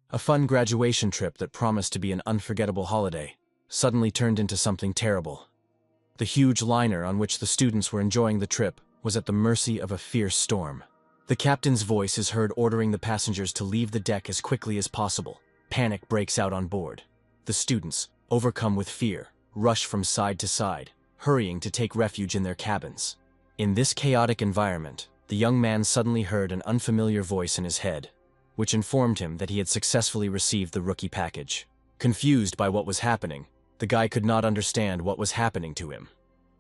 A fun graduation trip that promised to be an unforgettable holiday suddenly turned into something terrible. The huge liner on which the students were enjoying the trip was at the mercy of a fierce storm. The captain's voice is heard ordering the passengers to leave the deck as quickly as possible. Panic breaks out on board. The students, overcome with fear, rush from side to side, hurrying to take refuge in their cabins. In this chaotic environment, the young man suddenly heard an unfamiliar voice in his head, which informed him that he had successfully received the rookie package. Confused by what was happening, the guy could not understand what was happening to him.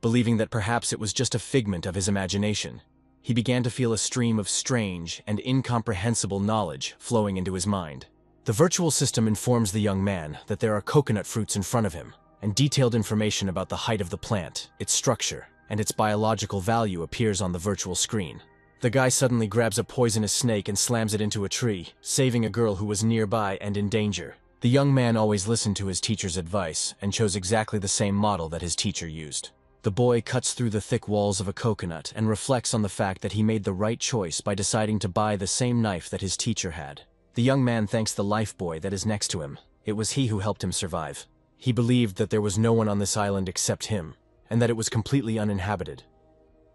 Believing that perhaps it was just a figment of his imagination, he began to feel a stream of strange and incomprehensible knowledge flowing into his mind. The virtual system informs the young man that there are coconut fruits in front of him, and detailed information about the height of the plant, its structure, and its biological value appears on the virtual screen. The guy suddenly grabs a poisonous snake and slams it into a tree, saving a girl who was nearby and in danger. The young man always listened to his teacher's advice and chose exactly the same model that his teacher used. The boy cuts through the thick walls of a coconut and reflects on the fact that he made the right choice by deciding to buy the same knife that his teacher had. The young man thanks the lifebuoy that is next to him. It was he who helped him survive. He believed that there was no one on this island except him, and that it was completely uninhabited.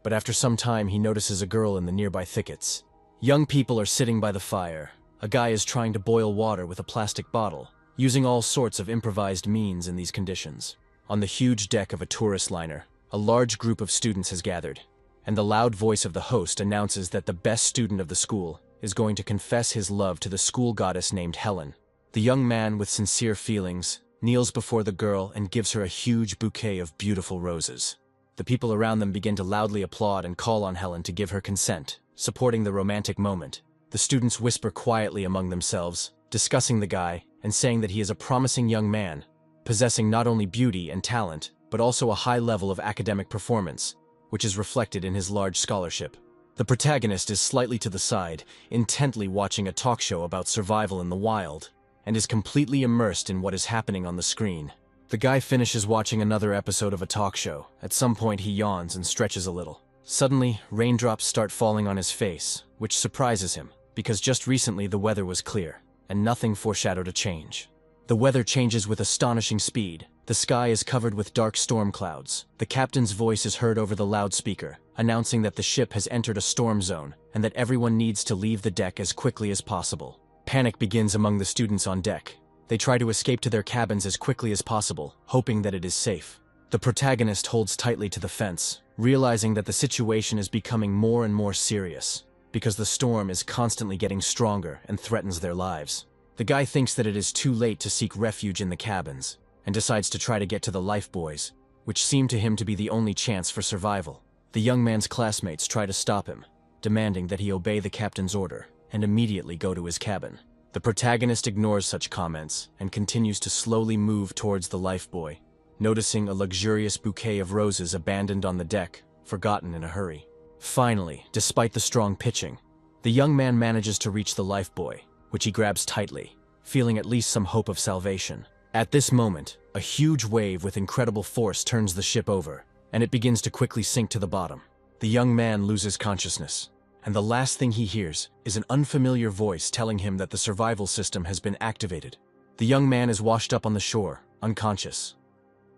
But after some time, he notices a girl in the nearby thickets. Young people are sitting by the fire. A guy is trying to boil water with a plastic bottle, using all sorts of improvised means in these conditions. On the huge deck of a tourist liner, a large group of students has gathered, and the loud voice of the host announces that the best student of the school is going to confess his love to the school goddess named Helen. The young man, with sincere feelings, kneels before the girl and gives her a huge bouquet of beautiful roses. The people around them begin to loudly applaud and call on Helen to give her consent, supporting the romantic moment. The students whisper quietly among themselves, discussing the guy and saying that he is a promising young man, possessing not only beauty and talent, but also a high level of academic performance, which is reflected in his large scholarship. The protagonist is slightly to the side, intently watching a talk show about survival in the wild, and is completely immersed in what is happening on the screen. The guy finishes watching another episode of a talk show. At some point he yawns and stretches a little. Suddenly, raindrops start falling on his face, which surprises him, because just recently the weather was clear, and nothing foreshadowed a change. The weather changes with astonishing speed. The sky is covered with dark storm clouds. The captain's voice is heard over the loudspeaker, announcing that the ship has entered a storm zone and that everyone needs to leave the deck as quickly as possible. Panic begins among the students on deck. They try to escape to their cabins as quickly as possible, hoping that it is safe. The protagonist holds tightly to the fence, realizing that the situation is becoming more and more serious, because the storm is constantly getting stronger and threatens their lives. The guy thinks that it is too late to seek refuge in the cabins, and decides to try to get to the lifebuoys, which seem to him to be the only chance for survival. The young man's classmates try to stop him, demanding that he obey the captain's order and immediately go to his cabin. The protagonist ignores such comments and continues to slowly move towards the lifebuoy, noticing a luxurious bouquet of roses abandoned on the deck, forgotten in a hurry. Finally, despite the strong pitching, the young man manages to reach the lifebuoy, which he grabs tightly, feeling at least some hope of salvation. At this moment, a huge wave with incredible force turns the ship over, and it begins to quickly sink to the bottom. The young man loses consciousness, and the last thing he hears is an unfamiliar voice telling him that the survival system has been activated. The young man is washed up on the shore, unconscious,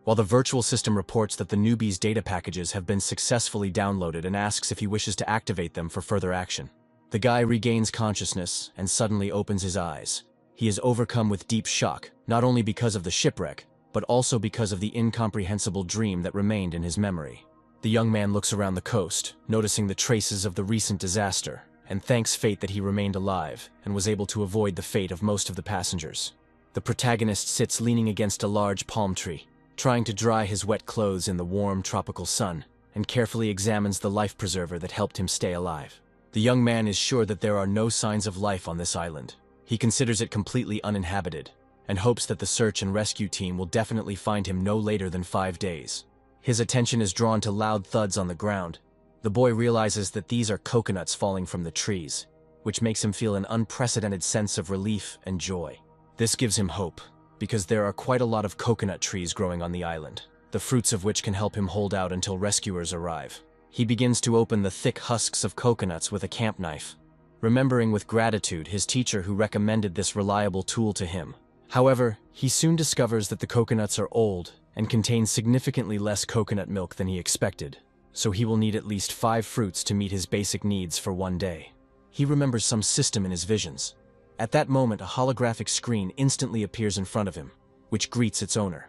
while the virtual system reports that the newbie's data packages have been successfully downloaded and asks if he wishes to activate them for further action. The guy regains consciousness and suddenly opens his eyes. He is overcome with deep shock, not only because of the shipwreck, but also because of the incomprehensible dream that remained in his memory. The young man looks around the coast, noticing the traces of the recent disaster, and thanks fate that he remained alive and was able to avoid the fate of most of the passengers. The protagonist sits leaning against a large palm tree, trying to dry his wet clothes in the warm tropical sun, and carefully examines the life preserver that helped him stay alive. The young man is sure that there are no signs of life on this island. He considers it completely uninhabited, and hopes that the search and rescue team will definitely find him no later than 5 days. His attention is drawn to loud thuds on the ground. The boy realizes that these are coconuts falling from the trees, which makes him feel an unprecedented sense of relief and joy. This gives him hope, because there are quite a lot of coconut trees growing on the island, the fruits of which can help him hold out until rescuers arrive. He begins to open the thick husks of coconuts with a camp knife, remembering with gratitude his teacher who recommended this reliable tool to him. However, he soon discovers that the coconuts are old and contain significantly less coconut milk than he expected, so he will need at least 5 fruits to meet his basic needs for one day. He remembers some system in his visions. At that moment, a holographic screen instantly appears in front of him, which greets its owner.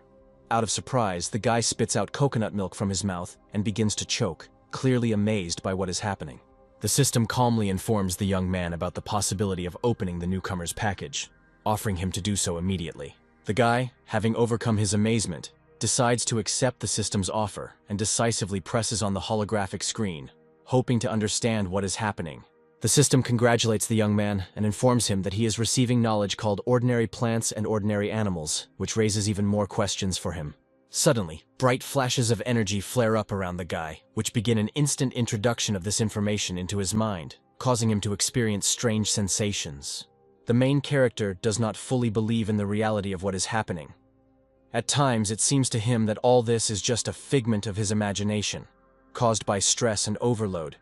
Out of surprise, the guy spits out coconut milk from his mouth and begins to choke, clearly amazed by what is happening. The system calmly informs the young man about the possibility of opening the newcomer's package, offering him to do so immediately. The guy, having overcome his amazement, decides to accept the system's offer and decisively presses on the holographic screen, hoping to understand what is happening. The system congratulates the young man and informs him that he is receiving knowledge called ordinary plants and ordinary animals, which raises even more questions for him. Suddenly, bright flashes of energy flare up around the guy, which begin an instant introduction of this information into his mind, causing him to experience strange sensations. The main character does not fully believe in the reality of what is happening. At times, it seems to him that all this is just a figment of his imagination, caused by stress and overload,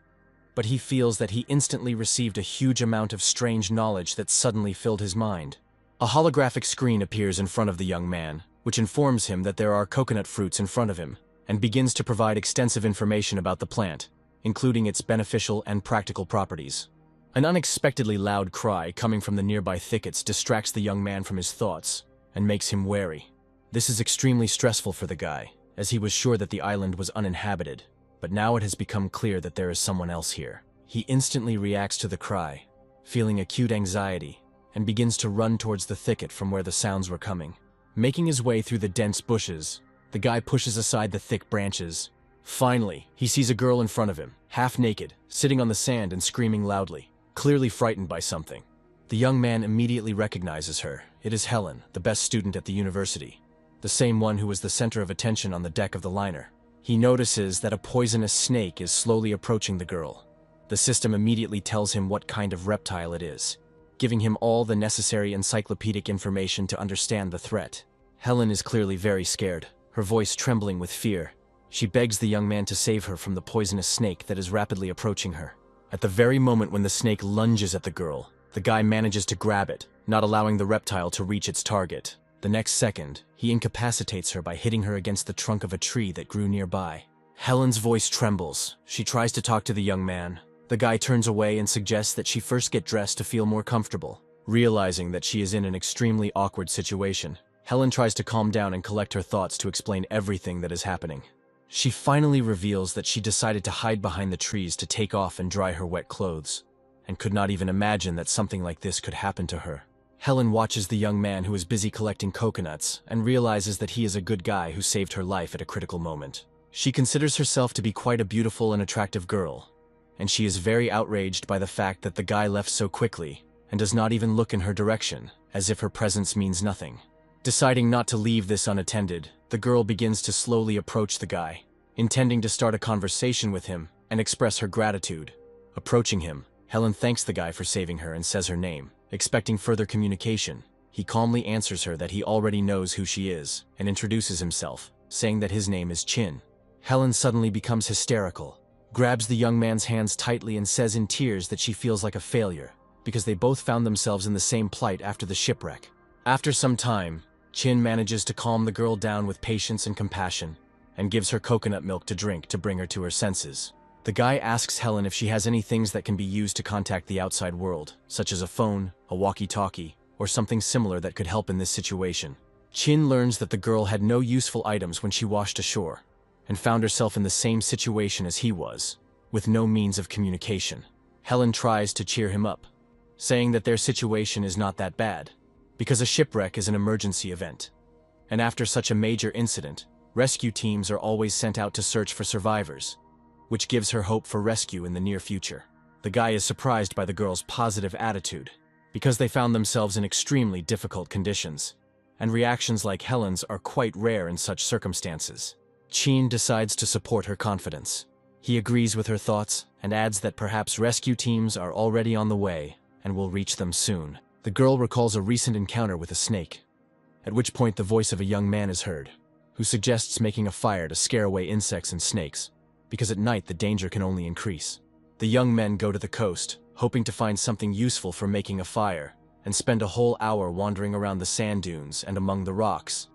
but he feels that he instantly received a huge amount of strange knowledge that suddenly filled his mind. A holographic screen appears in front of the young man, which informs him that there are coconut fruits in front of him, and begins to provide extensive information about the plant, including its beneficial and practical properties. An unexpectedly loud cry coming from the nearby thickets distracts the young man from his thoughts and makes him wary. This is extremely stressful for the guy, as he was sure that the island was uninhabited, but now it has become clear that there is someone else here. He instantly reacts to the cry, feeling acute anxiety, and begins to run towards the thicket from where the sounds were coming. Making his way through the dense bushes, the guy pushes aside the thick branches. Finally, he sees a girl in front of him, half naked, sitting on the sand and screaming loudly, clearly frightened by something. The young man immediately recognizes her. It is Helen, the best student at the university, the same one who was the center of attention on the deck of the liner. He notices that a poisonous snake is slowly approaching the girl. The system immediately tells him what kind of reptile it is, giving him all the necessary encyclopedic information to understand the threat. Helen is clearly very scared, her voice trembling with fear. She begs the young man to save her from the poisonous snake that is rapidly approaching her. At the very moment when the snake lunges at the girl, the guy manages to grab it, not allowing the reptile to reach its target. The next second, he incapacitates her by hitting her against the trunk of a tree that grew nearby. Helen's voice trembles. She tries to talk to the young man. The guy turns away and suggests that she first get dressed to feel more comfortable. Realizing that she is in an extremely awkward situation, Helen tries to calm down and collect her thoughts to explain everything that is happening. She finally reveals that she decided to hide behind the trees to take off and dry her wet clothes, and could not even imagine that something like this could happen to her. Helen watches the young man who is busy collecting coconuts and realizes that he is a good guy who saved her life at a critical moment. She considers herself to be quite a beautiful and attractive girl, and she is very outraged by the fact that the guy left so quickly and does not even look in her direction, as if her presence means nothing. Deciding not to leave this unattended, the girl begins to slowly approach the guy, intending to start a conversation with him and express her gratitude. Approaching him, Helen thanks the guy for saving her and says her name. Expecting further communication, he calmly answers her that he already knows who she is and introduces himself, saying that his name is Chin. Helen suddenly becomes hysterical, grabs the young man's hands tightly and says in tears that she feels like a failure because they both found themselves in the same plight after the shipwreck. After some time, Chin manages to calm the girl down with patience and compassion and gives her coconut milk to drink to bring her to her senses. The guy asks Helen if she has any things that can be used to contact the outside world, such as a phone, a walkie-talkie, or something similar that could help in this situation. Chin learns that the girl had no useful items when she washed ashore, and found herself in the same situation as he was, with no means of communication. Helen tries to cheer him up, saying that their situation is not that bad, because a shipwreck is an emergency event. And after such a major incident, rescue teams are always sent out to search for survivors, which gives her hope for rescue in the near future. The guy is surprised by the girl's positive attitude, because they found themselves in extremely difficult conditions, and reactions like Helen's are quite rare in such circumstances. Chin decides to support her confidence. He agrees with her thoughts and adds that perhaps rescue teams are already on the way and will reach them soon. The girl recalls a recent encounter with a snake, at which point the voice of a young man is heard, who suggests making a fire to scare away insects and snakes, because at night the danger can only increase. The young men go to the coast, hoping to find something useful for making a fire, and spend a whole hour wandering around the sand dunes and among the rocks.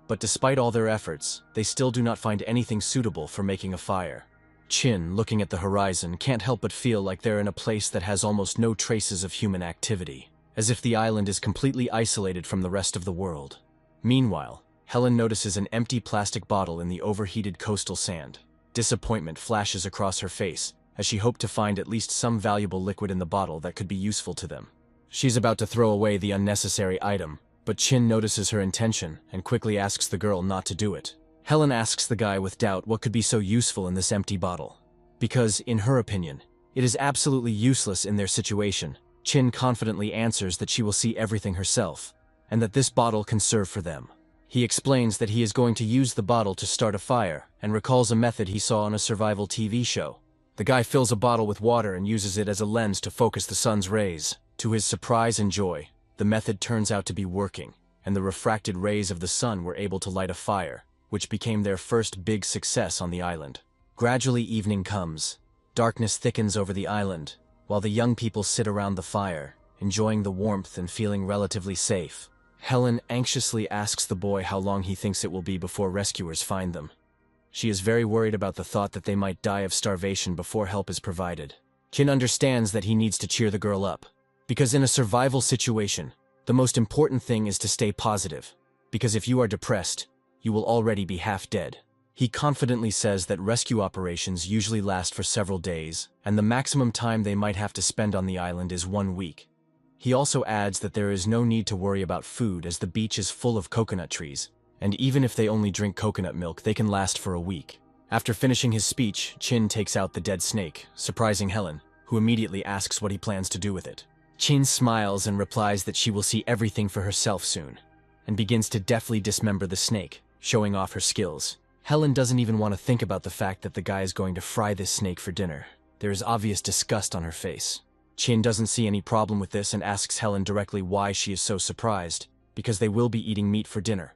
But despite all their efforts, they still do not find anything suitable for making a fire. Chin, looking at the horizon, can't help but feel like they're in a place that has almost no traces of human activity, as if the island is completely isolated from the rest of the world. Meanwhile, Helen notices an empty plastic bottle in the overheated coastal sand. Disappointment flashes across her face, as she hoped to find at least some valuable liquid in the bottle that could be useful to them. She's about to throw away the unnecessary item, but Chin notices her intention and quickly asks the girl not to do it. Helen asks the guy with doubt what could be so useful in this empty bottle. Because, in her opinion, it is absolutely useless in their situation. Chin confidently answers that she will see everything herself, and that this bottle can serve for them. He explains that he is going to use the bottle to start a fire, and recalls a method he saw on a survival TV show. The guy fills a bottle with water and uses it as a lens to focus the sun's rays. To his surprise and joy, the method turns out to be working, and the refracted rays of the sun were able to light a fire, which became their first big success on the island. Gradually evening comes. Darkness thickens over the island, while the young people sit around the fire, enjoying the warmth and feeling relatively safe. Helen anxiously asks the boy how long he thinks it will be before rescuers find them. She is very worried about the thought that they might die of starvation before help is provided. Chin understands that he needs to cheer the girl up, because in a survival situation, the most important thing is to stay positive, because if you are depressed, you will already be half dead. He confidently says that rescue operations usually last for several days, and the maximum time they might have to spend on the island is 1 week. He also adds that there is no need to worry about food as the beach is full of coconut trees, and even if they only drink coconut milk, they can last for a week. After finishing his speech, Chin takes out the dead snake, surprising Helen, who immediately asks what he plans to do with it. Chin smiles and replies that she will see everything for herself soon, and begins to deftly dismember the snake, showing off her skills. Helen doesn't even want to think about the fact that the guy is going to fry this snake for dinner. There is obvious disgust on her face. Chin doesn't see any problem with this and asks Helen directly why she is so surprised, because they will be eating meat for dinner,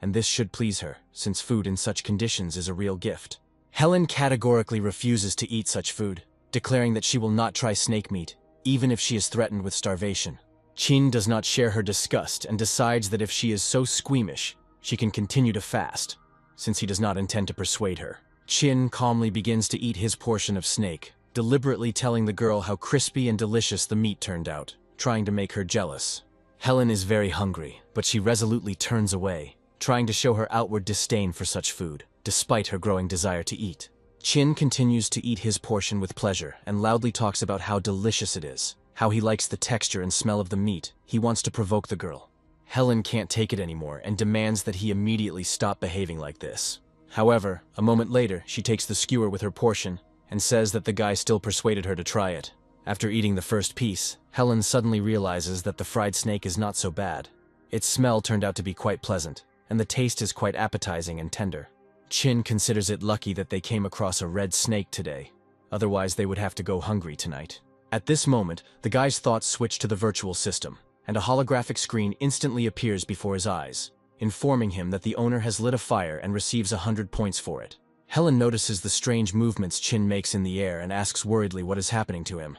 and this should please her, since food in such conditions is a real gift. Helen categorically refuses to eat such food, declaring that she will not try snake meat, even if she is threatened with starvation. Chin does not share her disgust and decides that if she is so squeamish, she can continue to fast, since he does not intend to persuade her. Chin calmly begins to eat his portion of snake, deliberately telling the girl how crispy and delicious the meat turned out, trying to make her jealous. Helen is very hungry, but she resolutely turns away, trying to show her outward disdain for such food, despite her growing desire to eat. Chin continues to eat his portion with pleasure and loudly talks about how delicious it is, how he likes the texture and smell of the meat. He wants to provoke the girl. Helen can't take it anymore and demands that he immediately stop behaving like this. However, a moment later, she takes the skewer with her portion and says that the guy still persuaded her to try it. After eating the first piece, Helen suddenly realizes that the fried snake is not so bad. Its smell turned out to be quite pleasant, and the taste is quite appetizing and tender. Chin considers it lucky that they came across a red snake today, otherwise they would have to go hungry tonight. At this moment, the guy's thoughts switch to the virtual system, and a holographic screen instantly appears before his eyes, informing him that the owner has lit a fire and receives 100 points for it. Helen notices the strange movements Chin makes in the air and asks worriedly what is happening to him.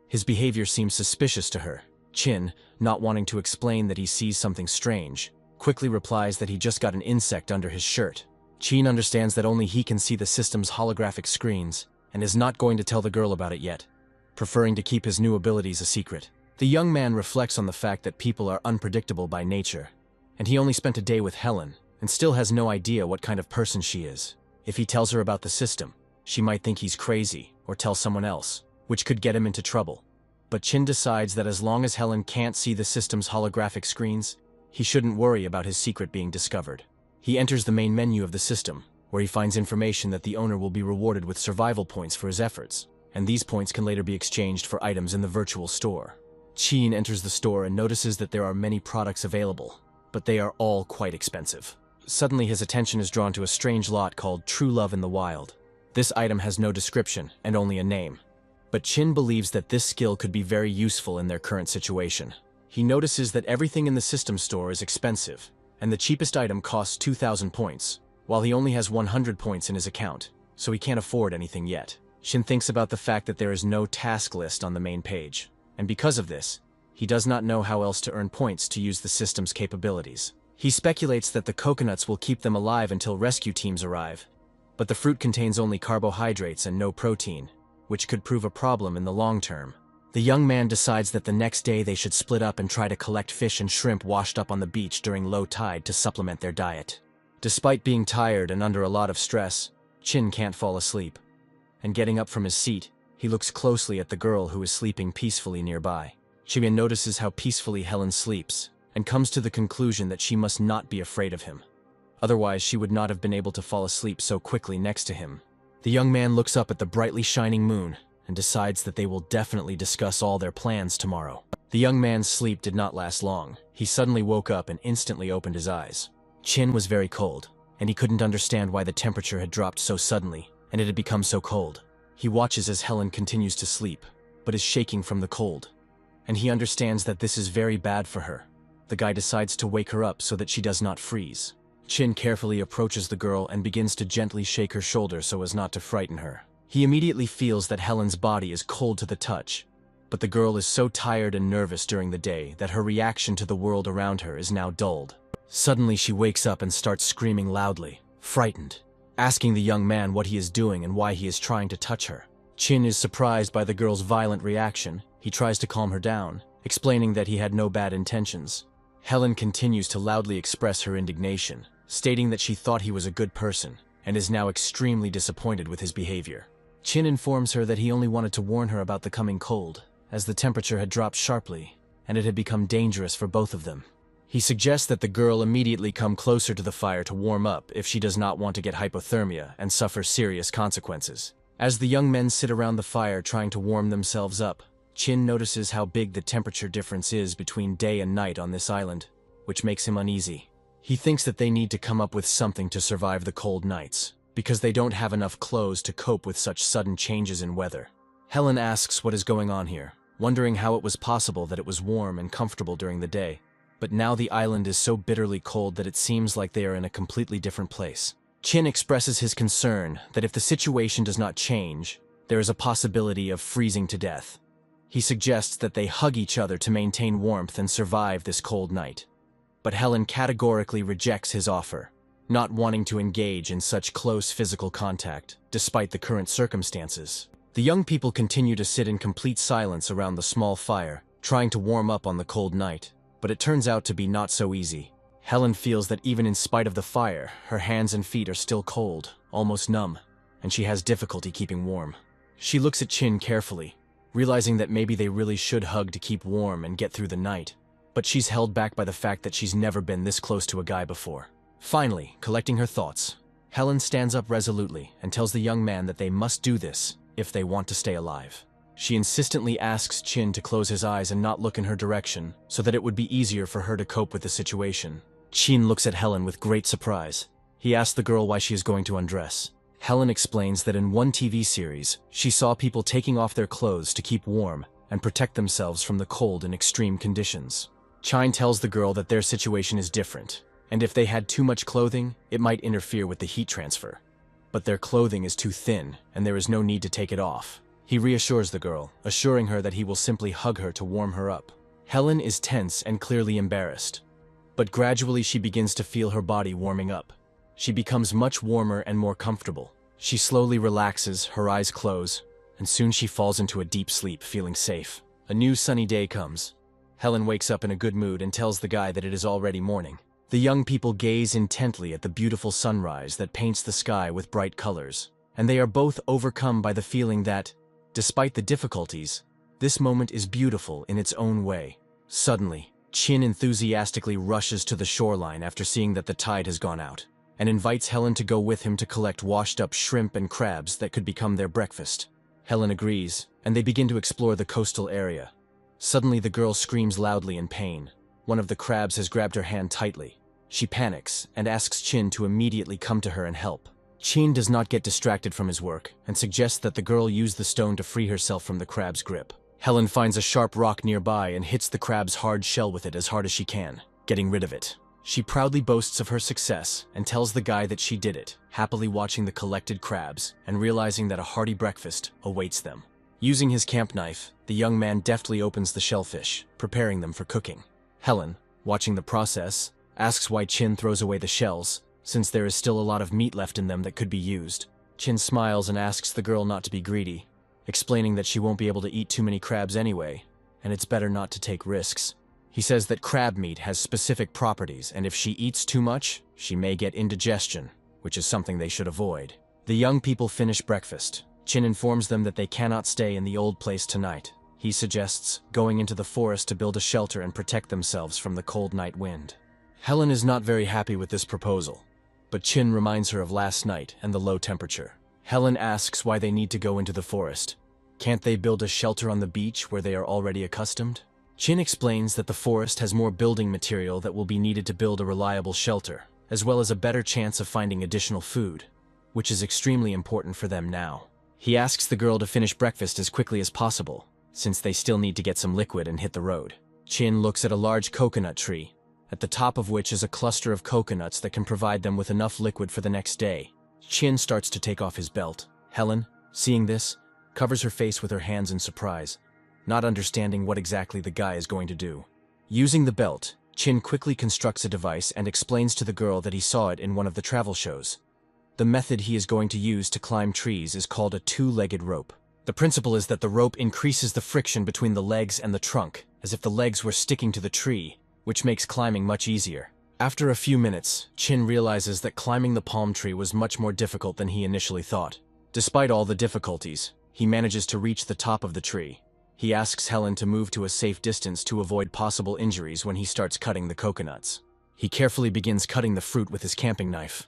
His behavior seems suspicious to her. Chin, not wanting to explain that he sees something strange, quickly replies that he just got an insect under his shirt. Chin understands that only he can see the system's holographic screens, and is not going to tell the girl about it yet, preferring to keep his new abilities a secret. The young man reflects on the fact that people are unpredictable by nature, and he only spent a day with Helen, and still has no idea what kind of person she is. If he tells her about the system, she might think he's crazy, or tell someone else, which could get him into trouble. But Chin decides that as long as Helen can't see the system's holographic screens, he shouldn't worry about his secret being discovered. He enters the main menu of the system, where he finds information that the owner will be rewarded with survival points for his efforts, and these points can later be exchanged for items in the virtual store. Chin enters the store and notices that there are many products available, but they are all quite expensive. Suddenly his attention is drawn to a strange lot called True Love in the Wild. This item has no description and only a name, but Chin believes that this skill could be very useful in their current situation. He notices that everything in the system store is expensive, and the cheapest item costs 2,000 points, while he only has 100 points in his account, so he can't afford anything yet. Shin thinks about the fact that there is no task list on the main page, and because of this, he does not know how else to earn points to use the system's capabilities. He speculates that the coconuts will keep them alive until rescue teams arrive, but the fruit contains only carbohydrates and no protein, which could prove a problem in the long term. The young man decides that the next day they should split up and try to collect fish and shrimp washed up on the beach during low tide to supplement their diet. Despite being tired and under a lot of stress, Chin can't fall asleep. And getting up from his seat, he looks closely at the girl who is sleeping peacefully nearby. Chibian notices how peacefully Helen sleeps, and comes to the conclusion that she must not be afraid of him. Otherwise, she would not have been able to fall asleep so quickly next to him. The young man looks up at the brightly shining moon, and decides that they will definitely discuss all their plans tomorrow. The young man's sleep did not last long. He suddenly woke up and instantly opened his eyes. Chin was very cold, and he couldn't understand why the temperature had dropped so suddenly, and it had become so cold. He watches as Helen continues to sleep, but is shaking from the cold, and he understands that this is very bad for her. The guy decides to wake her up so that she does not freeze. Chin carefully approaches the girl and begins to gently shake her shoulder so as not to frighten her. He immediately feels that Helen's body is cold to the touch, but the girl is so tired and nervous during the day that her reaction to the world around her is now dulled. Suddenly she wakes up and starts screaming loudly, frightened, asking the young man what he is doing and why he is trying to touch her. Chin is surprised by the girl's violent reaction. He tries to calm her down, explaining that he had no bad intentions. Helen continues to loudly express her indignation, stating that she thought he was a good person and is now extremely disappointed with his behavior. Chin informs her that he only wanted to warn her about the coming cold, as the temperature had dropped sharply, and it had become dangerous for both of them. He suggests that the girl immediately come closer to the fire to warm up if she does not want to get hypothermia and suffer serious consequences. As the young men sit around the fire trying to warm themselves up, Chin notices how big the temperature difference is between day and night on this island, which makes him uneasy. He thinks that they need to come up with something to survive the cold nights, because they don't have enough clothes to cope with such sudden changes in weather. Helen asks what is going on here, wondering how it was possible that it was warm and comfortable during the day, but now the island is so bitterly cold that it seems like they are in a completely different place. Chin expresses his concern that if the situation does not change, there is a possibility of freezing to death. He suggests that they hug each other to maintain warmth and survive this cold night. But Helen categorically rejects his offer, not wanting to engage in such close physical contact, despite the current circumstances. The young people continue to sit in complete silence around the small fire, trying to warm up on the cold night, but it turns out to be not so easy. Helen feels that even in spite of the fire, her hands and feet are still cold, almost numb, and she has difficulty keeping warm. She looks at Chin carefully, realizing that maybe they really should hug to keep warm and get through the night, but she's held back by the fact that she's never been this close to a guy before. Finally, collecting her thoughts, Helen stands up resolutely and tells the young man that they must do this if they want to stay alive. She insistently asks Chin to close his eyes and not look in her direction so that it would be easier for her to cope with the situation. Chin looks at Helen with great surprise. He asks the girl why she is going to undress. Helen explains that in one TV series, she saw people taking off their clothes to keep warm and protect themselves from the cold in extreme conditions. Chin tells the girl that their situation is different, and if they had too much clothing, it might interfere with the heat transfer. But their clothing is too thin, and there is no need to take it off. He reassures the girl, assuring her that he will simply hug her to warm her up. Helen is tense and clearly embarrassed, but gradually she begins to feel her body warming up. She becomes much warmer and more comfortable. She slowly relaxes, her eyes close, and soon she falls into a deep sleep, feeling safe. A new sunny day comes. Helen wakes up in a good mood and tells the guy that it is already morning. The young people gaze intently at the beautiful sunrise that paints the sky with bright colors, and they are both overcome by the feeling that, despite the difficulties, this moment is beautiful in its own way. Suddenly, Chin enthusiastically rushes to the shoreline after seeing that the tide has gone out, and invites Helen to go with him to collect washed-up shrimp and crabs that could become their breakfast. Helen agrees, and they begin to explore the coastal area. Suddenly the girl screams loudly in pain. One of the crabs has grabbed her hand tightly. She panics and asks Chin to immediately come to her and help. Chin does not get distracted from his work and suggests that the girl use the stone to free herself from the crab's grip. Helen finds a sharp rock nearby and hits the crab's hard shell with it as hard as she can, getting rid of it. She proudly boasts of her success and tells the guy that she did it, happily watching the collected crabs and realizing that a hearty breakfast awaits them. Using his camp knife, the young man deftly opens the shellfish, preparing them for cooking. Helen, watching the process, asks why Chin throws away the shells, since there is still a lot of meat left in them that could be used. Chin smiles and asks the girl not to be greedy, explaining that she won't be able to eat too many crabs anyway, and it's better not to take risks. He says that crab meat has specific properties, and if she eats too much, she may get indigestion, which is something they should avoid. The young people finish breakfast. Chin informs them that they cannot stay in the old place tonight. He suggests going into the forest to build a shelter and protect themselves from the cold night wind. Helen is not very happy with this proposal, but Chin reminds her of last night and the low temperature. Helen asks why they need to go into the forest. Can't they build a shelter on the beach where they are already accustomed? Chin explains that the forest has more building material that will be needed to build a reliable shelter, as well as a better chance of finding additional food, which is extremely important for them now. He asks the girl to finish breakfast as quickly as possible, since they still need to get some liquid and hit the road. Chin looks at a large coconut tree, at the top of which is a cluster of coconuts that can provide them with enough liquid for the next day. Chin starts to take off his belt. Helen, seeing this, covers her face with her hands in surprise, not understanding what exactly the guy is going to do. Using the belt, Chin quickly constructs a device and explains to the girl that he saw it in one of the travel shows. The method he is going to use to climb trees is called a two-legged rope. The principle is that the rope increases the friction between the legs and the trunk, as if the legs were sticking to the tree, which makes climbing much easier. After a few minutes, Chin realizes that climbing the palm tree was much more difficult than he initially thought. Despite all the difficulties, he manages to reach the top of the tree. He asks Helen to move to a safe distance to avoid possible injuries when he starts cutting the coconuts. He carefully begins cutting the fruit with his camping knife,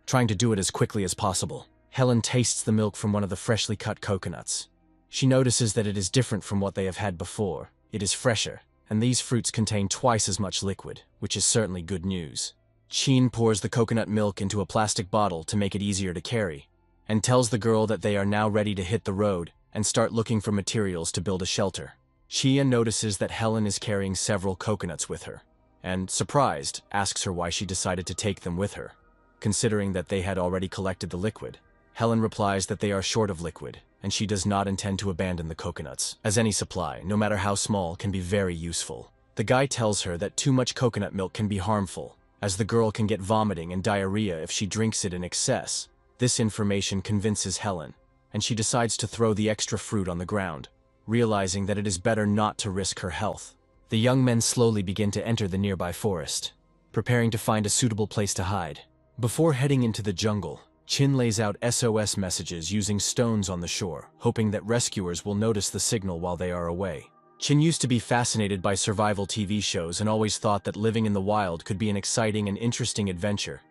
trying to do it as quickly as possible. Helen tastes the milk from one of the freshly cut coconuts. She notices that it is different from what they have had before. It is fresher, and these fruits contain twice as much liquid, which is certainly good news. Chin pours the coconut milk into a plastic bottle to make it easier to carry, and tells the girl that they are now ready to hit the road and start looking for materials to build a shelter. Chia notices that Helen is carrying several coconuts with her, and, surprised, asks her why she decided to take them with her, considering that they had already collected the liquid. Helen replies that they are short of liquid, and she does not intend to abandon the coconuts, as any supply, no matter how small, can be very useful. The guy tells her that too much coconut milk can be harmful, as the girl can get vomiting and diarrhea if she drinks it in excess. This information convinces Helen, and she decides to throw the extra fruit on the ground, realizing that it is better not to risk her health. The young men slowly begin to enter the nearby forest, preparing to find a suitable place to hide. Before heading into the jungle, Chin lays out SOS messages using stones on the shore, hoping that rescuers will notice the signal while they are away. Chin used to be fascinated by survival TV shows and always thought that living in the wild could be an exciting and interesting adventure.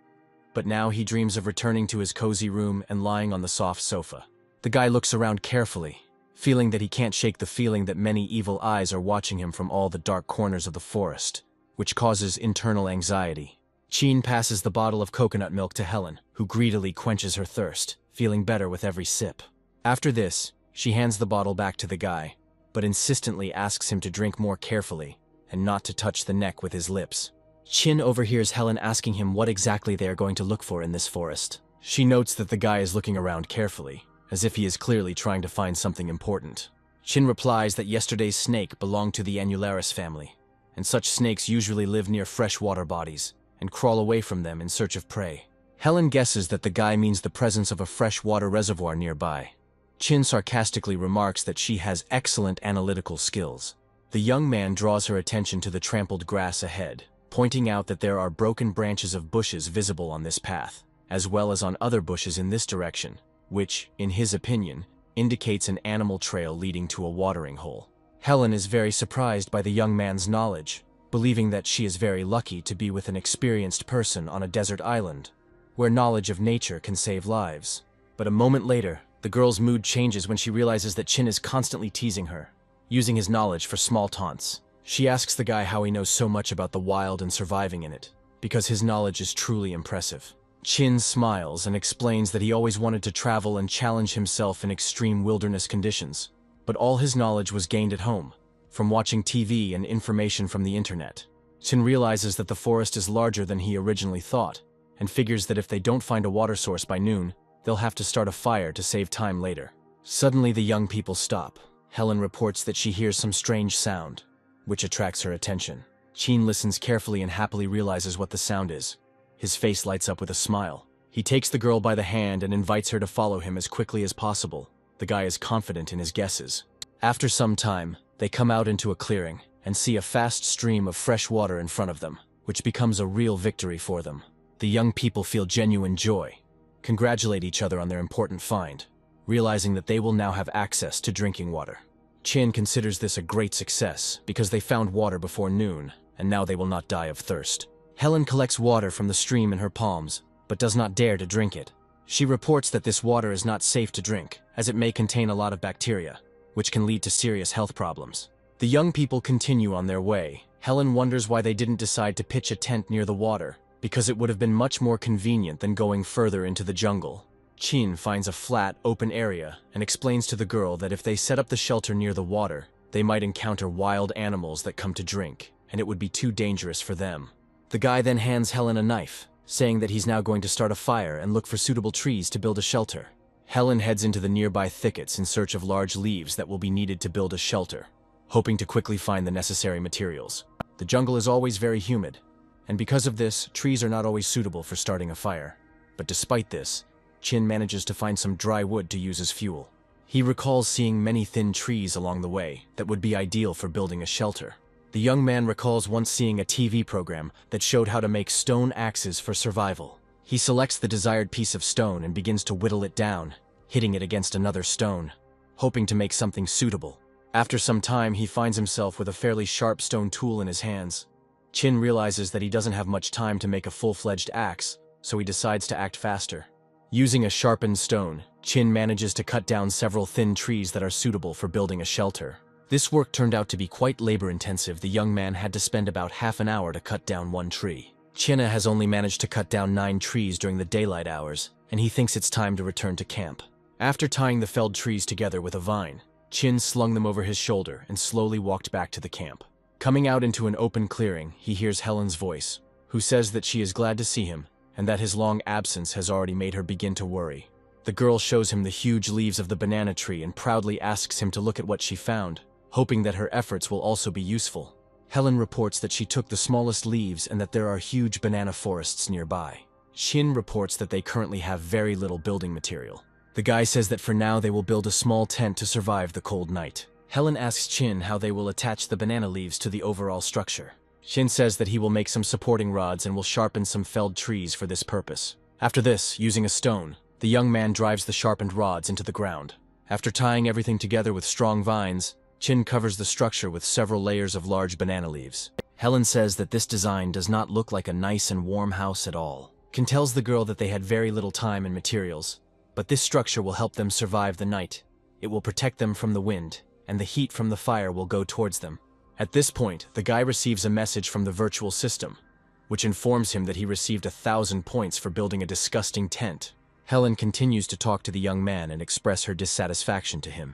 But now he dreams of returning to his cozy room and lying on the soft sofa. The guy looks around carefully, feeling that he can't shake the feeling that many evil eyes are watching him from all the dark corners of the forest, which causes internal anxiety. Chin passes the bottle of coconut milk to Helen, who greedily quenches her thirst, feeling better with every sip. After this, she hands the bottle back to the guy, but insistently asks him to drink more carefully and not to touch the neck with his lips. Chin overhears Helen asking him what exactly they are going to look for in this forest. She notes that the guy is looking around carefully, as if he is clearly trying to find something important. Chin replies that yesterday's snake belonged to the annularis family, and such snakes usually live near freshwater bodies and crawl away from them in search of prey. Helen guesses that the guy means the presence of a freshwater reservoir nearby. Chin sarcastically remarks that she has excellent analytical skills. The young man draws her attention to the trampled grass ahead, pointing out that there are broken branches of bushes visible on this path, as well as on other bushes in this direction, which, in his opinion, indicates an animal trail leading to a watering hole. Helen is very surprised by the young man's knowledge, believing that she is very lucky to be with an experienced person on a desert island, where knowledge of nature can save lives. But a moment later, the girl's mood changes when she realizes that Chin is constantly teasing her, using his knowledge for small taunts. She asks the guy how he knows so much about the wild and surviving in it, because his knowledge is truly impressive. Chin smiles and explains that he always wanted to travel and challenge himself in extreme wilderness conditions, but all his knowledge was gained at home, from watching TV and information from the internet. Chin realizes that the forest is larger than he originally thought, and figures that if they don't find a water source by noon, they'll have to start a fire to save time later. Suddenly, the young people stop. Helen reports that she hears some strange sound, which attracts her attention. Chin listens carefully and happily realizes what the sound is. His face lights up with a smile. He takes the girl by the hand and invites her to follow him as quickly as possible. The guy is confident in his guesses. After some time, they come out into a clearing and see a fast stream of fresh water in front of them, which becomes a real victory for them. The young people feel genuine joy, congratulate each other on their important find, realizing that they will now have access to drinking water. Chin considers this a great success because they found water before noon, and now they will not die of thirst. Helen collects water from the stream in her palms, but does not dare to drink it. She reports that this water is not safe to drink, as it may contain a lot of bacteria, which can lead to serious health problems. The young people continue on their way. Helen wonders why they didn't decide to pitch a tent near the water, because it would have been much more convenient than going further into the jungle. Chin finds a flat, open area and explains to the girl that if they set up the shelter near the water, they might encounter wild animals that come to drink, and it would be too dangerous for them. The guy then hands Helen a knife, saying that he's now going to start a fire and look for suitable trees to build a shelter. Helen heads into the nearby thickets in search of large leaves that will be needed to build a shelter, hoping to quickly find the necessary materials. The jungle is always very humid, and because of this, trees are not always suitable for starting a fire. But despite this, Chin manages to find some dry wood to use as fuel. He recalls seeing many thin trees along the way that would be ideal for building a shelter. The young man recalls once seeing a TV program that showed how to make stone axes for survival. He selects the desired piece of stone and begins to whittle it down, hitting it against another stone, hoping to make something suitable. After some time, he finds himself with a fairly sharp stone tool in his hands. Chin realizes that he doesn't have much time to make a full-fledged axe, so he decides to act faster. Using a sharpened stone, Chin manages to cut down several thin trees that are suitable for building a shelter. This work turned out to be quite labor-intensive. The young man had to spend about half an hour to cut down one tree. Chin has only managed to cut down 9 trees during the daylight hours, and he thinks it's time to return to camp. After tying the felled trees together with a vine, Chin slung them over his shoulder and slowly walked back to the camp. Coming out into an open clearing, he hears Helen's voice, who says that she is glad to see him, and that his long absence has already made her begin to worry. The girl shows him the huge leaves of the banana tree and proudly asks him to look at what she found, hoping that her efforts will also be useful. Helen reports that she took the smallest leaves and that there are huge banana forests nearby. Chin reports that they currently have very little building material. The guy says that for now they will build a small tent to survive the cold night. Helen asks Chin how they will attach the banana leaves to the overall structure. Chin says that he will make some supporting rods and will sharpen some felled trees for this purpose. After this, using a stone, the young man drives the sharpened rods into the ground. After tying everything together with strong vines, Chin covers the structure with several layers of large banana leaves. Helen says that this design does not look like a nice and warm house at all. Chin tells the girl that they had very little time and materials, but this structure will help them survive the night. It will protect them from the wind, and the heat from the fire will go towards them. At this point, the guy receives a message from the virtual system, which informs him that he received 1,000 points for building a disgusting tent. Helen continues to talk to the young man and express her dissatisfaction to him,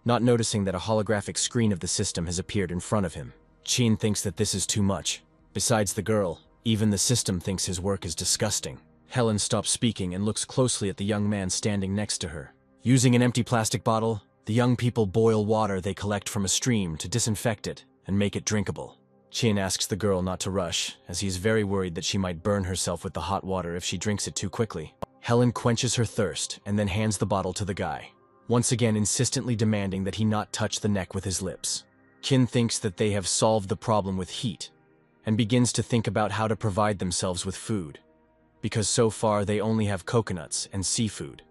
not noticing that a holographic screen of the system has appeared in front of him. Chin thinks that this is too much. Besides the girl, even the system thinks his work is disgusting. Helen stops speaking and looks closely at the young man standing next to her. Using an empty plastic bottle, the young people boil water they collect from a stream to disinfect it and make it drinkable. Chin asks the girl not to rush, as he is very worried that she might burn herself with the hot water if she drinks it too quickly. Helen quenches her thirst and then hands the bottle to the guy, once again insistently demanding that he not touch the neck with his lips. Chin thinks that they have solved the problem with heat, and begins to think about how to provide themselves with food, because so far they only have coconuts and seafood,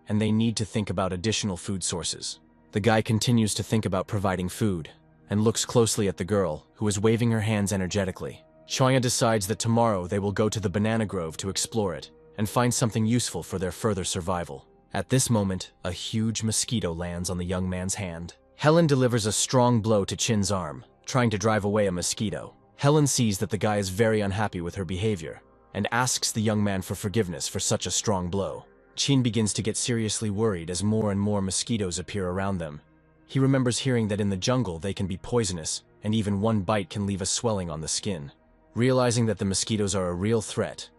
and they need to think about additional food sources. The guy continues to think about providing food, and looks closely at the girl, who is waving her hands energetically. Choya decides that tomorrow they will go to the banana grove to explore it, and find something useful for their further survival. At this moment, a huge mosquito lands on the young man's hand. Helen delivers a strong blow to Chin's arm, trying to drive away a mosquito. Helen sees that the guy is very unhappy with her behavior, and asks the young man for forgiveness for such a strong blow. Chin begins to get seriously worried as more and more mosquitoes appear around them. He remembers hearing that in the jungle they can be poisonous, and even one bite can leave a swelling on the skin. Realizing that the mosquitoes are a real threat,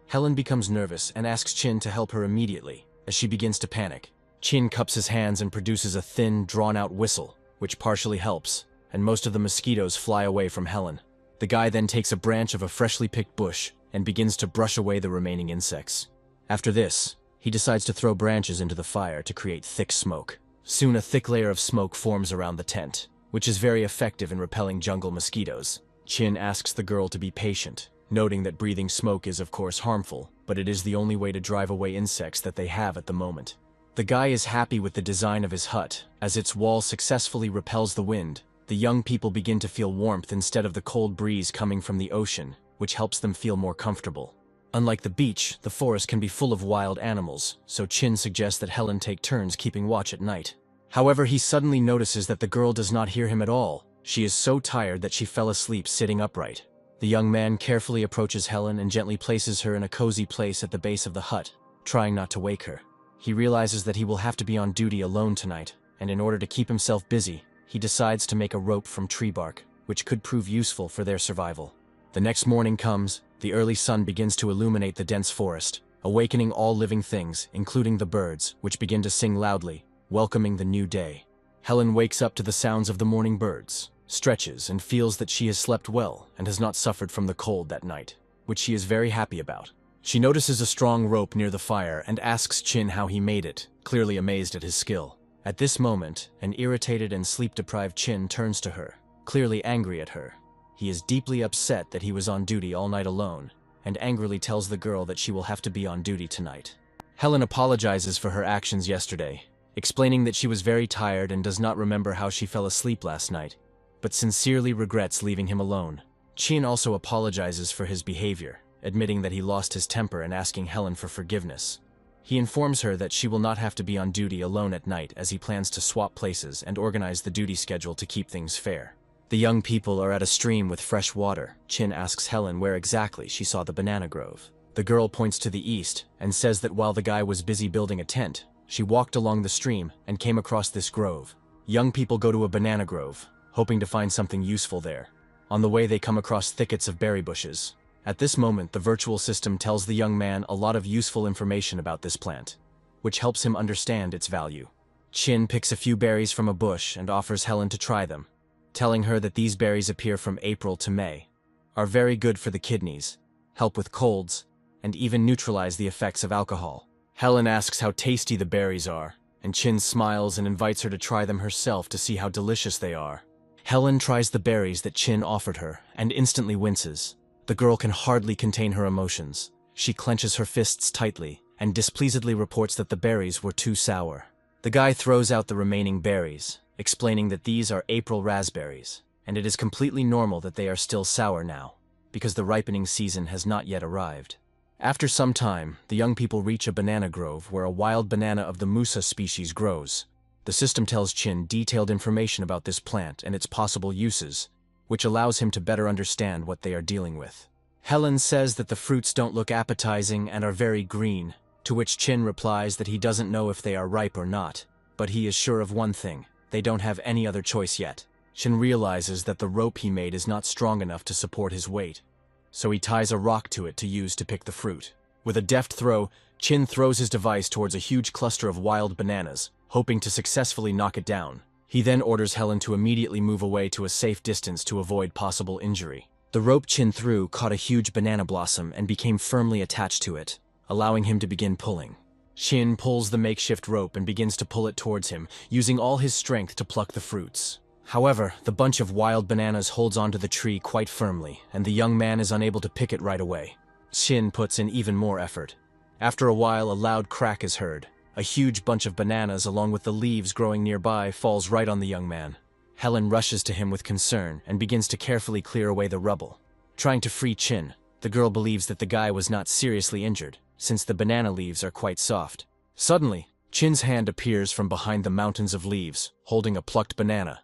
Helen becomes nervous and asks Chin to help her immediately. As she begins to panic, Chin cups his hands and produces a thin, drawn-out whistle, which partially helps, and most of the mosquitoes fly away from Helen. The guy then takes a branch of a freshly picked bush and begins to brush away the remaining insects. After this, he decides to throw branches into the fire to create thick smoke. Soon a thick layer of smoke forms around the tent, which is very effective in repelling jungle mosquitoes. Chin asks the girl to be patient, noting that breathing smoke is of course harmful, but it is the only way to drive away insects that they have at the moment. The guy is happy with the design of his hut, as its wall successfully repels the wind. The young people begin to feel warmth instead of the cold breeze coming from the ocean, which helps them feel more comfortable. Unlike the beach, the forest can be full of wild animals, so Chin suggests that Helen take turns keeping watch at night. However, he suddenly notices that the girl does not hear him at all. She is so tired that she fell asleep sitting upright. The young man carefully approaches Helen and gently places her in a cozy place at the base of the hut, trying not to wake her. He realizes that he will have to be on duty alone tonight, and in order to keep himself busy, he decides to make a rope from tree bark, which could prove useful for their survival. The next morning comes, the early sun begins to illuminate the dense forest, awakening all living things, including the birds, which begin to sing loudly, welcoming the new day. Helen wakes up to the sounds of the morning birds, stretches, and feels that she has slept well and has not suffered from the cold that night, which she is very happy about. She notices a strong rope near the fire and asks Chin how he made it, clearly amazed at his skill. At this moment, an irritated and sleep-deprived Chin turns to her, clearly angry at her. He is deeply upset that he was on duty all night alone, and angrily tells the girl that she will have to be on duty tonight. Helen apologizes for her actions yesterday, explaining that she was very tired and does not remember how she fell asleep last night, but sincerely regrets leaving him alone. Chin also apologizes for his behavior, admitting that he lost his temper and asking Helen for forgiveness. He informs her that she will not have to be on duty alone at night as he plans to swap places and organize the duty schedule to keep things fair. The young people are at a stream with fresh water. Chin asks Helen where exactly she saw the banana grove. The girl points to the east and says that while the guy was busy building a tent, she walked along the stream and came across this grove. Young people go to a banana grove, hoping to find something useful there. On the way they come across thickets of berry bushes. At this moment, the virtual system tells the young man a lot of useful information about this plant, which helps him understand its value. Chin picks a few berries from a bush and offers Helen to try them, telling her that these berries appear from April to May, are very good for the kidneys, help with colds, and even neutralize the effects of alcohol. Helen asks how tasty the berries are, and Chin smiles and invites her to try them herself to see how delicious they are. Helen tries the berries that Chin offered her and instantly winces. The girl can hardly contain her emotions. She clenches her fists tightly and displeasedly reports that the berries were too sour. The guy throws out the remaining berries, explaining that these are April raspberries, and it is completely normal that they are still sour now, because the ripening season has not yet arrived. After some time, the young people reach a banana grove where a wild banana of the Musa species grows. The system tells Chin detailed information about this plant and its possible uses, which allows him to better understand what they are dealing with. Helen says that the fruits don't look appetizing and are very green, to which Chin replies that he doesn't know if they are ripe or not, but he is sure of one thing: they don't have any other choice yet. Chin realizes that the rope he made is not strong enough to support his weight, so he ties a rock to it to use to pick the fruit. With a deft throw, Chin throws his device towards a huge cluster of wild bananas, hoping to successfully knock it down. He then orders Helen to immediately move away to a safe distance to avoid possible injury. The rope Chin threw caught a huge banana blossom and became firmly attached to it, allowing him to begin pulling. Chin pulls the makeshift rope and begins to pull it towards him, using all his strength to pluck the fruits. However, the bunch of wild bananas holds onto the tree quite firmly, and the young man is unable to pick it right away. Chin puts in even more effort. After a while, a loud crack is heard. A huge bunch of bananas, along with the leaves growing nearby, falls right on the young man. Helen rushes to him with concern and begins to carefully clear away the rubble. Trying to free Chin, the girl believes that the guy was not seriously injured, since the banana leaves are quite soft. Suddenly, Chin's hand appears from behind the mountains of leaves, holding a plucked banana.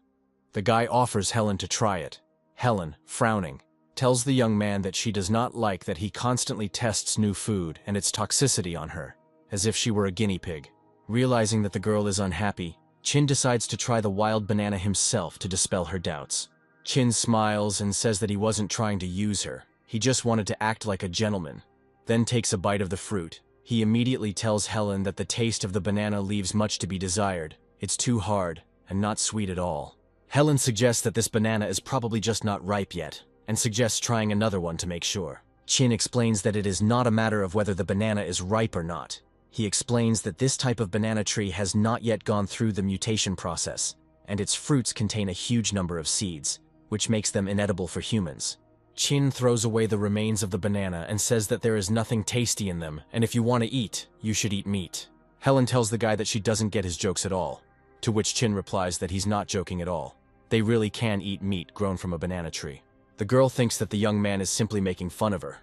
The guy offers Helen to try it. Helen, frowning, tells the young man that she does not like that he constantly tests new food and its toxicity on her, as if she were a guinea pig. Realizing that the girl is unhappy, Chin decides to try the wild banana himself to dispel her doubts. Chin smiles and says that he wasn't trying to use her. He just wanted to act like a gentleman. Then takes a bite of the fruit. He immediately tells Helen that the taste of the banana leaves much to be desired. It's too hard, and not sweet at all. Helen suggests that this banana is probably just not ripe yet, and suggests trying another one to make sure. Chin explains that it is not a matter of whether the banana is ripe or not. He explains that this type of banana tree has not yet gone through the mutation process, and its fruits contain a huge number of seeds, which makes them inedible for humans. Chin throws away the remains of the banana and says that there is nothing tasty in them, and if you want to eat, you should eat meat. Helen tells the guy that she doesn't get his jokes at all, to which Chin replies that he's not joking at all. They really can eat meat grown from a banana tree. The girl thinks that the young man is simply making fun of her,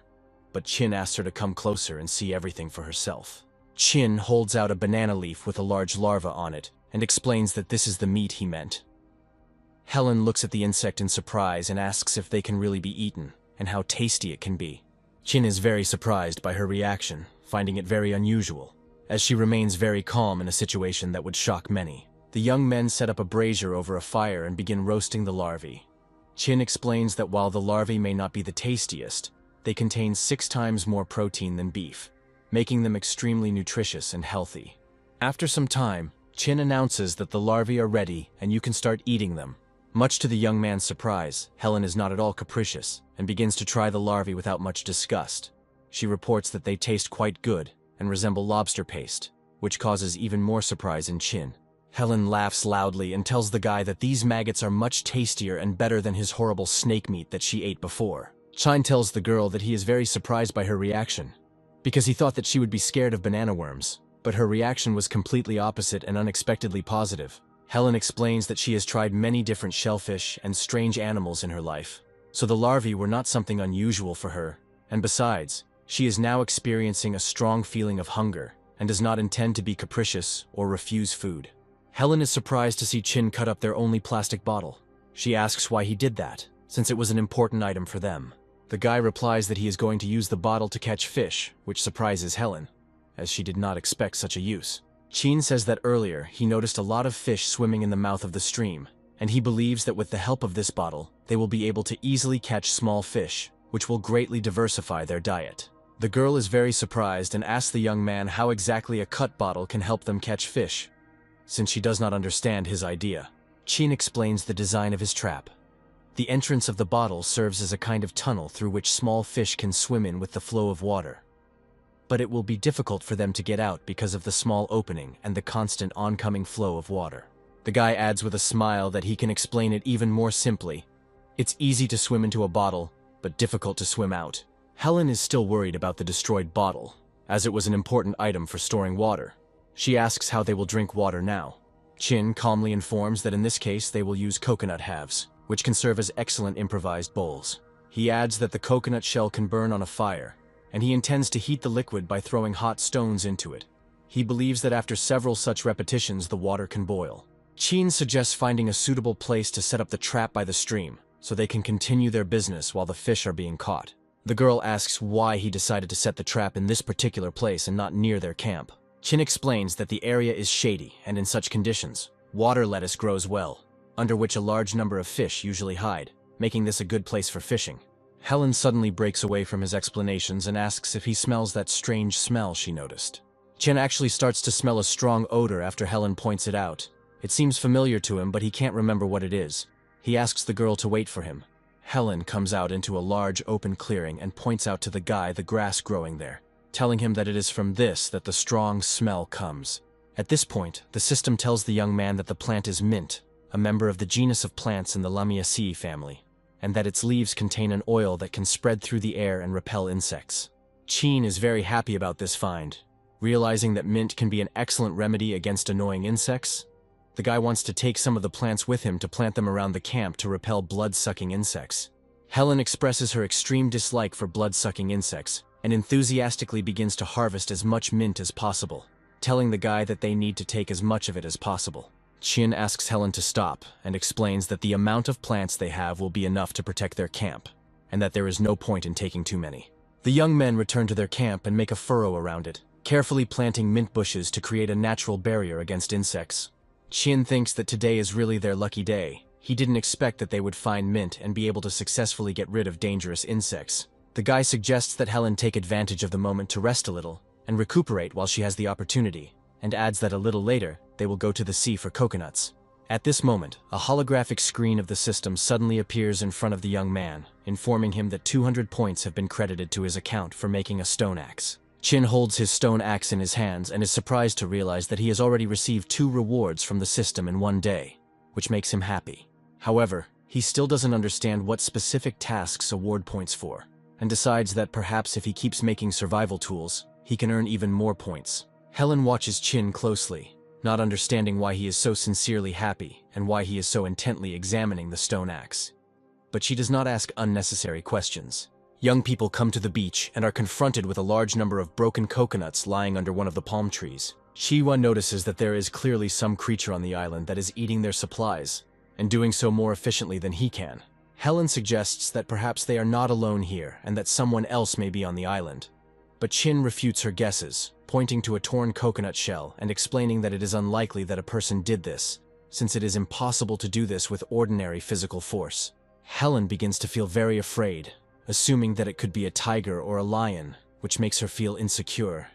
but Chin asks her to come closer and see everything for herself. Chin holds out a banana leaf with a large larva on it and explains that this is the meat he meant. Helen looks at the insect in surprise and asks if they can really be eaten, and how tasty it can be. Chin is very surprised by her reaction, finding it very unusual, as she remains very calm in a situation that would shock many. The young men set up a brazier over a fire and begin roasting the larvae. Chin explains that while the larvae may not be the tastiest, they contain 6 times more protein than beef, making them extremely nutritious and healthy. After some time, Chin announces that the larvae are ready and you can start eating them. Much to the young man's surprise, Helen is not at all capricious and begins to try the larvae without much disgust. She reports that they taste quite good and resemble lobster paste, which causes even more surprise in Chin. Helen laughs loudly and tells the guy that these maggots are much tastier and better than his horrible snake meat that she ate before. Chin tells the girl that he is very surprised by her reaction, because he thought that she would be scared of banana worms, but her reaction was completely opposite and unexpectedly positive. Helen explains that she has tried many different shellfish and strange animals in her life, so the larvae were not something unusual for her, and besides, she is now experiencing a strong feeling of hunger and does not intend to be capricious or refuse food. Helen is surprised to see Chin cut up their only plastic bottle. She asks why he did that, since it was an important item for them. The guy replies that he is going to use the bottle to catch fish, which surprises Helen, as she did not expect such a use. Chin says that earlier he noticed a lot of fish swimming in the mouth of the stream, and he believes that with the help of this bottle, they will be able to easily catch small fish, which will greatly diversify their diet. The girl is very surprised and asks the young man how exactly a cut bottle can help them catch fish, since she does not understand his idea. Chin explains the design of his trap. The entrance of the bottle serves as a kind of tunnel through which small fish can swim in with the flow of water. But it will be difficult for them to get out because of the small opening and the constant oncoming flow of water. The guy adds with a smile that he can explain it even more simply. It's easy to swim into a bottle, but difficult to swim out. Helen is still worried about the destroyed bottle, as it was an important item for storing water. She asks how they will drink water now. Chin calmly informs that in this case they will use coconut halves, which can serve as excellent improvised bowls. He adds that the coconut shell can burn on a fire, and he intends to heat the liquid by throwing hot stones into it. He believes that after several such repetitions the water can boil. Chin suggests finding a suitable place to set up the trap by the stream, so they can continue their business while the fish are being caught. The girl asks why he decided to set the trap in this particular place and not near their camp. Chin explains that the area is shady, and in such conditions, water lettuce grows well, under which a large number of fish usually hide, making this a good place for fishing. Helen suddenly breaks away from his explanations and asks if he smells that strange smell she noticed. Chin actually starts to smell a strong odor after Helen points it out. It seems familiar to him, but he can't remember what it is. He asks the girl to wait for him. Helen comes out into a large open clearing and points out to the guy the grass growing there, telling him that it is from this that the strong smell comes. At this point, the system tells the young man that the plant is mint, a member of the genus of plants in the Lamiaceae family, and that its leaves contain an oil that can spread through the air and repel insects. Chin is very happy about this find. Realizing that mint can be an excellent remedy against annoying insects, the guy wants to take some of the plants with him to plant them around the camp to repel blood-sucking insects. Helen expresses her extreme dislike for blood-sucking insects and enthusiastically begins to harvest as much mint as possible, telling the guy that they need to take as much of it as possible. Chin asks Helen to stop and explains that the amount of plants they have will be enough to protect their camp, and that there is no point in taking too many. The young men return to their camp and make a furrow around it, carefully planting mint bushes to create a natural barrier against insects. Chin thinks that today is really their lucky day. He didn't expect that they would find mint and be able to successfully get rid of dangerous insects. The guy suggests that Helen take advantage of the moment to rest a little and recuperate while she has the opportunity, and adds that a little later, they will go to the sea for coconuts. At this moment, a holographic screen of the system suddenly appears in front of the young man, informing him that 200 points have been credited to his account for making a stone axe. Chin holds his stone axe in his hands and is surprised to realize that he has already received 2 rewards from the system in one day, which makes him happy. However, he still doesn't understand what specific tasks award points for, and decides that perhaps if he keeps making survival tools, he can earn even more points. Helen watches Chin closely, not understanding why he is so sincerely happy and why he is so intently examining the stone axe. But she does not ask unnecessary questions. Young people come to the beach and are confronted with a large number of broken coconuts lying under one of the palm trees. Shiwa notices that there is clearly some creature on the island that is eating their supplies, and doing so more efficiently than he can. Helen suggests that perhaps they are not alone here and that someone else may be on the island. But Chin refutes her guesses, pointing to a torn coconut shell and explaining that it is unlikely that a person did this, since it is impossible to do this with ordinary physical force. Helen begins to feel very afraid, assuming that it could be a tiger or a lion, which makes her feel insecure.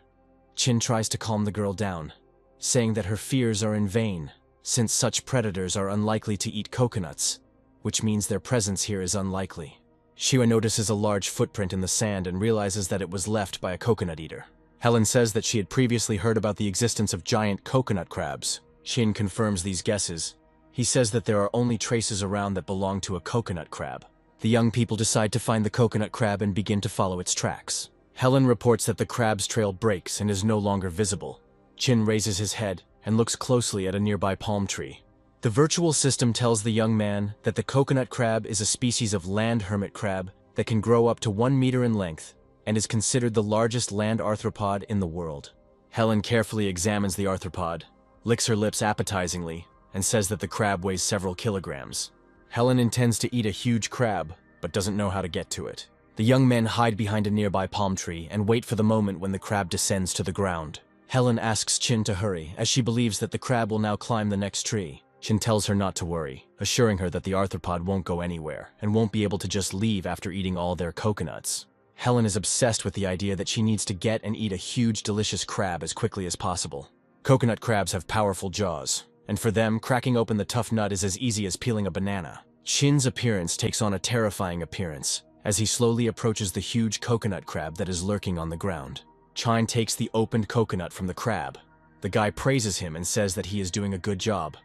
Chin tries to calm the girl down, saying that her fears are in vain, since such predators are unlikely to eat coconuts, which means their presence here is unlikely. Shiwa notices a large footprint in the sand and realizes that it was left by a coconut eater. Helen says that she had previously heard about the existence of giant coconut crabs. Chin confirms these guesses. He says that there are only traces around that belong to a coconut crab. The young people decide to find the coconut crab and begin to follow its tracks. Helen reports that the crab's trail breaks and is no longer visible. Chin raises his head and looks closely at a nearby palm tree. The virtual system tells the young man that the coconut crab is a species of land hermit crab that can grow up to 1 meter in length and is considered the largest land arthropod in the world. Helen carefully examines the arthropod, licks her lips appetizingly, and says that the crab weighs several kilograms. Helen intends to eat a huge crab, but doesn't know how to get to it. The young men hide behind a nearby palm tree and wait for the moment when the crab descends to the ground. Helen asks Chin to hurry, as she believes that the crab will now climb the next tree. Chin tells her not to worry, assuring her that the arthropod won't go anywhere and won't be able to just leave after eating all their coconuts. Helen is obsessed with the idea that she needs to get and eat a huge, delicious crab as quickly as possible. Coconut crabs have powerful jaws, and for them, cracking open the tough nut is as easy as peeling a banana. Chin's appearance takes on a terrifying appearance as he slowly approaches the huge coconut crab that is lurking on the ground. Chin takes the opened coconut from the crab. The guy praises him and says that he is doing a good job,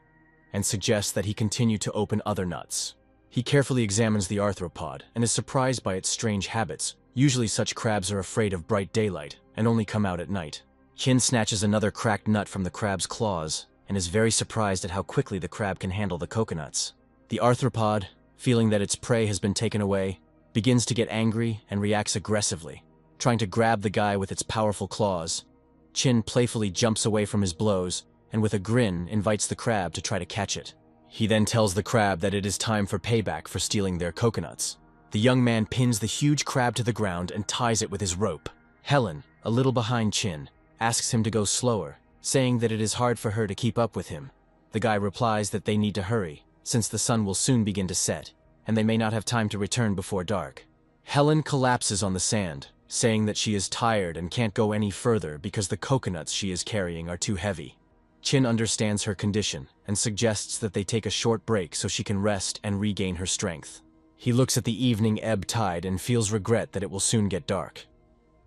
and suggests that he continue to open other nuts. He carefully examines the arthropod and is surprised by its strange habits. Usually such crabs are afraid of bright daylight and only come out at night. Chin snatches another cracked nut from the crab's claws and is very surprised at how quickly the crab can handle the coconuts. The arthropod, feeling that its prey has been taken away, begins to get angry and reacts aggressively, trying to grab the guy with its powerful claws. Chin playfully jumps away from his blows and with a grin invites the crab to try to catch it. He then tells the crab that it is time for payback for stealing their coconuts. The young man pins the huge crab to the ground and ties it with his rope. Helen, a little behind Chin, asks him to go slower, saying that it is hard for her to keep up with him. The guy replies that they need to hurry, since the sun will soon begin to set, and they may not have time to return before dark. Helen collapses on the sand, saying that she is tired and can't go any further because the coconuts she is carrying are too heavy. Chin understands her condition and suggests that they take a short break so she can rest and regain her strength. He looks at the evening ebb tide and feels regret that it will soon get dark.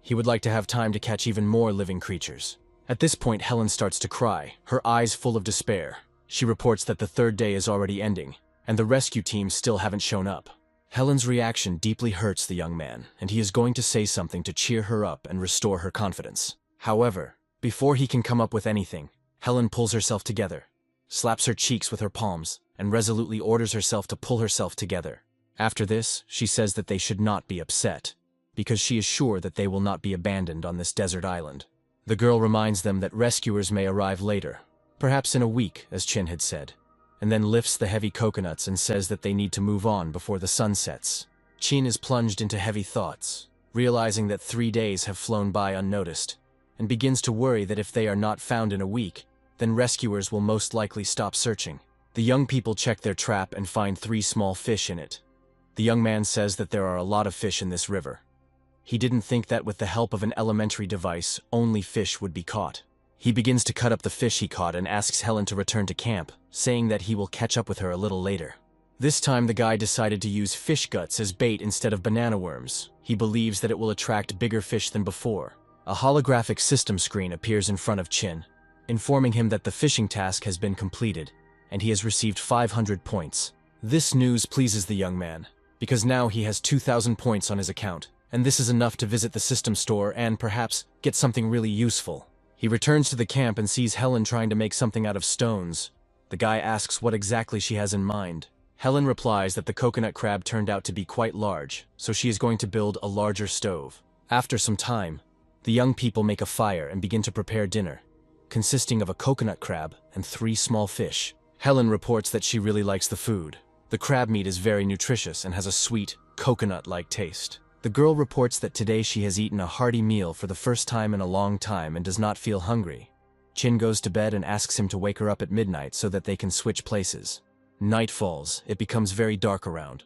He would like to have time to catch even more living creatures. At this point, Helen starts to cry, her eyes full of despair. She reports that the 3rd day is already ending, and the rescue team still haven't shown up. Helen's reaction deeply hurts the young man, and he is going to say something to cheer her up and restore her confidence. However, before he can come up with anything, Helen pulls herself together, slaps her cheeks with her palms, and resolutely orders herself to pull herself together. After this, she says that they should not be upset, because she is sure that they will not be abandoned on this desert island. The girl reminds them that rescuers may arrive later, perhaps in a week, as Chin had said, and then lifts the heavy coconuts and says that they need to move on before the sun sets. Chin is plunged into heavy thoughts, realizing that 3 days have flown by unnoticed, and begins to worry that if they are not found in a week, then rescuers will most likely stop searching. The young people check their trap and find 3 small fish in it. The young man says that there are a lot of fish in this river, He didn't think that with the help of an elementary device, only fish would be caught. He begins to cut up the fish he caught and asks Helen to return to camp, saying that he will catch up with her a little later. This time the guy decided to use fish guts as bait instead of banana worms. He believes that it will attract bigger fish than before. A holographic system screen appears in front of Chin, informing him that the fishing task has been completed, and he has received 500 points. This news pleases the young man, because now he has 2,000 points on his account, and this is enough to visit the system store and, perhaps, get something really useful. He returns to the camp and sees Helen trying to make something out of stones. The guy asks what exactly she has in mind. Helen replies that the coconut crab turned out to be quite large, so she is going to build a larger stove. After some time, the young people make a fire and begin to prepare dinner, consisting of a coconut crab and 3 small fish. Helen reports that she really likes the food. The crab meat is very nutritious and has a sweet, coconut-like taste. The girl reports that today she has eaten a hearty meal for the first time in a long time and does not feel hungry. Chin goes to bed and asks him to wake her up at midnight so that they can switch places. Night falls. It becomes very dark around.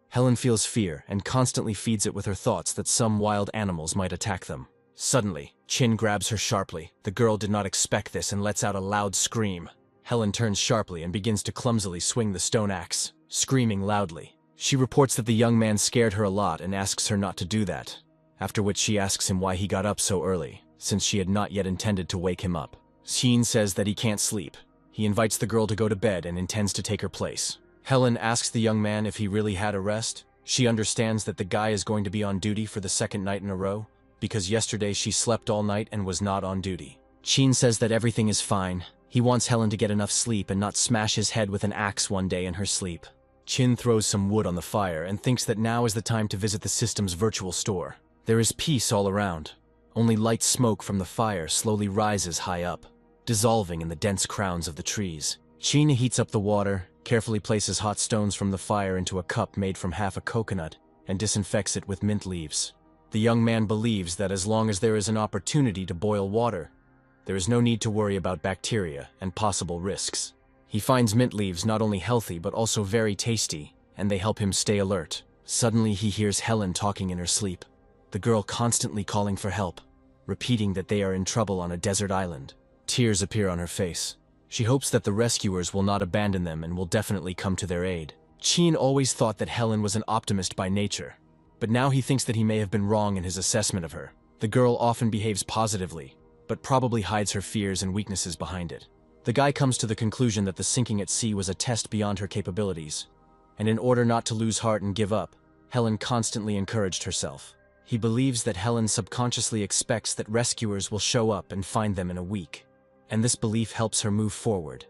Helen feels fear and constantly feeds it with her thoughts that some wild animals might attack them. Suddenly, Chin grabs her sharply. The girl did not expect this and lets out a loud scream. Helen turns sharply and begins to clumsily swing the stone axe, screaming loudly. She reports that the young man scared her a lot and asks her not to do that, after which she asks him why he got up so early, since she had not yet intended to wake him up. Chin says that he can't sleep. He invites the girl to go to bed and intends to take her place. Helen asks the young man if he really had a rest. She understands that the guy is going to be on duty for the 2nd night in a row, because yesterday she slept all night and was not on duty. Chin says that everything is fine. He wants Helen to get enough sleep and not smash his head with an axe one day in her sleep. Chin throws some wood on the fire and thinks that now is the time to visit the system's virtual store. There is peace all around. Only light smoke from the fire slowly rises high up, dissolving in the dense crowns of the trees. Chin heats up the water, carefully places hot stones from the fire into a cup made from half a coconut, and disinfects it with mint leaves. The young man believes that as long as there is an opportunity to boil water, there is no need to worry about bacteria and possible risks. He finds mint leaves not only healthy but also very tasty, and they help him stay alert. Suddenly he hears Helen talking in her sleep, the girl constantly calling for help, repeating that they are in trouble on a desert island. Tears appear on her face. She hopes that the rescuers will not abandon them and will definitely come to their aid. Chin always thought that Helen was an optimist by nature, but now he thinks that he may have been wrong in his assessment of her. The girl often behaves positively, but probably hides her fears and weaknesses behind it. The guy comes to the conclusion that the sinking at sea was a test beyond her capabilities, and in order not to lose heart and give up, Helen constantly encouraged herself. He believes that Helen subconsciously expects that rescuers will show up and find them in a week, and this belief helps her move forward.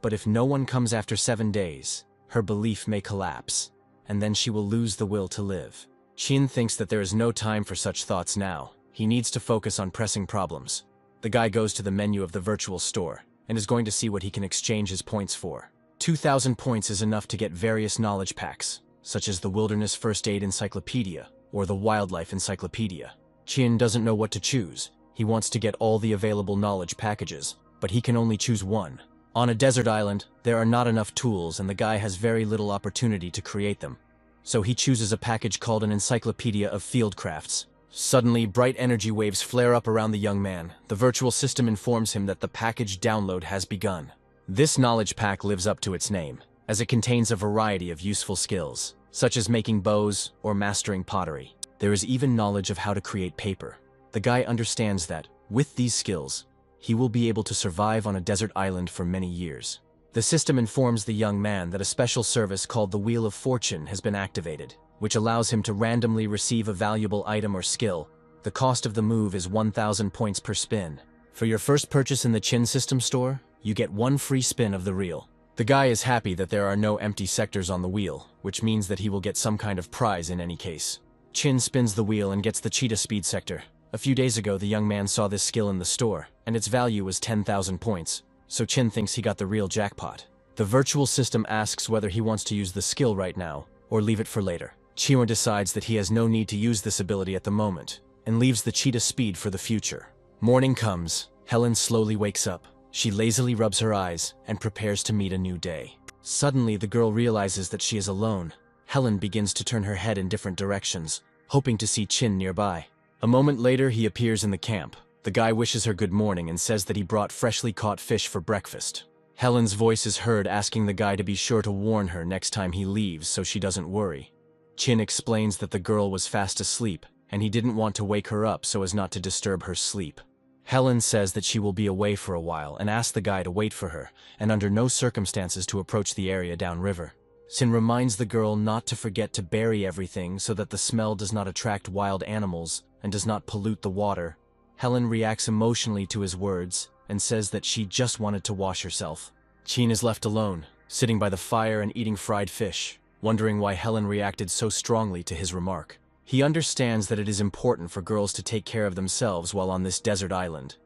But if no one comes after 7 days, her belief may collapse, and then she will lose the will to live. Chin thinks that there is no time for such thoughts now. He needs to focus on pressing problems. The guy goes to the menu of the virtual store and is going to see what he can exchange his points for. 2,000 points is enough to get various knowledge packs, such as the Wilderness First Aid Encyclopedia or the Wildlife Encyclopedia. Chin doesn't know what to choose. He wants to get all the available knowledge packages, but he can only choose one. On a desert island, there are not enough tools and the guy has very little opportunity to create them. So he chooses a package called an Encyclopedia of Field Crafts. Suddenly, bright energy waves flare up around the young man. The virtual system informs him that the package download has begun. This knowledge pack lives up to its name, as it contains a variety of useful skills, such as making bows or mastering pottery. There is even knowledge of how to create paper. The guy understands that, with these skills, he will be able to survive on a desert island for many years. The system informs the young man that a special service called the Wheel of Fortune has been activated, which allows him to randomly receive a valuable item or skill. The cost of the move is 1,000 points per spin. For your first purchase in the Chin system store, you get 1 free spin of the reel. The guy is happy that there are no empty sectors on the wheel, which means that he will get some kind of prize in any case. Chin spins the wheel and gets the cheetah speed sector. A few days ago, the young man saw this skill in the store, and its value was 10,000 points, so Chin thinks he got the real jackpot. The virtual system asks whether he wants to use the skill right now, or leave it for later. Chin decides that he has no need to use this ability at the moment, and leaves the cheetah speed for the future. Morning comes. Helen slowly wakes up. She lazily rubs her eyes, and prepares to meet a new day. Suddenly, the girl realizes that she is alone. Helen begins to turn her head in different directions, hoping to see Chin nearby. A moment later, he appears in the camp. The guy wishes her good morning and says that he brought freshly caught fish for breakfast. Helen's voice is heard asking the guy to be sure to warn her next time he leaves so she doesn't worry. Chin explains that the girl was fast asleep, and he didn't want to wake her up so as not to disturb her sleep. Helen says that she will be away for a while and asks the guy to wait for her, and under no circumstances to approach the area downriver. Chin reminds the girl not to forget to bury everything so that the smell does not attract wild animals and does not pollute the water. Helen reacts emotionally to his words and says that she just wanted to wash herself. Chin is left alone, sitting by the fire and eating fried fish, wondering why Helen reacted so strongly to his remark. He understands that it is important for girls to take care of themselves while on this desert island.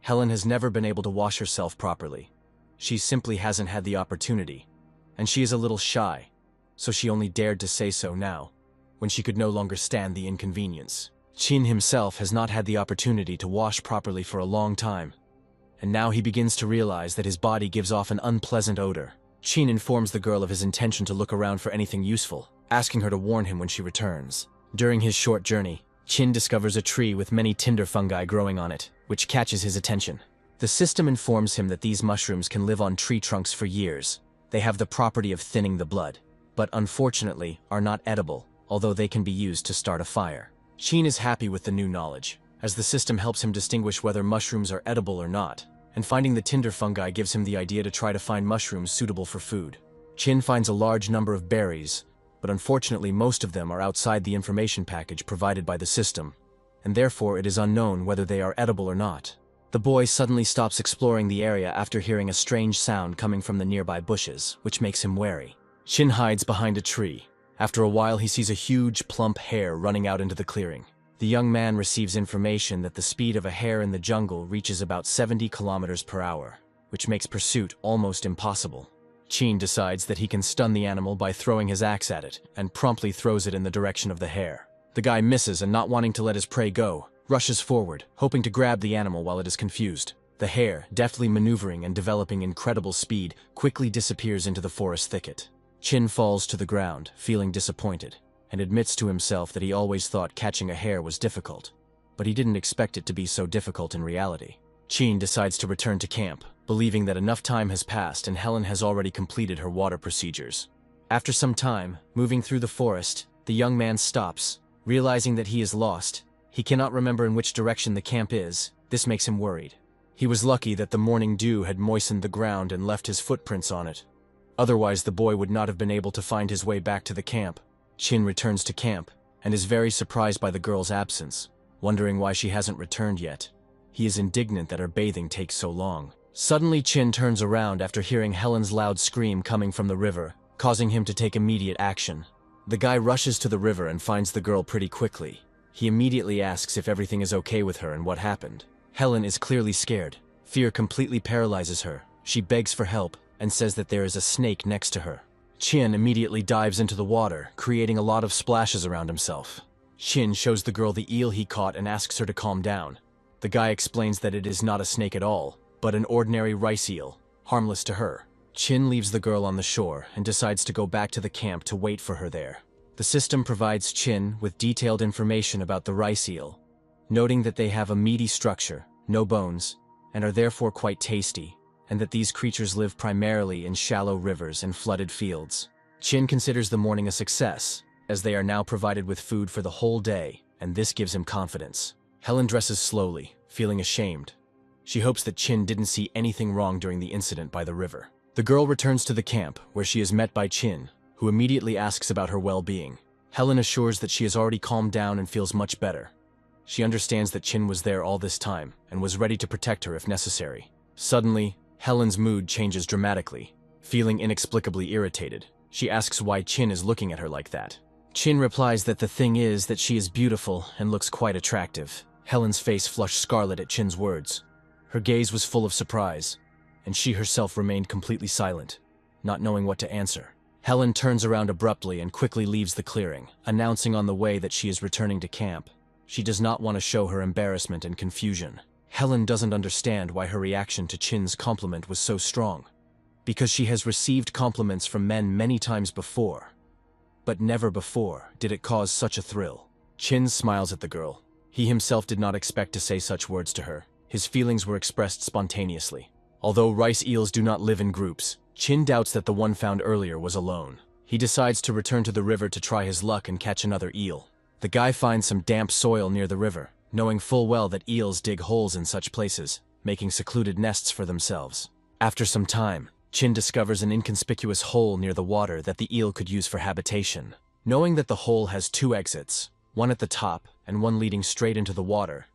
Helen has never been able to wash herself properly. She simply hasn't had the opportunity, and she is a little shy, so she only dared to say so now, when she could no longer stand the inconvenience. Chin himself has not had the opportunity to wash properly for a long time, and now he begins to realize that his body gives off an unpleasant odor. Chin informs the girl of his intention to look around for anything useful, asking her to warn him when she returns. During his short journey, Chin discovers a tree with many tinder fungi growing on it, which catches his attention. The system informs him that these mushrooms can live on tree trunks for years. They have the property of thinning the blood, but unfortunately are not edible, although they can be used to start a fire. Chin is happy with the new knowledge, as the system helps him distinguish whether mushrooms are edible or not, and finding the tinder fungi gives him the idea to try to find mushrooms suitable for food. Chin finds a large number of berries, but unfortunately most of them are outside the information package provided by the system, and therefore it is unknown whether they are edible or not. The boy suddenly stops exploring the area after hearing a strange sound coming from the nearby bushes, which makes him wary. Chin hides behind a tree. After a while, he sees a huge, plump hare running out into the clearing. The young man receives information that the speed of a hare in the jungle reaches about 70 kilometers per hour, which makes pursuit almost impossible. Chin decides that he can stun the animal by throwing his axe at it, and promptly throws it in the direction of the hare. The guy misses and, not wanting to let his prey go, rushes forward, hoping to grab the animal while it is confused. The hare, deftly maneuvering and developing incredible speed, quickly disappears into the forest thicket. Chin falls to the ground, feeling disappointed, and admits to himself that he always thought catching a hare was difficult, but he didn't expect it to be so difficult in reality. Chin decides to return to camp, believing that enough time has passed and Helen has already completed her water procedures. After some time, moving through the forest, the young man stops, realizing that he is lost. He cannot remember in which direction the camp is. This makes him worried. He was lucky that the morning dew had moistened the ground and left his footprints on it. Otherwise, the boy would not have been able to find his way back to the camp. Chin returns to camp and is very surprised by the girl's absence, wondering why she hasn't returned yet. He is indignant that her bathing takes so long. Suddenly, Chin turns around after hearing Helen's loud scream coming from the river, causing him to take immediate action. The guy rushes to the river and finds the girl pretty quickly. He immediately asks if everything is okay with her and what happened. Helen is clearly scared. Fear completely paralyzes her. She begs for help and says that there is a snake next to her. Chin immediately dives into the water, creating a lot of splashes around himself. Chin shows the girl the eel he caught and asks her to calm down. The guy explains that it is not a snake at all, but an ordinary rice eel, harmless to her. Chin leaves the girl on the shore and decides to go back to the camp to wait for her there. The system provides Chin with detailed information about the rice eel, noting that they have a meaty structure, no bones, and are therefore quite tasty, and that these creatures live primarily in shallow rivers and flooded fields. Chin considers the morning a success, as they are now provided with food for the whole day, and this gives him confidence. Helen dresses slowly, feeling ashamed. She hopes that Chin didn't see anything wrong during the incident by the river. The girl returns to the camp, where she is met by Chin, who immediately asks about her well-being. Helen assures that she has already calmed down and feels much better. She understands that Chin was there all this time and was ready to protect her if necessary. Suddenly, Helen's mood changes dramatically. Feeling inexplicably irritated, she asks why Chin is looking at her like that. Chin replies that the thing is that she is beautiful and looks quite attractive. Helen's face flushed scarlet at Chin's words. Her gaze was full of surprise, and she herself remained completely silent, not knowing what to answer. Helen turns around abruptly and quickly leaves the clearing, announcing on the way that she is returning to camp. She does not want to show her embarrassment and confusion. Helen doesn't understand why her reaction to Chin's compliment was so strong, because she has received compliments from men many times before, but never before did it cause such a thrill. Chin smiles at the girl, He himself did not expect to say such words to her. His feelings were expressed spontaneously. Although rice eels do not live in groups, Chin doubts that the one found earlier was alone. He decides to return to the river to try his luck and catch another eel. The guy finds some damp soil near the river, knowing full well that eels dig holes in such places, making secluded nests for themselves. After some time, Chin discovers an inconspicuous hole near the water that the eel could use for habitation. Knowing that the hole has two exits, one at the top and one leading straight into the water,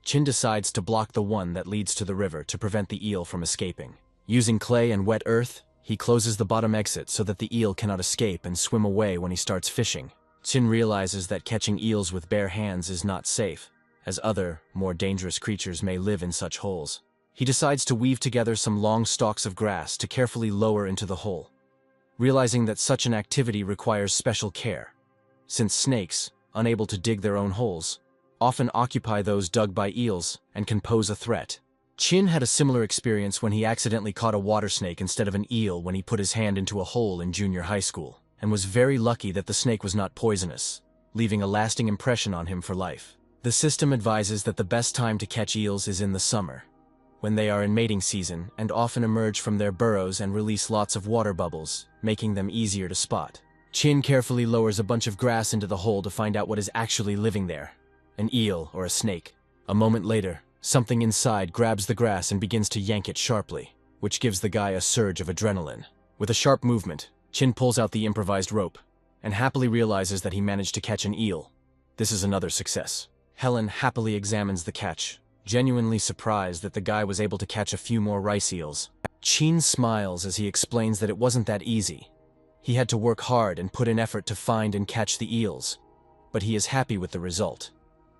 Chin decides to block the one that leads to the river to prevent the eel from escaping. Using clay and wet earth, he closes the bottom exit so that the eel cannot escape and swim away when he starts fishing. Chin realizes that catching eels with bare hands is not safe, as other, more dangerous creatures may live in such holes. He decides to weave together some long stalks of grass to carefully lower into the hole, realizing that such an activity requires special care, since snakes, unable to dig their own holes, often occupy those dug by eels and can pose a threat. Chin had a similar experience when he accidentally caught a water snake instead of an eel when he put his hand into a hole in junior high school, and was very lucky that the snake was not poisonous, leaving a lasting impression on him for life. The system advises that the best time to catch eels is in the summer, when they are in mating season and often emerge from their burrows and release lots of water bubbles, making them easier to spot. Chin carefully lowers a bunch of grass into the hole to find out what is actually living there, an eel or a snake. A moment later, something inside grabs the grass and begins to yank it sharply, which gives the guy a surge of adrenaline. With a sharp movement, Chin pulls out the improvised rope, and happily realizes that he managed to catch an eel. This is another success. Helen happily examines the catch, genuinely surprised that the guy was able to catch a few more rice eels. Chin smiles as he explains that it wasn't that easy. He had to work hard and put in effort to find and catch the eels, but he is happy with the result,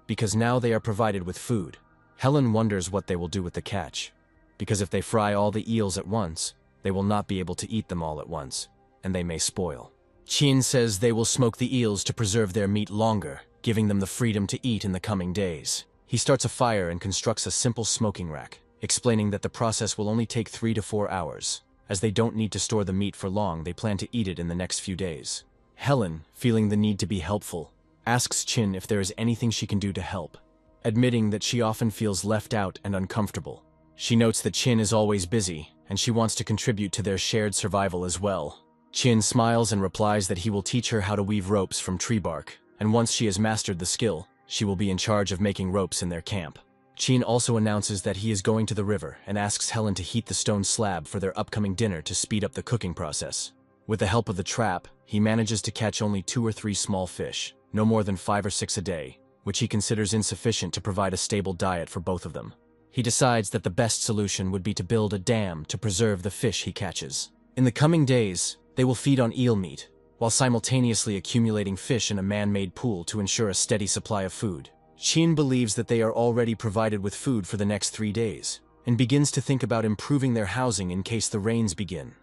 because now they are provided with food. Helen wonders what they will do with the catch, because if they fry all the eels at once, they will not be able to eat them all at once, and they may spoil. Chin says they will smoke the eels to preserve their meat longer, giving them the freedom to eat in the coming days. He starts a fire and constructs a simple smoking rack, explaining that the process will only take 3 to 4 hours. As they don't need to store the meat for long, they plan to eat it in the next few days. Helen, feeling the need to be helpful, asks Chin if there is anything she can do to help, admitting that she often feels left out and uncomfortable. She notes that Chin is always busy, and she wants to contribute to their shared survival as well. Chin smiles and replies that he will teach her how to weave ropes from tree bark, and once she has mastered the skill, she will be in charge of making ropes in their camp. Chin also announces that he is going to the river and asks Helen to heat the stone slab for their upcoming dinner to speed up the cooking process. With the help of the trap, he manages to catch only 2 or 3 small fish, no more than 5 or 6 a day, which he considers insufficient to provide a stable diet for both of them. He decides that the best solution would be to build a dam to preserve the fish he catches. In the coming days, they will feed on eel meat, while simultaneously accumulating fish in a man-made pool to ensure a steady supply of food. Chin believes that they are already provided with food for the next 3 days, and begins to think about improving their housing in case the rains begin.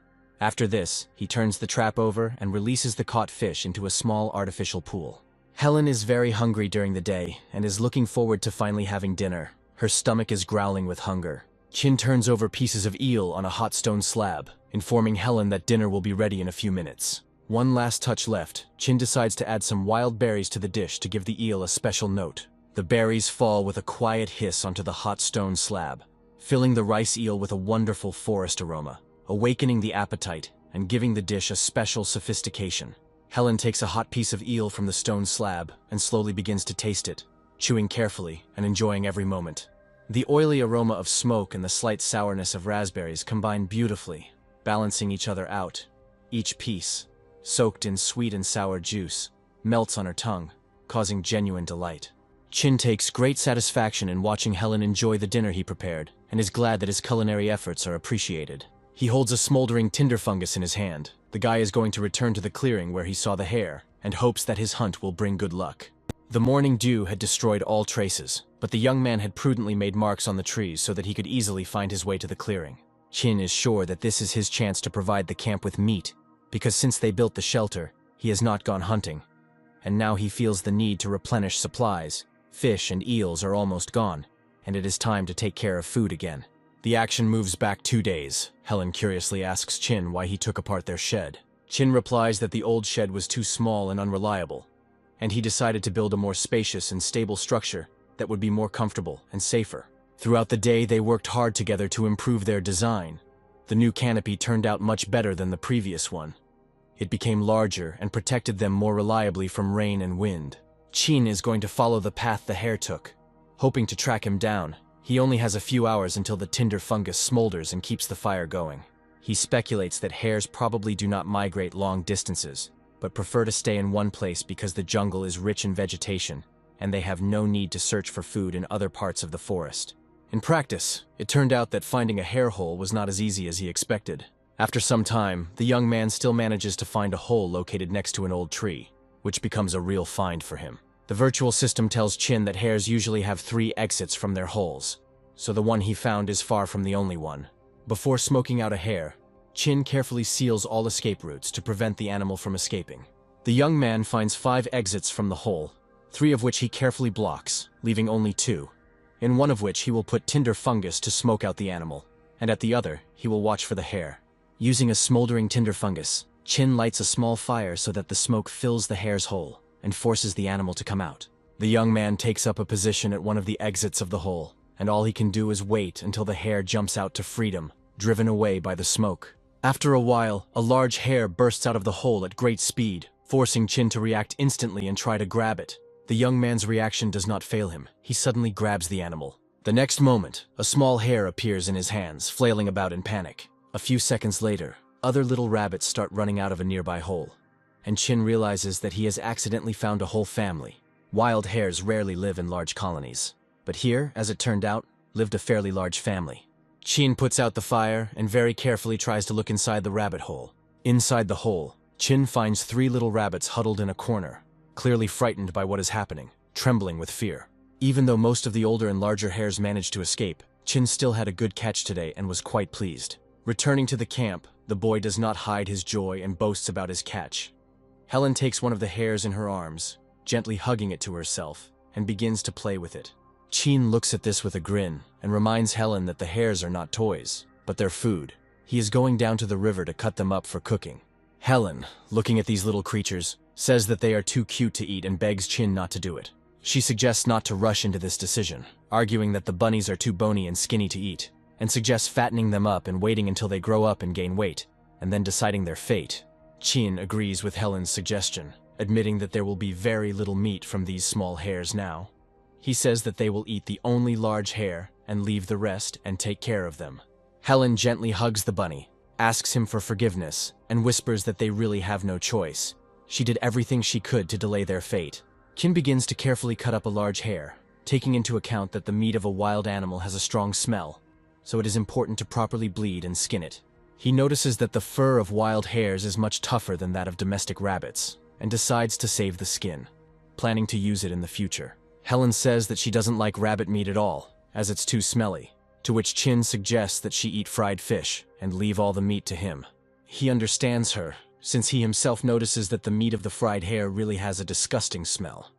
After this, he turns the trap over and releases the caught fish into a small artificial pool. Helen is very hungry during the day and is looking forward to finally having dinner. Her stomach is growling with hunger. Chin turns over pieces of eel on a hot stone slab, informing Helen that dinner will be ready in a few minutes. One last touch left, Chin decides to add some wild berries to the dish to give the eel a special note. The berries fall with a quiet hiss onto the hot stone slab, filling the rice eel with a wonderful forest aroma, awakening the appetite and giving the dish a special sophistication. Helen takes a hot piece of eel from the stone slab and slowly begins to taste it, chewing carefully and enjoying every moment. The oily aroma of smoke and the slight sourness of raspberries combine beautifully, balancing each other out. Each piece, soaked in sweet and sour juice, melts on her tongue, causing genuine delight. Chin takes great satisfaction in watching Helen enjoy the dinner he prepared, and is glad that his culinary efforts are appreciated. He holds a smoldering tinder fungus in his hand. The guy is going to return to the clearing where he saw the hare, and hopes that his hunt will bring good luck. The morning dew had destroyed all traces, but the young man had prudently made marks on the trees so that he could easily find his way to the clearing. Chin is sure that this is his chance to provide the camp with meat, because since they built the shelter, he has not gone hunting, and now he feels the need to replenish supplies. Fish and eels are almost gone, and it is time to take care of food again. The action moves back 2 days. Helen curiously asks Chin why he took apart their shed. Chin replies that the old shed was too small and unreliable, and he decided to build a more spacious and stable structure that would be more comfortable and safer. Throughout the day, they worked hard together to improve their design. The new canopy turned out much better than the previous one. It became larger and protected them more reliably from rain and wind. Chin is going to follow the path the hare took, hoping to track him down. He only has a few hours until the tinder fungus smolders and keeps the fire going. He speculates that hares probably do not migrate long distances, but prefer to stay in one place because the jungle is rich in vegetation, and they have no need to search for food in other parts of the forest. In practice, it turned out that finding a hare hole was not as easy as he expected. After some time, the young man still manages to find a hole located next to an old tree, which becomes a real find for him. The virtual system tells Chin that hares usually have 3 exits from their holes, so the one he found is far from the only one. Before smoking out a hare, Chin carefully seals all escape routes to prevent the animal from escaping. The young man finds 5 exits from the hole, 3 of which he carefully blocks, leaving only 2, in one of which he will put tinder fungus to smoke out the animal, and at the other, he will watch for the hare. Using a smoldering tinder fungus, Chin lights a small fire so that the smoke fills the hare's hole and forces the animal to come out. The young man takes up a position at one of the exits of the hole, and all he can do is wait until the hare jumps out to freedom, driven away by the smoke. After a while, a large hare bursts out of the hole at great speed, forcing Chin to react instantly and try to grab it. The young man's reaction does not fail him. He suddenly grabs the animal. The next moment, a small hare appears in his hands, flailing about in panic. A few seconds later, other little rabbits start running out of a nearby hole, and Chin realizes that he has accidentally found a whole family. Wild hares rarely live in large colonies, but here, as it turned out, lived a fairly large family. Chin puts out the fire and very carefully tries to look inside the rabbit hole. Inside the hole, Chin finds 3 little rabbits huddled in a corner, clearly frightened by what is happening, trembling with fear. Even though most of the older and larger hares managed to escape, Chin still had a good catch today and was quite pleased. Returning to the camp, the boy does not hide his joy and boasts about his catch. Helen takes one of the hares in her arms, gently hugging it to herself, and begins to play with it. Chin looks at this with a grin and reminds Helen that the hares are not toys, but their food. He is going down to the river to cut them up for cooking. Helen, looking at these little creatures, says that they are too cute to eat and begs Chin not to do it. She suggests not to rush into this decision, arguing that the bunnies are too bony and skinny to eat, and suggests fattening them up and waiting until they grow up and gain weight, and then deciding their fate. Chin agrees with Helen's suggestion, admitting that there will be very little meat from these small hares now. He says that they will eat the only large hare and leave the rest and take care of them. Helen gently hugs the bunny, asks him for forgiveness, and whispers that they really have no choice. She did everything she could to delay their fate. Chin begins to carefully cut up a large hare, taking into account that the meat of a wild animal has a strong smell, so it is important to properly bleed and skin it. He notices that the fur of wild hares is much tougher than that of domestic rabbits, and decides to save the skin, planning to use it in the future. Helen says that she doesn't like rabbit meat at all, as it's too smelly, to which Chin suggests that she eat fried fish and leave all the meat to him. He understands her, since he himself notices that the meat of the fried hare really has a disgusting smell.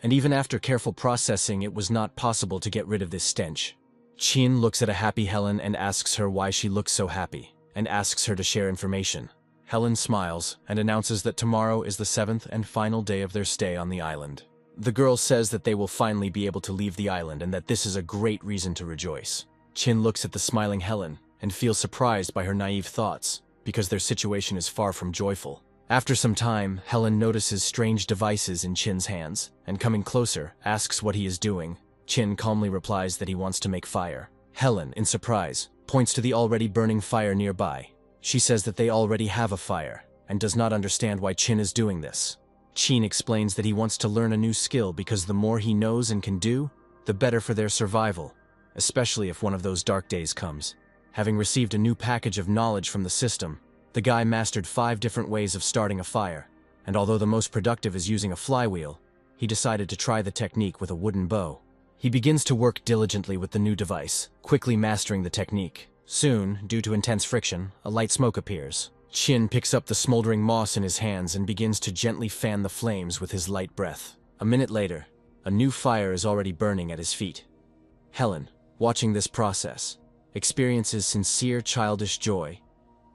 And even after careful processing, it was not possible to get rid of this stench. Chin looks at a happy Helen and asks her why she looks so happy, and asks her to share information. Helen smiles and announces that tomorrow is the 7th and final day of their stay on the island. The girl says that they will finally be able to leave the island and that this is a great reason to rejoice. Chin looks at the smiling Helen and feels surprised by her naive thoughts, because their situation is far from joyful. After some time, Helen notices strange devices in Chin's hands, and coming closer, asks what he is doing. Chin calmly replies that he wants to make fire. Helen, in surprise, points to the already burning fire nearby. She says that they already have a fire, and does not understand why Chin is doing this. Chin explains that he wants to learn a new skill because the more he knows and can do, the better for their survival, especially if one of those dark days comes. Having received a new package of knowledge from the system, the guy mastered 5 different ways of starting a fire, and although the most productive is using a flywheel, he decided to try the technique with a wooden bow. He begins to work diligently with the new device, quickly mastering the technique. Soon, due to intense friction, a light smoke appears. Chin picks up the smoldering moss in his hands and begins to gently fan the flames with his light breath. A minute later, a new fire is already burning at his feet. Helen, watching this process, experiences sincere childish joy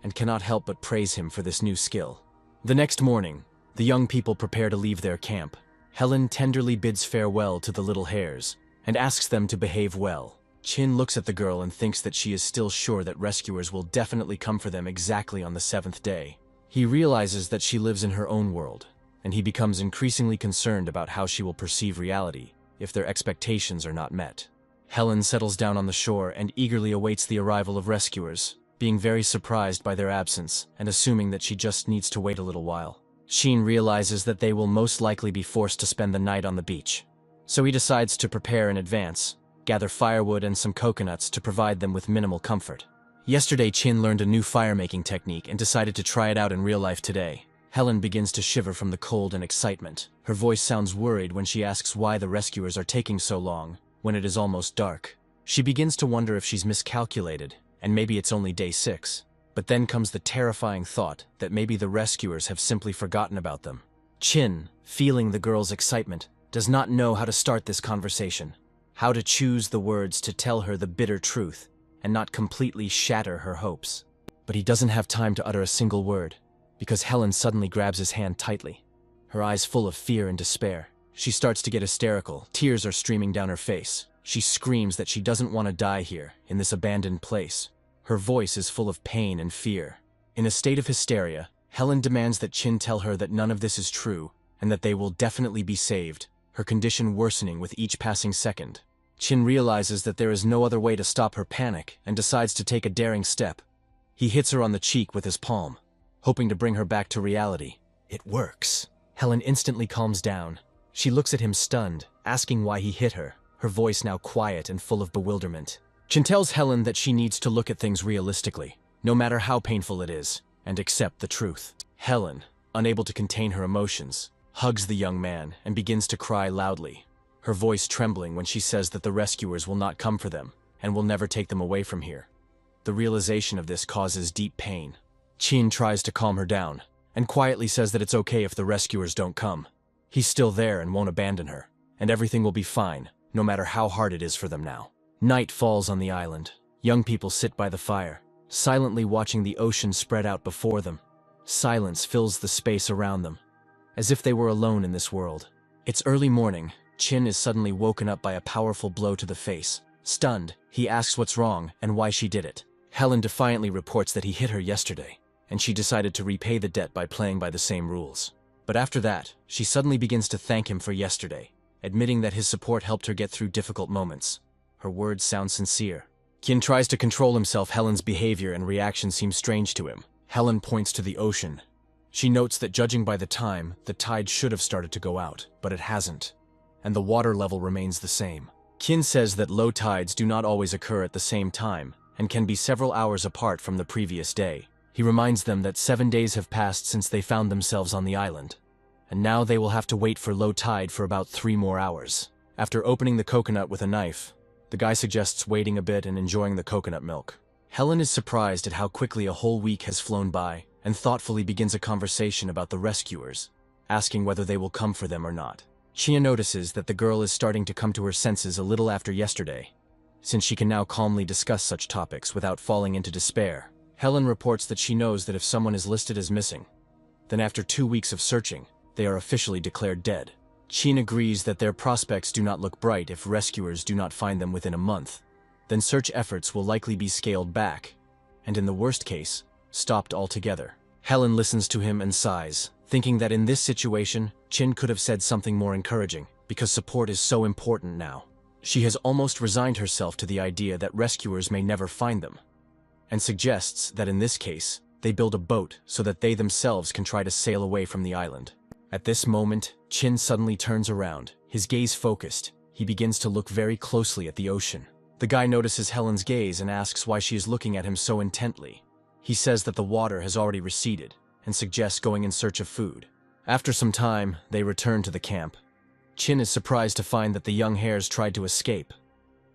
and cannot help but praise him for this new skill. The next morning, the young people prepare to leave their camp. Helen tenderly bids farewell to the little hares, and asks them to behave well. Chin looks at the girl and thinks that she is still sure that rescuers will definitely come for them exactly on the 7th day. He realizes that she lives in her own world, and he becomes increasingly concerned about how she will perceive reality if their expectations are not met. Helen settles down on the shore and eagerly awaits the arrival of rescuers, being very surprised by their absence and assuming that she just needs to wait a little while. Sheen realizes that they will most likely be forced to spend the night on the beach, so he decides to prepare in advance, gather firewood and some coconuts to provide them with minimal comfort. Yesterday, Chin learned a new fire-making technique and decided to try it out in real life today. Helen begins to shiver from the cold and excitement. Her voice sounds worried when she asks why the rescuers are taking so long, when it is almost dark. She begins to wonder if she's miscalculated, and maybe it's only day 6. But then comes the terrifying thought that maybe the rescuers have simply forgotten about them. Chin, feeling the girl's excitement, does not know how to start this conversation, how to choose the words to tell her the bitter truth and not completely shatter her hopes. But he doesn't have time to utter a single word, because Helen suddenly grabs his hand tightly, her eyes full of fear and despair. She starts to get hysterical, tears are streaming down her face. She screams that she doesn't want to die here, in this abandoned place. Her voice is full of pain and fear. In a state of hysteria, Helen demands that Chin tell her that none of this is true, and that they will definitely be saved, her condition worsening with each passing second. Chin realizes that there is no other way to stop her panic and decides to take a daring step. He hits her on the cheek with his palm, hoping to bring her back to reality. It works. Helen instantly calms down. She looks at him stunned, asking why he hit her, her voice now quiet and full of bewilderment. Chin tells Helen that she needs to look at things realistically, no matter how painful it is, and accept the truth. Helen, unable to contain her emotions, hugs the young man and begins to cry loudly, her voice trembling when she says that the rescuers will not come for them and will never take them away from here. The realization of this causes deep pain. Chin tries to calm her down and quietly says that it's okay if the rescuers don't come. He's still there and won't abandon her, and everything will be fine, no matter how hard it is for them now. Night falls on the island. Young people sit by the fire, silently watching the ocean spread out before them. Silence fills the space around them, as if they were alone in this world. It's early morning. Chin is suddenly woken up by a powerful blow to the face. Stunned, he asks what's wrong and why she did it. Helen defiantly reports that he hit her yesterday, and she decided to repay the debt by playing by the same rules. But after that, she suddenly begins to thank him for yesterday, admitting that his support helped her get through difficult moments. Her words sound sincere. Chin tries to control himself. Helen's behavior and reaction seem strange to him. Helen points to the ocean. She notes that judging by the time, the tide should have started to go out, but it hasn't, and the water level remains the same. Chin says that low tides do not always occur at the same time and can be several hours apart from the previous day. He reminds them that 7 days have passed since they found themselves on the island, and now they will have to wait for low tide for about 3 more hours. After opening the coconut with a knife, the guy suggests waiting a bit and enjoying the coconut milk. Helen is surprised at how quickly a whole week has flown by and thoughtfully begins a conversation about the rescuers, asking whether they will come for them or not. Chia notices that the girl is starting to come to her senses a little after yesterday, since she can now calmly discuss such topics without falling into despair. Helen reports that she knows that if someone is listed as missing, then after 2 weeks of searching, they are officially declared dead. Chin agrees that their prospects do not look bright if rescuers do not find them within a month. Then search efforts will likely be scaled back, and in the worst case, stopped altogether. Helen listens to him and sighs, thinking that in this situation, Chin could have said something more encouraging, because support is so important now. She has almost resigned herself to the idea that rescuers may never find them, and suggests that in this case, they build a boat so that they themselves can try to sail away from the island. At this moment, Chin suddenly turns around, his gaze focused. He begins to look very closely at the ocean. The guy notices Helen's gaze and asks why she is looking at him so intently. He says that the water has already receded, and suggests going in search of food. After some time, they return to the camp. Chin is surprised to find that the young hares tried to escape.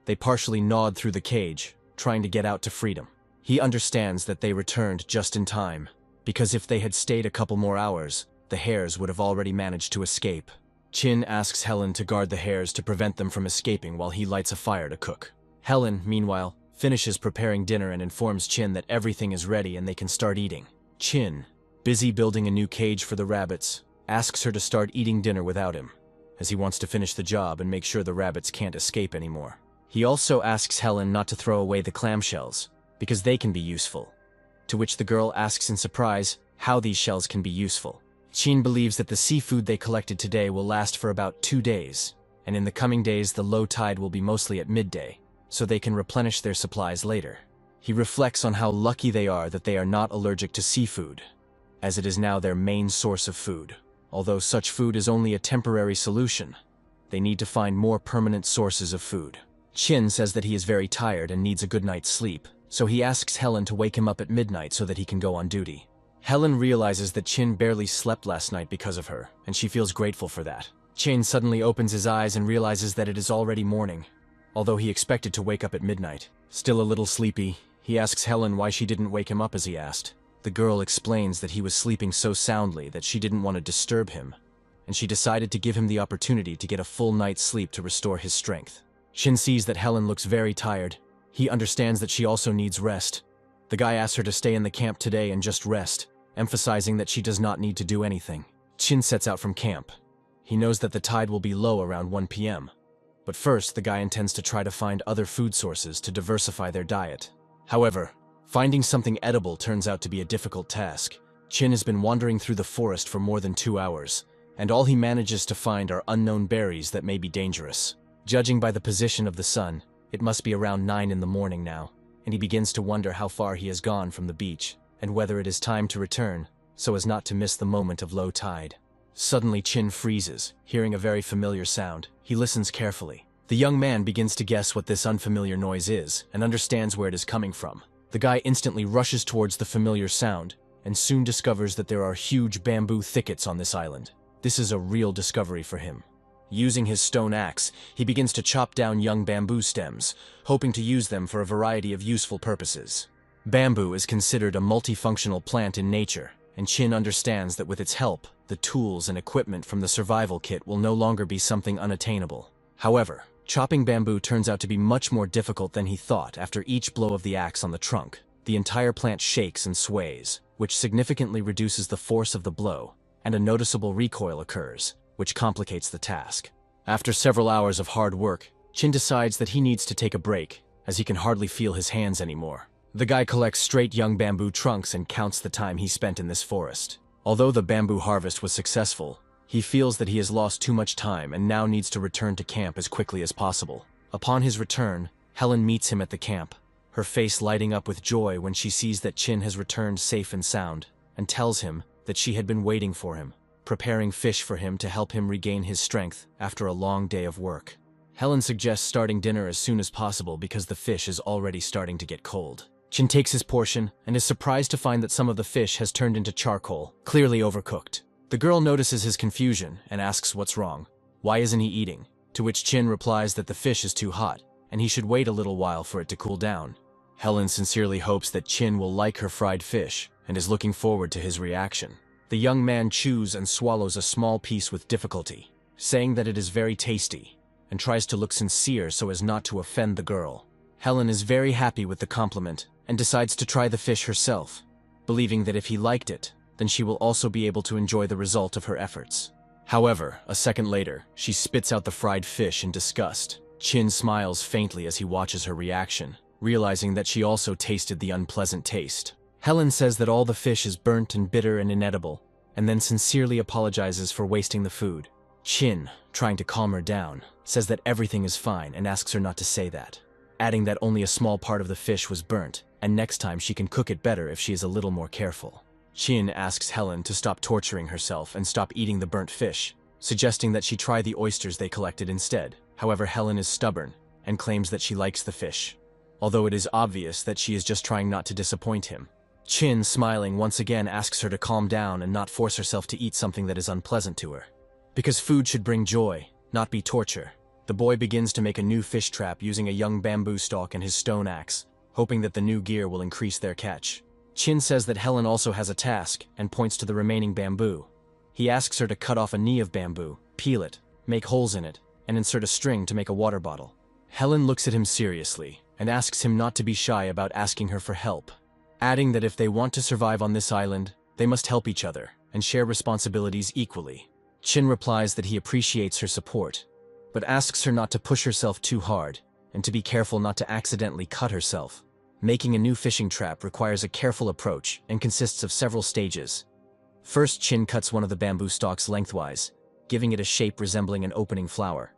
They partially gnawed through the cage, trying to get out to freedom. He understands that they returned just in time, because if they had stayed a couple more hours, the hares would have already managed to escape. Chin asks Helen to guard the hares to prevent them from escaping while he lights a fire to cook. Helen, meanwhile, finishes preparing dinner and informs Chin that everything is ready and they can start eating. Chin, busy building a new cage for the rabbits, asks her to start eating dinner without him. as he wants to finish the job and make sure the rabbits can't escape anymore. He also asks Helen not to throw away the clamshells, because they can be useful. To which the girl asks in surprise how these shells can be useful. Chin believes that the seafood they collected today will last for about 2 days, and in the coming days the low tide will be mostly at midday, so they can replenish their supplies later. He reflects on how lucky they are that they are not allergic to seafood, as it is now their main source of food. Although such food is only a temporary solution, they need to find more permanent sources of food. Chin says that he is very tired and needs a good night's sleep, so he asks Helen to wake him up at midnight so that he can go on duty. Helen realizes that Chin barely slept last night because of her, and she feels grateful for that. Chin suddenly opens his eyes and realizes that it is already morning, although he expected to wake up at midnight. Still a little sleepy, he asks Helen why she didn't wake him up as he asked. The girl explains that he was sleeping so soundly that she didn't want to disturb him, and she decided to give him the opportunity to get a full night's sleep to restore his strength. Chin sees that Helen looks very tired. He understands that she also needs rest. The guy asks her to stay in the camp today and just rest, emphasizing that she does not need to do anything. Chin sets out from camp. He knows that the tide will be low around 1 p.m. But first, the guy intends to try to find other food sources to diversify their diet. However, finding something edible turns out to be a difficult task. Chin has been wandering through the forest for more than 2 hours, and all he manages to find are unknown berries that may be dangerous. Judging by the position of the sun, it must be around 9 in the morning now, and he begins to wonder how far he has gone from the beach, and whether it is time to return, so as not to miss the moment of low tide. Suddenly Chin freezes, hearing a very familiar sound. He listens carefully. The young man begins to guess what this unfamiliar noise is, and understands where it is coming from. The guy instantly rushes towards the familiar sound, and soon discovers that there are huge bamboo thickets on this island. This is a real discovery for him. Using his stone axe, he begins to chop down young bamboo stems, hoping to use them for a variety of useful purposes. Bamboo is considered a multifunctional plant in nature, and Chin understands that with its help, the tools and equipment from the survival kit will no longer be something unattainable. However, chopping bamboo turns out to be much more difficult than he thought. After each blow of the axe on the trunk, the entire plant shakes and sways, which significantly reduces the force of the blow, and a noticeable recoil occurs, which complicates the task. After several hours of hard work, Chin decides that he needs to take a break, as he can hardly feel his hands anymore. The guy collects straight young bamboo trunks and counts the time he spent in this forest. Although the bamboo harvest was successful, he feels that he has lost too much time and now needs to return to camp as quickly as possible. Upon his return, Helen meets him at the camp, her face lighting up with joy when she sees that Chin has returned safe and sound, and tells him that she had been waiting for him, preparing fish for him to help him regain his strength after a long day of work. Helen suggests starting dinner as soon as possible because the fish is already starting to get cold. Chin takes his portion and is surprised to find that some of the fish has turned into charcoal, clearly overcooked. The girl notices his confusion and asks what's wrong. Why isn't he eating? To which Chin replies that the fish is too hot, and he should wait a little while for it to cool down. Helen sincerely hopes that Chin will like her fried fish, and is looking forward to his reaction. The young man chews and swallows a small piece with difficulty, saying that it is very tasty, and tries to look sincere so as not to offend the girl. Helen is very happy with the compliment, and decides to try the fish herself, believing that if he liked it, then she will also be able to enjoy the result of her efforts. However, a second later, she spits out the fried fish in disgust. Chin smiles faintly as he watches her reaction, realizing that she also tasted the unpleasant taste. Helen says that all the fish is burnt and bitter and inedible, and then sincerely apologizes for wasting the food. Chin, trying to calm her down, says that everything is fine and asks her not to say that, adding that only a small part of the fish was burnt, and next time she can cook it better if she is a little more careful. Chin asks Helen to stop torturing herself and stop eating the burnt fish, suggesting that she try the oysters they collected instead. However, Helen is stubborn and claims that she likes the fish, although it is obvious that she is just trying not to disappoint him. Chin, smiling once again, asks her to calm down and not force herself to eat something that is unpleasant to her, because food should bring joy, not be torture. The boy begins to make a new fish trap using a young bamboo stalk and his stone axe, hoping that the new gear will increase their catch. Chin says that Helen also has a task and points to the remaining bamboo. He asks her to cut off a knee of bamboo, peel it, make holes in it, and insert a string to make a water bottle. Helen looks at him seriously and asks him not to be shy about asking her for help, adding that if they want to survive on this island, they must help each other and share responsibilities equally. Chin replies that he appreciates her support, but asks her not to push herself too hard and to be careful not to accidentally cut herself. Making a new fishing trap requires a careful approach and consists of several stages. First, Chin cuts one of the bamboo stalks lengthwise, giving it a shape resembling an opening flower.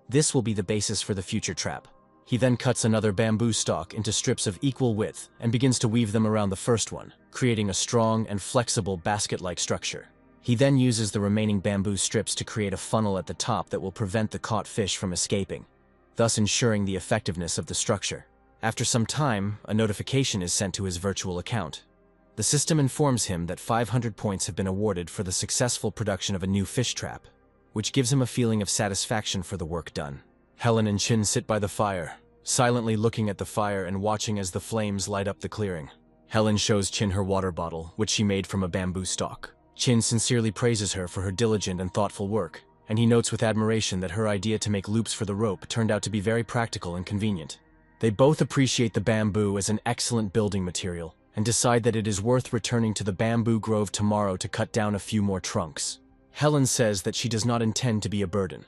This will be the basis for the future trap. He then cuts another bamboo stalk into strips of equal width and begins to weave them around the first one, creating a strong and flexible basket-like structure. He then uses the remaining bamboo strips to create a funnel at the top that will prevent the caught fish from escaping, thus ensuring the effectiveness of the structure. After some time, a notification is sent to his virtual account. The system informs him that 500 points have been awarded for the successful production of a new fish trap, which gives him a feeling of satisfaction for the work done. Helen and Chin sit by the fire, silently looking at the fire and watching as the flames light up the clearing. Helen shows Chin her water bottle, which she made from a bamboo stalk. Chin sincerely praises her for her diligent and thoughtful work, and he notes with admiration that her idea to make loops for the rope turned out to be very practical and convenient. They both appreciate the bamboo as an excellent building material and decide that it is worth returning to the bamboo grove tomorrow to cut down a few more trunks. Helen says that she does not intend to be a burden,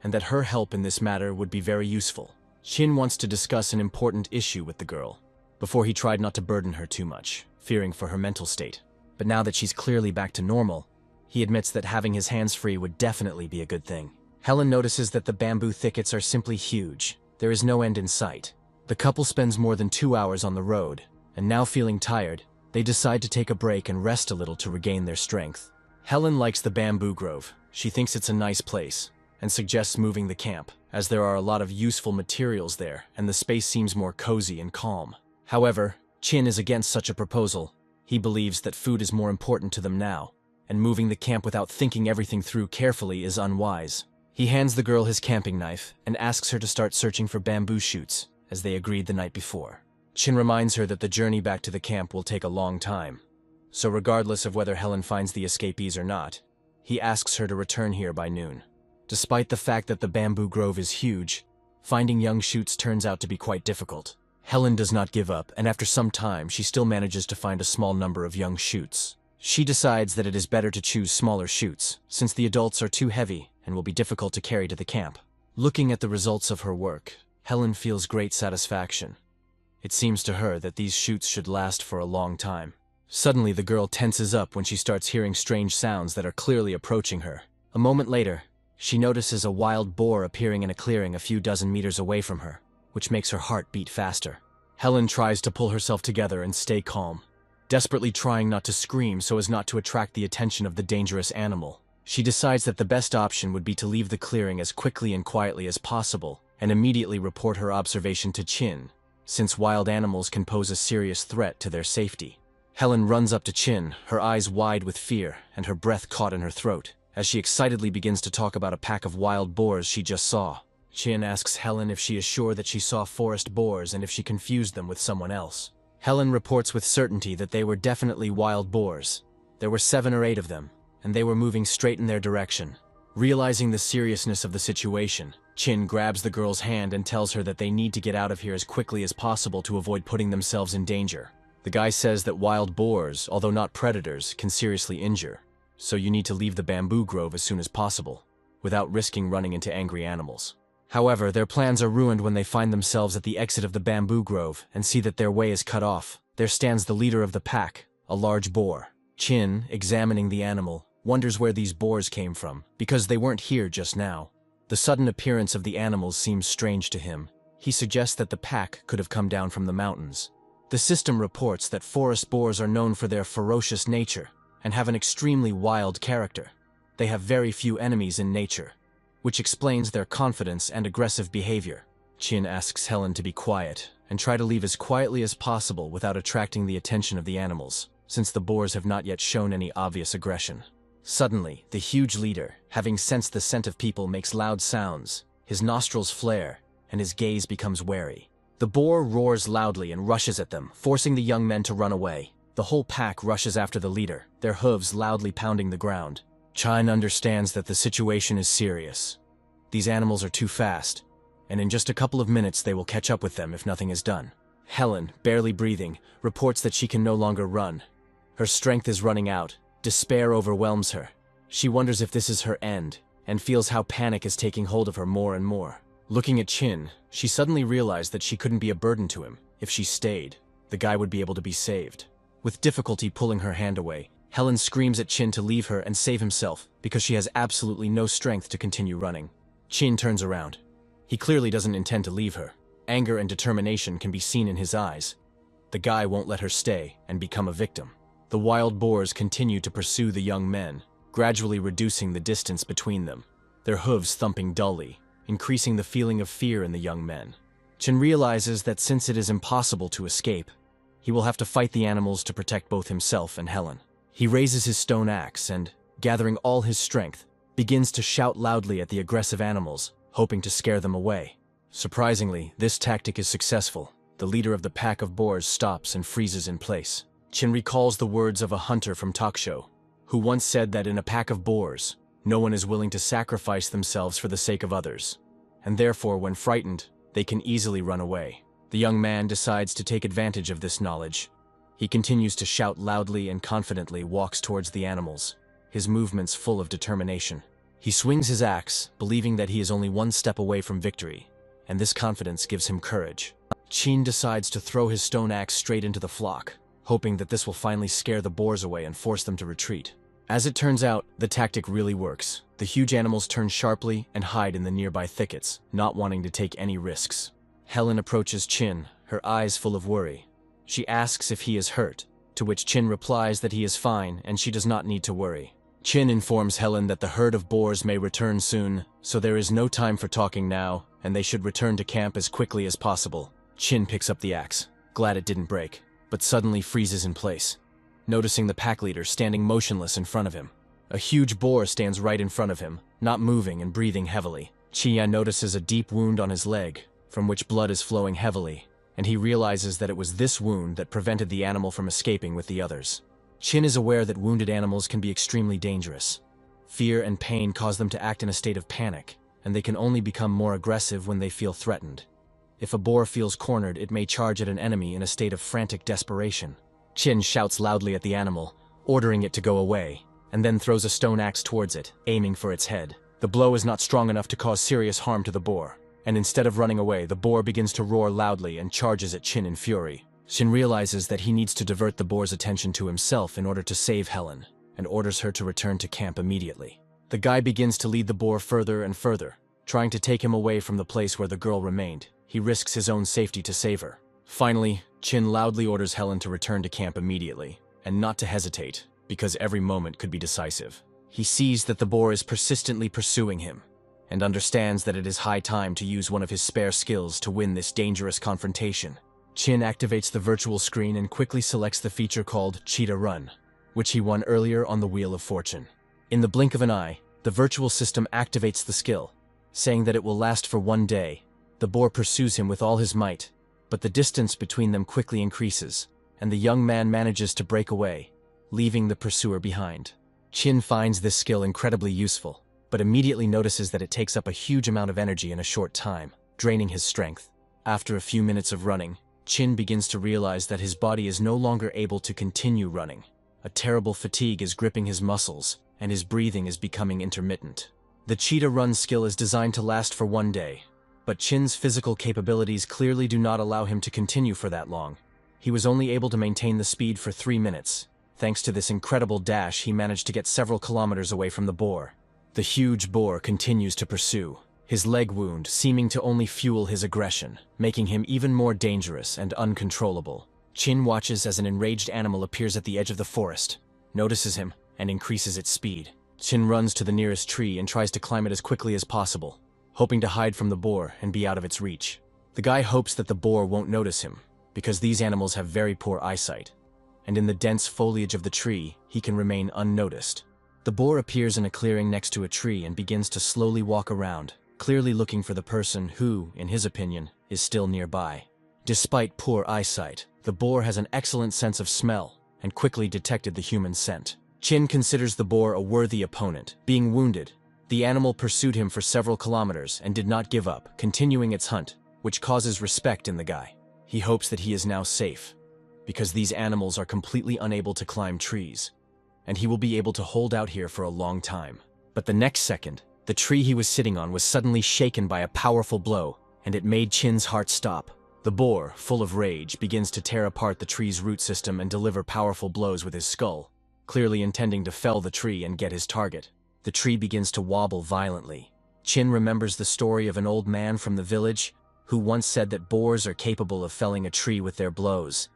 and that her help in this matter would be very useful. Chin wants to discuss an important issue with the girl. Before, he tried not to burden her too much, fearing for her mental state. But now that she's clearly back to normal, he admits that having his hands free would definitely be a good thing. Helen notices that the bamboo thickets are simply huge. There is no end in sight. The couple spends more than 2 hours on the road, and now feeling tired, they decide to take a break and rest a little to regain their strength. Helen likes the bamboo grove. She thinks it's a nice place, and suggests moving the camp, as there are a lot of useful materials there, and the space seems more cozy and calm. However, Chin is against such a proposal. He believes that food is more important to them now, and moving the camp without thinking everything through carefully is unwise. He hands the girl his camping knife and asks her to start searching for bamboo shoots, as they agreed the night before. Chin reminds her that the journey back to the camp will take a long time, so regardless of whether Helen finds the escapees or not, he asks her to return here by noon. Despite the fact that the bamboo grove is huge, finding young shoots turns out to be quite difficult. Helen does not give up, and after some time she still manages to find a small number of young shoots. She decides that it is better to choose smaller shoots, since the adults are too heavy and will be difficult to carry to the camp. Looking at the results of her work, Helen feels great satisfaction. It seems to her that these shoots should last for a long time. Suddenly the girl tenses up when she starts hearing strange sounds that are clearly approaching her. A moment later, she notices a wild boar appearing in a clearing a few dozen meters away from her, which makes her heart beat faster. Helen tries to pull herself together and stay calm, desperately trying not to scream so as not to attract the attention of the dangerous animal. She decides that the best option would be to leave the clearing as quickly and quietly as possible and immediately report her observation to Chin, since wild animals can pose a serious threat to their safety. Helen runs up to Chin, her eyes wide with fear and her breath caught in her throat, as she excitedly begins to talk about a pack of wild boars she just saw. Chin asks Helen if she is sure that she saw forest boars and if she confused them with someone else. Helen reports with certainty that they were definitely wild boars. There were 7 or 8 of them, and they were moving straight in their direction. Realizing the seriousness of the situation, Chin grabs the girl's hand and tells her that they need to get out of here as quickly as possible to avoid putting themselves in danger. The guy says that wild boars, although not predators, can seriously injure, so you need to leave the bamboo grove as soon as possible, without risking running into angry animals. However, their plans are ruined when they find themselves at the exit of the bamboo grove and see that their way is cut off. There stands the leader of the pack, a large boar. Chin, examining the animal, wonders where these boars came from, because they weren't here just now. The sudden appearance of the animals seems strange to him. He suggests that the pack could have come down from the mountains. The system reports that forest boars are known for their ferocious nature and have an extremely wild character. They have very few enemies in nature, which explains their confidence and aggressive behavior. Chin asks Helen to be quiet and try to leave as quietly as possible without attracting the attention of the animals, since the boars have not yet shown any obvious aggression. Suddenly, the huge leader, having sensed the scent of people, makes loud sounds. His nostrils flare, and his gaze becomes wary. The boar roars loudly and rushes at them, forcing the young men to run away. The whole pack rushes after the leader, their hooves loudly pounding the ground. Chin understands that the situation is serious. These animals are too fast, and in just a couple of minutes they will catch up with them if nothing is done. Helen, barely breathing, reports that she can no longer run. Her strength is running out. Despair overwhelms her, She wonders if this is her end, and feels how panic is taking hold of her more and more. Looking at Chin, she suddenly realized that she couldn't be a burden to him. If she stayed, the guy would be able to be saved. With difficulty pulling her hand away, Helen screams at Chin to leave her and save himself because she has absolutely no strength to continue running. Chin turns around. He clearly doesn't intend to leave her. Anger and determination can be seen in his eyes. The guy won't let her stay and become a victim. The wild boars continue to pursue the young men, gradually reducing the distance between them, their hooves thumping dully, increasing the feeling of fear in the young men. Chin realizes that since it is impossible to escape, he will have to fight the animals to protect both himself and Helen. He raises his stone axe and, gathering all his strength, begins to shout loudly at the aggressive animals, hoping to scare them away. Surprisingly, this tactic is successful. The leader of the pack of boars stops and freezes in place. Chin recalls the words of a hunter from talk show, who once said that in a pack of boars, no one is willing to sacrifice themselves for the sake of others, and therefore when frightened, they can easily run away. The young man decides to take advantage of this knowledge. He continues to shout loudly and confidently walks towards the animals, his movements full of determination. He swings his axe, believing that he is only one step away from victory, and this confidence gives him courage. Chin decides to throw his stone axe straight into the flock, hoping that this will finally scare the boars away and force them to retreat. As it turns out, the tactic really works. The huge animals turn sharply and hide in the nearby thickets, not wanting to take any risks. Helen approaches Chin, her eyes full of worry. She asks if he is hurt, to which Chin replies that he is fine and she does not need to worry. Chin informs Helen that the herd of boars may return soon, so there is no time for talking now, and they should return to camp as quickly as possible. Chin picks up the axe, glad it didn't break, but suddenly freezes in place, noticing the pack leader standing motionless in front of him. A huge boar stands right in front of him, not moving and breathing heavily. Chia notices a deep wound on his leg, from which blood is flowing heavily, and he realizes that it was this wound that prevented the animal from escaping with the others. Chin is aware that wounded animals can be extremely dangerous. Fear and pain cause them to act in a state of panic, and they can only become more aggressive when they feel threatened. If a boar feels cornered, it may charge at an enemy in a state of frantic desperation. Chin shouts loudly at the animal, ordering it to go away, and then throws a stone axe towards it, aiming for its head. The blow is not strong enough to cause serious harm to the boar, and instead of running away, the boar begins to roar loudly and charges at Chin in fury. Chin realizes that he needs to divert the boar's attention to himself in order to save Helen, and orders her to return to camp immediately. The guy begins to lead the boar further and further, trying to take him away from the place where the girl remained. He risks his own safety to save her. Finally, Chin loudly orders Helen to return to camp immediately, and not to hesitate, because every moment could be decisive. He sees that the boar is persistently pursuing him, and understands that it is high time to use one of his spare skills to win this dangerous confrontation. Chin activates the virtual screen and quickly selects the feature called Cheetah Run, which he won earlier on the Wheel of Fortune. In the blink of an eye, the virtual system activates the skill, saying that it will last for 1 day. The boar pursues him with all his might, but the distance between them quickly increases, and the young man manages to break away, leaving the pursuer behind. Chin finds this skill incredibly useful, but immediately notices that it takes up a huge amount of energy in a short time, draining his strength. After a few minutes of running, Chin begins to realize that his body is no longer able to continue running. A terrible fatigue is gripping his muscles, and his breathing is becoming intermittent. The Cheetah Run skill is designed to last for 1 day, but Chin's physical capabilities clearly do not allow him to continue for that long. He was only able to maintain the speed for 3 minutes. Thanks to this incredible dash, he managed to get several kilometers away from the boar. The huge boar continues to pursue, his leg wound seeming to only fuel his aggression, making him even more dangerous and uncontrollable. Chin watches as an enraged animal appears at the edge of the forest, notices him, and increases its speed. Chin runs to the nearest tree and tries to climb it as quickly as possible, hoping to hide from the boar and be out of its reach. The guy hopes that the boar won't notice him, because these animals have very poor eyesight, and in the dense foliage of the tree, he can remain unnoticed. The boar appears in a clearing next to a tree and begins to slowly walk around, clearly looking for the person who, in his opinion, is still nearby. Despite poor eyesight, the boar has an excellent sense of smell and quickly detected the human scent. Chin considers the boar a worthy opponent. Being wounded, the animal pursued him for several kilometers and did not give up, continuing its hunt, which causes respect in the guy. He hopes that he is now safe, because these animals are completely unable to climb trees. and he will be able to hold out here for a long time. But the next second, the tree he was sitting on was suddenly shaken by a powerful blow, and it made Chin's heart stop. The boar, full of rage, begins to tear apart the tree's root system and deliver powerful blows with his skull, clearly intending to fell the tree and get his target. The tree begins to wobble violently. Chin remembers the story of an old man from the village who once said that boars are capable of felling a tree with their blows.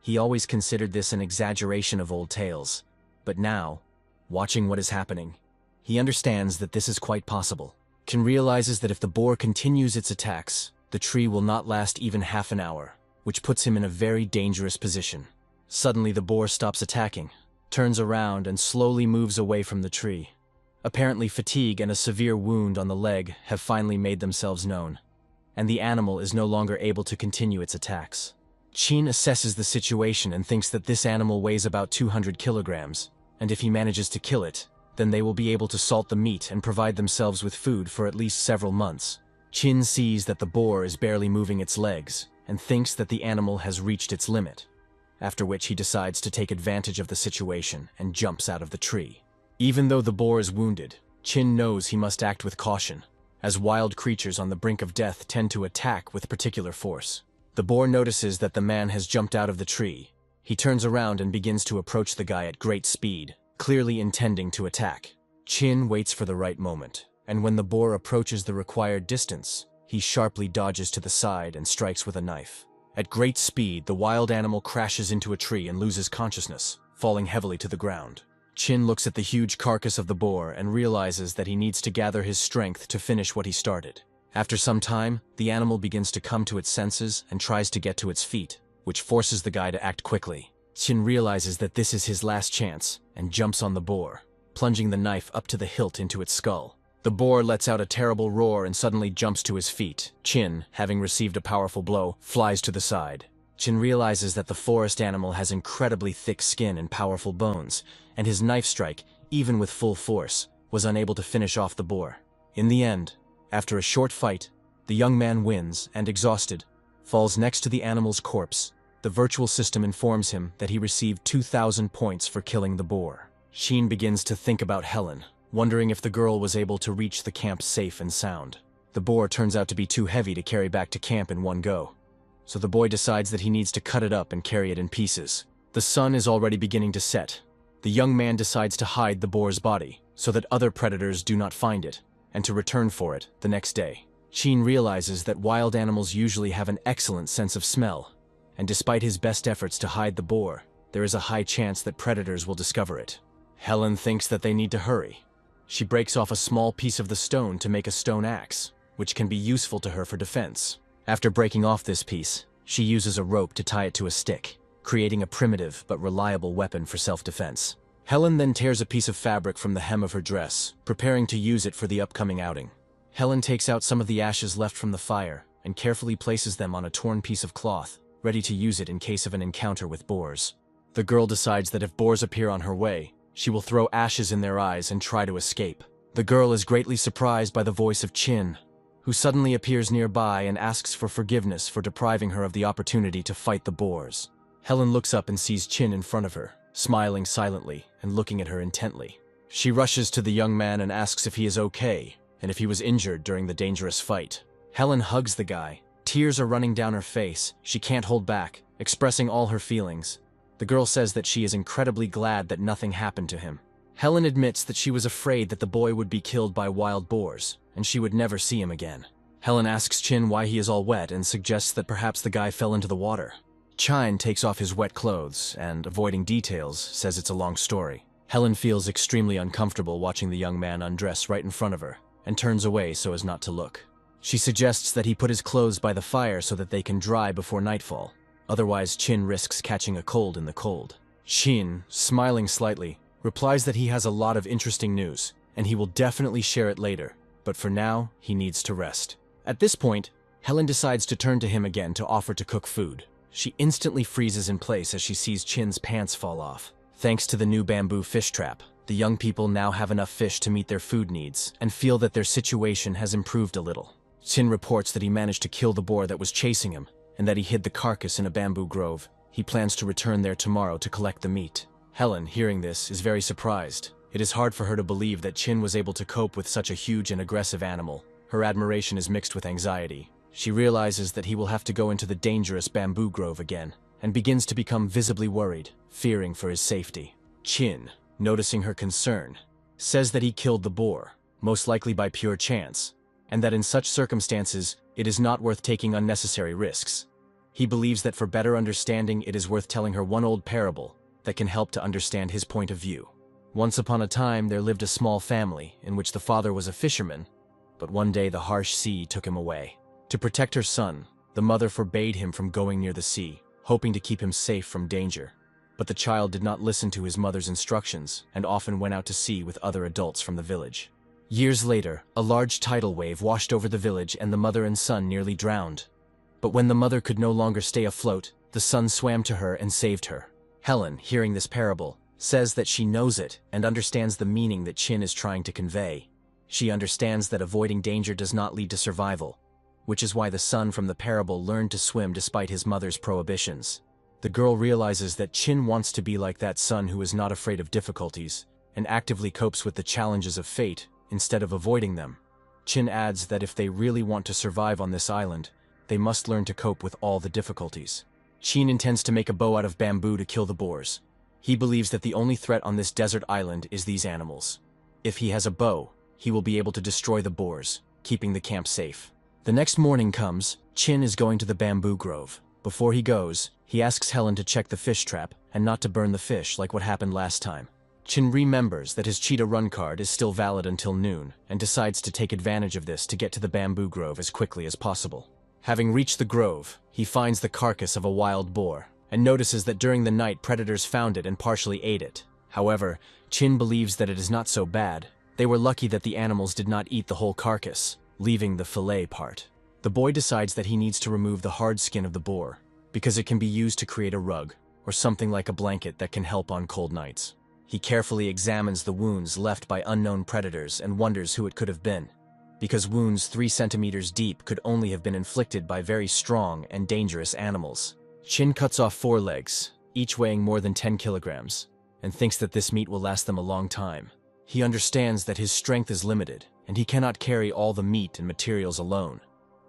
He always considered this an exaggeration of old tales, but now, watching what is happening, he understands that this is quite possible. Chin realizes that if the boar continues its attacks, the tree will not last even half an hour, which puts him in a very dangerous position. Suddenly the boar stops attacking, turns around and slowly moves away from the tree. Apparently fatigue and a severe wound on the leg have finally made themselves known, and the animal is no longer able to continue its attacks. Chin assesses the situation and thinks that this animal weighs about 200 kilograms, and if he manages to kill it, then they will be able to salt the meat and provide themselves with food for at least several months. Chin sees that the boar is barely moving its legs and thinks that the animal has reached its limit, after which he decides to take advantage of the situation and jumps out of the tree. Even though the boar is wounded, Chin knows he must act with caution, as wild creatures on the brink of death tend to attack with particular force. The boar notices that the man has jumped out of the tree. He turns around and begins to approach the guy at great speed, clearly intending to attack. Chin waits for the right moment, and when the boar approaches the required distance, he sharply dodges to the side and strikes with a knife. At great speed, the wild animal crashes into a tree and loses consciousness, falling heavily to the ground. Chin looks at the huge carcass of the boar and realizes that he needs to gather his strength to finish what he started. After some time, the animal begins to come to its senses and tries to get to its feet, which forces the guy to act quickly. Chin realizes that this is his last chance and jumps on the boar, plunging the knife up to the hilt into its skull. The boar lets out a terrible roar and suddenly jumps to his feet. Chin, having received a powerful blow, flies to the side. Chin realizes that the forest animal has incredibly thick skin and powerful bones, and his knife strike, even with full force, was unable to finish off the boar. In the end, after a short fight, the young man wins and, exhausted, falls next to the animal's corpse. The virtual system informs him that he received 2,000 points for killing the boar. Chin begins to think about Helen, wondering if the girl was able to reach the camp safe and sound. The boar turns out to be too heavy to carry back to camp in one go, so the boy decides that he needs to cut it up and carry it in pieces. The sun is already beginning to set. The young man decides to hide the boar's body so that other predators do not find it, and to return for it the next day. Chin realizes that wild animals usually have an excellent sense of smell, and despite his best efforts to hide the boar, there is a high chance that predators will discover it. Helen thinks that they need to hurry. She breaks off a small piece of the stone to make a stone axe, which can be useful to her for defense. After breaking off this piece, she uses a rope to tie it to a stick, creating a primitive but reliable weapon for self-defense. Helen then tears a piece of fabric from the hem of her dress, preparing to use it for the upcoming outing. Helen takes out some of the ashes left from the fire and carefully places them on a torn piece of cloth, ready to use it in case of an encounter with boars. The girl decides that if boars appear on her way, she will throw ashes in their eyes and try to escape. The girl is greatly surprised by the voice of Chin, who suddenly appears nearby and asks for forgiveness for depriving her of the opportunity to fight the boars. Helen looks up and sees Chin in front of her, smiling silently and looking at her intently. She rushes to the young man and asks if he is okay and if he was injured during the dangerous fight. Helen hugs the guy. Tears are running down her face. She can't hold back, expressing all her feelings. The girl says that she is incredibly glad that nothing happened to him. Helen admits that she was afraid that the boy would be killed by wild boars, and she would never see him again. Helen asks Chin why he is all wet and suggests that perhaps the guy fell into the water. Chin takes off his wet clothes and, avoiding details, says it's a long story. Helen feels extremely uncomfortable watching the young man undress right in front of her, and turns away so as not to look. She suggests that he put his clothes by the fire so that they can dry before nightfall. Otherwise, Chin risks catching a cold in the cold. Chin, smiling slightly, replies that he has a lot of interesting news, and he will definitely share it later, but for now, he needs to rest. At this point, Helen decides to turn to him again to offer to cook food. She instantly freezes in place as she sees Chin's pants fall off. Thanks to the new bamboo fish trap, the young people now have enough fish to meet their food needs and feel that their situation has improved a little. Chin reports that he managed to kill the boar that was chasing him, and that he hid the carcass in a bamboo grove. He plans to return there tomorrow to collect the meat. Helen, hearing this, is very surprised. It is hard for her to believe that Chin was able to cope with such a huge and aggressive animal. Her admiration is mixed with anxiety. She realizes that he will have to go into the dangerous bamboo grove again, and begins to become visibly worried, fearing for his safety. Chin, noticing her concern, says that he killed the boar, most likely by pure chance, and that in such circumstances, it is not worth taking unnecessary risks. He believes that for better understanding, it is worth telling her one old parable that can help to understand his point of view. Once upon a time, there lived a small family in which the father was a fisherman, but one day the harsh sea took him away. To protect her son, the mother forbade him from going near the sea, hoping to keep him safe from danger. But the child did not listen to his mother's instructions and often went out to sea with other adults from the village. Years later, a large tidal wave washed over the village and the mother and son nearly drowned. But when the mother could no longer stay afloat, the son swam to her and saved her. Helen, hearing this parable, says that she knows it and understands the meaning that Chin is trying to convey. She understands that avoiding danger does not lead to survival, which is why the son from the parable learned to swim despite his mother's prohibitions. The girl realizes that Chin wants to be like that son who is not afraid of difficulties and actively copes with the challenges of fate instead of avoiding them. Chin adds that if they really want to survive on this island, they must learn to cope with all the difficulties. Chin intends to make a bow out of bamboo to kill the boars. He believes that the only threat on this desert island is these animals. If he has a bow, he will be able to destroy the boars, keeping the camp safe. The next morning comes, Chin is going to the bamboo grove. Before he goes, he asks Helen to check the fish trap and not to burn the fish like what happened last time. Chin remembers that his cheetah run card is still valid until noon and decides to take advantage of this to get to the bamboo grove as quickly as possible. Having reached the grove, he finds the carcass of a wild boar and notices that during the night predators found it and partially ate it. However, Chin believes that it is not so bad. They were lucky that the animals did not eat the whole carcass, leaving the fillet part. The boy decides that he needs to remove the hard skin of the boar, because it can be used to create a rug, or something like a blanket that can help on cold nights. He carefully examines the wounds left by unknown predators and wonders who it could have been, because wounds 3 centimeters deep could only have been inflicted by very strong and dangerous animals. Chin cuts off 4 legs, each weighing more than 10 kilograms, and thinks that this meat will last them a long time. He understands that his strength is limited, and he cannot carry all the meat and materials alone.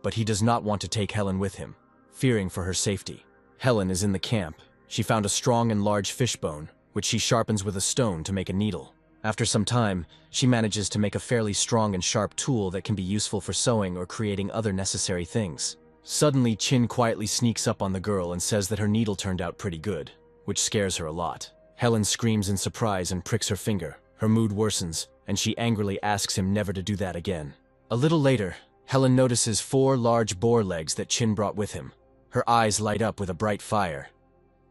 But he does not want to take Helen with him, fearing for her safety. Helen is in the camp. She found a strong and large fish bone, which she sharpens with a stone to make a needle. After some time, she manages to make a fairly strong and sharp tool that can be useful for sewing or creating other necessary things. Suddenly, Chin quietly sneaks up on the girl and says that her needle turned out pretty good, which scares her a lot. Helen screams in surprise and pricks her finger. Her mood worsens, and she angrily asks him never to do that again. A little later, Helen notices 4 large boar legs that Chin brought with him. Her eyes light up with a bright fire.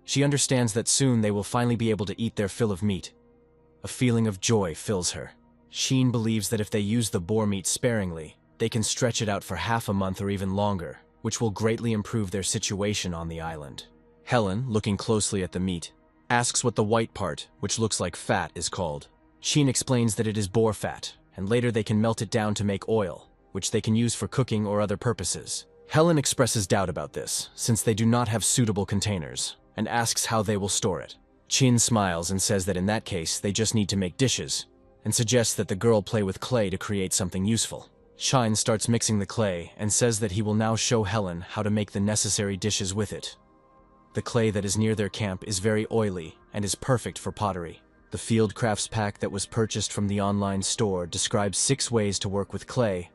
She understands that soon they will finally be able to eat their fill of meat. A feeling of joy fills her. Chin believes that if they use the boar meat sparingly, they can stretch it out for half a month or even longer, which will greatly improve their situation on the island. Helen, looking closely at the meat, asks what the white part, which looks like fat, is called. Chin explains that it is boar fat, and later they can melt it down to make oil, which they can use for cooking or other purposes. Helen expresses doubt about this, since they do not have suitable containers, and asks how they will store it. Chin smiles and says that in that case, they just need to make dishes, and suggests that the girl play with clay to create something useful. Chin starts mixing the clay and says that he will now show Helen how to make the necessary dishes with it. The clay that is near their camp is very oily and is perfect for pottery. The field crafts pack that was purchased from the online store describes 6 ways to work with clay.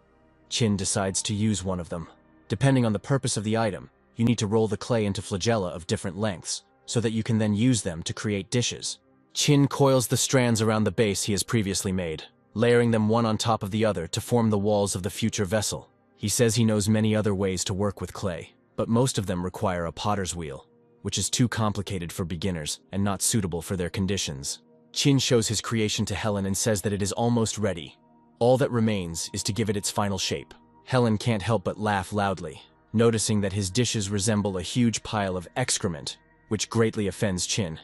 Chin decides to use one of them. Depending on the purpose of the item, you need to roll the clay into flagella of different lengths, so that you can then use them to create dishes. Chin coils the strands around the base he has previously made, layering them one on top of the other to form the walls of the future vessel. He says he knows many other ways to work with clay, but most of them require a potter's wheel, which is too complicated for beginners and not suitable for their conditions. Chin shows his creation to Helen and says that it is almost ready. All that remains is to give it its final shape. Helen can't help but laugh loudly, noticing that his dishes resemble a huge pile of excrement, which greatly offends Chin.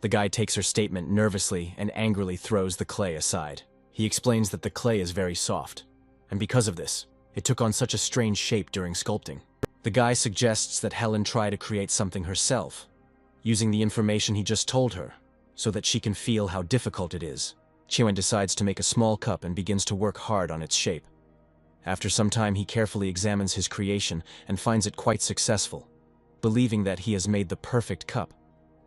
The guy takes her statement nervously and angrily throws the clay aside. He explains that the clay is very soft, and because of this, it took on such a strange shape during sculpting. The guy suggests that Helen try to create something herself, using the information he just told her. so that she can feel how difficult it is. Chin decides to make a small cup and begins to work hard on its shape. After some time, he carefully examines his creation and finds it quite successful. Believing that he has made the perfect cup,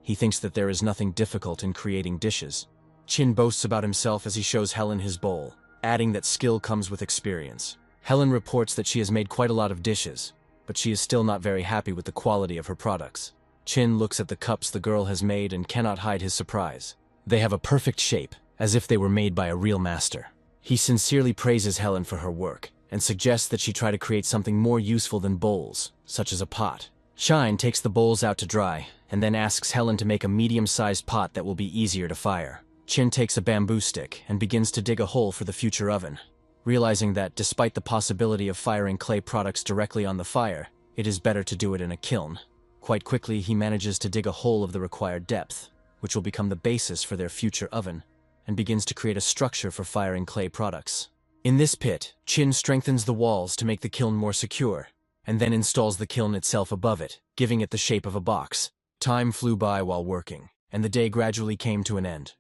he thinks that there is nothing difficult in creating dishes. Chin boasts about himself as he shows Helen his bowl, adding that skill comes with experience. Helen reports that she has made quite a lot of dishes, but she is still not very happy with the quality of her products. Chin looks at the cups the girl has made and cannot hide his surprise. They have a perfect shape, as if they were made by a real master. He sincerely praises Helen for her work, and suggests that she try to create something more useful than bowls, such as a pot. Chin takes the bowls out to dry, and then asks Helen to make a medium-sized pot that will be easier to fire. Chin takes a bamboo stick and begins to dig a hole for the future oven, realizing that despite the possibility of firing clay products directly on the fire, it is better to do it in a kiln. Quite quickly, he manages to dig a hole of the required depth, which will become the basis for their future oven, and begins to create a structure for firing clay products. In this pit, Chin strengthens the walls to make the kiln more secure, and then installs the kiln itself above it, giving it the shape of a box. Time flew by while working, and the day gradually came to an end.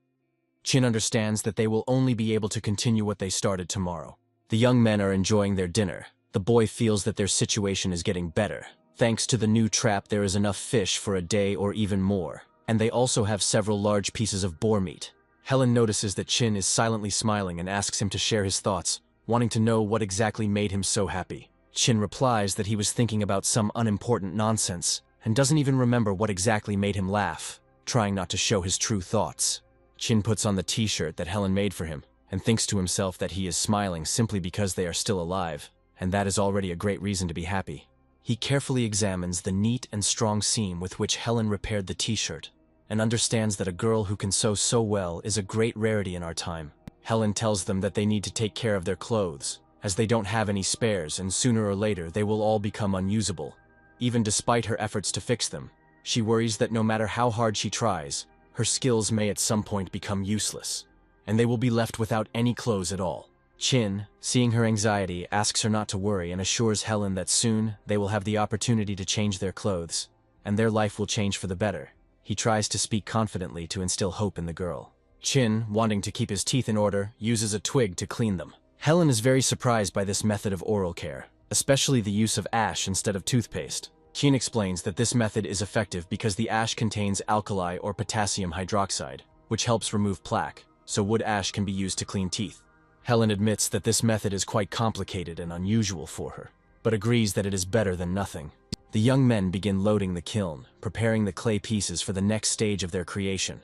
Chin understands that they will only be able to continue what they started tomorrow. The young men are enjoying their dinner. The boy feels that their situation is getting better. Thanks to the new trap, there is enough fish for a day or even more, and they also have several large pieces of boar meat. Helen notices that Chin is silently smiling and asks him to share his thoughts, wanting to know what exactly made him so happy. Chin replies that he was thinking about some unimportant nonsense, and doesn't even remember what exactly made him laugh, trying not to show his true thoughts. Chin puts on the t-shirt that Helen made for him, and thinks to himself that he is smiling simply because they are still alive, and that is already a great reason to be happy. He carefully examines the neat and strong seam with which Helen repaired the t-shirt, and understands that a girl who can sew so well is a great rarity in our time. Helen tells them that they need to take care of their clothes, as they don't have any spares and sooner or later they will all become unusable. Even despite her efforts to fix them, she worries that no matter how hard she tries, her skills may at some point become useless, and they will be left without any clothes at all. Chin, seeing her anxiety, asks her not to worry and assures Helen that soon they will have the opportunity to change their clothes, and their life will change for the better. He tries to speak confidently to instill hope in the girl. Chin, wanting to keep his teeth in order, uses a twig to clean them. Helen is very surprised by this method of oral care, especially the use of ash instead of toothpaste. Chin explains that this method is effective because the ash contains alkali or potassium hydroxide, which helps remove plaque, so wood ash can be used to clean teeth. Helen admits that this method is quite complicated and unusual for her, but agrees that it is better than nothing. The young men begin loading the kiln, preparing the clay pieces for the next stage of their creation.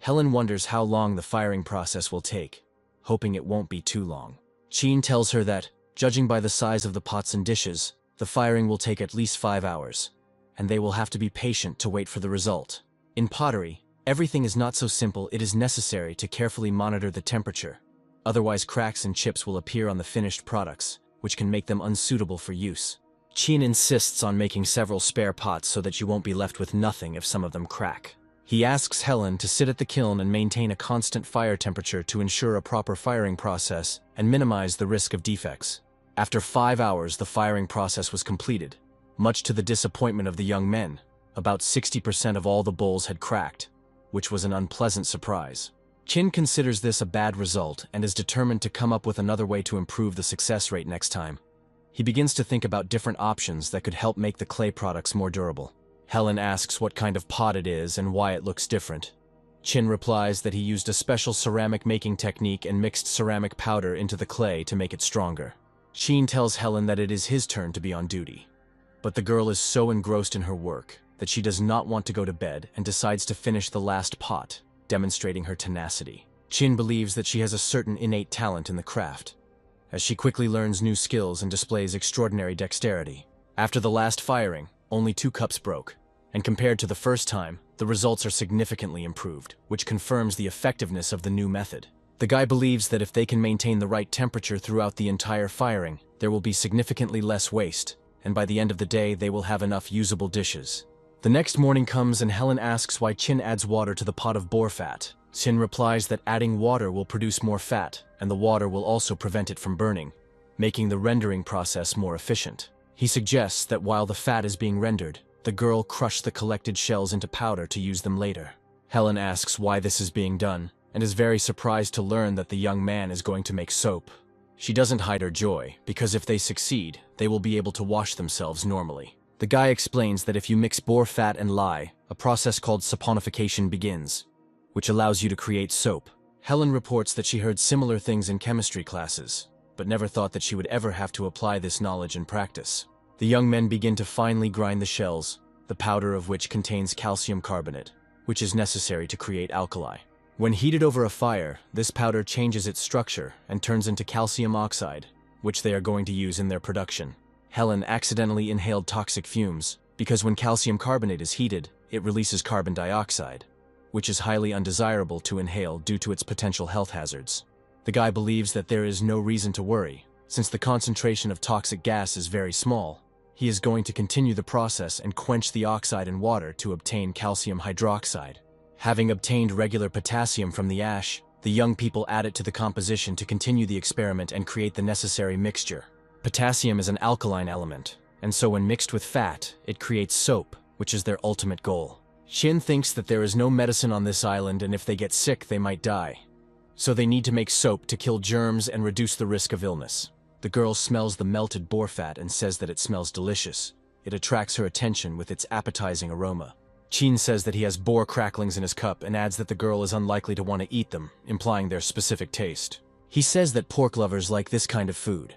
Helen wonders how long the firing process will take, hoping it won't be too long. Chin tells her that, judging by the size of the pots and dishes, the firing will take at least 5 hours, and they will have to be patient to wait for the result. In pottery, everything is not so simple. It is necessary to carefully monitor the temperature. Otherwise, cracks and chips will appear on the finished products, which can make them unsuitable for use. Chin insists on making several spare pots so that you won't be left with nothing if some of them crack. He asks Helen to sit at the kiln and maintain a constant fire temperature to ensure a proper firing process and minimize the risk of defects. After 5 hours, the firing process was completed. Much to the disappointment of the young men, about 60% of all the bowls had cracked, which was an unpleasant surprise. Chin considers this a bad result and is determined to come up with another way to improve the success rate next time. He begins to think about different options that could help make the clay products more durable. Helen asks what kind of pot it is and why it looks different. Chin replies that he used a special ceramic making technique and mixed ceramic powder into the clay to make it stronger. Chin tells Helen that it is his turn to be on duty. But the girl is so engrossed in her work that she does not want to go to bed and decides to finish the last pot, demonstrating her tenacity. Chin believes that she has a certain innate talent in the craft, as she quickly learns new skills and displays extraordinary dexterity. After the last firing, only 2 cups broke, and compared to the first time, the results are significantly improved, which confirms the effectiveness of the new method. The guy believes that if they can maintain the right temperature throughout the entire firing, there will be significantly less waste, and by the end of the day they will have enough usable dishes. The next morning comes and Helen asks why Chin adds water to the pot of boar fat. Chin replies that adding water will produce more fat, and the water will also prevent it from burning, making the rendering process more efficient. He suggests that while the fat is being rendered, the girl crush the collected shells into powder to use them later. Helen asks why this is being done, and is very surprised to learn that the young man is going to make soap. She doesn't hide her joy, because if they succeed, they will be able to wash themselves normally. The guy explains that if you mix boar fat and lye, a process called saponification begins, which allows you to create soap. Helen reports that she heard similar things in chemistry classes, but never thought that she would ever have to apply this knowledge in practice. The young men begin to finely grind the shells, the powder of which contains calcium carbonate, which is necessary to create alkali. When heated over a fire, this powder changes its structure and turns into calcium oxide, which they are going to use in their production. Helen accidentally inhaled toxic fumes, because when calcium carbonate is heated, it releases carbon dioxide, which is highly undesirable to inhale due to its potential health hazards. The guy believes that there is no reason to worry, since the concentration of toxic gas is very small. He is going to continue the process and quench the oxide in water to obtain calcium hydroxide. Having obtained regular potassium from the ash, the young people add it to the composition to continue the experiment and create the necessary mixture. Potassium is an alkaline element, and so when mixed with fat, it creates soap, which is their ultimate goal. Chin thinks that there is no medicine on this island, and if they get sick, they might die. So they need to make soap to kill germs and reduce the risk of illness. The girl smells the melted boar fat and says that it smells delicious. It attracts her attention with its appetizing aroma. Chin says that he has boar cracklings in his cup and adds that the girl is unlikely to want to eat them, implying their specific taste. He says that pork lovers like this kind of food,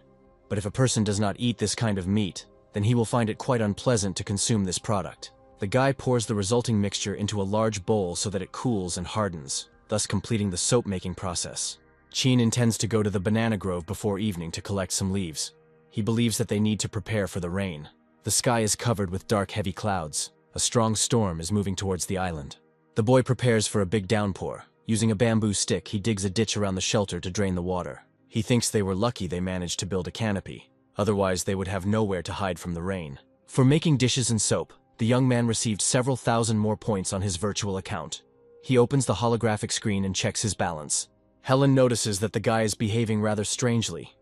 but if a person does not eat this kind of meat, then he will find it quite unpleasant to consume this product. The guy pours the resulting mixture into a large bowl so that it cools and hardens, thus completing the soap-making process. Chin intends to go to the banana grove before evening to collect some leaves. He believes that they need to prepare for the rain. The sky is covered with dark, heavy clouds. A strong storm is moving towards the island. The boy prepares for a big downpour. Using a bamboo stick, he digs a ditch around the shelter to drain the water. He thinks they were lucky they managed to build a canopy. Otherwise, they would have nowhere to hide from the rain. For making dishes and soap, the young man received several thousand more points on his virtual account. He opens the holographic screen and checks his balance. Helen notices that the guy is behaving rather strangely.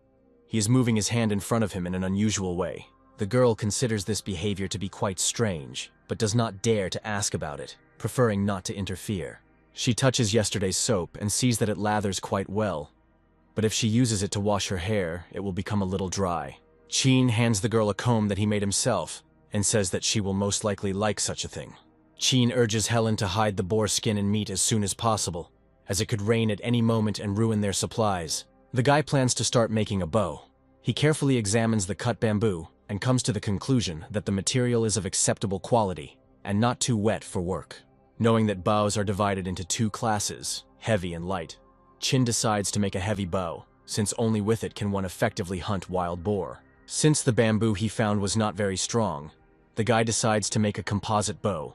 He is moving his hand in front of him in an unusual way. The girl considers this behavior to be quite strange, but does not dare to ask about it, preferring not to interfere. She touches yesterday's soap and sees that it lathers quite well, but if she uses it to wash her hair, it will become a little dry. Chin hands the girl a comb that he made himself, and says that she will most likely like such a thing. Chin urges Helen to hide the boar skin and meat as soon as possible, as it could rain at any moment and ruin their supplies. The guy plans to start making a bow. He carefully examines the cut bamboo, and comes to the conclusion that the material is of acceptable quality, and not too wet for work. Knowing that bows are divided into two classes, heavy and light, Chin decides to make a heavy bow, since only with it can one effectively hunt wild boar. Since the bamboo he found was not very strong, the guy decides to make a composite bow.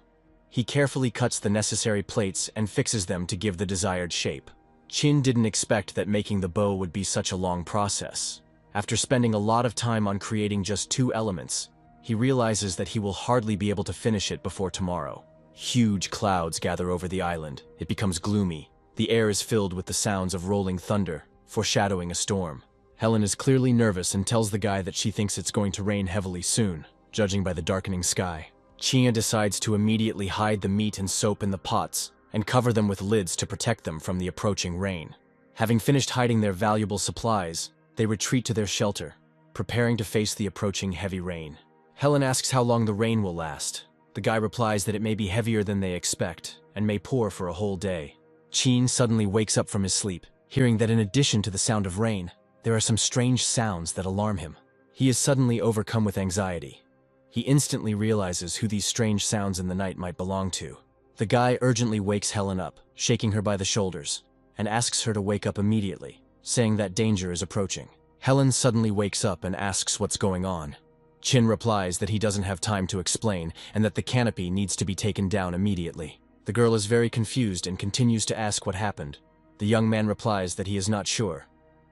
He carefully cuts the necessary plates and fixes them to give the desired shape. Chin didn't expect that making the bow would be such a long process. After spending a lot of time on creating just two elements, he realizes that he will hardly be able to finish it before tomorrow. Huge clouds gather over the island. It becomes gloomy. The air is filled with the sounds of rolling thunder, foreshadowing a storm. Helen is clearly nervous and tells the guy that she thinks it's going to rain heavily soon, judging by the darkening sky. Chia decides to immediately hide the meat and soap in the pots and cover them with lids to protect them from the approaching rain. Having finished hiding their valuable supplies, they retreat to their shelter, preparing to face the approaching heavy rain. Helen asks how long the rain will last. The guy replies that it may be heavier than they expect, and may pour for a whole day. Chin suddenly wakes up from his sleep, hearing that in addition to the sound of rain, there are some strange sounds that alarm him. He is suddenly overcome with anxiety. He instantly realizes who these strange sounds in the night might belong to. The guy urgently wakes Helen up, shaking her by the shoulders, and asks her to wake up immediately, saying that danger is approaching. Helen suddenly wakes up and asks what's going on. Chin replies that he doesn't have time to explain and that the canopy needs to be taken down immediately. The girl is very confused and continues to ask what happened. The young man replies that he is not sure,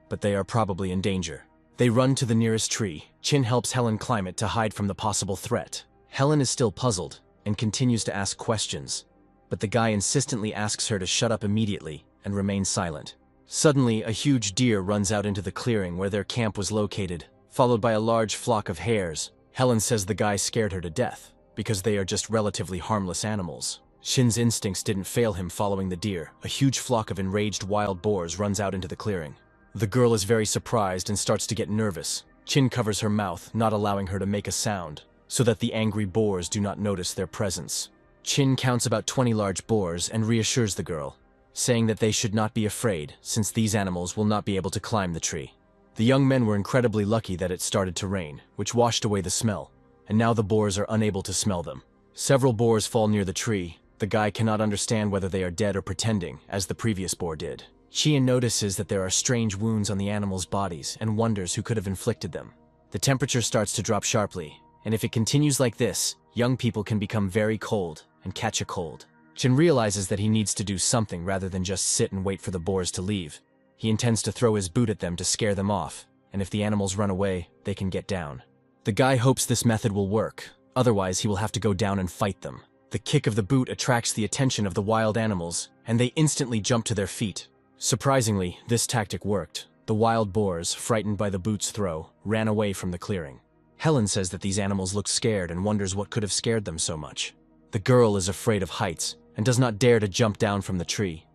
but they are probably in danger. They run to the nearest tree. Chin helps Helen climb it to hide from the possible threat. Helen is still puzzled and continues to ask questions, but the guy insistently asks her to shut up immediately and remain silent. Suddenly, a huge deer runs out into the clearing where their camp was located, followed by a large flock of hares. Helen says the guy scared her to death, because they are just relatively harmless animals. Shin's instincts didn't fail him following the deer. A huge flock of enraged wild boars runs out into the clearing. The girl is very surprised and starts to get nervous. Chin covers her mouth, not allowing her to make a sound, so that the angry boars do not notice their presence. Chin counts about 20 large boars and reassures the girl, saying that they should not be afraid since these animals will not be able to climb the tree. The young men were incredibly lucky that it started to rain, which washed away the smell, and now the boars are unable to smell them. Several boars fall near the tree. The guy cannot understand whether they are dead or pretending, as the previous boar did. Chien notices that there are strange wounds on the animals' bodies and wonders who could have inflicted them. The temperature starts to drop sharply, and if it continues like this, young people can become very cold and catch a cold. Chin realizes that he needs to do something rather than just sit and wait for the boars to leave. He intends to throw his boot at them to scare them off, and if the animals run away, they can get down. The guy hopes this method will work, otherwise he will have to go down and fight them. The kick of the boot attracts the attention of the wild animals, and they instantly jump to their feet. Surprisingly, this tactic worked. The wild boars, frightened by the boot's throw, ran away from the clearing. Helen says that these animals look scared and wonders what could have scared them so much. The girl is afraid of heights and does not dare to jump down from the tree.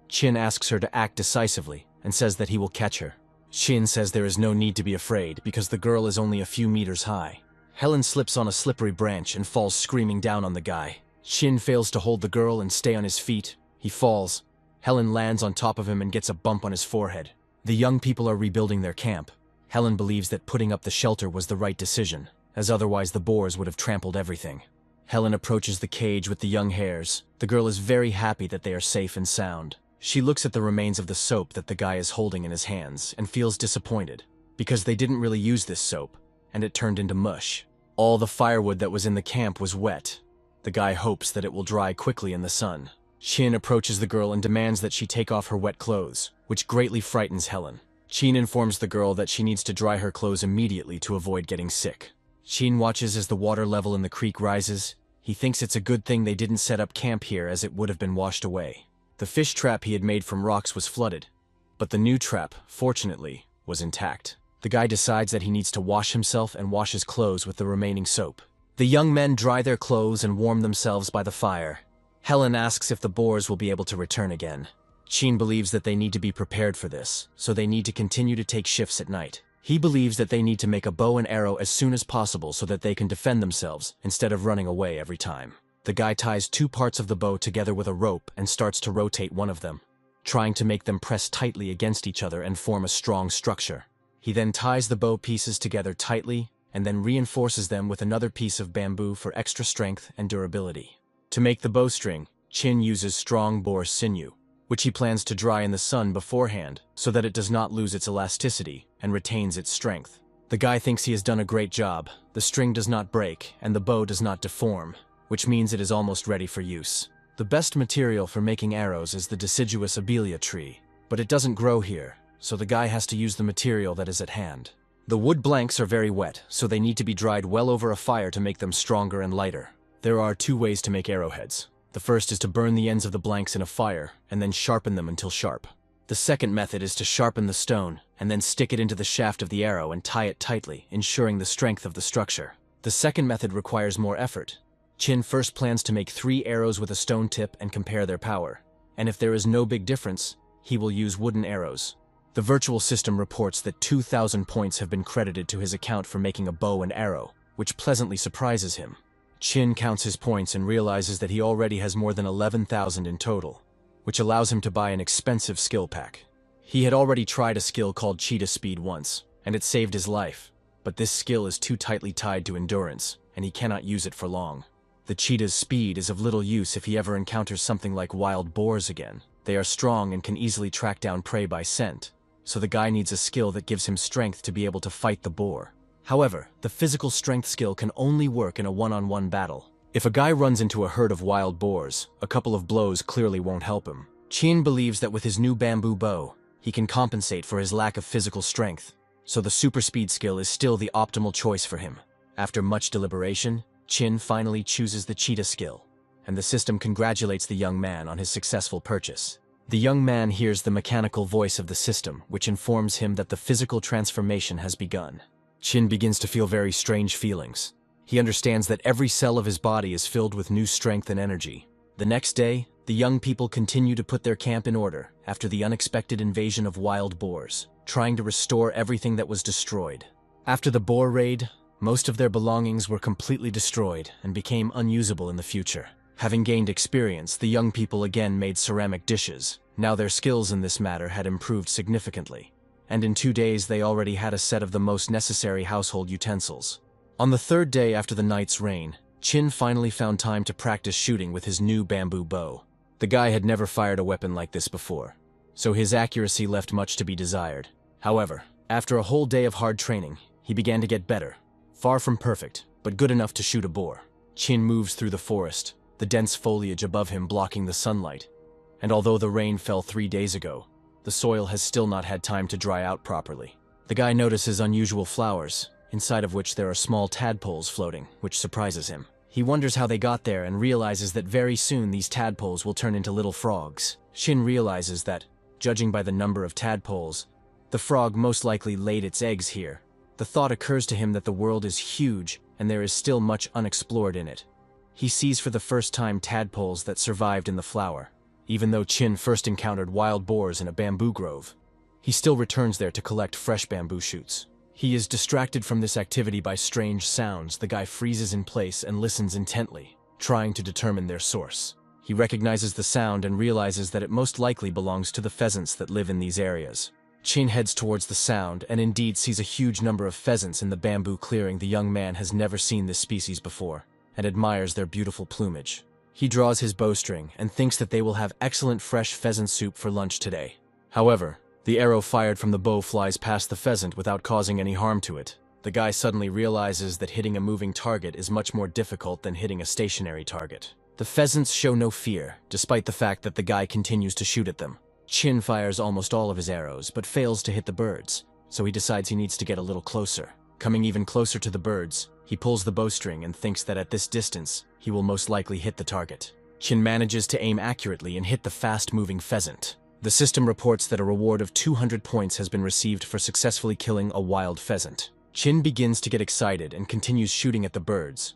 Chin asks her to act decisively and says that he will catch her. Chin says there is no need to be afraid because the girl is only a few meters high. Helen slips on a slippery branch and falls screaming down on the guy. Chin fails to hold the girl and stay on his feet. He falls. Helen lands on top of him and gets a bump on his forehead. The young people are rebuilding their camp. Helen believes that putting up the shelter was the right decision, as otherwise the boars would have trampled everything. Helen approaches the cage with the young hares. The girl is very happy that they are safe and sound. She looks at the remains of the soap that the guy is holding in his hands and feels disappointed, because they didn't really use this soap, and it turned into mush. All the firewood that was in the camp was wet. The guy hopes that it will dry quickly in the sun. Chin approaches the girl and demands that she take off her wet clothes, which greatly frightens Helen. Chin informs the girl that she needs to dry her clothes immediately to avoid getting sick. Chin watches as the water level in the creek rises. He thinks it's a good thing they didn't set up camp here as it would have been washed away. The fish trap he had made from rocks was flooded, but the new trap, fortunately, was intact. The guy decides that he needs to wash himself and wash his clothes with the remaining soap. The young men dry their clothes and warm themselves by the fire. Helen asks if the boars will be able to return again. Chin believes that they need to be prepared for this, so they need to continue to take shifts at night. He believes that they need to make a bow and arrow as soon as possible so that they can defend themselves instead of running away every time. The guy ties 2 parts of the bow together with a rope and starts to rotate one of them, trying to make them press tightly against each other and form a strong structure. He then ties the bow pieces together tightly and then reinforces them with another piece of bamboo for extra strength and durability. To make the bowstring, Chin uses strong boar sinew, which he plans to dry in the sun beforehand so that it does not lose its elasticity and retains its strength. The guy thinks he has done a great job. The string does not break and the bow does not deform, which means it is almost ready for use. The best material for making arrows is the deciduous abelia tree, but it doesn't grow here, so the guy has to use the material that is at hand. The wood blanks are very wet, so they need to be dried well over a fire to make them stronger and lighter. There are 2 ways to make arrowheads. The first is to burn the ends of the blanks in a fire and then sharpen them until sharp. The second method is to sharpen the stone and then stick it into the shaft of the arrow and tie it tightly, ensuring the strength of the structure. The second method requires more effort. Chin first plans to make 3 arrows with a stone tip and compare their power, and if there is no big difference, he will use wooden arrows. The virtual system reports that 2,000 points have been credited to his account for making a bow and arrow, which pleasantly surprises him. Chin counts his points and realizes that he already has more than 11,000 in total, which allows him to buy an expensive skill pack. He had already tried a skill called cheetah speed once, and it saved his life, but this skill is too tightly tied to endurance, and he cannot use it for long. The cheetah's speed is of little use if he ever encounters something like wild boars again. They are strong and can easily track down prey by scent, so the guy needs a skill that gives him strength to be able to fight the boar. However, the physical strength skill can only work in a one-on-one battle. If a guy runs into a herd of wild boars, a couple of blows clearly won't help him. Chin believes that with his new bamboo bow, he can compensate for his lack of physical strength, so the super speed skill is still the optimal choice for him. After much deliberation, Chin finally chooses the cheetah skill, and the system congratulates the young man on his successful purchase. The young man hears the mechanical voice of the system, which informs him that the physical transformation has begun. Chin begins to feel very strange feelings. He understands that every cell of his body is filled with new strength and energy. The next day, the young people continue to put their camp in order after the unexpected invasion of wild boars, trying to restore everything that was destroyed. After the boar raid, most of their belongings were completely destroyed and became unusable in the future. Having gained experience, the young people again made ceramic dishes. Now their skills in this matter had improved significantly, and in 2 days they already had a set of the most necessary household utensils. On the third day after the night's rain, Chin finally found time to practice shooting with his new bamboo bow. The guy had never fired a weapon like this before, so his accuracy left much to be desired. However, after a whole day of hard training, he began to get better. Far from perfect, but good enough to shoot a boar. Chin moves through the forest, the dense foliage above him blocking the sunlight. And although the rain fell 3 days ago, the soil has still not had time to dry out properly. The guy notices unusual flowers, inside of which there are small tadpoles floating, which surprises him. He wonders how they got there and realizes that very soon these tadpoles will turn into little frogs. Chin realizes that, judging by the number of tadpoles, the frog most likely laid its eggs here. The thought occurs to him that the world is huge and there is still much unexplored in it. He sees for the first time tadpoles that survived in the flower. Even though Chin first encountered wild boars in a bamboo grove, he still returns there to collect fresh bamboo shoots. He is distracted from this activity by strange sounds. The guy freezes in place and listens intently, trying to determine their source. He recognizes the sound and realizes that it most likely belongs to the pheasants that live in these areas. Chin heads towards the sound and indeed sees a huge number of pheasants in the bamboo clearing. The young man has never seen this species before and admires their beautiful plumage. He draws his bowstring and thinks that they will have excellent fresh pheasant soup for lunch today. However, the arrow fired from the bow flies past the pheasant without causing any harm to it. The guy suddenly realizes that hitting a moving target is much more difficult than hitting a stationary target. The pheasants show no fear, despite the fact that the guy continues to shoot at them. Chin fires almost all of his arrows, but fails to hit the birds, so he decides he needs to get a little closer. Coming even closer to the birds, he pulls the bowstring and thinks that at this distance, he will most likely hit the target. Chin manages to aim accurately and hit the fast-moving pheasant. The system reports that a reward of 200 points has been received for successfully killing a wild pheasant. Chin begins to get excited and continues shooting at the birds.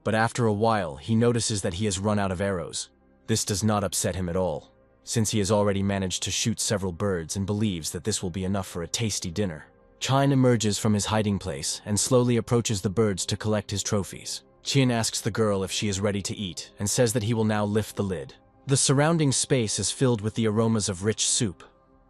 But after a while, he notices that he has run out of arrows. This does not upset him at all, since he has already managed to shoot several birds and believes that this will be enough for a tasty dinner. Chin emerges from his hiding place and slowly approaches the birds to collect his trophies. Chin asks the girl if she is ready to eat and says that he will now lift the lid. The surrounding space is filled with the aromas of rich soup.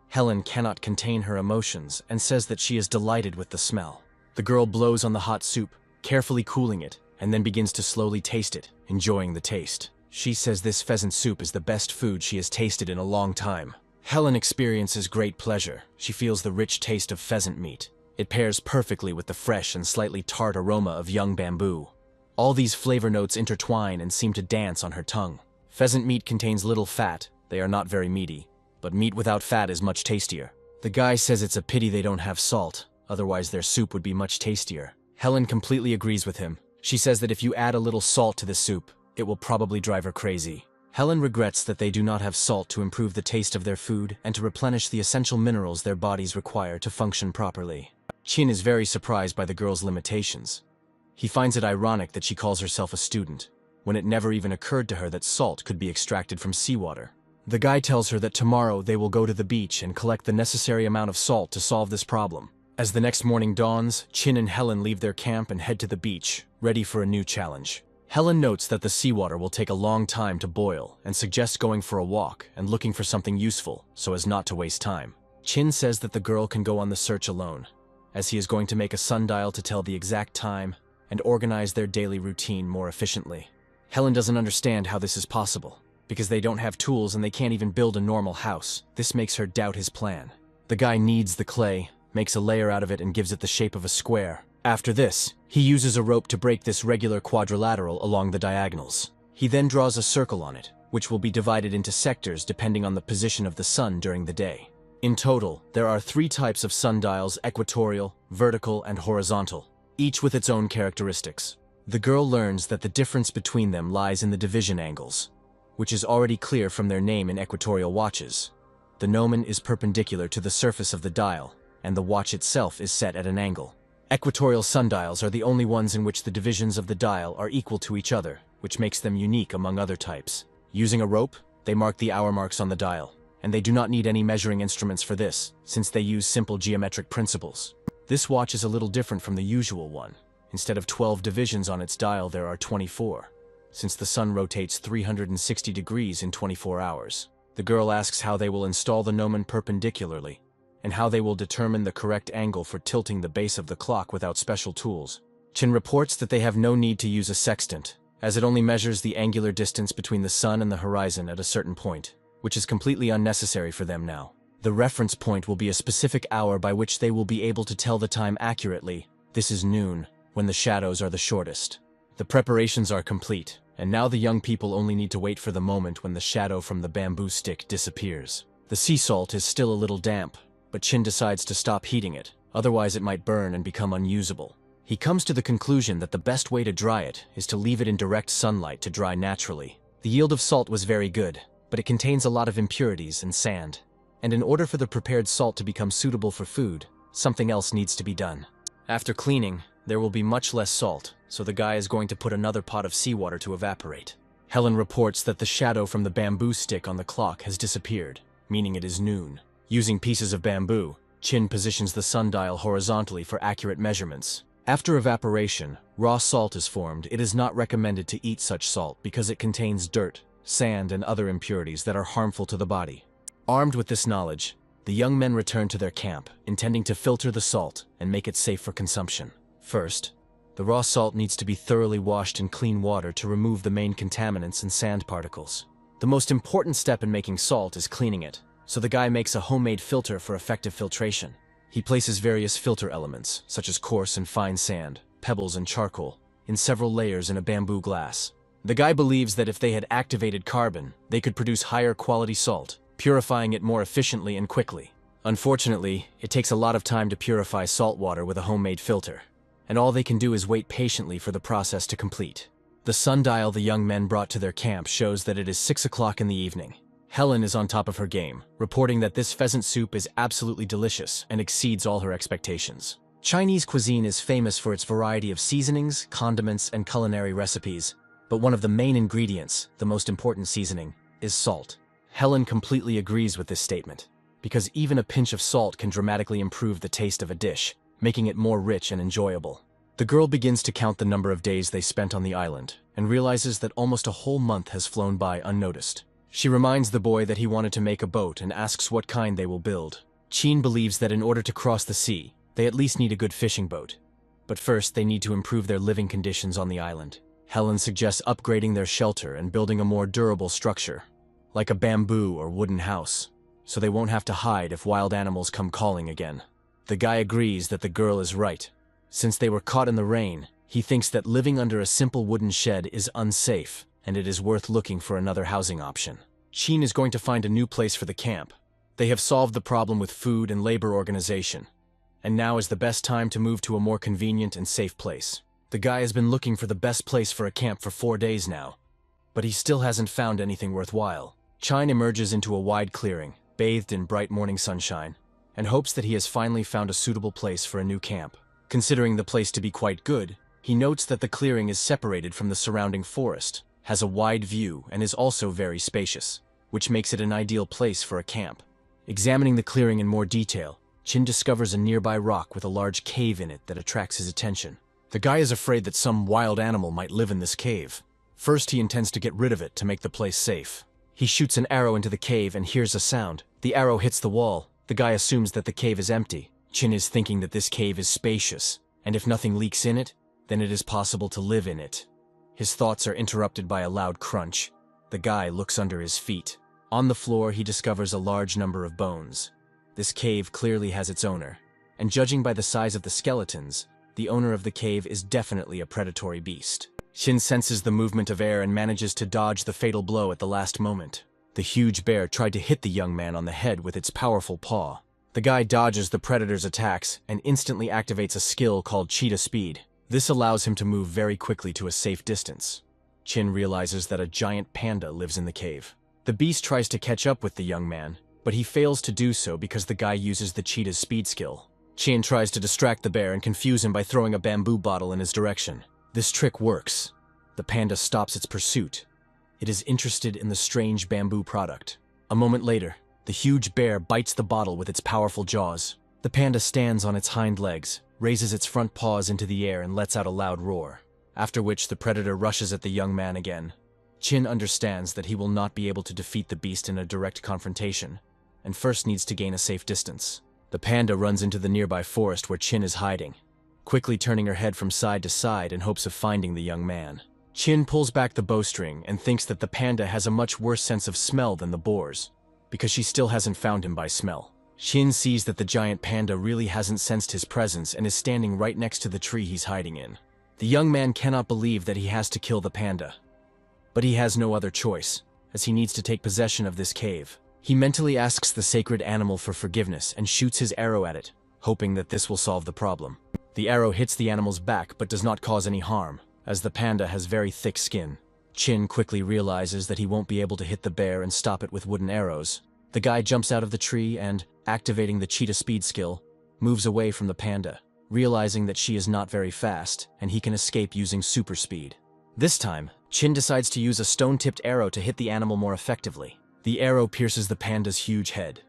Helen cannot contain her emotions and says that she is delighted with the smell. The girl blows on the hot soup, carefully cooling it, and then begins to slowly taste it, enjoying the taste. She says this pheasant soup is the best food she has tasted in a long time. Helen experiences great pleasure. She feels the rich taste of pheasant meat. It pairs perfectly with the fresh and slightly tart aroma of young bamboo. All these flavor notes intertwine and seem to dance on her tongue. Pheasant meat contains little fat. They are not very meaty, but meat without fat is much tastier. The guy says it's a pity they don't have salt, otherwise their soup would be much tastier. Helen completely agrees with him. She says that if you add a little salt to the soup, it will probably drive her crazy. Helen regrets that they do not have salt to improve the taste of their food and to replenish the essential minerals their bodies require to function properly. Chin is very surprised by the girl's limitations. He finds it ironic that she calls herself a student, when it never even occurred to her that salt could be extracted from seawater. The guy tells her that tomorrow they will go to the beach and collect the necessary amount of salt to solve this problem. As the next morning dawns, Chin and Helen leave their camp and head to the beach, ready for a new challenge. Helen notes that the seawater will take a long time to boil and suggests going for a walk and looking for something useful so as not to waste time. Chin says that the girl can go on the search alone, as he is going to make a sundial to tell the exact time and organize their daily routine more efficiently. Helen doesn't understand how this is possible, because they don't have tools and they can't even build a normal house. This makes her doubt his plan. The guy kneads the clay, makes a layer out of it and gives it the shape of a square. After this, he uses a rope to break this regular quadrilateral along the diagonals. He then draws a circle on it, which will be divided into sectors depending on the position of the sun during the day. In total, there are 3 types of sundials: equatorial, vertical, and horizontal, each with its own characteristics. The girl learns that the difference between them lies in the division angles, which is already clear from their name in equatorial watches. The gnomon is perpendicular to the surface of the dial, and the watch itself is set at an angle. Equatorial sundials are the only ones in which the divisions of the dial are equal to each other, which makes them unique among other types. Using a rope, they mark the hour marks on the dial, and they do not need any measuring instruments for this, since they use simple geometric principles. This watch is a little different from the usual one. Instead of 12 divisions on its dial, there are 24, since the sun rotates 360 degrees in 24 hours. The girl asks how they will install the gnomon perpendicularly, and how they will determine the correct angle for tilting the base of the clock without special tools. Chin reports that they have no need to use a sextant, as it only measures the angular distance between the sun and the horizon at a certain point, which is completely unnecessary for them now. The reference point will be a specific hour by which they will be able to tell the time accurately. This is noon, when the shadows are the shortest. The preparations are complete, and now the young people only need to wait for the moment when the shadow from the bamboo stick disappears. The sea salt is still a little damp, but Chin decides to stop heating it, otherwise it might burn and become unusable. He comes to the conclusion that the best way to dry it is to leave it in direct sunlight to dry naturally. The yield of salt was very good, but it contains a lot of impurities and sand. And in order for the prepared salt to become suitable for food, something else needs to be done. After cleaning, there will be much less salt, so the guy is going to put another pot of seawater to evaporate. Helen reports that the shadow from the bamboo stick on the clock has disappeared, meaning it is noon. Using pieces of bamboo, Chin positions the sundial horizontally for accurate measurements. After evaporation, raw salt is formed. It is not recommended to eat such salt because it contains dirt, sand, and other impurities that are harmful to the body. Armed with this knowledge, the young men return to their camp, intending to filter the salt and make it safe for consumption. First, the raw salt needs to be thoroughly washed in clean water to remove the main contaminants and sand particles. The most important step in making salt is cleaning it, so the guy makes a homemade filter for effective filtration. He places various filter elements, such as coarse and fine sand, pebbles, and charcoal, in several layers in a bamboo glass. The guy believes that if they had activated carbon, they could produce higher quality salt, purifying it more efficiently and quickly. Unfortunately, it takes a lot of time to purify salt water with a homemade filter, and all they can do is wait patiently for the process to complete. The sundial the young men brought to their camp shows that it is 6 o'clock in the evening. Helen is on top of her game, reporting that this pheasant soup is absolutely delicious and exceeds all her expectations. Chinese cuisine is famous for its variety of seasonings, condiments, and culinary recipes, but one of the main ingredients, the most important seasoning, is salt. Helen completely agrees with this statement, because even a pinch of salt can dramatically improve the taste of a dish, making it more rich and enjoyable. The girl begins to count the number of days they spent on the island, and realizes that almost a whole month has flown by unnoticed. She reminds the boy that he wanted to make a boat and asks what kind they will build. Chin believes that in order to cross the sea, they at least need a good fishing boat. But first, they need to improve their living conditions on the island. Helen suggests upgrading their shelter and building a more durable structure, like a bamboo or wooden house, so they won't have to hide if wild animals come calling again. The guy agrees that the girl is right. Since they were caught in the rain, he thinks that living under a simple wooden shed is unsafe, and it is worth looking for another housing option. Chin is going to find a new place for the camp. They have solved the problem with food and labor organization, and now is the best time to move to a more convenient and safe place. The guy has been looking for the best place for a camp for 4 days now, but he still hasn't found anything worthwhile. Chin emerges into a wide clearing, bathed in bright morning sunshine, and hopes that he has finally found a suitable place for a new camp. Considering the place to be quite good, he notes that the clearing is separated from the surrounding forest, has a wide view, and is also very spacious, which makes it an ideal place for a camp. Examining the clearing in more detail, Chin discovers a nearby rock with a large cave in it that attracts his attention. The guy is afraid that some wild animal might live in this cave. First, he intends to get rid of it to make the place safe. He shoots an arrow into the cave and hears a sound. The arrow hits the wall. The guy assumes that the cave is empty. Chin is thinking that this cave is spacious, and if nothing leaks in it, then it is possible to live in it. His thoughts are interrupted by a loud crunch. The guy looks under his feet. On the floor, he discovers a large number of bones. This cave clearly has its owner, and judging by the size of the skeletons, the owner of the cave is definitely a predatory beast. Chin senses the movement of air and manages to dodge the fatal blow at the last moment. The huge bear tried to hit the young man on the head with its powerful paw. The guy dodges the predator's attacks and instantly activates a skill called cheetah speed. This allows him to move very quickly to a safe distance. Chin realizes that a giant panda lives in the cave. The beast tries to catch up with the young man, but he fails to do so because the guy uses the cheetah's speed skill. Chin tries to distract the bear and confuse him by throwing a bamboo bottle in his direction. This trick works. The panda stops its pursuit. It is interested in the strange bamboo product. A moment later, the huge bear bites the bottle with its powerful jaws. The panda stands on its hind legs, raises its front paws into the air and lets out a loud roar, after which the predator rushes at the young man again. Chin understands that he will not be able to defeat the beast in a direct confrontation, and first needs to gain a safe distance. The panda runs into the nearby forest where Chin is hiding, quickly turning her head from side to side in hopes of finding the young man. Chin pulls back the bowstring and thinks that the panda has a much worse sense of smell than the boars, because she still hasn't found him by smell. Chin sees that the giant panda really hasn't sensed his presence and is standing right next to the tree he's hiding in. The young man cannot believe that he has to kill the panda, but he has no other choice, as he needs to take possession of this cave. He mentally asks the sacred animal for forgiveness and shoots his arrow at it, hoping that this will solve the problem. The arrow hits the animal's back but does not cause any harm, as the panda has very thick skin. Chin quickly realizes that he won't be able to hit the bear and stop it with wooden arrows. The guy jumps out of the tree and, activating the cheetah speed skill, moves away from the panda, realizing that she is not very fast and he can escape using super speed. This time, Chin decides to use a stone-tipped arrow to hit the animal more effectively. The arrow pierces the panda's huge head.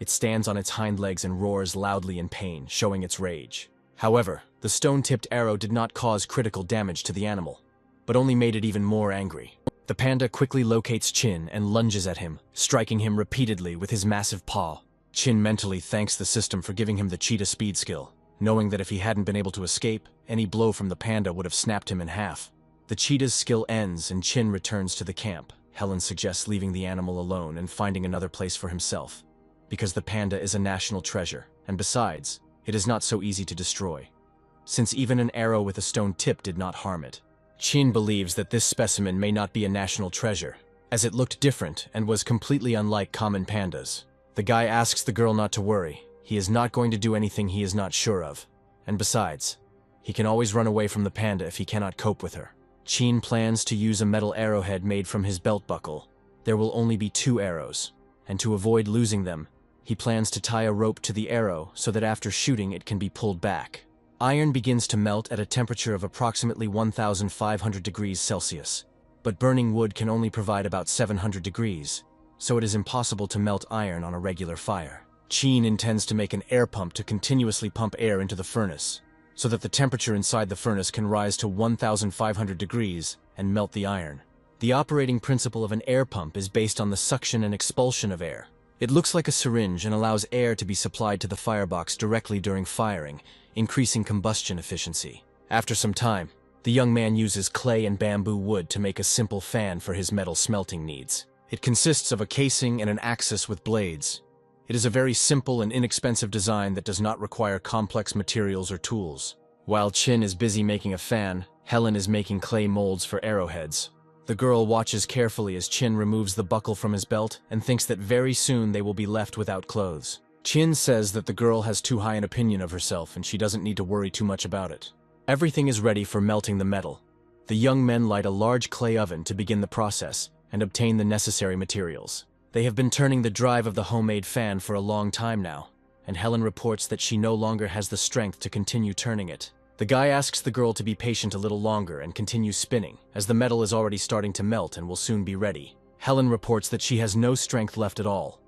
It stands on its hind legs and roars loudly in pain, showing its rage. However, the stone-tipped arrow did not cause critical damage to the animal, but only made it even more angry. The panda quickly locates Chin and lunges at him, striking him repeatedly with his massive paw. Chin mentally thanks the system for giving him the cheetah speed skill, knowing that if he hadn't been able to escape, any blow from the panda would have snapped him in half. The cheetah's skill ends and Chin returns to the camp. Helen suggests leaving the animal alone and finding another place for himself, because the panda is a national treasure, and besides, it is not so easy to destroy, since even an arrow with a stone tip did not harm it. Chin believes that this specimen may not be a national treasure, as it looked different and was completely unlike common pandas. The guy asks the girl not to worry. He is not going to do anything he is not sure of, and besides, he can always run away from the panda if he cannot cope with her. Chin plans to use a metal arrowhead made from his belt buckle. There will only be 2 arrows, and to avoid losing them, he plans to tie a rope to the arrow so that after shooting it can be pulled back. Iron begins to melt at a temperature of approximately 1,500 degrees Celsius, but burning wood can only provide about 700 degrees, so it is impossible to melt iron on a regular fire. Chin intends to make an air pump to continuously pump air into the furnace, so that the temperature inside the furnace can rise to 1,500 degrees and melt the iron. The operating principle of an air pump is based on the suction and expulsion of air. It looks like a syringe and allows air to be supplied to the firebox directly during firing, increasing combustion efficiency. After some time, the young man uses clay and bamboo wood to make a simple fan for his metal smelting needs. It consists of a casing and an axis with blades. It is a very simple and inexpensive design that does not require complex materials or tools. While Chin is busy making a fan, Helen is making clay molds for arrowheads. The girl watches carefully as Chin removes the buckle from his belt and thinks that very soon they will be left without clothes. Chin says that the girl has too high an opinion of herself and she doesn't need to worry too much about it. Everything is ready for melting the metal. The young men light a large clay oven to begin the process and obtain the necessary materials. They have been turning the drive of the homemade fan for a long time now, and Helen reports that she no longer has the strength to continue turning it. The guy asks the girl to be patient a little longer and continue spinning, as the metal is already starting to melt and will soon be ready. Helen reports that she has no strength left at all,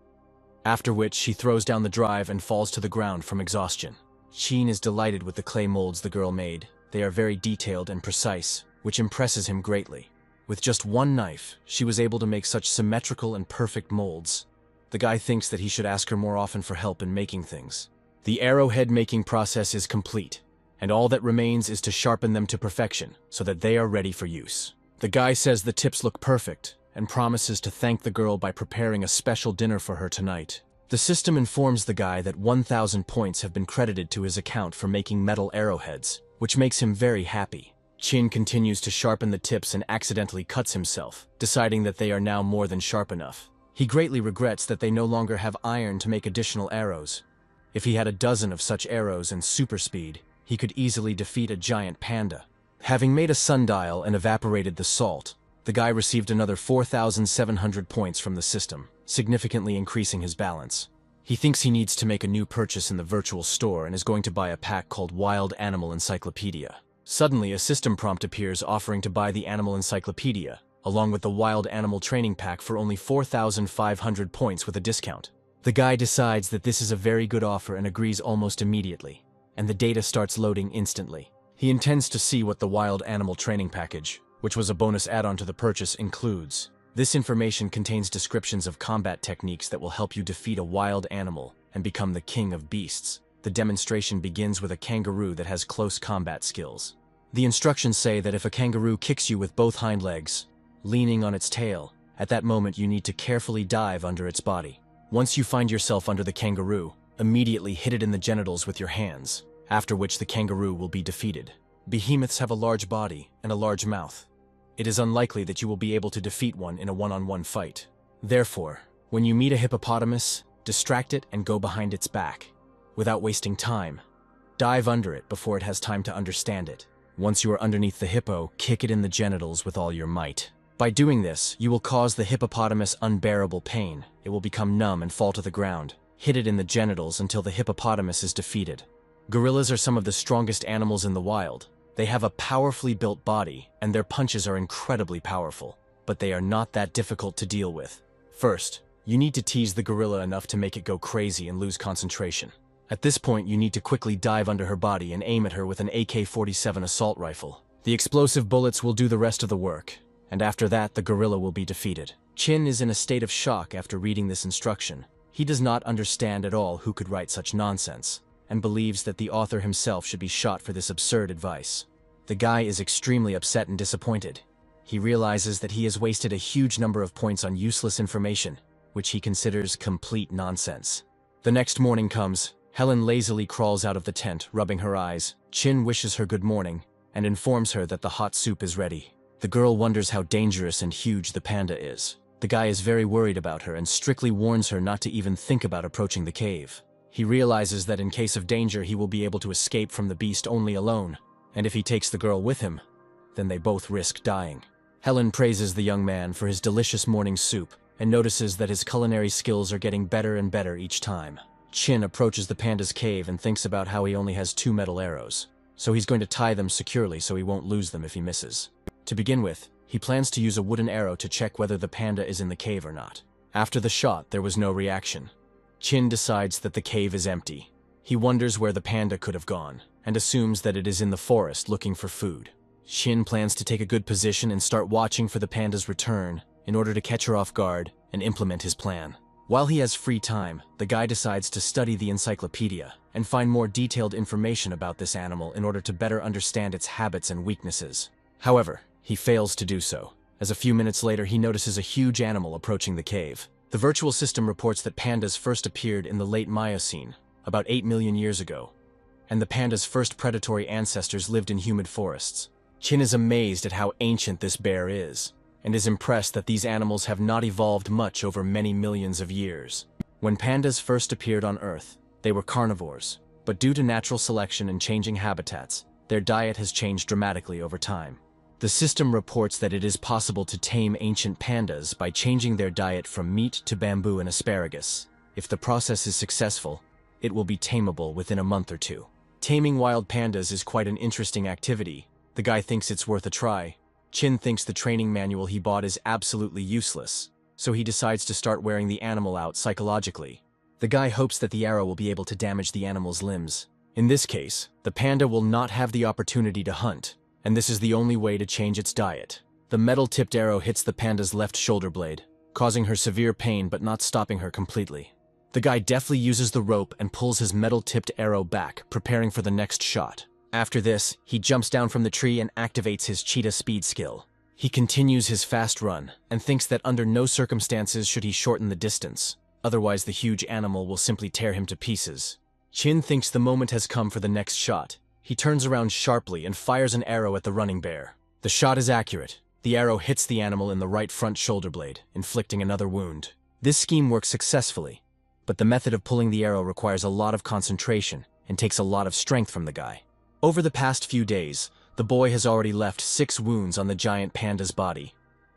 after which she throws down the drive and falls to the ground from exhaustion. Chin is delighted with the clay molds the girl made. They are very detailed and precise, which impresses him greatly. With just one knife, she was able to make such symmetrical and perfect molds. The guy thinks that he should ask her more often for help in making things. The arrowhead making process is complete, and all that remains is to sharpen them to perfection so that they are ready for use. The guy says the tips look perfect and promises to thank the girl by preparing a special dinner for her tonight. The system informs the guy that 1,000 points have been credited to his account for making metal arrowheads, which makes him very happy. Chin continues to sharpen the tips and accidentally cuts himself, deciding that they are now more than sharp enough. He greatly regrets that they no longer have iron to make additional arrows. If he had a dozen of such arrows and super speed, he could easily defeat a giant panda. Having made a sundial and evaporated the salt, the guy received another 4,700 points from the system, significantly increasing his balance. He thinks he needs to make a new purchase in the virtual store and is going to buy a pack called Wild Animal Encyclopedia. Suddenly, a system prompt appears offering to buy the animal encyclopedia, along with the wild animal training pack for only 4,500 points with a discount. The guy decides that this is a very good offer and agrees almost immediately, and the data starts loading instantly. He intends to see what the wild animal training package, which was a bonus add-on to the purchase, includes. This information contains descriptions of combat techniques that will help you defeat a wild animal and become the king of beasts. The demonstration begins with a kangaroo that has close combat skills. The instructions say that if a kangaroo kicks you with both hind legs, leaning on its tail, at that moment you need to carefully dive under its body. Once you find yourself under the kangaroo, immediately hit it in the genitals with your hands, after which the kangaroo will be defeated. Behemoths have a large body and a large mouth. It is unlikely that you will be able to defeat one in a one-on-one fight. Therefore, when you meet a hippopotamus, distract it and go behind its back. Without wasting time, dive under it before it has time to understand it. Once you are underneath the hippo, kick it in the genitals with all your might. By doing this, you will cause the hippopotamus unbearable pain. It will become numb and fall to the ground. Hit it in the genitals until the hippopotamus is defeated. Gorillas are some of the strongest animals in the wild. They have a powerfully built body, and their punches are incredibly powerful, but they are not that difficult to deal with. First, you need to tease the gorilla enough to make it go crazy and lose concentration. At this point, you need to quickly dive under her body and aim at her with an AK-47 assault rifle. The explosive bullets will do the rest of the work, and after that, the gorilla will be defeated. Chin is in a state of shock after reading this instruction. He does not understand at all who could write such nonsense, and believes that the author himself should be shot for this absurd advice. The guy is extremely upset and disappointed. He realizes that he has wasted a huge number of points on useless information, which he considers complete nonsense. The next morning comes. Helen lazily crawls out of the tent, rubbing her eyes. Chin wishes her good morning, and informs her that the hot soup is ready. The girl wonders how dangerous and huge the panda is. The guy is very worried about her and strictly warns her not to even think about approaching the cave. He realizes that in case of danger he will be able to escape from the beast only alone, and if he takes the girl with him, then they both risk dying. Helen praises the young man for his delicious morning soup, and notices that his culinary skills are getting better and better each time. Chin approaches the panda's cave and thinks about how he only has 2 metal arrows, so he's going to tie them securely so he won't lose them if he misses. To begin with, he plans to use a wooden arrow to check whether the panda is in the cave or not. After the shot, there was no reaction. Chin decides that the cave is empty. He wonders where the panda could have gone, and assumes that it is in the forest looking for food. Chin plans to take a good position and start watching for the panda's return in order to catch her off guard and implement his plan. While he has free time, the guy decides to study the encyclopedia and find more detailed information about this animal in order to better understand its habits and weaknesses. However, he fails to do so, as a few minutes later he notices a huge animal approaching the cave. The virtual system reports that pandas first appeared in the late Miocene, about 8 million years ago, and the panda's first predatory ancestors lived in humid forests. Chin is amazed at how ancient this bear is, and is impressed that these animals have not evolved much over many millions of years. When pandas first appeared on Earth, they were carnivores, but due to natural selection and changing habitats, their diet has changed dramatically over time. The system reports that it is possible to tame ancient pandas by changing their diet from meat to bamboo and asparagus. If the process is successful, it will be tameable within a month or 2. Taming wild pandas is quite an interesting activity. The guy thinks it's worth a try. Chin thinks the training manual he bought is absolutely useless, so he decides to start wearing the animal out psychologically. The guy hopes that the arrow will be able to damage the animal's limbs. In this case, the panda will not have the opportunity to hunt, and this is the only way to change its diet. The metal-tipped arrow hits the panda's left shoulder blade, causing her severe pain but not stopping her completely. The guy deftly uses the rope and pulls his metal-tipped arrow back, preparing for the next shot. After this, he jumps down from the tree and activates his cheetah speed skill. He continues his fast run, and thinks that under no circumstances should he shorten the distance, otherwise the huge animal will simply tear him to pieces. Chin thinks the moment has come for the next shot. He turns around sharply and fires an arrow at the running bear. The shot is accurate. The arrow hits the animal in the right front shoulder blade, inflicting another wound. This scheme works successfully, but the method of pulling the arrow requires a lot of concentration and takes a lot of strength from the guy. Over the past few days, the boy has already left 6 wounds on the giant panda's body,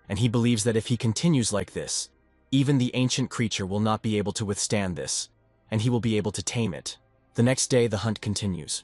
and he believes that if he continues like this, even the ancient creature will not be able to withstand this, and he will be able to tame it. The next day, the hunt continues.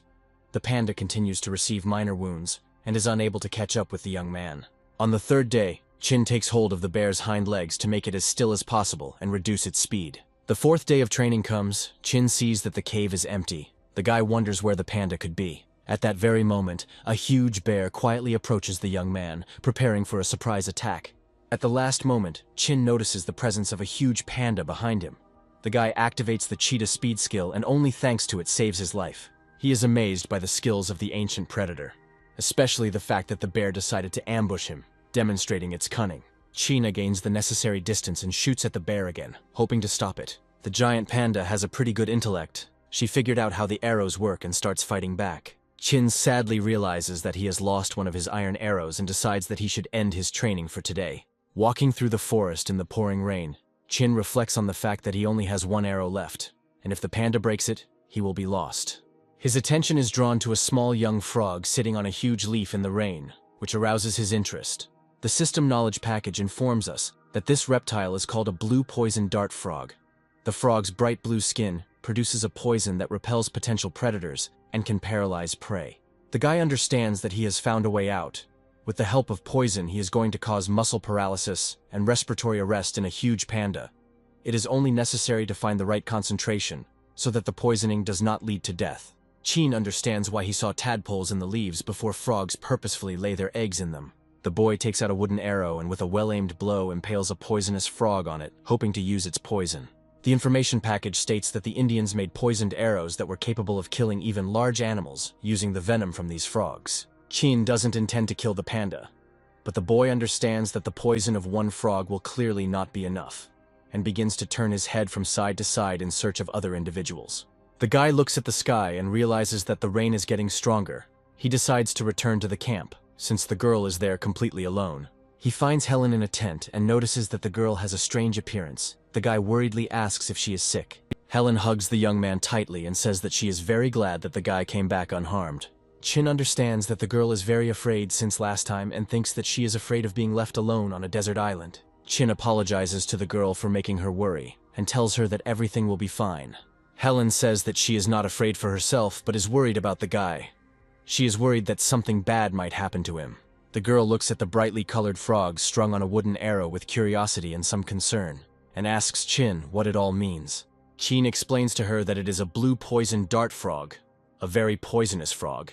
The panda continues to receive minor wounds and is unable to catch up with the young man. On the 3rd day, Chin takes hold of the bear's hind legs to make it as still as possible and reduce its speed. The fourth day of training comes. Chin sees that the cave is empty. The guy wonders where the panda could be. At that very moment, a huge bear quietly approaches the young man, preparing for a surprise attack. At the last moment, Chin notices the presence of a huge panda behind him. The guy activates the cheetah speed skill and only thanks to it saves his life. He is amazed by the skills of the ancient predator, especially the fact that the bear decided to ambush him, demonstrating its cunning. China gains the necessary distance and shoots at the bear again, hoping to stop it. The giant panda has a pretty good intellect. She figured out how the arrows work and starts fighting back. Chin sadly realizes that he has lost one of his iron arrows and decides that he should end his training for today. Walking through the forest in the pouring rain, Chin reflects on the fact that he only has one arrow left, and if the panda breaks it, he will be lost. His attention is drawn to a small young frog sitting on a huge leaf in the rain, which arouses his interest. The system knowledge package informs us that this reptile is called a blue poison dart frog. The frog's bright blue skin produces a poison that repels potential predators and can paralyze prey. The guy understands that he has found a way out. With the help of poison, he is going to cause muscle paralysis and respiratory arrest in a huge panda. It is only necessary to find the right concentration so that the poisoning does not lead to death. Chin understands why he saw tadpoles in the leaves before frogs purposefully lay their eggs in them. The boy takes out a wooden arrow and with a well-aimed blow impales a poisonous frog on it, hoping to use its poison. The information package states that the Indians made poisoned arrows that were capable of killing even large animals using the venom from these frogs. Chin doesn't intend to kill the panda, but the boy understands that the poison of one frog will clearly not be enough, and begins to turn his head from side to side in search of other individuals. The guy looks at the sky and realizes that the rain is getting stronger. He decides to return to the camp, since the girl is there completely alone. He finds Helen in a tent and notices that the girl has a strange appearance. The guy worriedly asks if she is sick. Helen hugs the young man tightly and says that she is very glad that the guy came back unharmed. Chin understands that the girl is very afraid since last time and thinks that she is afraid of being left alone on a desert island. Chin apologizes to the girl for making her worry and tells her that everything will be fine. Helen says that she is not afraid for herself but is worried about the guy. She is worried that something bad might happen to him. The girl looks at the brightly colored frog strung on a wooden arrow with curiosity and some concern, and asks Chin what it all means. Chin explains to her that it is a blue poison dart frog, a very poisonous frog.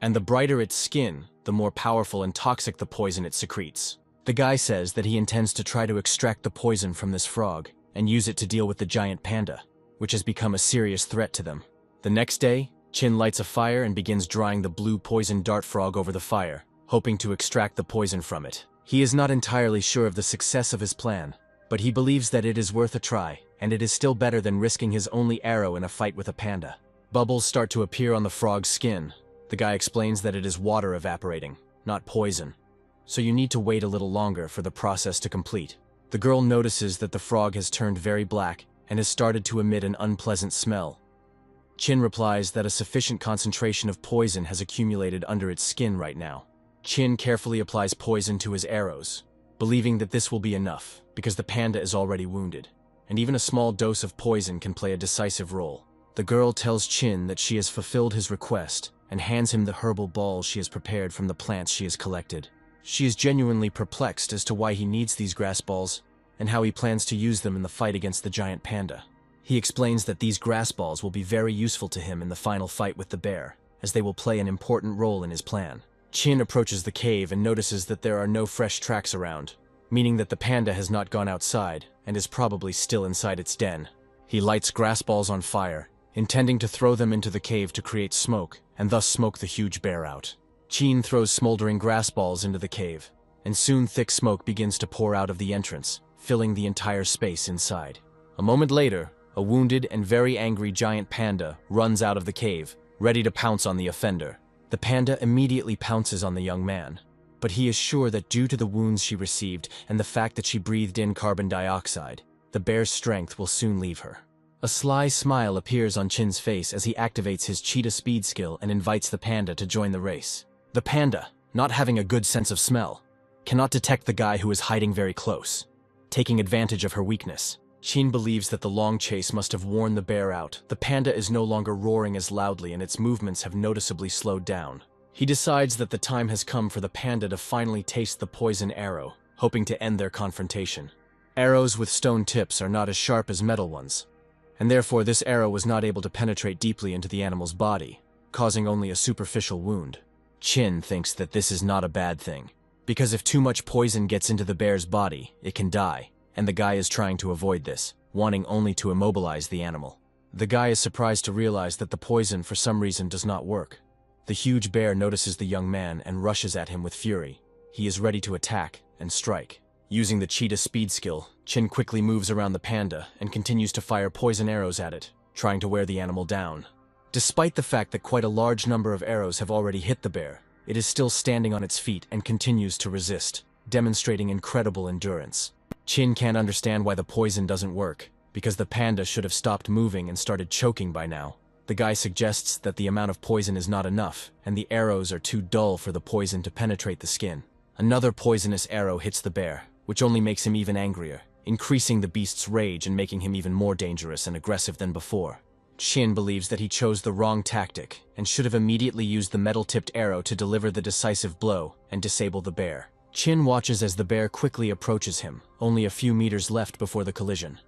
And the brighter its skin, the more powerful and toxic the poison it secretes. The guy says that he intends to try to extract the poison from this frog and use it to deal with the giant panda, which has become a serious threat to them. The next day, Chin lights a fire and begins drying the blue poison dart frog over the fire, hoping to extract the poison from it. He is not entirely sure of the success of his plan, but he believes that it is worth a try, and it is still better than risking his only arrow in a fight with a panda. Bubbles start to appear on the frog's skin. The guy explains that it is water evaporating, not poison, so you need to wait a little longer for the process to complete. The girl notices that the frog has turned very black and has started to emit an unpleasant smell. Chin replies that a sufficient concentration of poison has accumulated under its skin right now. Chin carefully applies poison to his arrows, believing that this will be enough because the panda is already wounded, and even a small dose of poison can play a decisive role. The girl tells Chin that she has fulfilled his request and hands him the herbal balls she has prepared from the plants she has collected. She is genuinely perplexed as to why he needs these grass balls and how he plans to use them in the fight against the giant panda. He explains that these grass balls will be very useful to him in the final fight with the bear, as they will play an important role in his plan. Chin approaches the cave and notices that there are no fresh tracks around, meaning that the panda has not gone outside and is probably still inside its den. He lights grass balls on fire, intending to throw them into the cave to create smoke and thus smoke the huge bear out. Chin throws smoldering grass balls into the cave, and soon thick smoke begins to pour out of the entrance, filling the entire space inside. A moment later, a wounded and very angry giant panda runs out of the cave, ready to pounce on the offender. The panda immediately pounces on the young man, but he is sure that due to the wounds she received and the fact that she breathed in carbon dioxide, the bear's strength will soon leave her. A sly smile appears on Chin's face as he activates his cheetah speed skill and invites the panda to join the race. The panda, not having a good sense of smell, cannot detect the guy who is hiding very close. Taking advantage of her weakness, Chin believes that the long chase must have worn the bear out. The panda is no longer roaring as loudly and its movements have noticeably slowed down. He decides that the time has come for the panda to finally taste the poison arrow, hoping to end their confrontation. Arrows with stone tips are not as sharp as metal ones, and therefore this arrow was not able to penetrate deeply into the animal's body, causing only a superficial wound. Chin thinks that this is not a bad thing, because if too much poison gets into the bear's body, it can die, and the guy is trying to avoid this, wanting only to immobilize the animal. The guy is surprised to realize that the poison for some reason does not work. The huge bear notices the young man and rushes at him with fury. He is ready to attack and strike. Using the cheetah speed skill, Chin quickly moves around the panda and continues to fire poison arrows at it, trying to wear the animal down. Despite the fact that quite a large number of arrows have already hit the bear, it is still standing on its feet and continues to resist, demonstrating incredible endurance. Chin can't understand why the poison doesn't work, because the panda should have stopped moving and started choking by now. The guy suggests that the amount of poison is not enough, and the arrows are too dull for the poison to penetrate the skin. Another poisonous arrow hits the bear, which only makes him even angrier, increasing the beast's rage and making him even more dangerous and aggressive than before. Chin believes that he chose the wrong tactic and should have immediately used the metal-tipped arrow to deliver the decisive blow and disable the bear. Chin watches as the bear quickly approaches him, only a few meters left before the collision,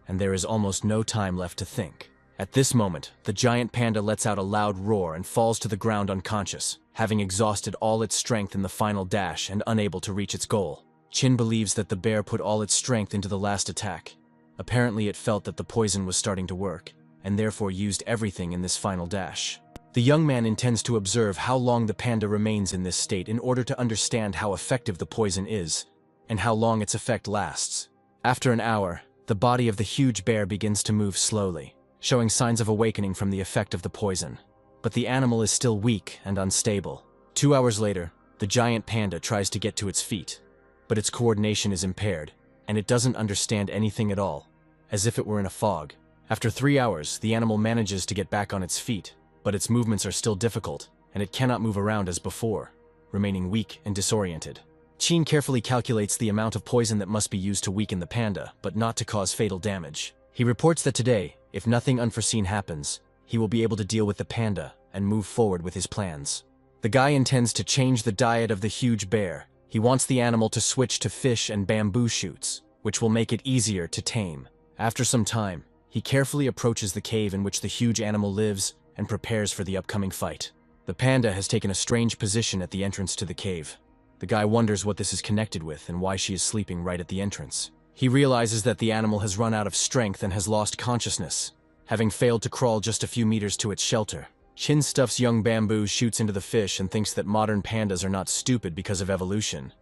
and there is almost no time left to think. At this moment, the giant panda lets out a loud roar and falls to the ground unconscious, having exhausted all its strength in the final dash and unable to reach its goal. Chin believes that the bear put all its strength into the last attack. Apparently it felt that the poison was starting to work, and therefore used everything in this final dash. The young man intends to observe how long the panda remains in this state in order to understand how effective the poison is, and how long its effect lasts. After an hour, the body of the huge bear begins to move slowly, showing signs of awakening from the effect of the poison. But the animal is still weak and unstable. 2 hours later, the giant panda tries to get to its feet, but its coordination is impaired, and it doesn't understand anything at all, as if it were in a fog. After 3 hours, the animal manages to get back on its feet, but its movements are still difficult, and it cannot move around as before, remaining weak and disoriented. Chin carefully calculates the amount of poison that must be used to weaken the panda, but not to cause fatal damage. He reports that today, if nothing unforeseen happens, he will be able to deal with the panda and move forward with his plans. The guy intends to change the diet of the huge bear. He wants the animal to switch to fish and bamboo shoots, which will make it easier to tame. After some time, he carefully approaches the cave in which the huge animal lives and prepares for the upcoming fight. The panda has taken a strange position at the entrance to the cave. The guy wonders what this is connected with and why she is sleeping right at the entrance. He realizes that the animal has run out of strength and has lost consciousness, having failed to crawl just a few meters to its shelter. Chin stuffs young bamboo shoots into the fish and thinks that modern pandas are not stupid because of evolution.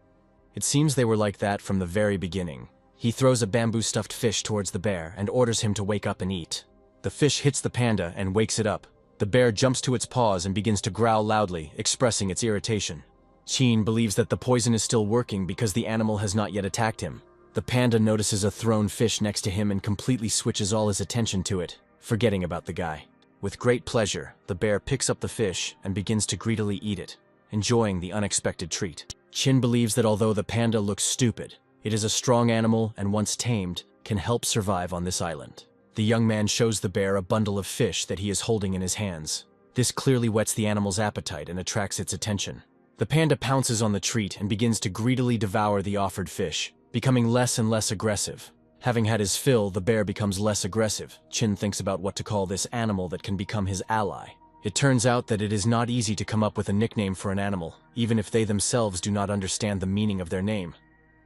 It seems they were like that from the very beginning. He throws a bamboo-stuffed fish towards the bear and orders him to wake up and eat. The fish hits the panda and wakes it up. The bear jumps to its paws and begins to growl loudly, expressing its irritation. Chin believes that the poison is still working because the animal has not yet attacked him. The panda notices a thrown fish next to him and completely switches all his attention to it, forgetting about the guy. With great pleasure, the bear picks up the fish and begins to greedily eat it, enjoying the unexpected treat. Chin believes that although the panda looks stupid, it is a strong animal and once tamed, can help survive on this island. The young man shows the bear a bundle of fish that he is holding in his hands. This clearly whets the animal's appetite and attracts its attention. The panda pounces on the treat and begins to greedily devour the offered fish, becoming less and less aggressive. Having had his fill, the bear becomes less aggressive. Chin thinks about what to call this animal that can become his ally. It turns out that it is not easy to come up with a nickname for an animal, even if they themselves do not understand the meaning of their name.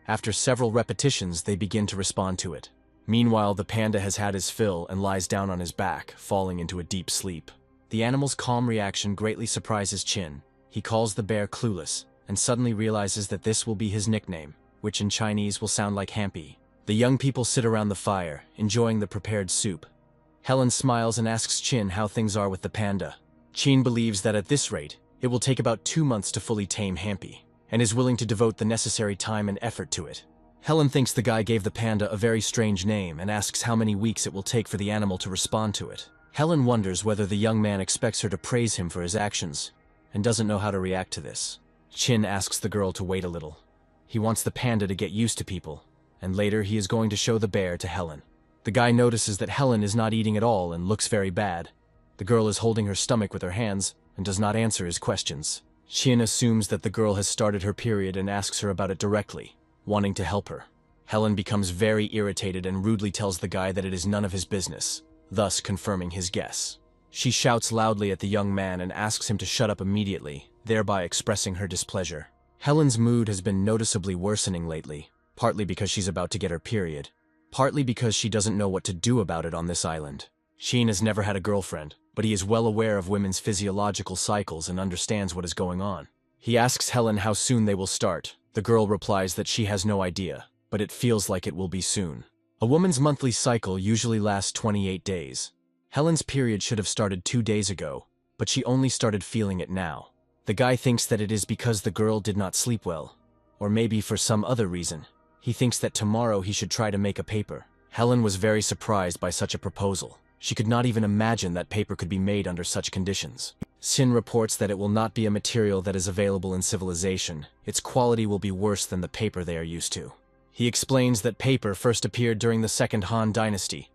After several repetitions, they begin to respond to it. Meanwhile, the panda has had his fill and lies down on his back, falling into a deep sleep. The animal's calm reaction greatly surprises Chin. He calls the bear clueless, and suddenly realizes that this will be his nickname, which in Chinese will sound like Hampy. The young people sit around the fire, enjoying the prepared soup. Helen smiles and asks Chin how things are with the panda. Chin believes that at this rate, it will take about 2 months to fully tame Hampy, and is willing to devote the necessary time and effort to it. Helen thinks the guy gave the panda a very strange name and asks how many weeks it will take for the animal to respond to it. Helen wonders whether the young man expects her to praise him for his actions, and doesn't know how to react to this. Chin asks the girl to wait a little. He wants the panda to get used to people, and later he is going to show the bear to Helen. The guy notices that Helen is not eating at all and looks very bad. The girl is holding her stomach with her hands and does not answer his questions. Chin assumes that the girl has started her period and asks her about it directly, wanting to help her. Helen becomes very irritated and rudely tells the guy that it is none of his business, thus confirming his guess. She shouts loudly at the young man and asks him to shut up immediately, thereby expressing her displeasure. Helen's mood has been noticeably worsening lately, partly because she's about to get her period, partly because she doesn't know what to do about it on this island. Sheen has never had a girlfriend, but he is well aware of women's physiological cycles and understands what is going on. He asks Helen how soon they will start. The girl replies that she has no idea, but it feels like it will be soon. A woman's monthly cycle usually lasts 28 days. Helen's period should have started 2 days ago, but she only started feeling it now. The guy thinks that it is because the girl did not sleep well, or maybe for some other reason. He thinks that tomorrow he should try to make a paper. Helen was very surprised by such a proposal. She could not even imagine that paper could be made under such conditions. Sin reports that it will not be a material that is available in civilization. Its quality will be worse than the paper they are used to. He explains that paper first appeared during the Second Han Dynasty,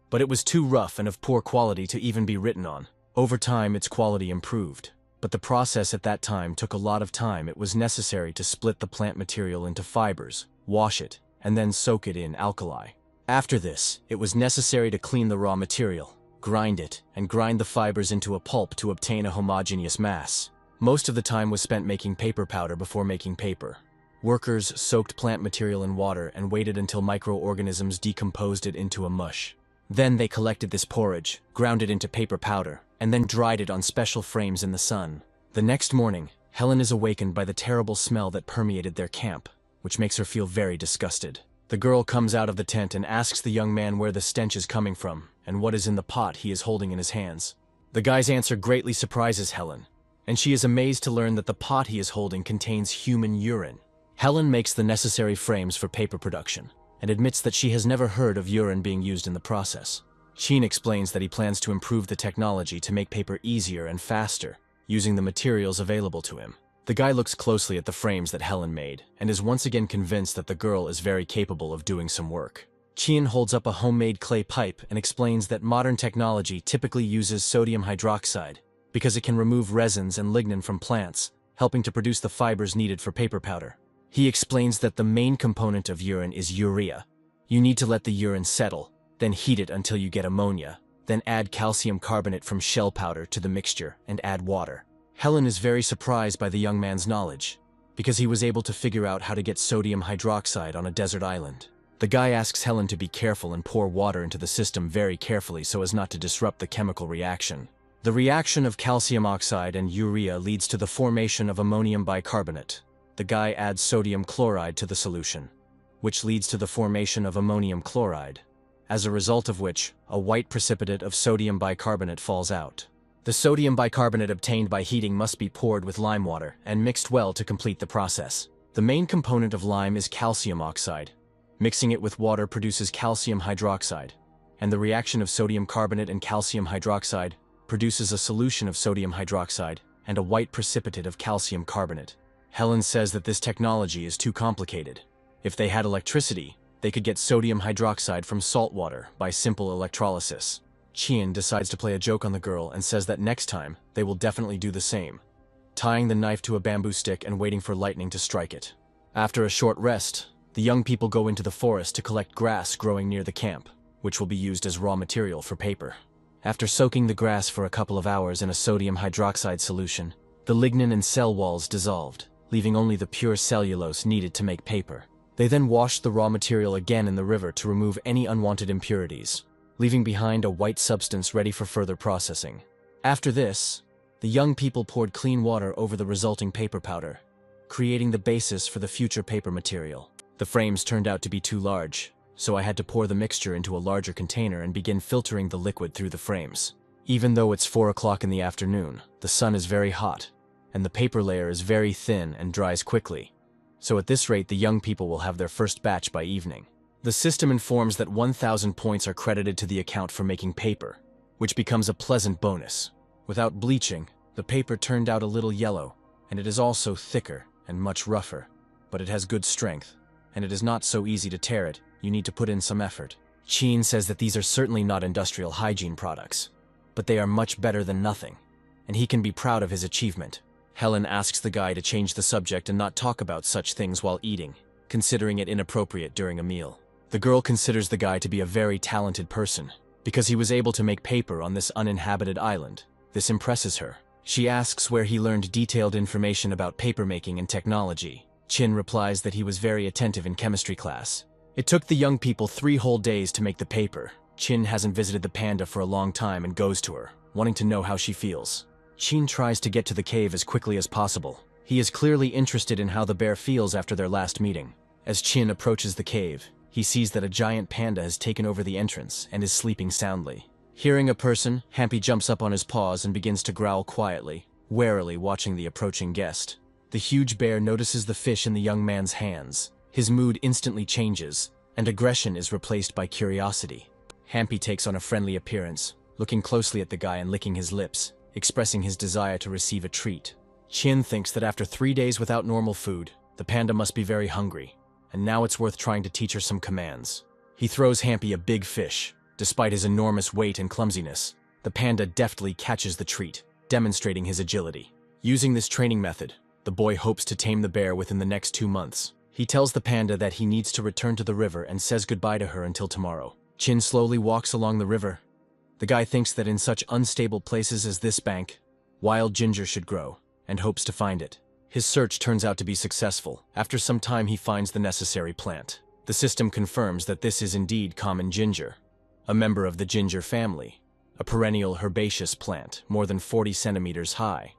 but it was too rough and of poor quality to even be written on. Over time, its quality improved, but the process at that time took a lot of time. It was necessary to split the plant material into fibers, wash it, and then soak it in alkali. After this, it was necessary to clean the raw material, grind it, and grind the fibers into a pulp to obtain a homogeneous mass. Most of the time was spent making paper powder before making paper. Workers soaked plant material in water and waited until microorganisms decomposed it into a mush. Then they collected this porridge, ground it into paper powder, and then dried it on special frames in the sun. The next morning, Helen is awakened by the terrible smell that permeated their camp, which makes her feel very disgusted. The girl comes out of the tent and asks the young man where the stench is coming from and what is in the pot he is holding in his hands. The guy's answer greatly surprises Helen, and she is amazed to learn that the pot he is holding contains human urine. Helen makes the necessary frames for paper production and admits that she has never heard of urine being used in the process. Sheen explains that he plans to improve the technology to make paper easier and faster, using the materials available to him. The guy looks closely at the frames that Helen made and is once again convinced that the girl is very capable of doing some work. Chien holds up a homemade clay pipe and explains that modern technology typically uses sodium hydroxide because it can remove resins and lignin from plants, helping to produce the fibers needed for paper powder. He explains that the main component of urine is urea. You need to let the urine settle, then heat it until you get ammonia, then add calcium carbonate from shell powder to the mixture and add water. Helen is very surprised by the young man's knowledge, because he was able to figure out how to get sodium hydroxide on a desert island. The guy asks Helen to be careful and pour water into the system very carefully so as not to disrupt the chemical reaction. The reaction of calcium oxide and urea leads to the formation of ammonium bicarbonate. The guy adds sodium chloride to the solution, which leads to the formation of ammonium chloride, as a result of which a white precipitate of sodium bicarbonate falls out. The sodium bicarbonate obtained by heating must be poured with lime water and mixed well to complete the process. The main component of lime is calcium oxide. Mixing it with water produces calcium hydroxide, and the reaction of sodium carbonate and calcium hydroxide produces a solution of sodium hydroxide and a white precipitate of calcium carbonate. Helen says that this technology is too complicated. If they had electricity, they could get sodium hydroxide from salt water by simple electrolysis. Chien decides to play a joke on the girl and says that next time, they will definitely do the same, tying the knife to a bamboo stick and waiting for lightning to strike it. After a short rest, the young people go into the forest to collect grass growing near the camp, which will be used as raw material for paper. After soaking the grass for a couple of hours in a sodium hydroxide solution, the lignin and cell walls dissolved, leaving only the pure cellulose needed to make paper. They then washed the raw material again in the river to remove any unwanted impurities, leaving behind a white substance ready for further processing. After this, the young people poured clean water over the resulting paper powder, creating the basis for the future paper material. The frames turned out to be too large, so I had to pour the mixture into a larger container and begin filtering the liquid through the frames. Even though it's 4 o'clock in the afternoon, the sun is very hot, and the paper layer is very thin and dries quickly. So at this rate, the young people will have their first batch by evening. The system informs that 1,000 points are credited to the account for making paper, which becomes a pleasant bonus. Without bleaching, the paper turned out a little yellow, and it is also thicker and much rougher, but it has good strength, and it is not so easy to tear it. You need to put in some effort. Chien says that these are certainly not industrial hygiene products, but they are much better than nothing, and he can be proud of his achievement. Helen asks the guy to change the subject and not talk about such things while eating, considering it inappropriate during a meal. The girl considers the guy to be a very talented person, because he was able to make paper on this uninhabited island. This impresses her. She asks where he learned detailed information about papermaking and technology. Chin replies that he was very attentive in chemistry class. It took the young people 3 whole days to make the paper. Chin hasn't visited the panda for a long time and goes to her, wanting to know how she feels. Chin tries to get to the cave as quickly as possible. He is clearly interested in how the bear feels after their last meeting. As Chin approaches the cave, he sees that a giant panda has taken over the entrance and is sleeping soundly. Hearing a person, Hampy jumps up on his paws and begins to growl quietly, warily watching the approaching guest. The huge bear notices the fish in the young man's hands. His mood instantly changes, and aggression is replaced by curiosity. Hampy takes on a friendly appearance, looking closely at the guy and licking his lips, expressing his desire to receive a treat. Chin thinks that after 3 days without normal food, the panda must be very hungry, and now it's worth trying to teach her some commands. He throws Hampy a big fish. Despite his enormous weight and clumsiness, the panda deftly catches the treat, demonstrating his agility. Using this training method, the boy hopes to tame the bear within the next 2 months. He tells the panda that he needs to return to the river and says goodbye to her until tomorrow. Chin slowly walks along the river. The guy thinks that in such unstable places as this bank, wild ginger should grow, and hopes to find it. His search turns out to be successful. After some time, he finds the necessary plant. The system confirms that this is indeed common ginger, a member of the ginger family, a perennial herbaceous plant more than 40 centimeters high,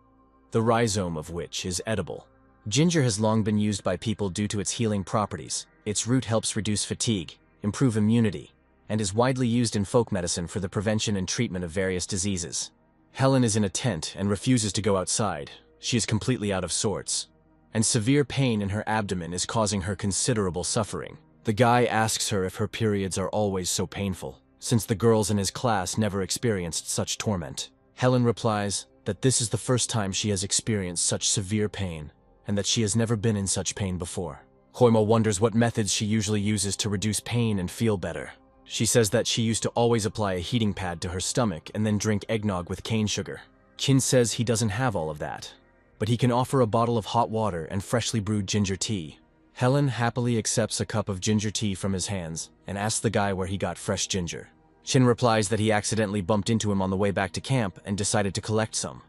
the rhizome of which is edible. Ginger has long been used by people due to its healing properties. Its root helps reduce fatigue, improve immunity, and is widely used in folk medicine for the prevention and treatment of various diseases. Helen is in a tent and refuses to go outside. She is completely out of sorts, and severe pain in her abdomen is causing her considerable suffering. The guy asks her if her periods are always so painful, since the girls in his class never experienced such torment. Helen replies that this is the first time she has experienced such severe pain, and that she has never been in such pain before. Hoima wonders what methods she usually uses to reduce pain and feel better. She says that she used to always apply a heating pad to her stomach and then drink eggnog with cane sugar. Chin says he doesn't have all of that, but he can offer a bottle of hot water and freshly brewed ginger tea. Helen happily accepts a cup of ginger tea from his hands and asks the guy where he got fresh ginger. Chin replies that he accidentally bumped into him on the way back to camp and decided to collect some.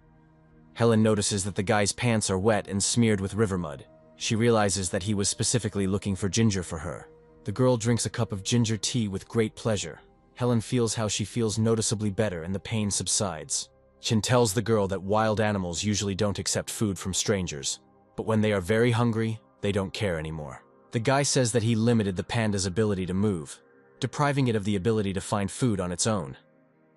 Helen notices that the guy's pants are wet and smeared with river mud. She realizes that he was specifically looking for ginger for her. The girl drinks a cup of ginger tea with great pleasure. Helen feels how she feels noticeably better and the pain subsides. Chin tells the girl that wild animals usually don't accept food from strangers, but when they are very hungry, they don't care anymore. The guy says that he limited the panda's ability to move, depriving it of the ability to find food on its own.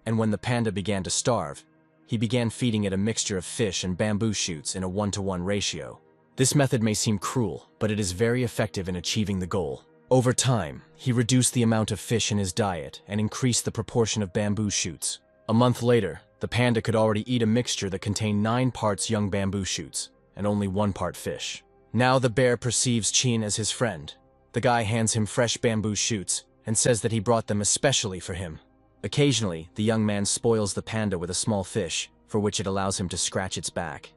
And when the panda began to starve, he began feeding it a mixture of fish and bamboo shoots in a 1-to-1 ratio. This method may seem cruel, but it is very effective in achieving the goal. Over time, he reduced the amount of fish in his diet and increased the proportion of bamboo shoots. A month later, the panda could already eat a mixture that contained 9 parts young bamboo shoots and only 1 part fish. Now the bear perceives Chin as his friend. The guy hands him fresh bamboo shoots and says that he brought them especially for him. Occasionally, the young man spoils the panda with a small fish, for which it allows him to scratch its back.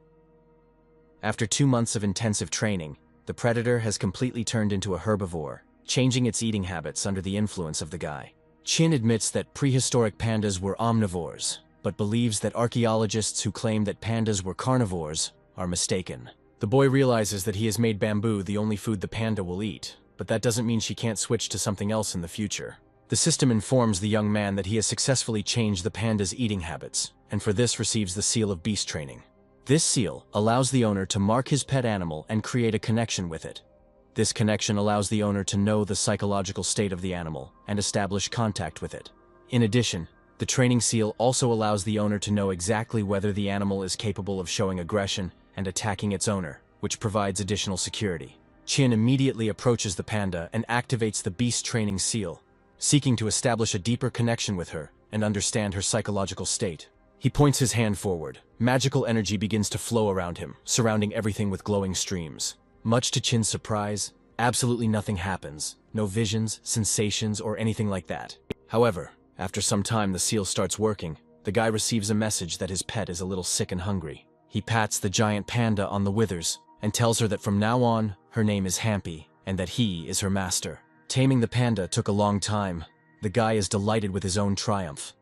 After 2 months of intensive training, the predator has completely turned into a herbivore, changing its eating habits under the influence of the guy. Chin admits that prehistoric pandas were omnivores, but believes that archaeologists who claim that pandas were carnivores are mistaken. The boy realizes that he has made bamboo the only food the panda will eat, but that doesn't mean she can't switch to something else in the future. The system informs the young man that he has successfully changed the panda's eating habits, and for this receives the seal of beast training. This seal allows the owner to mark his pet animal and create a connection with it. This connection allows the owner to know the psychological state of the animal and establish contact with it. In addition, the training seal also allows the owner to know exactly whether the animal is capable of showing aggression and attacking its owner, which provides additional security. Chin immediately approaches the panda and activates the beast training seal, seeking to establish a deeper connection with her and understand her psychological state. He points his hand forward. Magical energy begins to flow around him, surrounding everything with glowing streams. Much to Chin's surprise, absolutely nothing happens. No visions, sensations, or anything like that. However, after some time the seal starts working. The guy receives a message that his pet is a little sick and hungry. He pats the giant panda on the withers and tells her that from now on, her name is Hampy, and that he is her master. Taming the panda took a long time. The guy is delighted with his own triumph.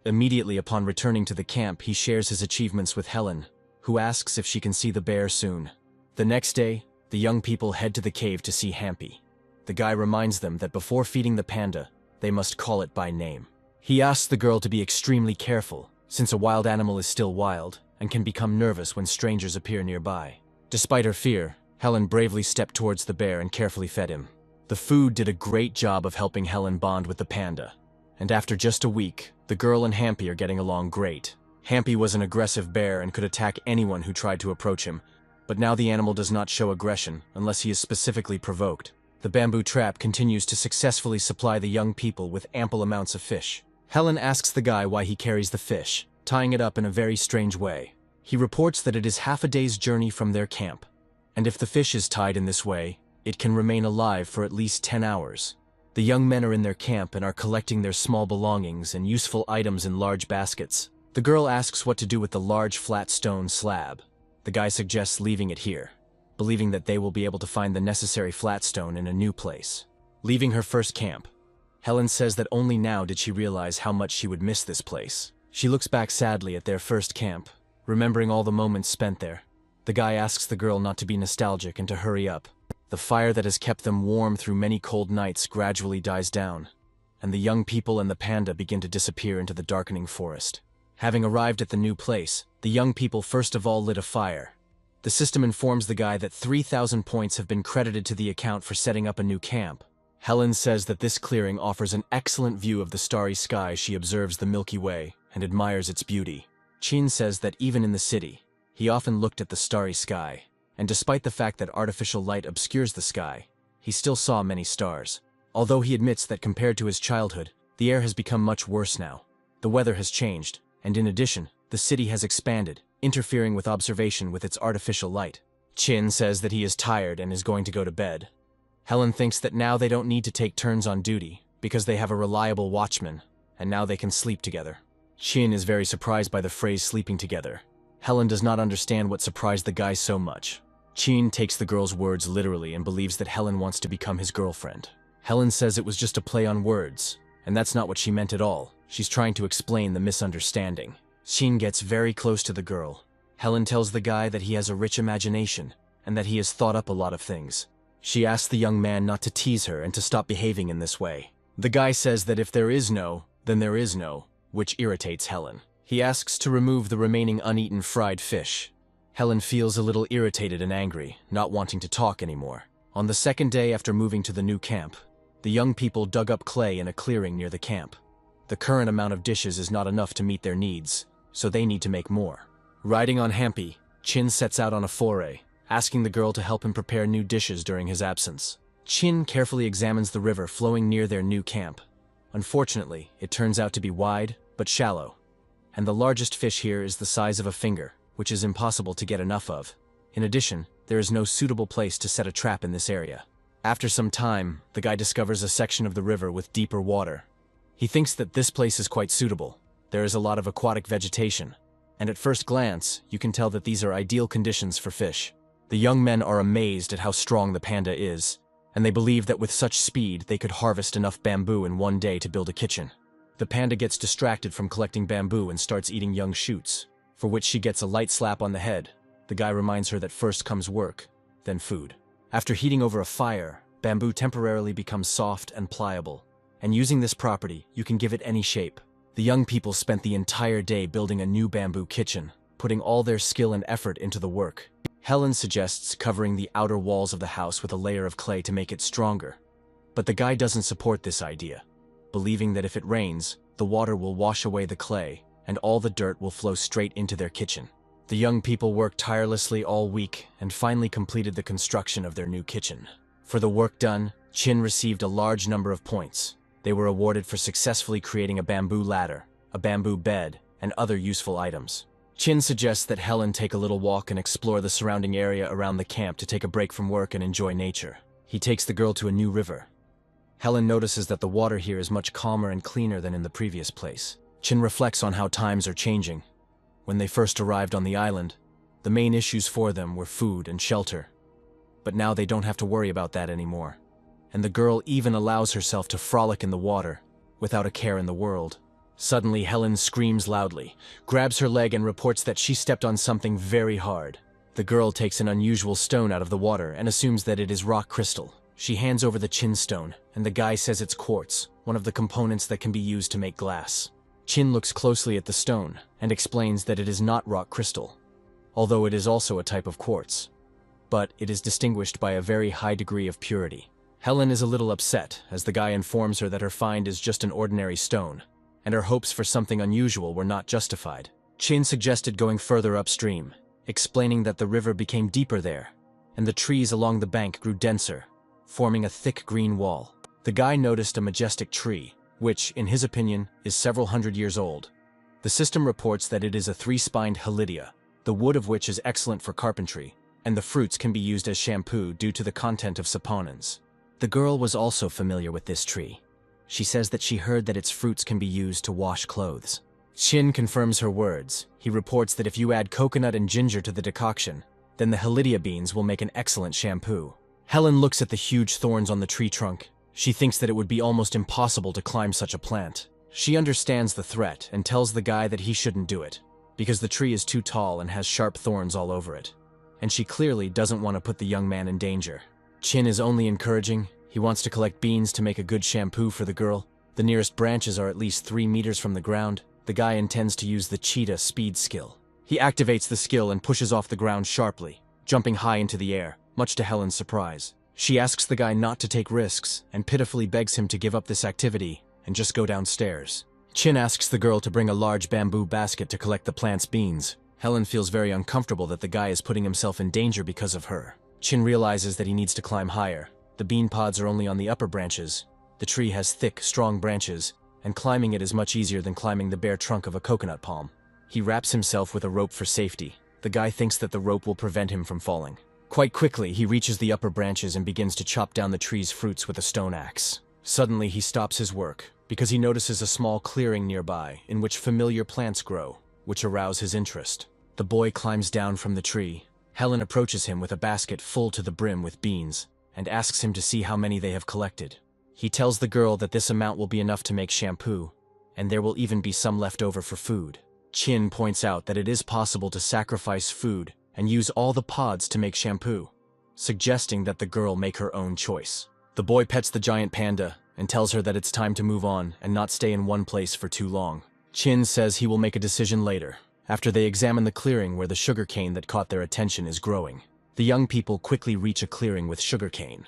Immediately upon returning to the camp, he shares his achievements with Helen, who asks if she can see the bear soon. The next day, the young people head to the cave to see Hampy. The guy reminds them that before feeding the panda, they must call it by name. He asks the girl to be extremely careful, since a wild animal is still wild and can become nervous when strangers appear nearby. Despite her fear, Helen bravely stepped towards the bear and carefully fed him. The food did a great job of helping Helen bond with the panda, and after just a week, the girl and Hampy are getting along great. Hampy was an aggressive bear and could attack anyone who tried to approach him, but now the animal does not show aggression unless he is specifically provoked. The bamboo trap continues to successfully supply the young people with ample amounts of fish. Helen asks the guy why he carries the fish, tying it up in a very strange way. He reports that it is half a day's journey from their camp, and if the fish is tied in this way, it can remain alive for at least 10 hours. The young men are in their camp and are collecting their small belongings and useful items in large baskets. The girl asks what to do with the large flat stone slab. The guy suggests leaving it here, believing that they will be able to find the necessary flat stone in a new place. Leaving her first camp, Helen says that only now did she realize how much she would miss this place. She looks back sadly at their first camp, remembering all the moments spent there. The guy asks the girl not to be nostalgic and to hurry up. The fire that has kept them warm through many cold nights gradually dies down, and the young people and the panda begin to disappear into the darkening forest. Having arrived at the new place, the young people first of all lit a fire. The system informs the guy that 3,000 points have been credited to the account for setting up a new camp. Helen says that this clearing offers an excellent view of the starry sky as she observes the Milky Way and admires its beauty. Chin says that even in the city, he often looked at the starry sky, and despite the fact that artificial light obscures the sky, he still saw many stars. Although he admits that compared to his childhood, the air has become much worse now. The weather has changed, and in addition, the city has expanded, interfering with observation with its artificial light. Chin says that he is tired and is going to go to bed. Helen thinks that now they don't need to take turns on duty, because they have a reliable watchman, and now they can sleep together. Chin is very surprised by the phrase sleeping together. Helen does not understand what surprised the guy so much. Chin takes the girl's words literally and believes that Helen wants to become his girlfriend. Helen says it was just a play on words, and that's not what she meant at all. She's trying to explain the misunderstanding. Chin gets very close to the girl. Helen tells the guy that he has a rich imagination, and that he has thought up a lot of things. She asks the young man not to tease her and to stop behaving in this way. The guy says that if there is no, then there is no, which irritates Helen. He asks to remove the remaining uneaten fried fish. Helen feels a little irritated and angry, not wanting to talk anymore. On the second day after moving to the new camp, the young people dug up clay in a clearing near the camp. The current amount of dishes is not enough to meet their needs, so they need to make more. Riding on Hampy, Chin sets out on a foray, asking the girl to help him prepare new dishes during his absence. Chin carefully examines the river flowing near their new camp. Unfortunately, it turns out to be wide, but shallow, and the largest fish here is the size of a finger, which is impossible to get enough of. In addition, there is no suitable place to set a trap in this area. After some time, the guy discovers a section of the river with deeper water. He thinks that this place is quite suitable. There is a lot of aquatic vegetation, and at first glance, you can tell that these are ideal conditions for fish. The young men are amazed at how strong the panda is, and they believe that with such speed they could harvest enough bamboo in one day to build a kitchen. The panda gets distracted from collecting bamboo and starts eating young shoots, for which she gets a light slap on the head. The guy reminds her that first comes work, then food. After heating over a fire, bamboo temporarily becomes soft and pliable, and using this property, you can give it any shape. The young people spent the entire day building a new bamboo kitchen, putting all their skill and effort into the work. Helen suggests covering the outer walls of the house with a layer of clay to make it stronger, but the guy doesn't support this idea, believing that if it rains, the water will wash away the clay, and all the dirt will flow straight into their kitchen. The young people worked tirelessly all week and finally completed the construction of their new kitchen. For the work done, Chin received a large number of points. They were awarded for successfully creating a bamboo ladder, a bamboo bed, and other useful items. Chin suggests that Helen take a little walk and explore the surrounding area around the camp to take a break from work and enjoy nature. He takes the girl to a new river. Helen notices that the water here is much calmer and cleaner than in the previous place. Chin reflects on how times are changing. When they first arrived on the island, the main issues for them were food and shelter. but now they don't have to worry about that anymore. And the girl even allows herself to frolic in the water, without a care in the world. Suddenly, Helen screams loudly, grabs her leg and reports that she stepped on something very hard. The girl takes an unusual stone out of the water and assumes that it is rock crystal. She hands over the Chin stone, and the guy says it's quartz, one of the components that can be used to make glass. Chin looks closely at the stone and explains that it is not rock crystal, although it is also a type of quartz. But it is distinguished by a very high degree of purity. Helen is a little upset as the guy informs her that her find is just an ordinary stone, and her hopes for something unusual were not justified. Chin suggested going further upstream, explaining that the river became deeper there, and the trees along the bank grew denser, forming a thick green wall. The guy noticed a majestic tree, which, in his opinion, is several hundred years old. The system reports that it is a 3-spined Halidia, the wood of which is excellent for carpentry, and the fruits can be used as shampoo due to the content of saponins. The girl was also familiar with this tree. She says that she heard that its fruits can be used to wash clothes. Chin confirms her words. He reports that if you add coconut and ginger to the decoction, then the Halidia beans will make an excellent shampoo. Helen looks at the huge thorns on the tree trunk. She thinks that it would be almost impossible to climb such a plant. She understands the threat and tells the guy that he shouldn't do it, because the tree is too tall and has sharp thorns all over it. And she clearly doesn't want to put the young man in danger. Chin is only encouraging. He wants to collect beans to make a good shampoo for the girl. The nearest branches are at least 3 meters from the ground. The guy intends to use the cheetah speed skill. He activates the skill and pushes off the ground sharply, jumping high into the air, much to Helen's surprise. She asks the guy not to take risks and pitifully begs him to give up this activity and just go downstairs. Chin asks the girl to bring a large bamboo basket to collect the plant's beans. Helen feels very uncomfortable that the guy is putting himself in danger because of her. Chin realizes that he needs to climb higher. The bean pods are only on the upper branches. The tree has thick, strong branches, and climbing it is much easier than climbing the bare trunk of a coconut palm. He wraps himself with a rope for safety. The guy thinks that the rope will prevent him from falling. Quite quickly, he reaches the upper branches and begins to chop down the tree's fruits with a stone axe. Suddenly, he stops his work, because he notices a small clearing nearby in which familiar plants grow, which arouse his interest. The boy climbs down from the tree. Helen approaches him with a basket full to the brim with beans, and asks him to see how many they have collected. He tells the girl that this amount will be enough to make shampoo, and there will even be some left over for food. Chin points out that it is possible to sacrifice food and use all the pods to make shampoo, suggesting that the girl make her own choice. The boy pets the giant panda and tells her that it's time to move on and not stay in one place for too long. Chin says he will make a decision later, after they examine the clearing where the sugarcane that caught their attention is growing. The young people quickly reach a clearing with sugarcane.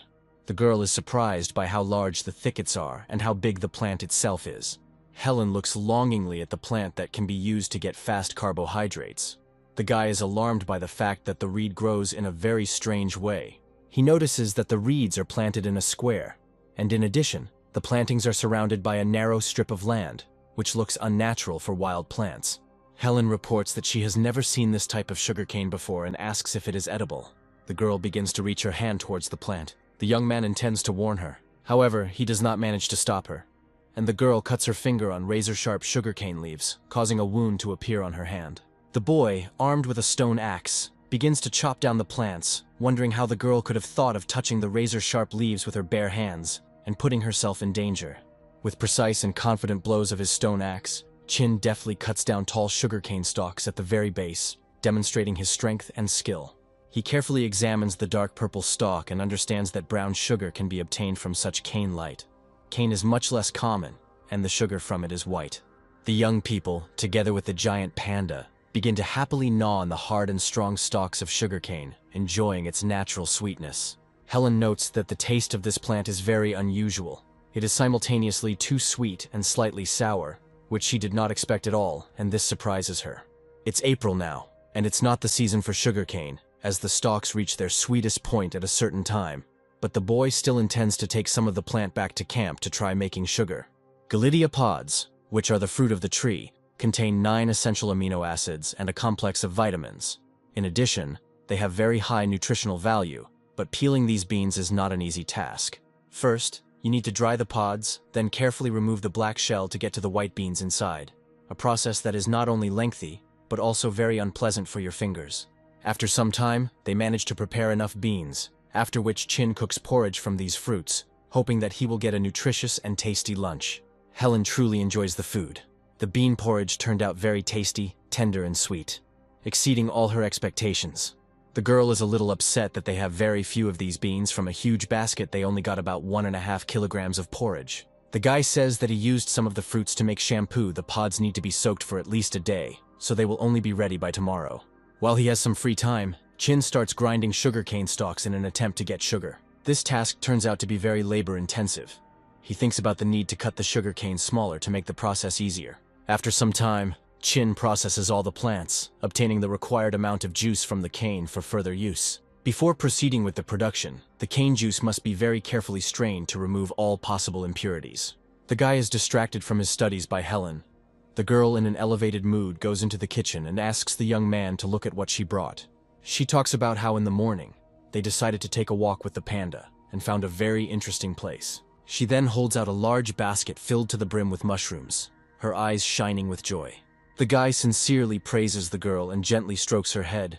The girl is surprised by how large the thickets are and how big the plant itself is. Helen looks longingly at the plant that can be used to get fast carbohydrates. The guy is alarmed by the fact that the reed grows in a very strange way. He notices that the reeds are planted in a square, and in addition, the plantings are surrounded by a narrow strip of land, which looks unnatural for wild plants. Helen reports that she has never seen this type of sugarcane before and asks if it is edible. The girl begins to reach her hand towards the plant. The young man intends to warn her. However, he does not manage to stop her, and the girl cuts her finger on razor-sharp sugarcane leaves, causing a wound to appear on her hand. The boy, armed with a stone axe, begins to chop down the plants, wondering how the girl could have thought of touching the razor-sharp leaves with her bare hands and putting herself in danger. With precise and confident blows of his stone axe, Chin deftly cuts down tall sugarcane stalks at the very base, demonstrating his strength and skill. He carefully examines the dark purple stalk and understands that brown sugar can be obtained from such cane light. Cane is much less common, and the sugar from it is white. The young people, together with the giant panda, begin to happily gnaw on the hard and strong stalks of sugarcane, enjoying its natural sweetness. Helen notes that the taste of this plant is very unusual. It is simultaneously too sweet and slightly sour, which she did not expect at all, and this surprises her. It's April now, and it's not the season for sugarcane, as the stalks reach their sweetest point at a certain time, but the boy still intends to take some of the plant back to camp to try making sugar. Galidia pods, which are the fruit of the tree, contain 9 essential amino acids and a complex of vitamins. In addition, they have very high nutritional value, but peeling these beans is not an easy task. First, you need to dry the pods, then carefully remove the black shell to get to the white beans inside, a process that is not only lengthy, but also very unpleasant for your fingers. After some time, they manage to prepare enough beans, after which Chin cooks porridge from these fruits, hoping that he will get a nutritious and tasty lunch. Helen truly enjoys the food. The bean porridge turned out very tasty, tender, and sweet, exceeding all her expectations. The girl is a little upset that they have very few of these beans. From a huge basket they only got about 1.5 kilograms of porridge. The guy says that he used some of the fruits to make shampoo. The pods need to be soaked for at least a day, so they will only be ready by tomorrow. While he has some free time, Chin starts grinding sugarcane stalks in an attempt to get sugar. This task turns out to be very labor-intensive. He thinks about the need to cut the sugarcane smaller to make the process easier. After some time, Chin processes all the plants, obtaining the required amount of juice from the cane for further use. Before proceeding with the production, the cane juice must be very carefully strained to remove all possible impurities. The guy is distracted from his studies by Helen. The girl, in an elevated mood, goes into the kitchen and asks the young man to look at what she brought. She talks about how in the morning, they decided to take a walk with the panda and found a very interesting place. She then holds out a large basket filled to the brim with mushrooms, her eyes shining with joy. The guy sincerely praises the girl and gently strokes her head.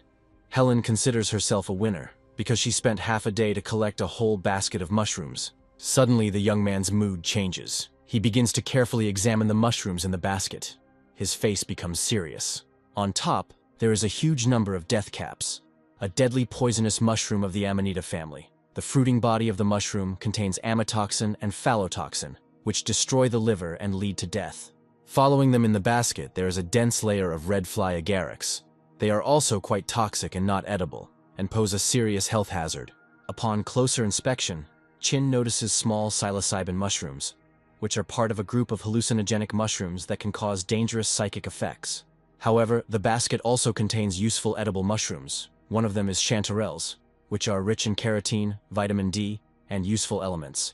Helen considers herself a winner because she spent half a day to collect a whole basket of mushrooms. Suddenly, the young man's mood changes. He begins to carefully examine the mushrooms in the basket. His face becomes serious. On top, there is a huge number of death caps, a deadly poisonous mushroom of the amanita family. The fruiting body of the mushroom contains amatoxin and phallotoxin, which destroy the liver and lead to death. Following them in the basket, there is a dense layer of red fly agarics. They are also quite toxic and not edible, and pose a serious health hazard. Upon closer inspection, Chin notices small psilocybin mushrooms, which are part of a group of hallucinogenic mushrooms that can cause dangerous psychic effects. However, the basket also contains useful edible mushrooms. One of them is chanterelles, which are rich in carotene, vitamin D, and useful elements.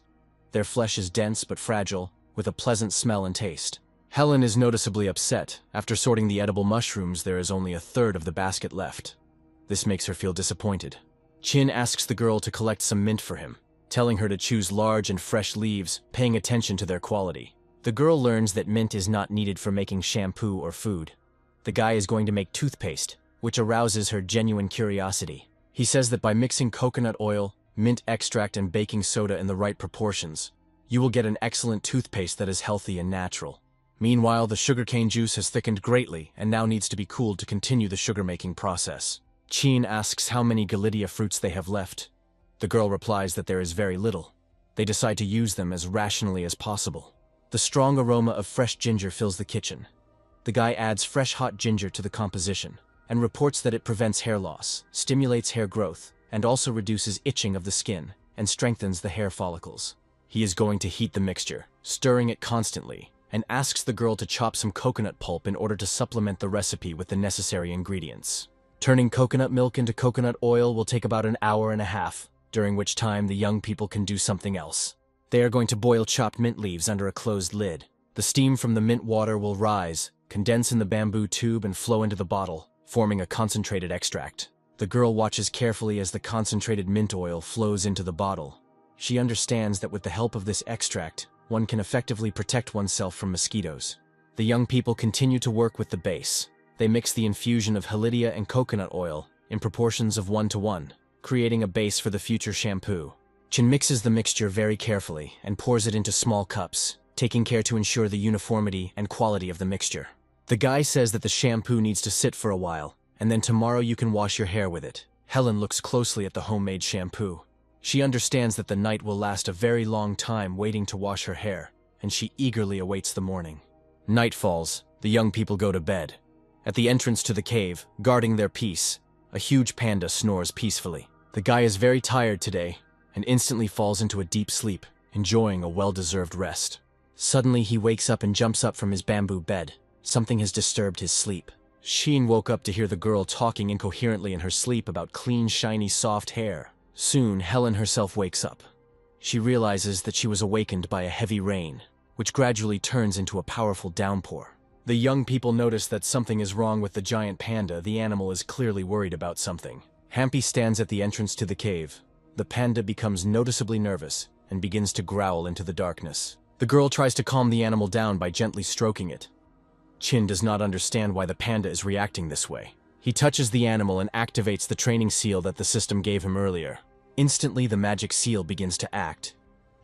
Their flesh is dense but fragile, with a pleasant smell and taste. Helen is noticeably upset. After sorting the edible mushrooms, there is only a third of the basket left. This makes her feel disappointed. Chin asks the girl to collect some mint for him, telling her to choose large and fresh leaves, paying attention to their quality. The girl learns that mint is not needed for making shampoo or food. The guy is going to make toothpaste, which arouses her genuine curiosity. He says that by mixing coconut oil, mint extract, and baking soda in the right proportions, you will get an excellent toothpaste that is healthy and natural. Meanwhile, the sugarcane juice has thickened greatly and now needs to be cooled to continue the sugar-making process. Chin asks how many Galidia fruits they have left. The girl replies that there is very little. They decide to use them as rationally as possible. The strong aroma of fresh ginger fills the kitchen. The guy adds fresh hot ginger to the composition and reports that it prevents hair loss, stimulates hair growth, and also reduces itching of the skin and strengthens the hair follicles. He is going to heat the mixture, stirring it constantly, and asks the girl to chop some coconut pulp in order to supplement the recipe with the necessary ingredients. Turning coconut milk into coconut oil will take about an hour and a half, during which time the young people can do something else. They are going to boil chopped mint leaves under a closed lid. The steam from the mint water will rise, condense in the bamboo tube, and flow into the bottle, forming a concentrated extract. The girl watches carefully as the concentrated mint oil flows into the bottle. She understands that with the help of this extract, one can effectively protect oneself from mosquitoes. The young people continue to work with the base. They mix the infusion of Halidia and coconut oil in proportions of 1:1, creating a base for the future shampoo. Chin mixes the mixture very carefully and pours it into small cups, taking care to ensure the uniformity and quality of the mixture. The guy says that the shampoo needs to sit for a while, and then tomorrow you can wash your hair with it. Helen looks closely at the homemade shampoo. She understands that the night will last a very long time waiting to wash her hair, and she eagerly awaits the morning. Night falls. The young people go to bed. At the entrance to the cave, guarding their peace, a huge panda snores peacefully. The guy is very tired today and instantly falls into a deep sleep, enjoying a well-deserved rest. Suddenly, he wakes up and jumps up from his bamboo bed. Something has disturbed his sleep. Sheen woke up to hear the girl talking incoherently in her sleep about clean, shiny, soft hair. Soon, Helen herself wakes up. She realizes that she was awakened by a heavy rain, which gradually turns into a powerful downpour. The young people notice that something is wrong with the giant panda. The animal is clearly worried about something. Hampy stands at the entrance to the cave. The panda becomes noticeably nervous and begins to growl into the darkness. The girl tries to calm the animal down by gently stroking it. Chin does not understand why the panda is reacting this way. He touches the animal and activates the training seal that the system gave him earlier. Instantly, the magic seal begins to act,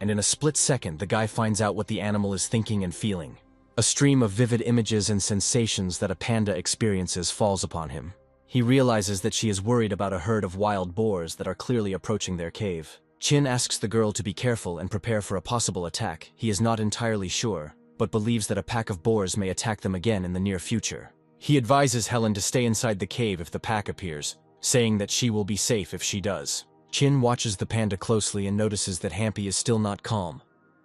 and in a split second, the guy finds out what the animal is thinking and feeling. A stream of vivid images and sensations that a panda experiences falls upon him. He realizes that she is worried about a herd of wild boars that are clearly approaching their cave. Chin asks the girl to be careful and prepare for a possible attack. He is not entirely sure, but believes that a pack of boars may attack them again in the near future. He advises Helen to stay inside the cave if the pack appears, saying that she will be safe if she does. Chin watches the panda closely and notices that Hampy is still not calm.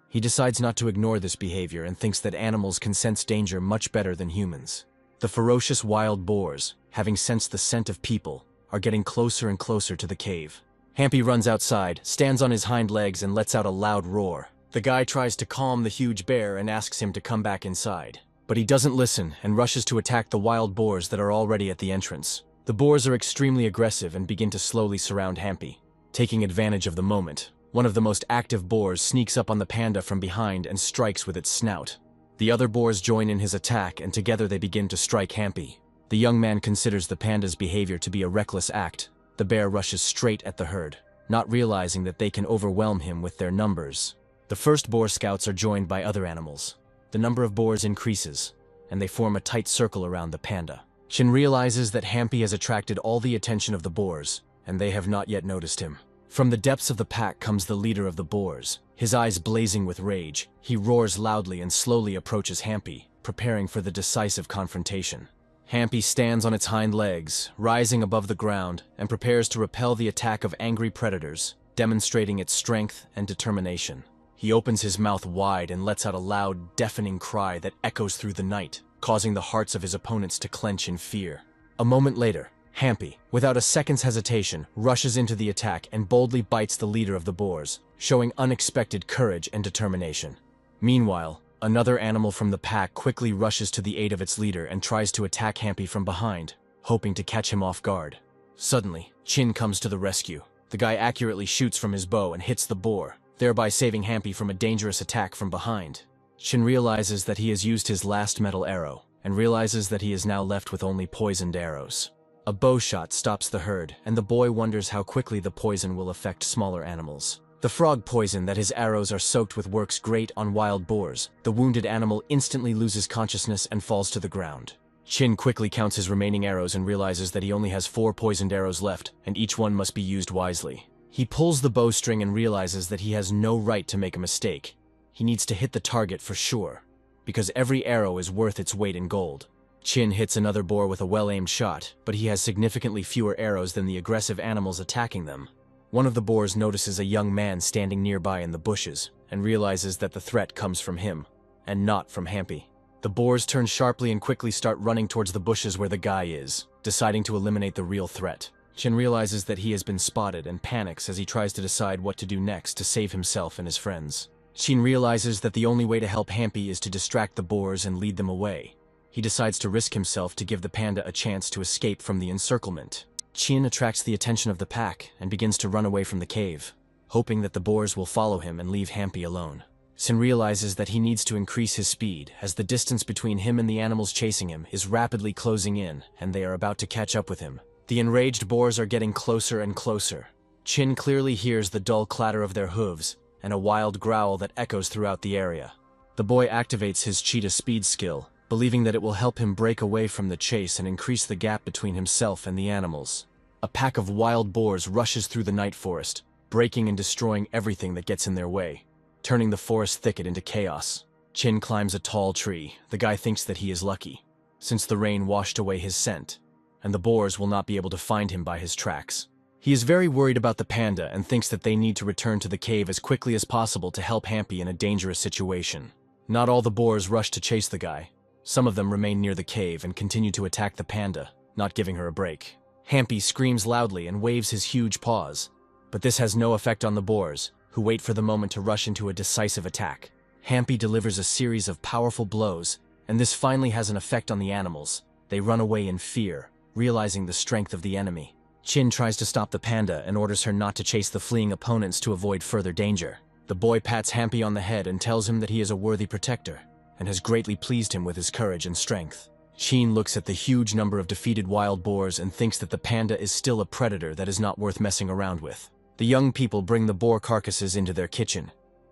He decides not to ignore this behavior and thinks that animals can sense danger much better than humans. The ferocious wild boars, having sensed the scent of people, are getting closer and closer to the cave. Hampy runs outside, stands on his hind legs, and lets out a loud roar. The guy tries to calm the huge bear and asks him to come back inside. But he doesn't listen and rushes to attack the wild boars that are already at the entrance. The boars are extremely aggressive and begin to slowly surround Hampy. Taking advantage of the moment, one of the most active boars sneaks up on the panda from behind and strikes with its snout. The other boars join in his attack, and together they begin to strike Hampy. The young man considers the panda's behavior to be a reckless act. The bear rushes straight at the herd, not realizing that they can overwhelm him with their numbers. The first boar scouts are joined by other animals. The number of boars increases, and they form a tight circle around the panda. Chin realizes that Hampy has attracted all the attention of the boars, and they have not yet noticed him. From the depths of the pack comes the leader of the boars. His eyes blazing with rage, he roars loudly and slowly approaches Hampy, preparing for the decisive confrontation. Hampy stands on its hind legs, rising above the ground, and prepares to repel the attack of angry predators, demonstrating its strength and determination. He opens his mouth wide and lets out a loud, deafening cry that echoes through the night, causing the hearts of his opponents to clench in fear. A moment later, Hampy, without a second's hesitation, rushes into the attack and boldly bites the leader of the boars, showing unexpected courage and determination. Meanwhile, another animal from the pack quickly rushes to the aid of its leader and tries to attack Hampy from behind, hoping to catch him off guard. Suddenly, Chin comes to the rescue. The guy accurately shoots from his bow and hits the boar, thereby saving Hampy from a dangerous attack from behind. Chin realizes that he has used his last metal arrow, and realizes that he is now left with only poisoned arrows. A bow shot stops the herd, and the boy wonders how quickly the poison will affect smaller animals. The frog poison that his arrows are soaked with works great on wild boars. The wounded animal instantly loses consciousness and falls to the ground. Chin quickly counts his remaining arrows and realizes that he only has 4 poisoned arrows left, and each one must be used wisely. He pulls the bowstring and realizes that he has no right to make a mistake. He needs to hit the target for sure, because every arrow is worth its weight in gold. Chin hits another boar with a well-aimed shot, but he has significantly fewer arrows than the aggressive animals attacking them. One of the boars notices a young man standing nearby in the bushes, and realizes that the threat comes from him, and not from Hampy. The boars turn sharply and quickly start running towards the bushes where the guy is, deciding to eliminate the real threat. Chin realizes that he has been spotted and panics as he tries to decide what to do next to save himself and his friends. Chin realizes that the only way to help Hampy is to distract the boars and lead them away. He decides to risk himself to give the panda a chance to escape from the encirclement. Chin attracts the attention of the pack and begins to run away from the cave, hoping that the boars will follow him and leave Hampy alone. Chin realizes that he needs to increase his speed, as the distance between him and the animals chasing him is rapidly closing in, and they are about to catch up with him. The enraged boars are getting closer and closer. Chin clearly hears the dull clatter of their hooves and a wild growl that echoes throughout the area. The boy activates his cheetah speed skill, believing that it will help him break away from the chase and increase the gap between himself and the animals. A pack of wild boars rushes through the night forest, breaking and destroying everything that gets in their way, turning the forest thicket into chaos. Chin climbs a tall tree. The guy thinks that he is lucky, since the rain washed away his scent, and the boars will not be able to find him by his tracks. He is very worried about the panda and thinks that they need to return to the cave as quickly as possible to help Hampy in a dangerous situation. Not all the boars rush to chase the guy. Some of them remain near the cave and continue to attack the panda, not giving her a break. Hampy screams loudly and waves his huge paws, but this has no effect on the boars, who wait for the moment to rush into a decisive attack. Hampy delivers a series of powerful blows, and this finally has an effect on the animals. They run away in fear, realizing the strength of the enemy. Chin tries to stop the panda and orders her not to chase the fleeing opponents to avoid further danger. The boy pats Hampy on the head and tells him that he is a worthy protector, and has greatly pleased him with his courage and strength. Chin looks at the huge number of defeated wild boars and thinks that the panda is still a predator that is not worth messing around with. The young people bring the boar carcasses into their kitchen.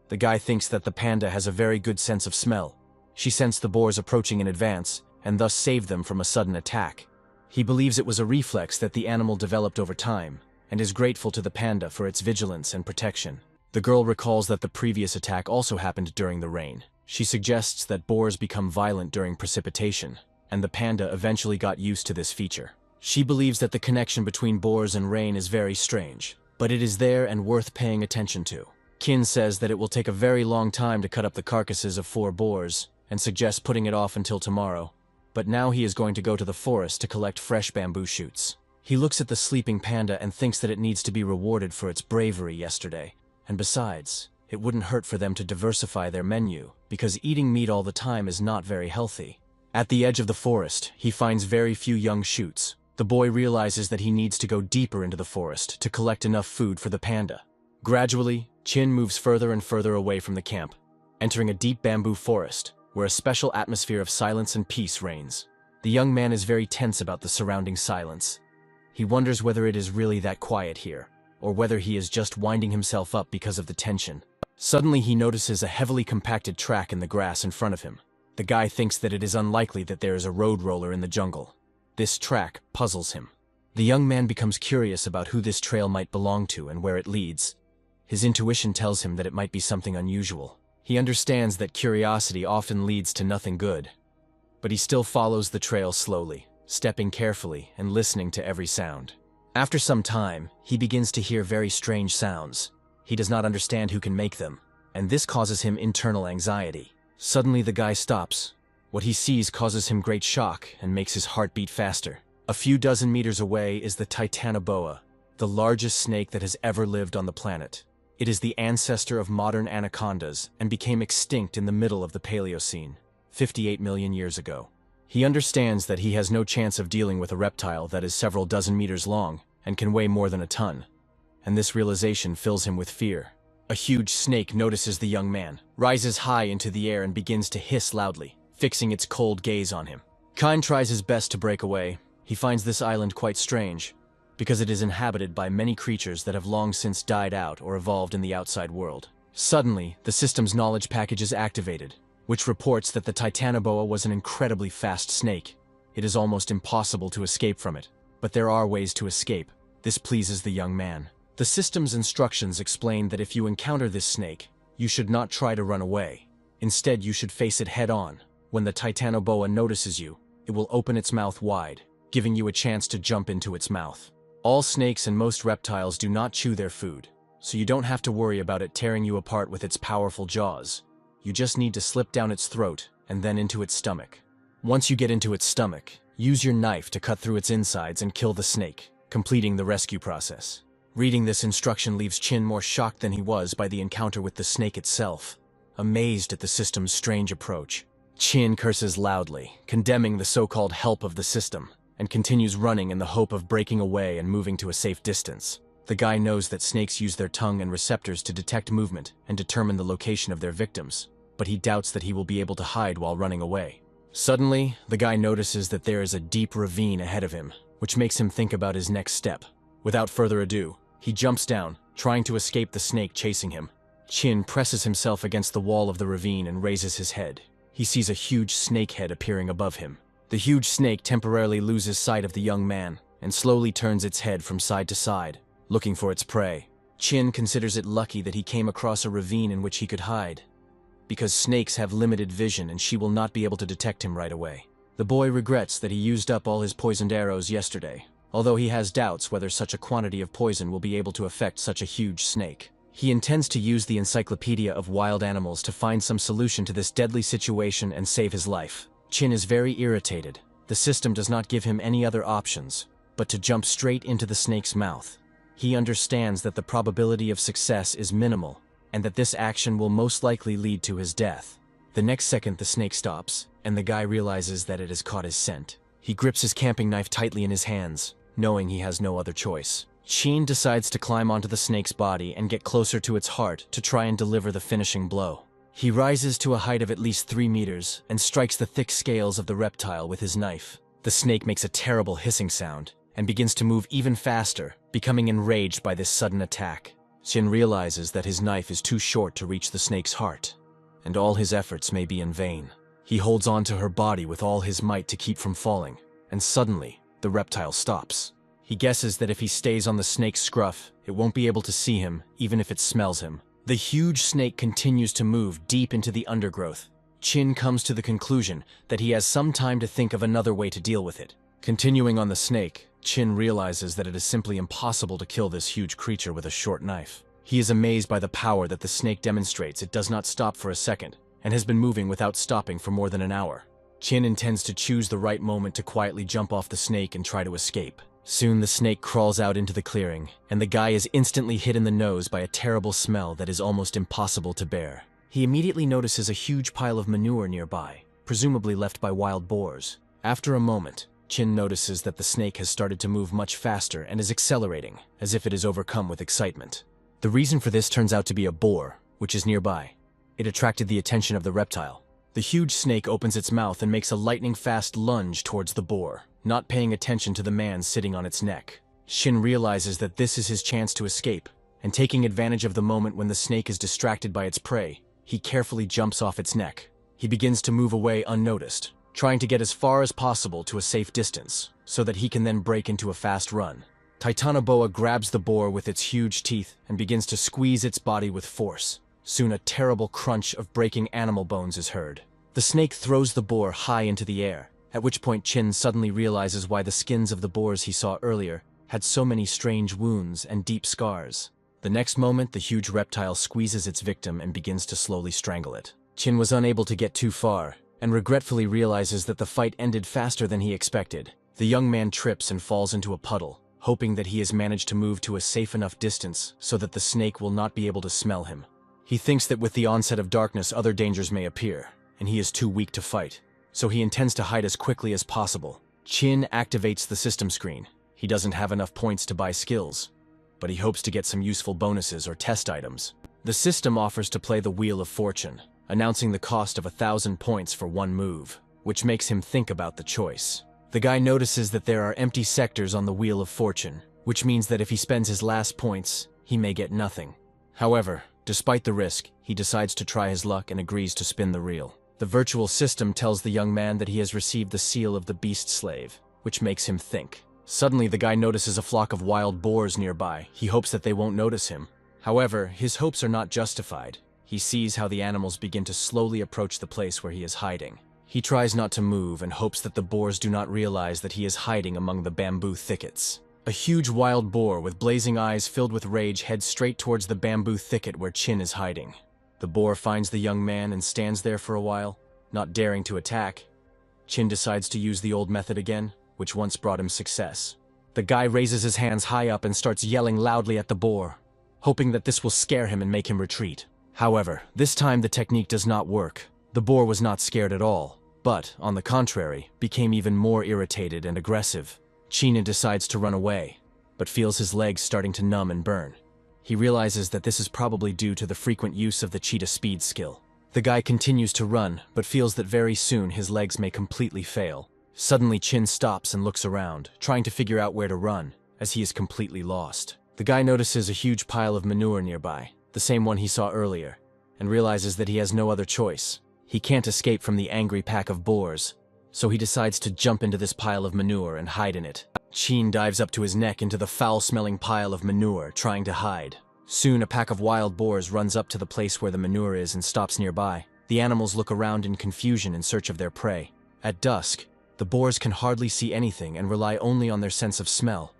The guy thinks that the panda has a very good sense of smell. She sensed the boars approaching in advance, and thus saved them from a sudden attack. He believes it was a reflex that the animal developed over time, and is grateful to the panda for its vigilance and protection. The girl recalls that the previous attack also happened during the rain. She suggests that boars become violent during precipitation, and the panda eventually got used to this feature. She believes that the connection between boars and rain is very strange, but it is there and worth paying attention to. Kin says that it will take a very long time to cut up the carcasses of 4 boars, and suggests putting it off until tomorrow. But now he is going to go to the forest to collect fresh bamboo shoots. He looks at the sleeping panda and thinks that it needs to be rewarded for its bravery yesterday. And besides, it wouldn't hurt for them to diversify their menu, because eating meat all the time is not very healthy. At the edge of the forest, he finds very few young shoots. The boy realizes that he needs to go deeper into the forest to collect enough food for the panda. Gradually, Chin moves further and further away from the camp, entering a deep bamboo forest, where a special atmosphere of silence and peace reigns. The young man is very tense about the surrounding silence. He wonders whether it is really that quiet here, or whether he is just winding himself up because of the tension. Suddenly he notices a heavily compacted track in the grass in front of him. The guy thinks that it is unlikely that there is a road roller in the jungle. This track puzzles him. The young man becomes curious about who this trail might belong to and where it leads. His intuition tells him that it might be something unusual. He understands that curiosity often leads to nothing good. But he still follows the trail slowly, stepping carefully and listening to every sound. After some time, he begins to hear very strange sounds. He does not understand who can make them, and this causes him internal anxiety. Suddenly the guy stops. What he sees causes him great shock and makes his heart beat faster. A few dozen meters away is the Titanoboa, the largest snake that has ever lived on the planet. It is the ancestor of modern anacondas and became extinct in the middle of the Paleocene, 58 million years ago. He understands that he has no chance of dealing with a reptile that is several dozen meters long and can weigh more than a ton, and this realization fills him with fear. A huge snake notices the young man, rises high into the air and begins to hiss loudly, fixing its cold gaze on him. Kine tries his best to break away. He finds this island quite strange, because it is inhabited by many creatures that have long since died out or evolved in the outside world. Suddenly, the system's knowledge package is activated, which reports that the Titanoboa was an incredibly fast snake. It is almost impossible to escape from it, but there are ways to escape. This pleases the young man. The system's instructions explain that if you encounter this snake, you should not try to run away. Instead, you should face it head-on. When the Titanoboa notices you, it will open its mouth wide, giving you a chance to jump into its mouth. All snakes and most reptiles do not chew their food, so you don't have to worry about it tearing you apart with its powerful jaws. You just need to slip down its throat and then into its stomach. Once you get into its stomach, use your knife to cut through its insides and kill the snake, completing the rescue process. Reading this instruction leaves Chin more shocked than he was by the encounter with the snake itself. Amazed at the system's strange approach, Chin curses loudly, condemning the so-called help of the system, and continues running in the hope of breaking away and moving to a safe distance. The guy knows that snakes use their tongue and receptors to detect movement and determine the location of their victims, but he doubts that he will be able to hide while running away. Suddenly, the guy notices that there is a deep ravine ahead of him, which makes him think about his next step. Without further ado, he jumps down, trying to escape the snake chasing him. Chin presses himself against the wall of the ravine and raises his head. He sees a huge snake head appearing above him. The huge snake temporarily loses sight of the young man and slowly turns its head from side to side, looking for its prey. Chin considers it lucky that he came across a ravine in which he could hide, because snakes have limited vision and she will not be able to detect him right away. The boy regrets that he used up all his poisoned arrows yesterday, although he has doubts whether such a quantity of poison will be able to affect such a huge snake. He intends to use the Encyclopedia of Wild Animals to find some solution to this deadly situation and save his life. Chin is very irritated. The system does not give him any other options, but to jump straight into the snake's mouth. He understands that the probability of success is minimal, and that this action will most likely lead to his death. The next second the snake stops, and the guy realizes that it has caught his scent. He grips his camping knife tightly in his hands, knowing he has no other choice. Chin decides to climb onto the snake's body and get closer to its heart to try and deliver the finishing blow. He rises to a height of at least 3 meters and strikes the thick scales of the reptile with his knife. The snake makes a terrible hissing sound, and begins to move even faster, becoming enraged by this sudden attack. Chin realizes that his knife is too short to reach the snake's heart, and all his efforts may be in vain. He holds on to her body with all his might to keep from falling, and suddenly, the reptile stops. He guesses that if he stays on the snake's scruff, it won't be able to see him, even if it smells him. The huge snake continues to move deep into the undergrowth. Chin comes to the conclusion that he has some time to think of another way to deal with it. Continuing on the snake, Chin realizes that it is simply impossible to kill this huge creature with a short knife. He is amazed by the power that the snake demonstrates. It does not stop for a second, and has been moving without stopping for more than an hour. Chin intends to choose the right moment to quietly jump off the snake and try to escape. Soon the snake crawls out into the clearing, and the guy is instantly hit in the nose by a terrible smell that is almost impossible to bear. He immediately notices a huge pile of manure nearby, presumably left by wild boars. After a moment, Chin notices that the snake has started to move much faster and is accelerating, as if it is overcome with excitement. The reason for this turns out to be a boar, which is nearby. It attracted the attention of the reptile. The huge snake opens its mouth and makes a lightning-fast lunge towards the boar, not paying attention to the man sitting on its neck. Chin realizes that this is his chance to escape, and taking advantage of the moment when the snake is distracted by its prey, he carefully jumps off its neck. He begins to move away unnoticed, trying to get as far as possible to a safe distance, so that he can then break into a fast run. Titanoboa grabs the boar with its huge teeth and begins to squeeze its body with force. Soon a terrible crunch of breaking animal bones is heard. The snake throws the boar high into the air, at which point Chin suddenly realizes why the skins of the boars he saw earlier had so many strange wounds and deep scars. The next moment, the huge reptile squeezes its victim and begins to slowly strangle it. Chin was unable to get too far, and regretfully realizes that the fight ended faster than he expected. The young man trips and falls into a puddle, hoping that he has managed to move to a safe enough distance so that the snake will not be able to smell him. He thinks that with the onset of darkness other dangers may appear, and he is too weak to fight, so he intends to hide as quickly as possible. Chin activates the system screen. He doesn't have enough points to buy skills, but he hopes to get some useful bonuses or test items. The system offers to play the Wheel of Fortune, announcing the cost of 1,000 points for one move, which makes him think about the choice. The guy notices that there are empty sectors on the Wheel of Fortune, which means that if he spends his last points, he may get nothing. However, despite the risk, he decides to try his luck and agrees to spin the reel. The virtual system tells the young man that he has received the seal of the beast slave, which makes him think. Suddenly, the guy notices a flock of wild boars nearby. He hopes that they won't notice him. However, his hopes are not justified. He sees how the animals begin to slowly approach the place where he is hiding. He tries not to move and hopes that the boars do not realize that he is hiding among the bamboo thickets. A huge wild boar with blazing eyes filled with rage heads straight towards the bamboo thicket where Chin is hiding. The boar finds the young man and stands there for a while, not daring to attack. Chin decides to use the old method again, which once brought him success. The guy raises his hands high up and starts yelling loudly at the boar, hoping that this will scare him and make him retreat. However, this time the technique does not work. The boar was not scared at all, but, on the contrary, became even more irritated and aggressive. Chin decides to run away, but feels his legs starting to numb and burn. He realizes that this is probably due to the frequent use of the cheetah speed skill. The guy continues to run, but feels that very soon his legs may completely fail. Suddenly Chin stops and looks around, trying to figure out where to run, as he is completely lost. The guy notices a huge pile of manure nearby, the same one he saw earlier, and realizes that he has no other choice. He can't escape from the angry pack of boars, so he decides to jump into this pile of manure and hide in it. Chin dives up to his neck into the foul-smelling pile of manure, trying to hide. Soon a pack of wild boars runs up to the place where the manure is and stops nearby. The animals look around in confusion in search of their prey. At dusk, the boars can hardly see anything and rely only on their sense of smell.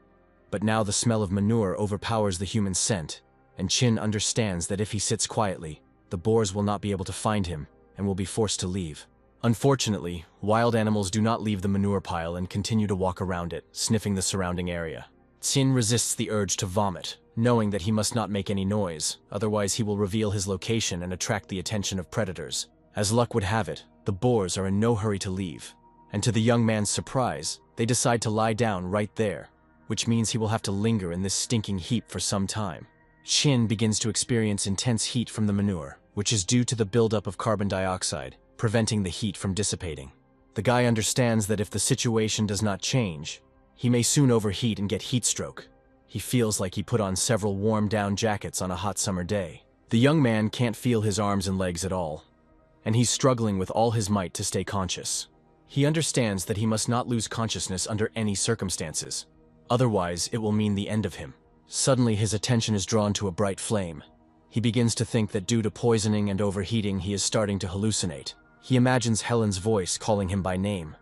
But now the smell of manure overpowers the human scent, and Chin understands that if he sits quietly, the boars will not be able to find him and will be forced to leave. Unfortunately, wild animals do not leave the manure pile and continue to walk around it, sniffing the surrounding area. Chin resists the urge to vomit, knowing that he must not make any noise, otherwise he will reveal his location and attract the attention of predators. As luck would have it, the boars are in no hurry to leave, and to the young man's surprise, they decide to lie down right there, which means he will have to linger in this stinking heap for some time. Chin begins to experience intense heat from the manure, which is due to the buildup of carbon dioxide, preventing the heat from dissipating. The guy understands that if the situation does not change, He may soon overheat and get heat stroke. He feels like he put on several warm down jackets on a hot summer day. The young man can't feel his arms and legs at all, and he's struggling with all his might to stay conscious. He understands that he must not lose consciousness under any circumstances. Otherwise, it will mean the end of him. Suddenly, his attention is drawn to a bright flame. He begins to think that due to poisoning and overheating, he is starting to hallucinate. He imagines Helen's voice calling him by name.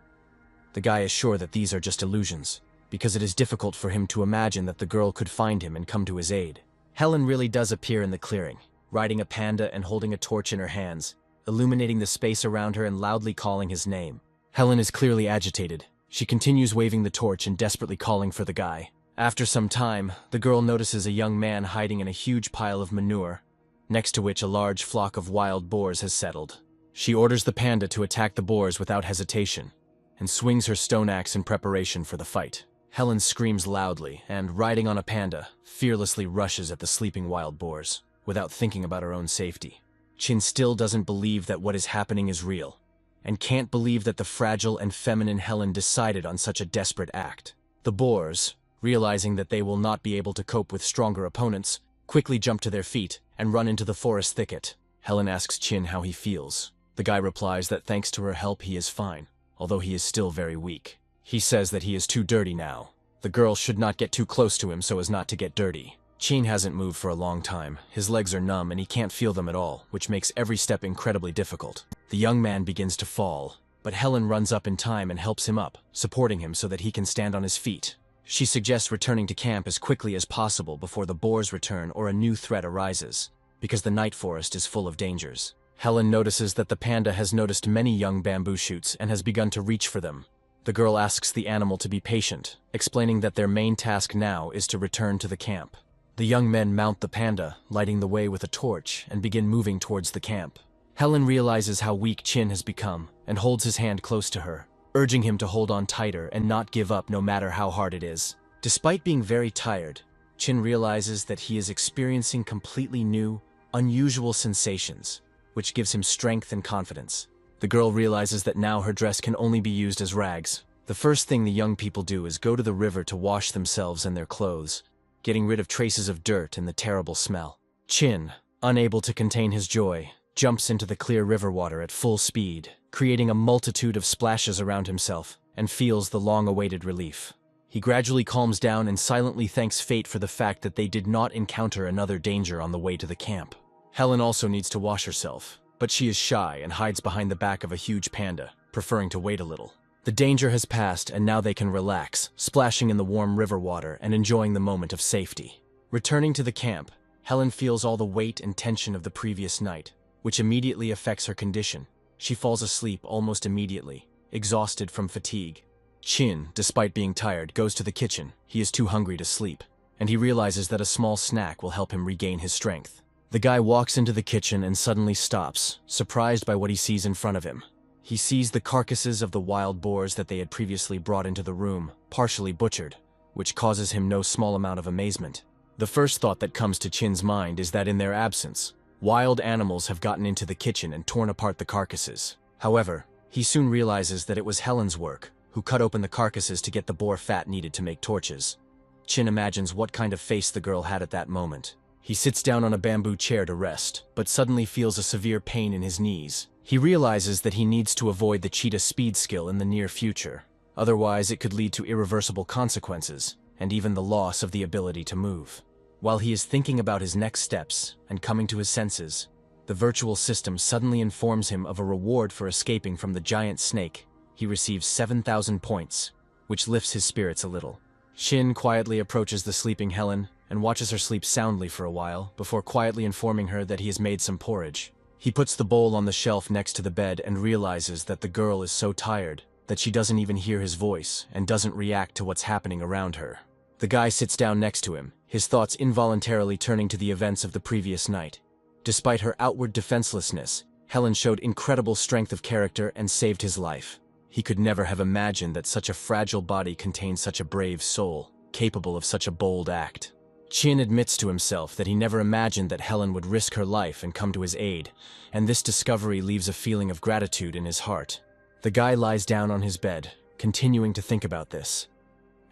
The guy is sure that these are just illusions, because it is difficult for him to imagine that the girl could find him and come to his aid. Helen really does appear in the clearing, riding a panda and holding a torch in her hands, illuminating the space around her and loudly calling his name. Helen is clearly agitated. She continues waving the torch and desperately calling for the guy. After some time, the girl notices a young man hiding in a huge pile of manure, next to which a large flock of wild boars has settled. She orders the panda to attack the boars without hesitation, and swings her stone axe in preparation for the fight. Helen screams loudly and, riding on a panda, fearlessly rushes at the sleeping wild boars, without thinking about her own safety. Chin still doesn't believe that what is happening is real, and can't believe that the fragile and feminine Helen decided on such a desperate act. The boars, realizing that they will not be able to cope with stronger opponents, quickly jump to their feet and run into the forest thicket. Helen asks Chin how he feels. The guy replies that thanks to her help he is fine, although he is still very weak. He says that he is too dirty now. The girl should not get too close to him so as not to get dirty. Chin hasn't moved for a long time. His legs are numb and he can't feel them at all, which makes every step incredibly difficult. The young man begins to fall, but Helen runs up in time and helps him up, supporting him so that he can stand on his feet. She suggests returning to camp as quickly as possible before the boars return or a new threat arises, because the night forest is full of dangers. Helen notices that the panda has noticed many young bamboo shoots and has begun to reach for them. The girl asks the animal to be patient, explaining that their main task now is to return to the camp. The young men mount the panda, lighting the way with a torch, and begin moving towards the camp. Helen realizes how weak Chin has become and holds his hand close to her, urging him to hold on tighter and not give up no matter how hard it is. Despite being very tired, Chin realizes that he is experiencing completely new, unusual sensations, which gives him strength and confidence. The girl realizes that now her dress can only be used as rags. The first thing the young people do is go to the river to wash themselves and their clothes, getting rid of traces of dirt and the terrible smell. Chin, unable to contain his joy, jumps into the clear river water at full speed, creating a multitude of splashes around himself, and feels the long-awaited relief. He gradually calms down and silently thanks fate for the fact that they did not encounter another danger on the way to the camp. Helen also needs to wash herself, but she is shy and hides behind the back of a huge panda, preferring to wait a little. The danger has passed and now they can relax, splashing in the warm river water and enjoying the moment of safety. Returning to the camp, Helen feels all the weight and tension of the previous night, which immediately affects her condition. She falls asleep almost immediately, exhausted from fatigue. Chin, despite being tired, goes to the kitchen. He is too hungry to sleep, and he realizes that a small snack will help him regain his strength. The guy walks into the kitchen and suddenly stops, surprised by what he sees in front of him. He sees the carcasses of the wild boars that they had previously brought into the room, partially butchered, which causes him no small amount of amazement. The first thought that comes to Chin's mind is that in their absence, wild animals have gotten into the kitchen and torn apart the carcasses. However, he soon realizes that it was Helen's work, who cut open the carcasses to get the boar fat needed to make torches. Chin imagines what kind of face the girl had at that moment. He sits down on a bamboo chair to rest, but suddenly feels a severe pain in his knees. He realizes that he needs to avoid the cheetah speed skill in the near future. Otherwise, it could lead to irreversible consequences, and even the loss of the ability to move. While he is thinking about his next steps and coming to his senses, the virtual system suddenly informs him of a reward for escaping from the giant snake. He receives 7,000 points, which lifts his spirits a little. Chin quietly approaches the sleeping Helen and watches her sleep soundly for a while before quietly informing her that he has made some porridge. He puts the bowl on the shelf next to the bed and realizes that the girl is so tired that she doesn't even hear his voice and doesn't react to what's happening around her. The guy sits down next to him, his thoughts involuntarily turning to the events of the previous night. Despite her outward defenselessness, Helen showed incredible strength of character and saved his life. He could never have imagined that such a fragile body contained such a brave soul, capable of such a bold act. Chin admits to himself that he never imagined that Helen would risk her life and come to his aid, and this discovery leaves a feeling of gratitude in his heart. The guy lies down on his bed, continuing to think about this.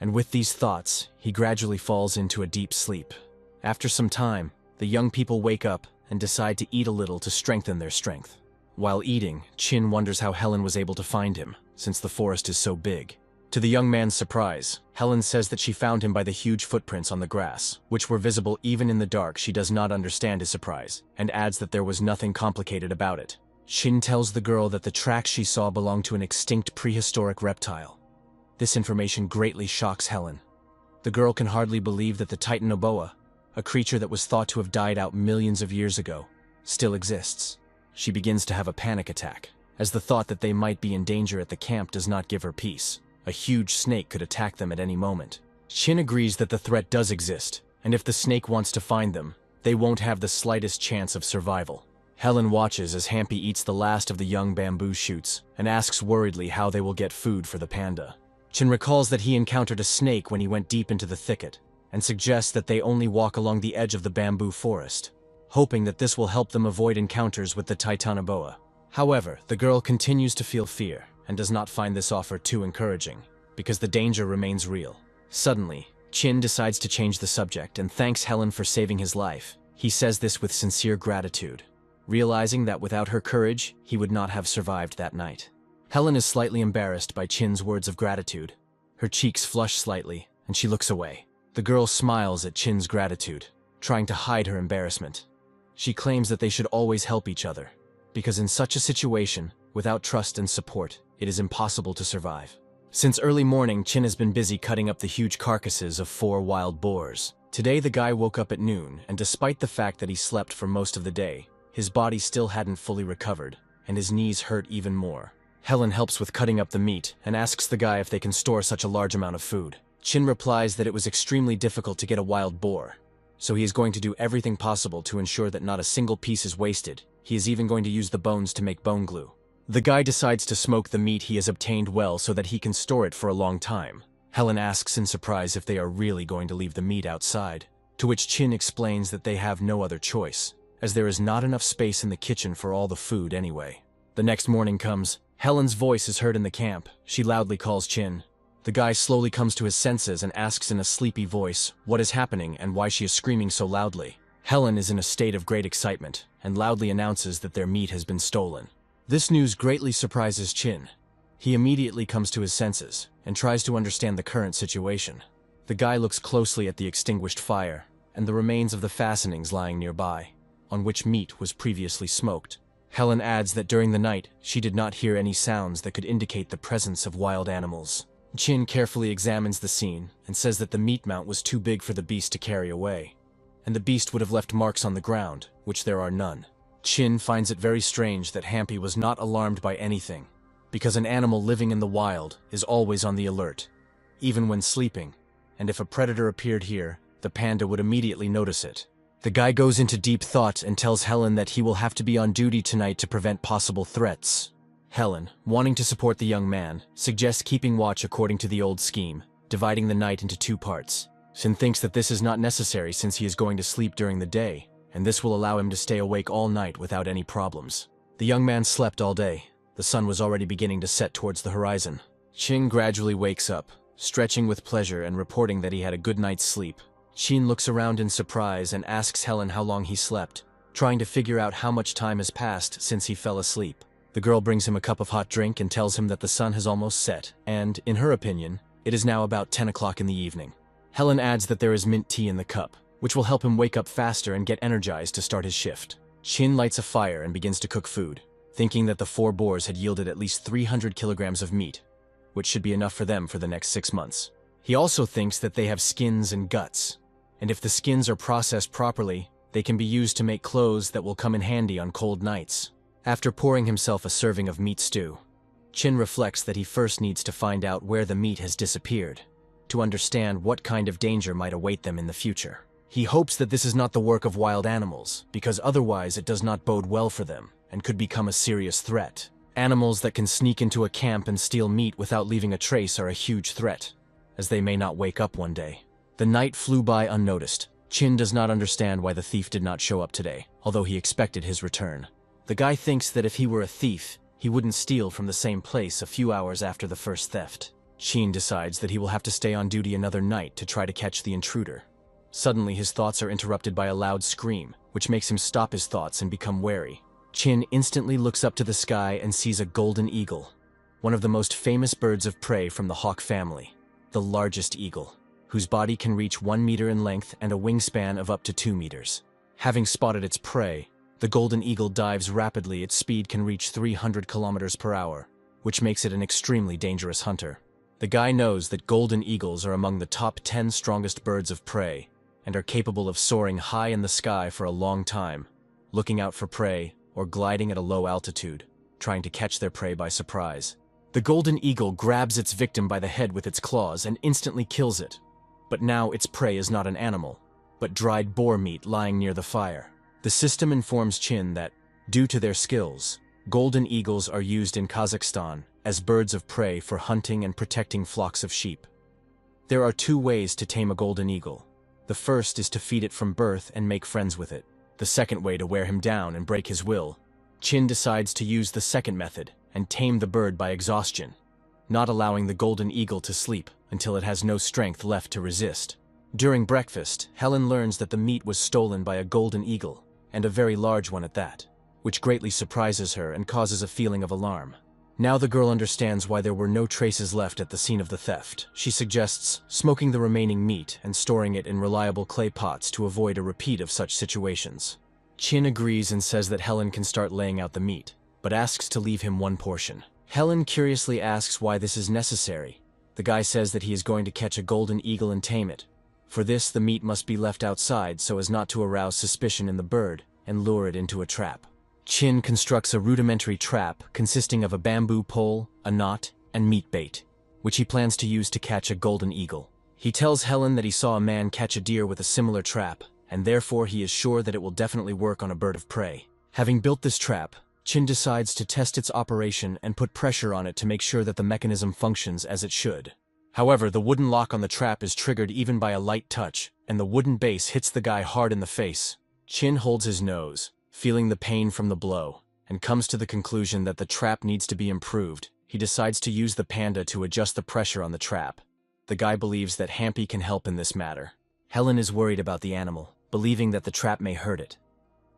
and with these thoughts, he gradually falls into a deep sleep. After some time, the young people wake up and decide to eat a little to strengthen their strength. While eating, Chin wonders how Helen was able to find him, since the forest is so big. To the young man's surprise, Helen says that she found him by the huge footprints on the grass, which were visible even in the dark. She does not understand his surprise, and adds that there was nothing complicated about it. Chin tells the girl that the tracks she saw belonged to an extinct prehistoric reptile. This information greatly shocks Helen. The girl can hardly believe that the Titanoboa, a creature that was thought to have died out millions of years ago, still exists. She begins to have a panic attack, as the thought that they might be in danger at the camp does not give her peace. A huge snake could attack them at any moment. Chin agrees that the threat does exist, and if the snake wants to find them, they won't have the slightest chance of survival. Helen watches as Hampy eats the last of the young bamboo shoots, and asks worriedly how they will get food for the panda. Chin recalls that he encountered a snake when he went deep into the thicket, and suggests that they only walk along the edge of the bamboo forest, hoping that this will help them avoid encounters with the Titanoboa. However, the girl continues to feel fear, and does not find this offer too encouraging, because the danger remains real. Suddenly, Chin decides to change the subject and thanks Helen for saving his life. He says this with sincere gratitude, realizing that without her courage, he would not have survived that night. Helen is slightly embarrassed by Chin's words of gratitude. Her cheeks flush slightly, and she looks away. The girl smiles at Chin's gratitude, trying to hide her embarrassment. She claims that they should always help each other, because in such a situation, without trust and support, it is impossible to survive. Since early morning, Chin has been busy cutting up the huge carcasses of 4 wild boars. Today the guy woke up at noon, and despite the fact that he slept for most of the day, his body still hadn't fully recovered, and his knees hurt even more. Helen helps with cutting up the meat, and asks the guy if they can store such a large amount of food. Chin replies that it was extremely difficult to get a wild boar, so he is going to do everything possible to ensure that not a single piece is wasted. He is even going to use the bones to make bone glue. The guy decides to smoke the meat he has obtained well so that he can store it for a long time. Helen asks in surprise if they are really going to leave the meat outside, to which Chin explains that they have no other choice, as there is not enough space in the kitchen for all the food anyway. The next morning comes. Helen's voice is heard in the camp. She loudly calls Chin. The guy slowly comes to his senses and asks in a sleepy voice what is happening and why she is screaming so loudly. Helen is in a state of great excitement and loudly announces that their meat has been stolen. This news greatly surprises Chin. He immediately comes to his senses and tries to understand the current situation. The guy looks closely at the extinguished fire and the remains of the fastenings lying nearby, on which meat was previously smoked. Helen adds that during the night, she did not hear any sounds that could indicate the presence of wild animals. Chin carefully examines the scene and says that the meat mount was too big for the beast to carry away, and the beast would have left marks on the ground, which there are none. Chin finds it very strange that Hampy was not alarmed by anything, because an animal living in the wild is always on the alert, even when sleeping, and if a predator appeared here, the panda would immediately notice it. The guy goes into deep thought and tells Helen that he will have to be on duty tonight to prevent possible threats. Helen, wanting to support the young man, suggests keeping watch according to the old scheme, dividing the night into 2 parts. Chin thinks that this is not necessary since he is going to sleep during the day, and this will allow him to stay awake all night without any problems. The young man slept all day. The sun was already beginning to set towards the horizon. Chin gradually wakes up, stretching with pleasure and reporting that he had a good night's sleep. Chin looks around in surprise and asks Helen how long he slept, trying to figure out how much time has passed since he fell asleep. The girl brings him a cup of hot drink and tells him that the sun has almost set, and, in her opinion, it is now about 10 o'clock in the evening. Helen adds that there is mint tea in the cup, which will help him wake up faster and get energized to start his shift. Chin lights a fire and begins to cook food, thinking that the 4 boars had yielded at least 300 kilograms of meat, which should be enough for them for the next 6 months. He also thinks that they have skins and guts, and if the skins are processed properly, they can be used to make clothes that will come in handy on cold nights. After pouring himself a serving of meat stew, Chin reflects that he first needs to find out where the meat has disappeared, to understand what kind of danger might await them in the future. He hopes that this is not the work of wild animals, because otherwise it does not bode well for them, and could become a serious threat. Animals that can sneak into a camp and steal meat without leaving a trace are a huge threat, as they may not wake up one day. The night flew by unnoticed. Chin does not understand why the thief did not show up today, although he expected his return. The guy thinks that if he were a thief, he wouldn't steal from the same place a few hours after the first theft. Chin decides that he will have to stay on duty another night to try to catch the intruder. Suddenly, his thoughts are interrupted by a loud scream, which makes him stop his thoughts and become wary. Chin instantly looks up to the sky and sees a golden eagle, one of the most famous birds of prey from the hawk family, the largest eagle, whose body can reach 1 meter in length and a wingspan of up to 2 meters. Having spotted its prey, the golden eagle dives rapidly. Its speed can reach 300 kilometers per hour, which makes it an extremely dangerous hunter. The guy knows that golden eagles are among the top 10 strongest birds of prey and are capable of soaring high in the sky for a long time, looking out for prey or gliding at a low altitude, trying to catch their prey by surprise. The golden eagle grabs its victim by the head with its claws and instantly kills it. But now its prey is not an animal, but dried boar meat lying near the fire. The system informs Chin that, due to their skills, golden eagles are used in Kazakhstan as birds of prey for hunting and protecting flocks of sheep. There are 2 ways to tame a golden eagle. The first is to feed it from birth and make friends with it. The second way to wear him down and break his will. Chin decides to use the second method and tame the bird by exhaustion, not allowing the golden eagle to sleep until it has no strength left to resist. During breakfast, Helen learns that the meat was stolen by a golden eagle, and a very large one at that, which greatly surprises her and causes a feeling of alarm. Now the girl understands why there were no traces left at the scene of the theft. She suggests smoking the remaining meat and storing it in reliable clay pots to avoid a repeat of such situations. Chin agrees and says that Helen can start laying out the meat, but asks to leave him 1 portion. Helen curiously asks why this is necessary. The guy says that he is going to catch a golden eagle and tame it. For this, the meat must be left outside so as not to arouse suspicion in the bird and lure it into a trap. Chin constructs a rudimentary trap consisting of a bamboo pole, a knot, and meat bait, which he plans to use to catch a golden eagle. He tells Helen that he saw a man catch a deer with a similar trap, and therefore he is sure that it will definitely work on a bird of prey. Having built this trap, Chin decides to test its operation and put pressure on it to make sure that the mechanism functions as it should. However, the wooden lock on the trap is triggered even by a light touch, and the wooden base hits the guy hard in the face. Chin holds his nose, feeling the pain from the blow, and comes to the conclusion that the trap needs to be improved. He decides to use the panda to adjust the pressure on the trap. The guy believes that Hampy can help in this matter. Helen is worried about the animal, believing that the trap may hurt it.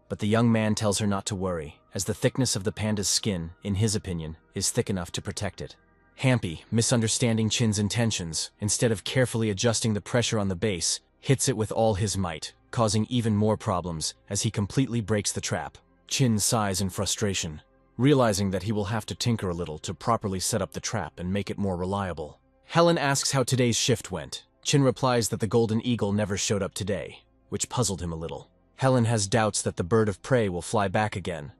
But the young man tells her not to worry, as the thickness of the panda's skin, in his opinion, is thick enough to protect it. Hampy, misunderstanding Chin's intentions, instead of carefully adjusting the pressure on the base, hits it with all his might, causing even more problems as he completely breaks the trap. Chin sighs in frustration, realizing that he will have to tinker a little to properly set up the trap and make it more reliable. Helen asks how today's shift went. Chin replies that the golden eagle never showed up today, which puzzled him a little. Helen has doubts that the bird of prey will fly back again.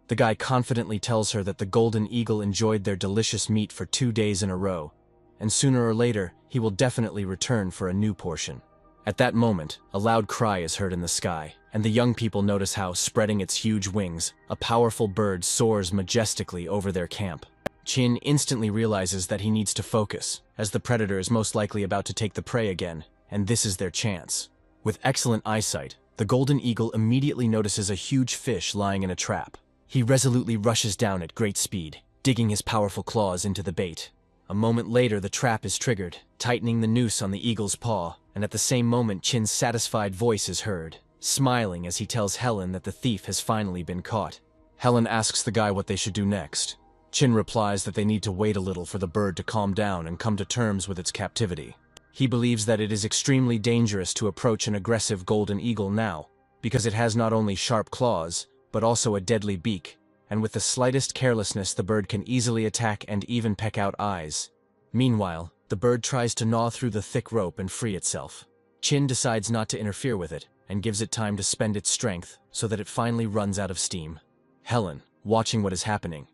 The guy confidently tells her that the golden eagle enjoyed their delicious meat for 2 days in a row, and sooner or later he will definitely return for a new portion. At that moment, a loud cry is heard in the sky, and the young people notice how, spreading its huge wings, a powerful bird soars majestically over their camp. Chin instantly realizes that he needs to focus, as the predator is most likely about to take the prey again, and this is their chance. With excellent eyesight, the golden eagle immediately notices a huge fish lying in a trap. He resolutely rushes down at great speed, digging his powerful claws into the bait. A moment later, the trap is triggered, tightening the noose on the eagle's paw, and at the same moment Chin's satisfied voice is heard, smiling as he tells Helen that the thief has finally been caught. Helen asks the guy what they should do next. Chin replies that they need to wait a little for the bird to calm down and come to terms with its captivity. He believes that it is extremely dangerous to approach an aggressive golden eagle now, because it has not only sharp claws, but also a deadly beak, and with the slightest carelessness the bird can easily attack and even peck out eyes. Meanwhile, the bird tries to gnaw through the thick rope and free itself. Chin decides not to interfere with it, and gives it time to spend its strength so that it finally runs out of steam. Helen, watching what is happening,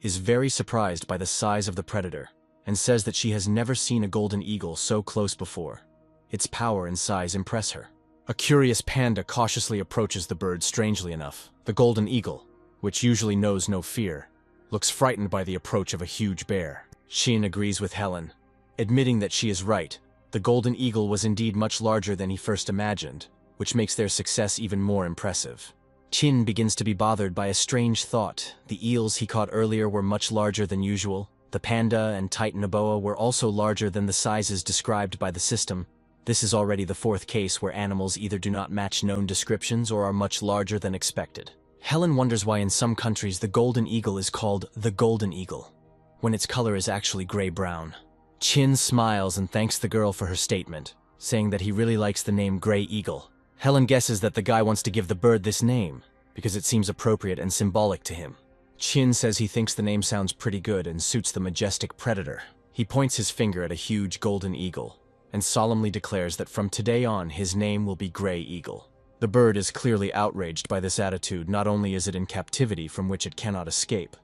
is very surprised by the size of the predator, and says that she has never seen a golden eagle so close before. Its power and size impress her. A curious panda cautiously approaches the bird. Strangely enough, the golden eagle, which usually knows no fear, looks frightened by the approach of a huge bear. Chin agrees with Helen, admitting that she is right. The golden eagle was indeed much larger than he first imagined, which makes their success even more impressive. Chin begins to be bothered by a strange thought. The eels he caught earlier were much larger than usual. The panda and titanoboa were also larger than the sizes described by the system. This is already the fourth case where animals either do not match known descriptions or are much larger than expected. Helen wonders why in some countries the golden eagle is called the golden eagle, when its color is actually gray-brown. Chin smiles and thanks the girl for her statement, saying that he really likes the name Gray Eagle. Helen guesses that the guy wants to give the bird this name because it seems appropriate and symbolic to him. Chin says he thinks the name sounds pretty good and suits the majestic predator. He points his finger at a huge golden eagle and solemnly declares that from today on his name will be Gray Eagle. The bird is clearly outraged by this attitude. Not only is it in captivity from which it cannot escape,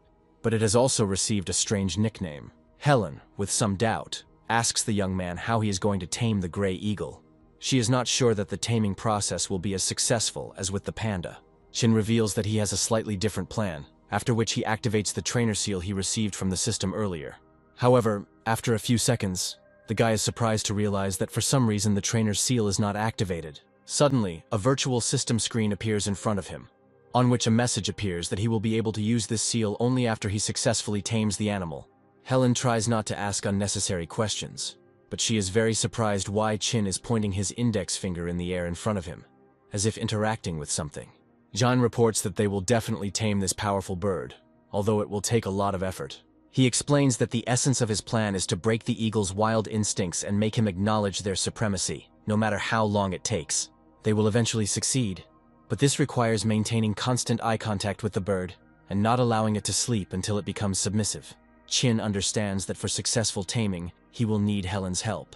but it has also received a strange nickname. Helen, with some doubt, asks the young man how he is going to tame the Gray Eagle. She is not sure that the taming process will be as successful as with the panda. Chin reveals that he has a slightly different plan, after which he activates the trainer seal he received from the system earlier. However, after a few seconds, the guy is surprised to realize that for some reason the trainer seal is not activated. Suddenly, a virtual system screen appears in front of him, on which a message appears that he will be able to use this seal only after he successfully tames the animal. Helen tries not to ask unnecessary questions, but she is very surprised why Chin is pointing his index finger in the air in front of him, as if interacting with something. John reports that they will definitely tame this powerful bird, although it will take a lot of effort. He explains that the essence of his plan is to break the eagle's wild instincts and make him acknowledge their supremacy, no matter how long it takes. They will eventually succeed, but this requires maintaining constant eye contact with the bird and not allowing it to sleep until it becomes submissive. Chin understands that for successful taming, he will need Helen's help,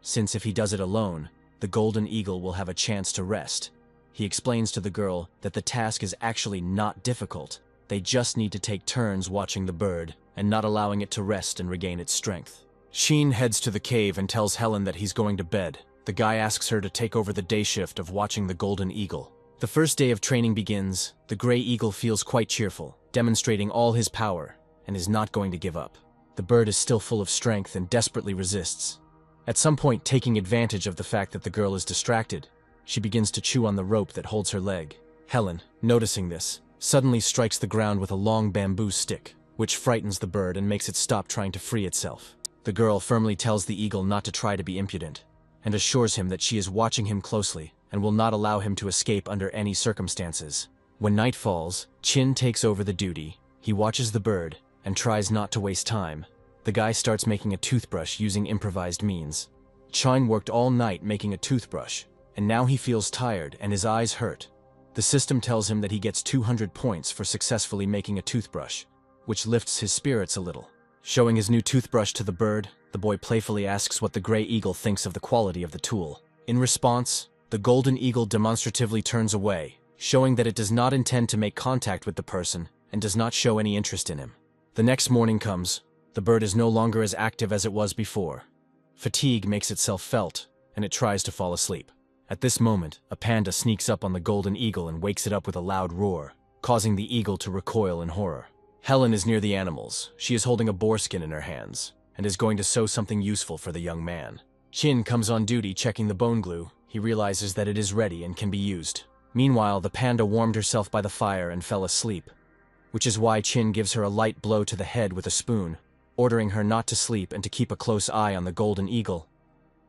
since if he does it alone, the golden eagle will have a chance to rest. He explains to the girl that the task is actually not difficult. They just need to take turns watching the bird and not allowing it to rest and regain its strength. Sheen heads to the cave and tells Helen that he's going to bed. The guy asks her to take over the day shift of watching the golden eagle. The first day of training begins. The Gray Eagle feels quite cheerful, demonstrating all his power, and is not going to give up. The bird is still full of strength and desperately resists. At some point, taking advantage of the fact that the girl is distracted, she begins to chew on the rope that holds her leg. Helen, noticing this, suddenly strikes the ground with a long bamboo stick, which frightens the bird and makes it stop trying to free itself. The girl firmly tells the eagle not to try to be impudent, and assures him that she is watching him closely and will not allow him to escape under any circumstances. When night falls, Chin takes over the duty. He watches the bird and tries not to waste time. The guy starts making a toothbrush using improvised means. Chin worked all night making a toothbrush, and now he feels tired and his eyes hurt. The system tells him that he gets 200 points for successfully making a toothbrush, which lifts his spirits a little. Showing his new toothbrush to the bird, the boy playfully asks what the Gray Eagle thinks of the quality of the tool. In response, the golden eagle demonstratively turns away, showing that it does not intend to make contact with the person and does not show any interest in him. The next morning comes. The bird is no longer as active as it was before. Fatigue makes itself felt, and it tries to fall asleep. At this moment, a panda sneaks up on the golden eagle and wakes it up with a loud roar, causing the eagle to recoil in horror. Helen is near the animals. She is holding a boar skin in her hands, and is going to sew something useful for the young man. Chin comes on duty checking the bone glue. He realizes that it is ready and can be used. Meanwhile, the panda warmed herself by the fire and fell asleep, which is why Chin gives her a light blow to the head with a spoon, ordering her not to sleep and to keep a close eye on the golden eagle.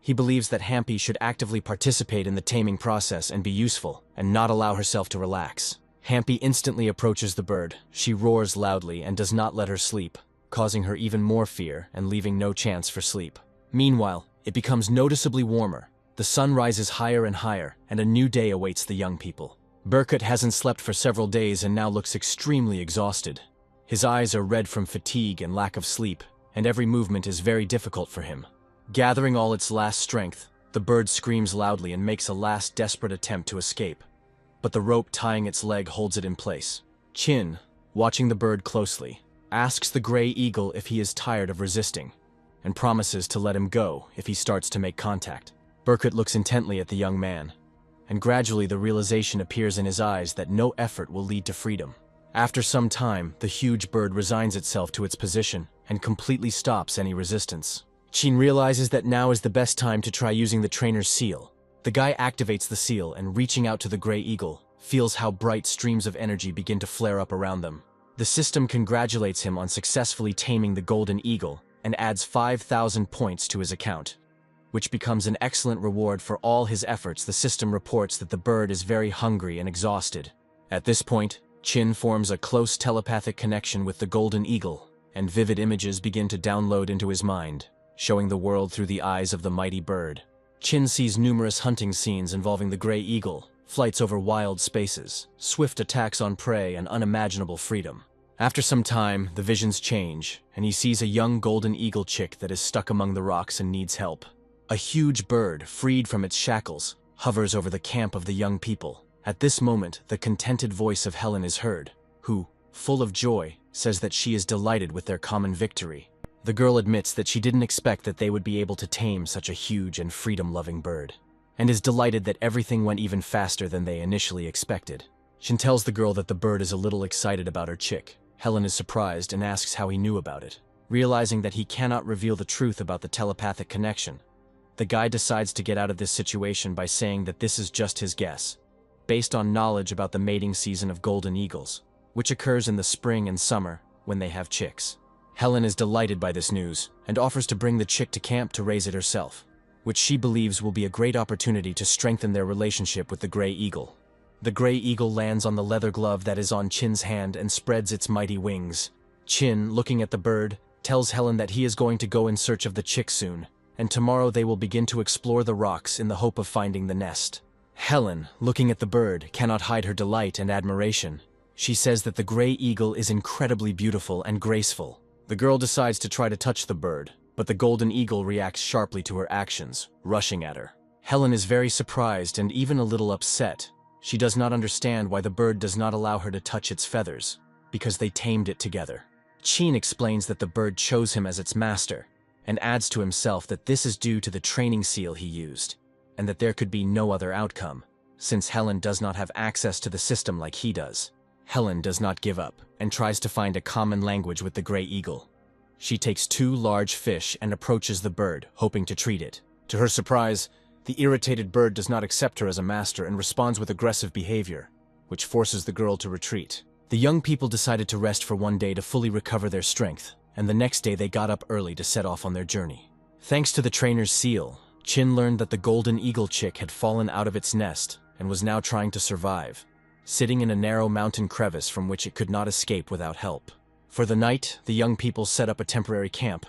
He believes that Hampy should actively participate in the taming process and be useful, and not allow herself to relax. Hampy instantly approaches the bird. She roars loudly and does not let her sleep, causing her even more fear and leaving no chance for sleep. Meanwhile, it becomes noticeably warmer. The sun rises higher and higher, and a new day awaits the young people. Burkett hasn't slept for several days and now looks extremely exhausted. His eyes are red from fatigue and lack of sleep, and every movement is very difficult for him. Gathering all its last strength, the bird screams loudly and makes a last desperate attempt to escape, but the rope tying its leg holds it in place. Chin, watching the bird closely, asks the Gray Eagle if he is tired of resisting, and promises to let him go if he starts to make contact. Burkett looks intently at the young man, and gradually the realization appears in his eyes that no effort will lead to freedom. After some time, the huge bird resigns itself to its position and completely stops any resistance. Chin realizes that now is the best time to try using the trainer's seal. The guy activates the seal and, reaching out to the Gray Eagle, feels how bright streams of energy begin to flare up around them. The system congratulates him on successfully taming the golden eagle and adds 5,000 points to his account, which becomes an excellent reward for all his efforts. The system reports that the bird is very hungry and exhausted. At this point, Chin forms a close telepathic connection with the golden eagle, and vivid images begin to download into his mind, showing the world through the eyes of the mighty bird. Chin sees numerous hunting scenes involving the gray eagle, flights over wild spaces, swift attacks on prey, and unimaginable freedom. After some time, the visions change, and he sees a young golden eagle chick that is stuck among the rocks and needs help. A huge bird, freed from its shackles, hovers over the camp of the young people. At this moment, the contented voice of Helen is heard, who, full of joy, says that she is delighted with their common victory. The girl admits that she didn't expect that they would be able to tame such a huge and freedom-loving bird, and is delighted that everything went even faster than they initially expected. Chin tells the girl that the bird is a little excited about her chick. Helen is surprised and asks how he knew about it. Realizing that he cannot reveal the truth about the telepathic connection, the guy decides to get out of this situation by saying that this is just his guess, based on knowledge about the mating season of golden eagles, which occurs in the spring and summer when they have chicks. Helen is delighted by this news and offers to bring the chick to camp to raise it herself, which she believes will be a great opportunity to strengthen their relationship with the gray eagle. The gray eagle lands on the leather glove that is on Chin's hand and spreads its mighty wings. Chin, looking at the bird, tells Helen that he is going to go in search of the chick soon, and tomorrow they will begin to explore the rocks in the hope of finding the nest. Helen, looking at the bird, cannot hide her delight and admiration. She says that the gray eagle is incredibly beautiful and graceful. The girl decides to try to touch the bird, but the golden eagle reacts sharply to her actions, rushing at her. Helen is very surprised and even a little upset. She does not understand why the bird does not allow her to touch its feathers, because they tamed it together. Chin explains that the bird chose him as its master, and adds to himself that this is due to the training seal he used, and that there could be no other outcome, since Helen does not have access to the system like he does. Helen does not give up, and tries to find a common language with the gray eagle. She takes 2 large fish and approaches the bird, hoping to treat it. To her surprise, the irritated bird does not accept her as a master and responds with aggressive behavior, which forces the girl to retreat. The young people decided to rest for one day to fully recover their strength, and the next day they got up early to set off on their journey. Thanks to the trainer's seal, Chin learned that the golden eagle chick had fallen out of its nest and was now trying to survive, sitting in a narrow mountain crevice from which it could not escape without help. For the night, the young people set up a temporary camp.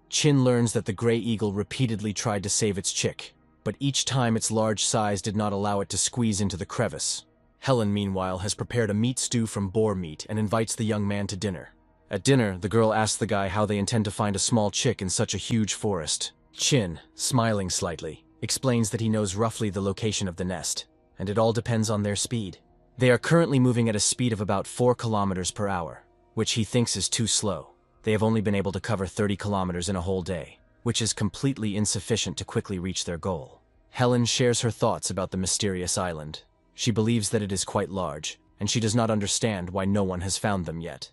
Chin learns that the gray eagle repeatedly tried to save its chick, but each time its large size did not allow it to squeeze into the crevice. Helen, meanwhile, has prepared a meat stew from boar meat and invites the young man to dinner. At dinner, the girl asks the guy how they intend to find a small chick in such a huge forest. Chin, smiling slightly, explains that he knows roughly the location of the nest, and it all depends on their speed. They are currently moving at a speed of about 4 kilometers per hour, which he thinks is too slow. They have only been able to cover 30 kilometers in a whole day, which is completely insufficient to quickly reach their goal. Helen shares her thoughts about the mysterious island. She believes that it is quite large, and she does not understand why no one has found them yet,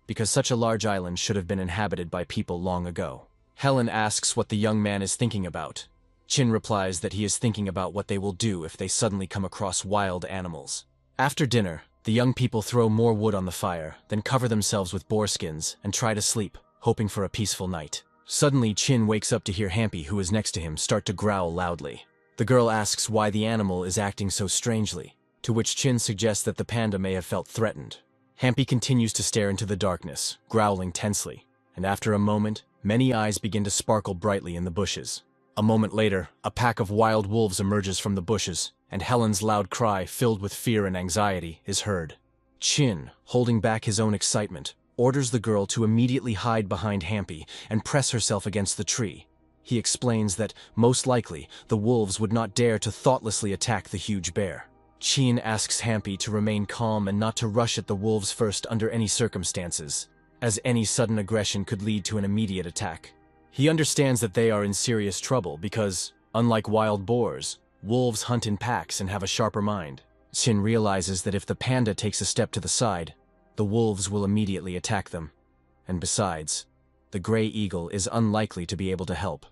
because such a large island should have been inhabited by people long ago. Helen asks what the young man is thinking about. Chin replies that he is thinking about what they will do if they suddenly come across wild animals. After dinner, the young people throw more wood on the fire, then cover themselves with boar skins and try to sleep, hoping for a peaceful night. Suddenly, Chin wakes up to hear Hampy, who is next to him, start to growl loudly. The girl asks why the animal is acting so strangely, to which Chin suggests that the panda may have felt threatened. Hampy continues to stare into the darkness, growling tensely, and after a moment, many eyes begin to sparkle brightly in the bushes. A moment later, a pack of wild wolves emerges from the bushes, and Helen's loud cry, filled with fear and anxiety, is heard. Chin, holding back his own excitement, orders the girl to immediately hide behind Hampy and press herself against the tree. He explains that, most likely, the wolves would not dare to thoughtlessly attack the huge bear. Chin asks Hampy to remain calm and not to rush at the wolves first under any circumstances, as any sudden aggression could lead to an immediate attack. He understands that they are in serious trouble because, unlike wild boars, wolves hunt in packs and have a sharper mind. Chin realizes that if the panda takes a step to the side, the wolves will immediately attack them. And besides, the gray eagle is unlikely to be able to help,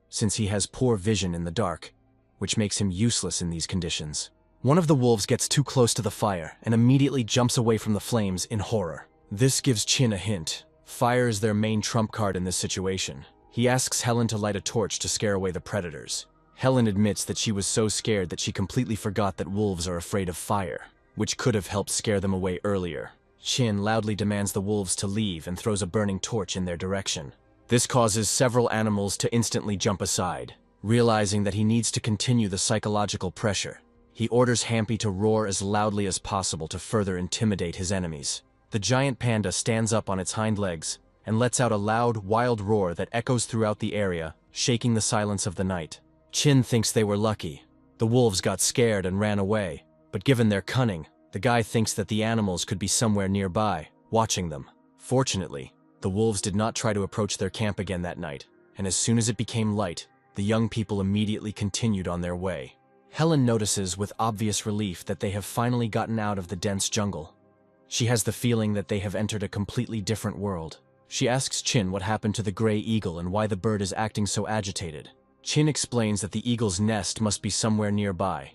since he has poor vision in the dark, which makes him useless in these conditions. One of the wolves gets too close to the fire and immediately jumps away from the flames in horror. This gives Chin a hint. Fire is their main trump card in this situation. He asks Helen to light a torch to scare away the predators. Helen admits that she was so scared that she completely forgot that wolves are afraid of fire, which could have helped scare them away earlier. Chin loudly demands the wolves to leave and throws a burning torch in their direction. This causes several animals to instantly jump aside. Realizing that he needs to continue the psychological pressure, he orders Hampy to roar as loudly as possible to further intimidate his enemies. The giant panda stands up on its hind legs and lets out a loud, wild roar that echoes throughout the area, shaking the silence of the night. Chin thinks they were lucky. The wolves got scared and ran away, but given their cunning, the guy thinks that the animals could be somewhere nearby, watching them. Fortunately, the wolves did not try to approach their camp again that night, and as soon as it became light, the young people immediately continued on their way. Helen notices with obvious relief that they have finally gotten out of the dense jungle. She has the feeling that they have entered a completely different world. She asks Chin what happened to the gray eagle and why the bird is acting so agitated. Chin explains that the eagle's nest must be somewhere nearby,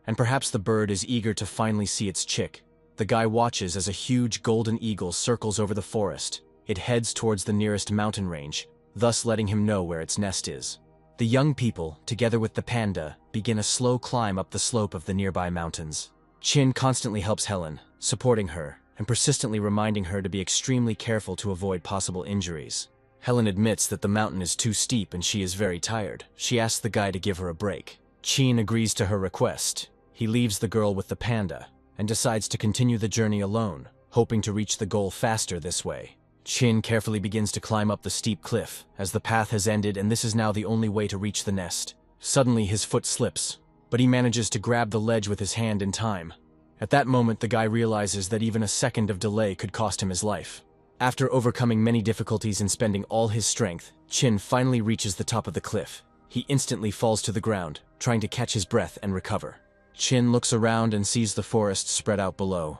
and perhaps the bird is eager to finally see its chick. The guy watches as a huge golden eagle circles over the forest. It heads towards the nearest mountain range, thus letting him know where its nest is. The young people, together with the panda, begin a slow climb up the slope of the nearby mountains. Chin constantly helps Helen, supporting her, and persistently reminding her to be extremely careful to avoid possible injuries. Helen admits that the mountain is too steep and she is very tired. She asks the guy to give her a break. Chin agrees to her request. He leaves the girl with the panda, and decides to continue the journey alone, hoping to reach the goal faster this way. Chin carefully begins to climb up the steep cliff, as the path has ended and this is now the only way to reach the nest. Suddenly his foot slips, but he manages to grab the ledge with his hand in time. At that moment the guy realizes that even a second of delay could cost him his life. After overcoming many difficulties and spending all his strength, Chin finally reaches the top of the cliff. He instantly falls to the ground, trying to catch his breath and recover. Chin looks around and sees the forest spread out below.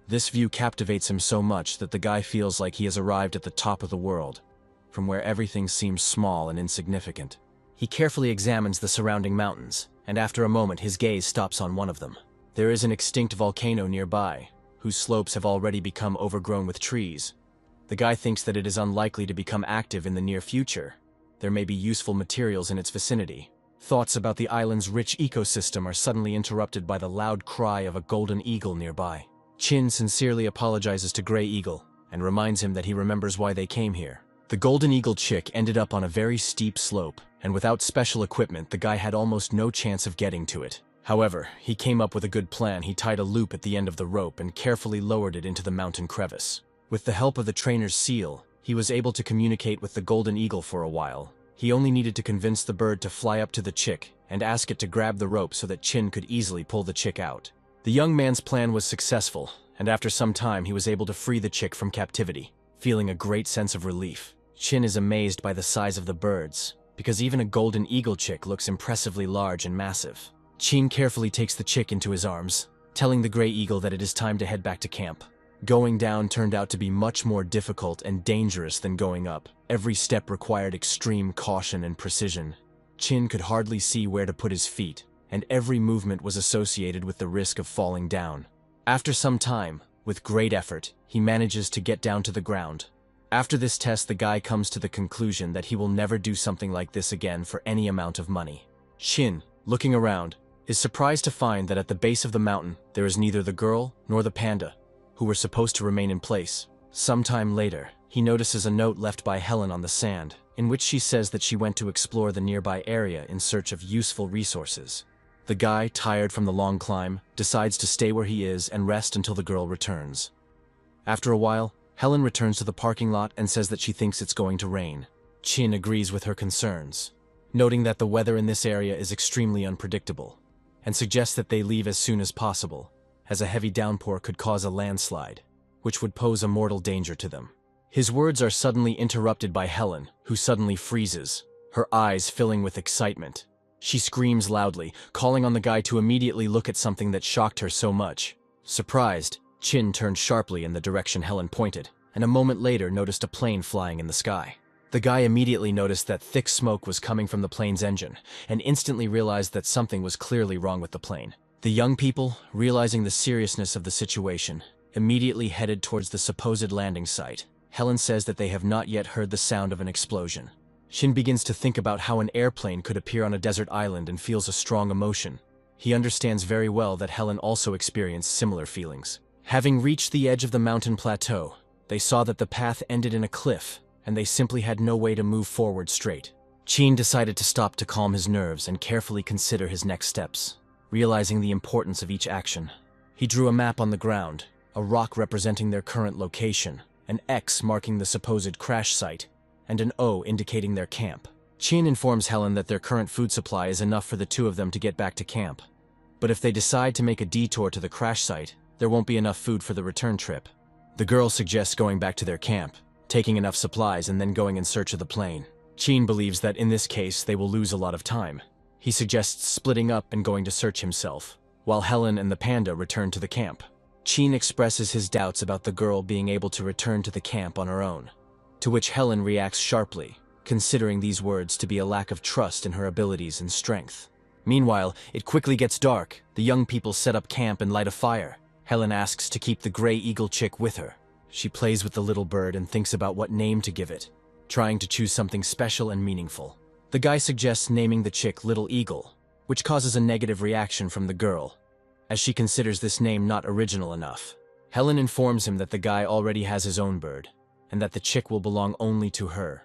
This view captivates him so much that the guy feels like he has arrived at the top of the world, from where everything seems small and insignificant. He carefully examines the surrounding mountains, and after a moment his gaze stops on one of them. There is an extinct volcano nearby, whose slopes have already become overgrown with trees. The guy thinks that it is unlikely to become active in the near future. There may be useful materials in its vicinity. Thoughts about the island's rich ecosystem are suddenly interrupted by the loud cry of a golden eagle nearby. Chin sincerely apologizes to Gray Eagle and reminds him that he remembers why they came here. The golden eagle chick ended up on a very steep slope, and without special equipment the guy had almost no chance of getting to it. However, he came up with a good plan. He tied a loop at the end of the rope and carefully lowered it into the mountain crevice. With the help of the trainer's seal, he was able to communicate with the golden eagle for a while. He only needed to convince the bird to fly up to the chick and ask it to grab the rope so that Chin could easily pull the chick out. The young man's plan was successful, and after some time he was able to free the chick from captivity. Feeling a great sense of relief, Chin is amazed by the size of the birds, because even a golden eagle chick looks impressively large and massive. Chin carefully takes the chick into his arms, telling the gray eagle that it is time to head back to camp. Going down turned out to be much more difficult and dangerous than going up. Every step required extreme caution and precision. Chin could hardly see where to put his feet, and every movement was associated with the risk of falling down. After some time, with great effort, he manages to get down to the ground. After this test, the guy comes to the conclusion that he will never do something like this again for any amount of money. Chin, looking around, is surprised to find that at the base of the mountain there is neither the girl nor the panda, who were supposed to remain in place. Sometime later, he notices a note left by Helen on the sand, in which she says that she went to explore the nearby area in search of useful resources. The guy, tired from the long climb, decides to stay where he is and rest until the girl returns. After a while, Helen returns to the parking lot and says that she thinks it's going to rain. Chin agrees with her concerns, noting that the weather in this area is extremely unpredictable, and suggests that they leave as soon as possible, as a heavy downpour could cause a landslide, which would pose a mortal danger to them. His words are suddenly interrupted by Helen, who suddenly freezes, her eyes filling with excitement. She screams loudly, calling on the guy to immediately look at something that shocked her so much. Surprised, Chin turned sharply in the direction Helen pointed, and a moment later noticed a plane flying in the sky. The guy immediately noticed that thick smoke was coming from the plane's engine, and instantly realized that something was clearly wrong with the plane. The young people, realizing the seriousness of the situation, immediately headed towards the supposed landing site. Helen says that they have not yet heard the sound of an explosion. Shin begins to think about how an airplane could appear on a desert island and feels a strong emotion. He understands very well that Helen also experienced similar feelings. Having reached the edge of the mountain plateau, they saw that the path ended in a cliff, and they simply had no way to move forward straight. Chin decided to stop to calm his nerves and carefully consider his next steps, realizing the importance of each action. He drew a map on the ground, a rock representing their current location, an X marking the supposed crash site, and an O indicating their camp. Chin informs Helen that their current food supply is enough for the two of them to get back to camp. But if they decide to make a detour to the crash site, there won't be enough food for the return trip. The girl suggests going back to their camp, taking enough supplies and then going in search of the plane. Chin believes that in this case they will lose a lot of time. He suggests splitting up and going to search himself, while Helen and the panda return to the camp. Chin expresses his doubts about the girl being able to return to the camp on her own, to which Helen reacts sharply, considering these words to be a lack of trust in her abilities and strength. Meanwhile, it quickly gets dark. The young people set up camp and light a fire. Helen asks to keep the gray eagle chick with her. She plays with the little bird and thinks about what name to give it, trying to choose something special and meaningful. The guy suggests naming the chick Little Eagle, which causes a negative reaction from the girl, as she considers this name not original enough. Helen informs him that the guy already has his own bird, and that the chick will belong only to her,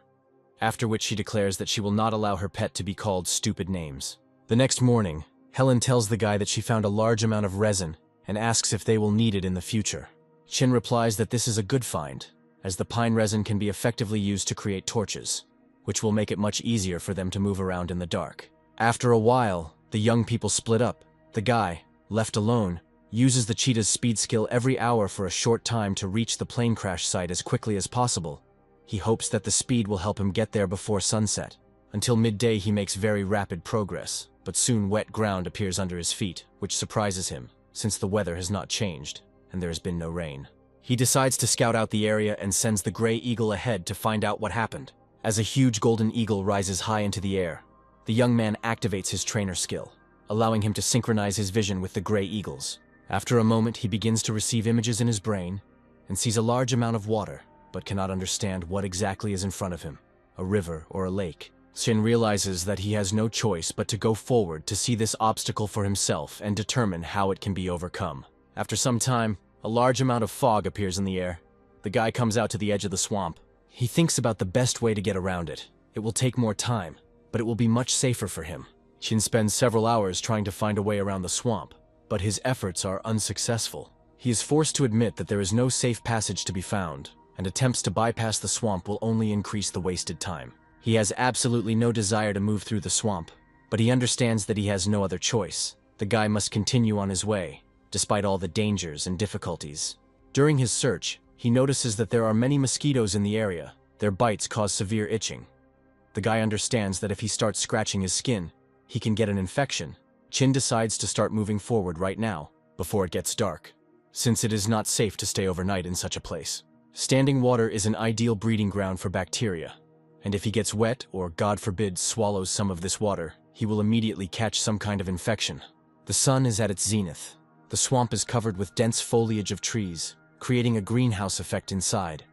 after which she declares that she will not allow her pet to be called stupid names. The next morning, Helen tells the guy that she found a large amount of resin and asks if they will need it in the future. Chin replies that this is a good find, as the pine resin can be effectively used to create torches, which will make it much easier for them to move around in the dark. After a while, the young people split up. The guy, left alone, uses the cheetah's speed skill every hour for a short time to reach the plane crash site as quickly as possible. He hopes that the speed will help him get there before sunset. Until midday he makes very rapid progress, but soon wet ground appears under his feet, which surprises him, since the weather has not changed, and there has been no rain. He decides to scout out the area and sends the gray eagle ahead to find out what happened. As a huge golden eagle rises high into the air, the young man activates his trainer skill, allowing him to synchronize his vision with the gray eagles. After a moment, he begins to receive images in his brain and sees a large amount of water, but cannot understand what exactly is in front of him, a river or a lake. Shin realizes that he has no choice but to go forward to see this obstacle for himself and determine how it can be overcome. After some time, a large amount of fog appears in the air. The guy comes out to the edge of the swamp. He thinks about the best way to get around it. It will take more time, but it will be much safer for him. Shin spends several hours trying to find a way around the swamp, but his efforts are unsuccessful. He is forced to admit that there is no safe passage to be found, and attempts to bypass the swamp will only increase the wasted time. He has absolutely no desire to move through the swamp, but he understands that he has no other choice. The guy must continue on his way, despite all the dangers and difficulties. During his search, he notices that there are many mosquitoes in the area. Their bites cause severe itching. The guy understands that if he starts scratching his skin, he can get an infection. Chin decides to start moving forward right now, before it gets dark, since it is not safe to stay overnight in such a place. Standing water is an ideal breeding ground for bacteria, and if he gets wet or, God forbid, swallows some of this water, he will immediately catch some kind of infection. The sun is at its zenith. The swamp is covered with dense foliage of trees, creating a greenhouse effect inside,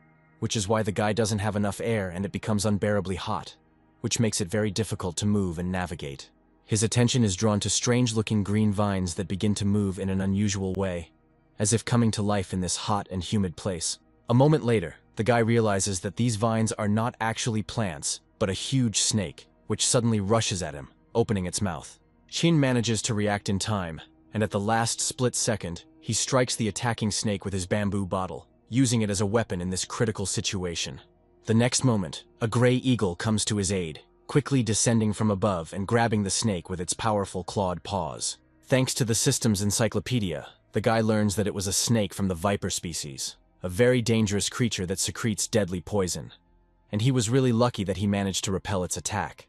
which is why the guy doesn't have enough air and it becomes unbearably hot, which makes it very difficult to move and navigate. His attention is drawn to strange-looking green vines that begin to move in an unusual way, as if coming to life in this hot and humid place. A moment later, the guy realizes that these vines are not actually plants, but a huge snake, which suddenly rushes at him, opening its mouth. Chin manages to react in time, and at the last split second, he strikes the attacking snake with his bamboo bottle, using it as a weapon in this critical situation. The next moment, a gray eagle comes to his aid, quickly descending from above and grabbing the snake with its powerful clawed paws. Thanks to the system's encyclopedia, the guy learns that it was a snake from the viper species, a very dangerous creature that secretes deadly poison, and he was really lucky that he managed to repel its attack.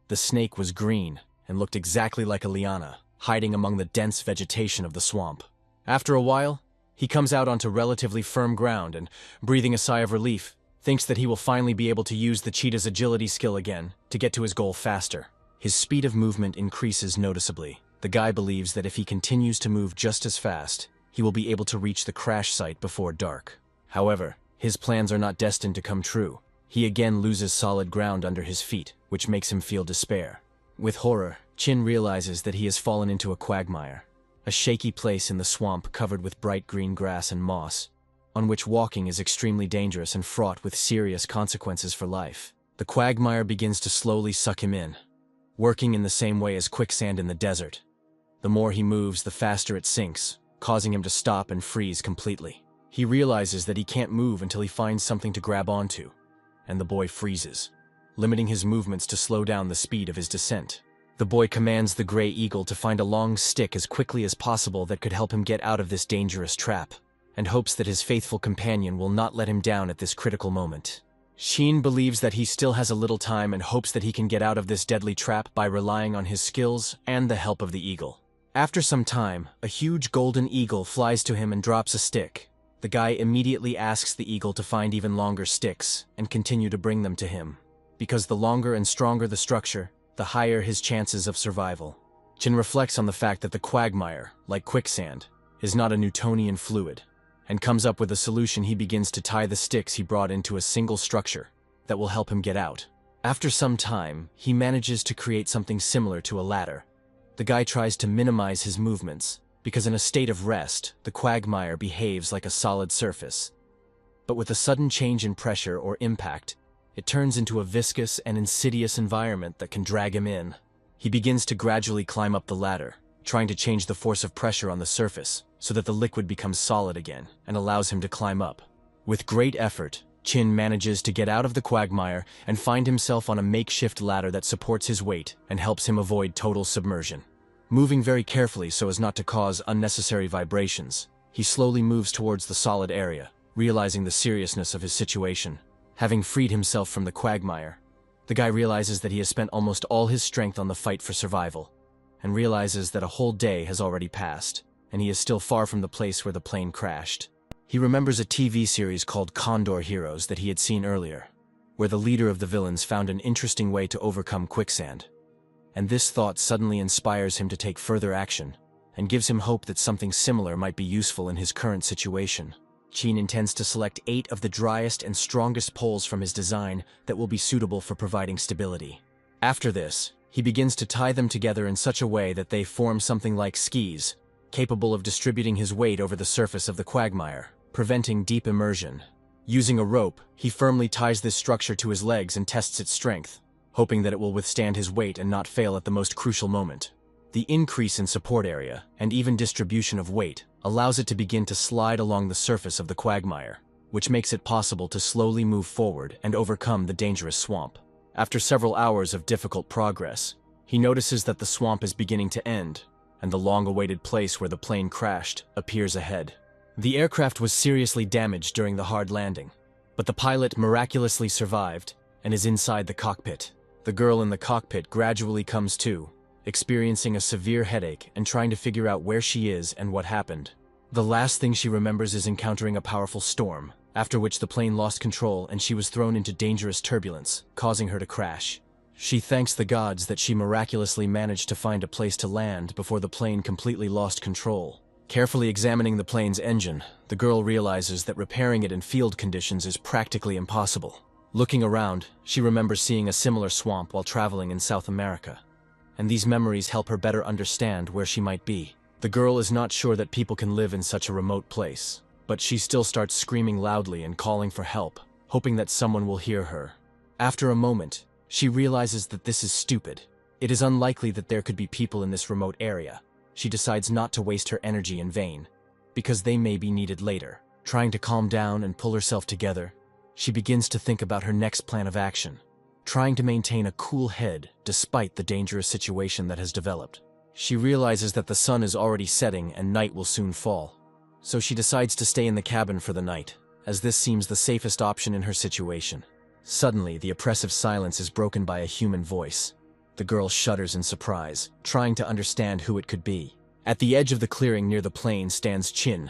The snake was green and looked exactly like a liana, hiding among the dense vegetation of the swamp. After a while, he comes out onto relatively firm ground and, breathing a sigh of relief, thinks that he will finally be able to use the cheetah's agility skill again to get to his goal faster. His speed of movement increases noticeably. The guy believes that if he continues to move just as fast, he will be able to reach the crash site before dark. However, his plans are not destined to come true. He again loses solid ground under his feet, which makes him feel despair. With horror, Chin realizes that he has fallen into a quagmire, a shaky place in the swamp covered with bright green grass and moss, on which walking is extremely dangerous and fraught with serious consequences for life. The quagmire begins to slowly suck him in, working in the same way as quicksand in the desert. The more he moves, the faster it sinks, causing him to stop and freeze completely. He realizes that he can't move until he finds something to grab onto, and the boy freezes, limiting his movements to slow down the speed of his descent. The boy commands the gray eagle to find a long stick as quickly as possible that could help him get out of this dangerous trap, and hopes that his faithful companion will not let him down at this critical moment. Sheen believes that he still has a little time and hopes that he can get out of this deadly trap by relying on his skills and the help of the eagle. After some time, a huge golden eagle flies to him and drops a stick. The guy immediately asks the eagle to find even longer sticks and continue to bring them to him, because the longer and stronger the structure, the higher his chances of survival. Chin reflects on the fact that the quagmire, like quicksand, is not a Newtonian fluid, and comes up with a solution. He begins to tie the sticks he brought into a single structure that will help him get out. After some time, he manages to create something similar to a ladder. The guy tries to minimize his movements, because in a state of rest, the quagmire behaves like a solid surface. But with a sudden change in pressure or impact, it turns into a viscous and insidious environment that can drag him in. He begins to gradually climb up the ladder, trying to change the force of pressure on the surface so that the liquid becomes solid again and allows him to climb up. With great effort, Chin manages to get out of the quagmire and find himself on a makeshift ladder that supports his weight and helps him avoid total submersion. Moving very carefully so as not to cause unnecessary vibrations, he slowly moves towards the solid area, realizing the seriousness of his situation. Having freed himself from the quagmire, the guy realizes that he has spent almost all his strength on the fight for survival, and realizes that a whole day has already passed, and he is still far from the place where the plane crashed. He remembers a TV series called Condor Heroes that he had seen earlier, where the leader of the villains found an interesting way to overcome quicksand. And this thought suddenly inspires him to take further action, and gives him hope that something similar might be useful in his current situation. Chin intends to select 8 of the driest and strongest poles from his design that will be suitable for providing stability. After this, he begins to tie them together in such a way that they form something like skis, capable of distributing his weight over the surface of the quagmire, preventing deep immersion. Using a rope, he firmly ties this structure to his legs and tests its strength, hoping that it will withstand his weight and not fail at the most crucial moment. The increase in support area, and even distribution of weight, allows it to begin to slide along the surface of the quagmire, which makes it possible to slowly move forward and overcome the dangerous swamp. After several hours of difficult progress, he notices that the swamp is beginning to end, and the long-awaited place where the plane crashed appears ahead. The aircraft was seriously damaged during the hard landing, but the pilot miraculously survived and is inside the cockpit. The girl in the cockpit gradually comes to, experiencing a severe headache and trying to figure out where she is and what happened. The last thing she remembers is encountering a powerful storm, after which the plane lost control and she was thrown into dangerous turbulence, causing her to crash. She thanks the gods that she miraculously managed to find a place to land before the plane completely lost control. Carefully examining the plane's engine, the girl realizes that repairing it in field conditions is practically impossible. Looking around, she remembers seeing a similar swamp while traveling in South America, and these memories help her better understand where she might be. The girl is not sure that people can live in such a remote place, but she still starts screaming loudly and calling for help, hoping that someone will hear her. After a moment, she realizes that this is stupid. It is unlikely that there could be people in this remote area. She decides not to waste her energy in vain, because they may be needed later. Trying to calm down and pull herself together, she begins to think about her next plan of action, trying to maintain a cool head despite the dangerous situation that has developed. She realizes that the sun is already setting and night will soon fall, so she decides to stay in the cabin for the night, as this seems the safest option in her situation. Suddenly, the oppressive silence is broken by a human voice. The girl shudders in surprise, trying to understand who it could be. At the edge of the clearing near the plane stands Chin.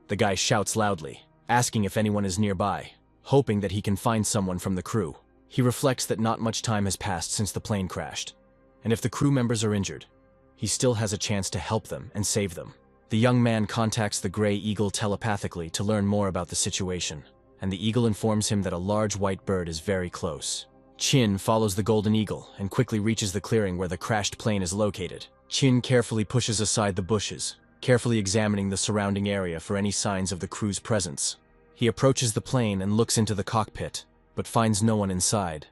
The guy shouts loudly, asking if anyone is nearby, hoping that he can find someone from the crew. He reflects that not much time has passed since the plane crashed, and if the crew members are injured, he still has a chance to help them and save them. The young man contacts the gray eagle telepathically to learn more about the situation, and the eagle informs him that a large white bird is very close. Chin follows the golden eagle and quickly reaches the clearing where the crashed plane is located. Chin carefully pushes aside the bushes, carefully examining the surrounding area for any signs of the crew's presence. He approaches the plane and looks into the cockpit, but finds no one inside.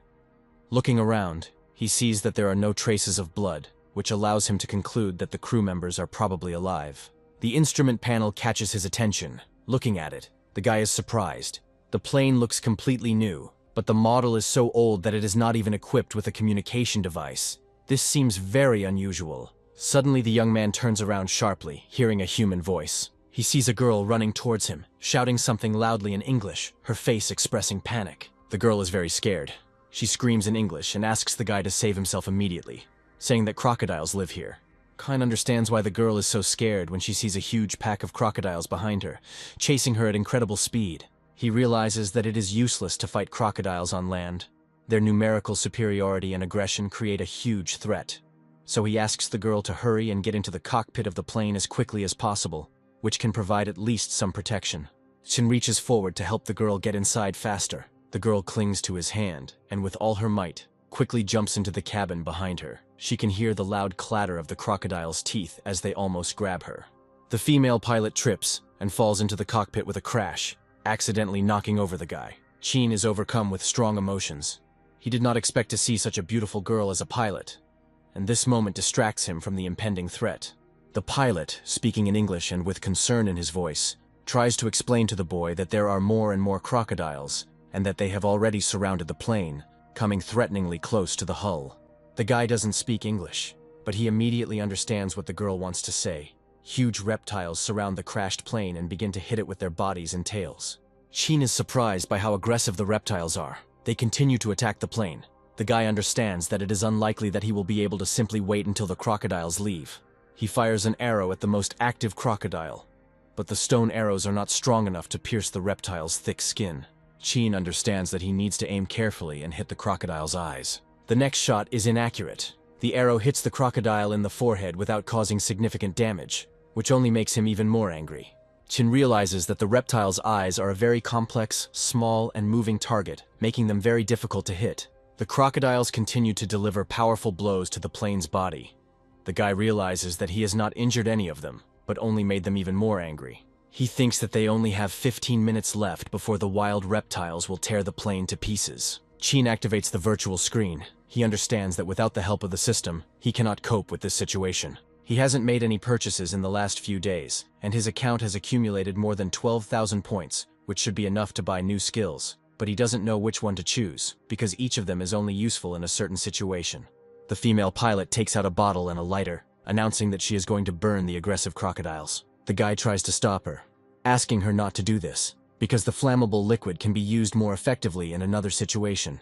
Looking around, he sees that there are no traces of blood, which allows him to conclude that the crew members are probably alive. The instrument panel catches his attention. Looking at it, the guy is surprised. The plane looks completely new, but the model is so old that it is not even equipped with a communication device. This seems very unusual. Suddenly the young man turns around sharply, hearing a human voice. He sees a girl running towards him, shouting something loudly in English, her face expressing panic. The girl is very scared. She screams in English and asks the guy to save himself immediately, saying that crocodiles live here. Kine understands why the girl is so scared when she sees a huge pack of crocodiles behind her, chasing her at incredible speed. He realizes that it is useless to fight crocodiles on land. Their numerical superiority and aggression create a huge threat. So he asks the girl to hurry and get into the cockpit of the plane as quickly as possible, which can provide at least some protection. Chin reaches forward to help the girl get inside faster. The girl clings to his hand, and with all her might, quickly jumps into the cabin behind her. She can hear the loud clatter of the crocodile's teeth as they almost grab her. The female pilot trips and falls into the cockpit with a crash, accidentally knocking over the guy. Chin is overcome with strong emotions. He did not expect to see such a beautiful girl as a pilot, and this moment distracts him from the impending threat. The pilot, speaking in English and with concern in his voice, tries to explain to the boy that there are more and more crocodiles, and that they have already surrounded the plane, coming threateningly close to the hull. The guy doesn't speak English, but he immediately understands what the girl wants to say. Huge reptiles surround the crashed plane and begin to hit it with their bodies and tails. Chin is surprised by how aggressive the reptiles are. They continue to attack the plane. The guy understands that it is unlikely that he will be able to simply wait until the crocodiles leave. He fires an arrow at the most active crocodile, but the stone arrows are not strong enough to pierce the reptile's thick skin. Chin understands that he needs to aim carefully and hit the crocodile's eyes. The next shot is inaccurate. The arrow hits the crocodile in the forehead without causing significant damage, which only makes him even more angry. Chin realizes that the reptile's eyes are a very complex, small, and moving target, making them very difficult to hit. The crocodiles continue to deliver powerful blows to the plane's body. The guy realizes that he has not injured any of them, but only made them even more angry. He thinks that they only have 15 minutes left before the wild reptiles will tear the plane to pieces. Chin activates the virtual screen. He understands that without the help of the system, he cannot cope with this situation. He hasn't made any purchases in the last few days, and his account has accumulated more than 12,000 points, which should be enough to buy new skills. But he doesn't know which one to choose, because each of them is only useful in a certain situation. The female pilot takes out a bottle and a lighter, announcing that she is going to burn the aggressive crocodiles. The guy tries to stop her, asking her not to do this, because the flammable liquid can be used more effectively in another situation.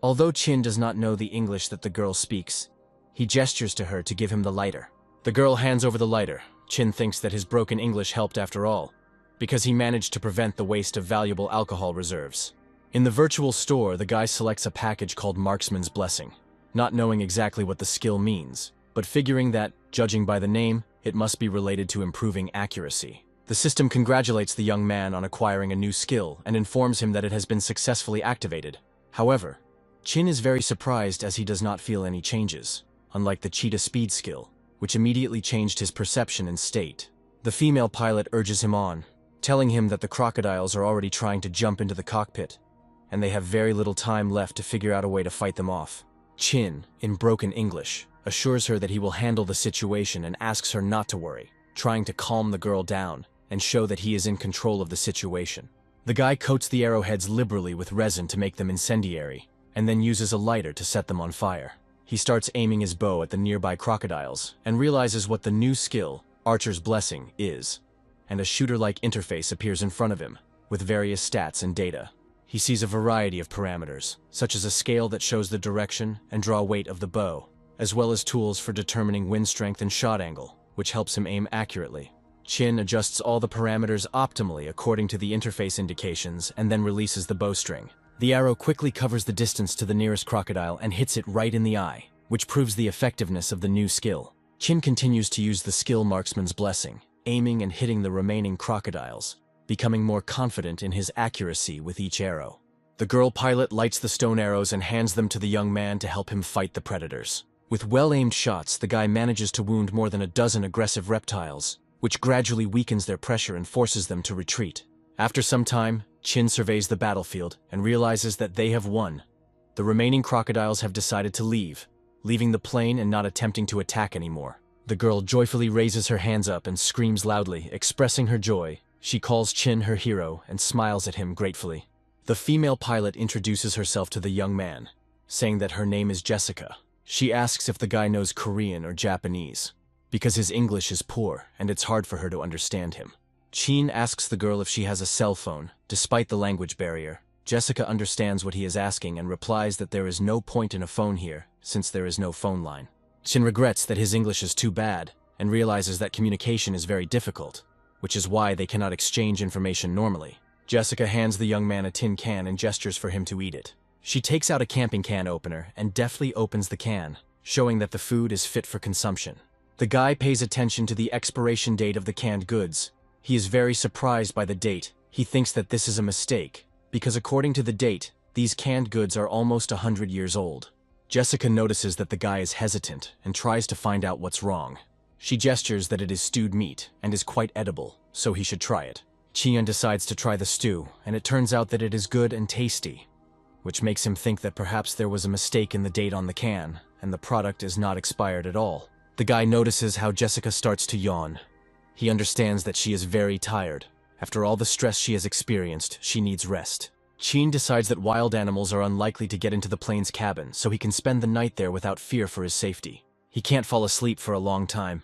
Although Chin does not know the English that the girl speaks, he gestures to her to give him the lighter. The girl hands over the lighter. Chin thinks that his broken English helped after all, because he managed to prevent the waste of valuable alcohol reserves. In the virtual store, the guy selects a package called Marksman's Blessing, not knowing exactly what the skill means, but figuring that, judging by the name, it must be related to improving accuracy. The system congratulates the young man on acquiring a new skill and informs him that it has been successfully activated. However, Chin is very surprised as he does not feel any changes, unlike the cheetah speed skill, which immediately changed his perception and state. The female pilot urges him on, telling him that the crocodiles are already trying to jump into the cockpit, and they have very little time left to figure out a way to fight them off. Chin, in broken English, assures her that he will handle the situation and asks her not to worry, trying to calm the girl down and show that he is in control of the situation. The guy coats the arrowheads liberally with resin to make them incendiary, and then uses a lighter to set them on fire. He starts aiming his bow at the nearby crocodiles and realizes what the new skill, Archer's Blessing, is, and a shooter-like interface appears in front of him, with various stats and data. He sees a variety of parameters, such as a scale that shows the direction and draw weight of the bow, as well as tools for determining wind strength and shot angle, which helps him aim accurately. Chin adjusts all the parameters optimally according to the interface indications and then releases the bowstring. The arrow quickly covers the distance to the nearest crocodile and hits it right in the eye, which proves the effectiveness of the new skill. Chin continues to use the skill Marksman's Blessing, aiming and hitting the remaining crocodiles, becoming more confident in his accuracy with each arrow. The girl pilot lights the stone arrows and hands them to the young man to help him fight the predators. With well-aimed shots, the guy manages to wound more than a dozen aggressive reptiles, which gradually weakens their pressure and forces them to retreat. After some time, Chin surveys the battlefield and realizes that they have won. The remaining crocodiles have decided to leave, leaving the plain and not attempting to attack anymore. The girl joyfully raises her hands up and screams loudly, expressing her joy. She calls Chin her hero and smiles at him gratefully. The female pilot introduces herself to the young man, saying that her name is Jessica. She asks if the guy knows Korean or Japanese, because his English is poor and it's hard for her to understand him. Chin asks the girl if she has a cell phone, despite the language barrier. Jessica understands what he is asking and replies that there is no point in a phone here, since there is no phone line. Chin regrets that his English is too bad, and realizes that communication is very difficult, which is why they cannot exchange information normally. Jessica hands the young man a tin can and gestures for him to eat it. She takes out a camping can opener and deftly opens the can, showing that the food is fit for consumption. The guy pays attention to the expiration date of the canned goods. He is very surprised by the date. He thinks that this is a mistake, because according to the date, these canned goods are almost 100 years old. Jessica notices that the guy is hesitant and tries to find out what's wrong. She gestures that it is stewed meat and is quite edible, so he should try it. Chian decides to try the stew, and it turns out that it is good and tasty, which makes him think that perhaps there was a mistake in the date on the can, and the product is not expired at all. The guy notices how Jessica starts to yawn. He understands that she is very tired. After all the stress she has experienced, she needs rest. Chin decides that wild animals are unlikely to get into the plane's cabin, so he can spend the night there without fear for his safety. He can't fall asleep for a long time.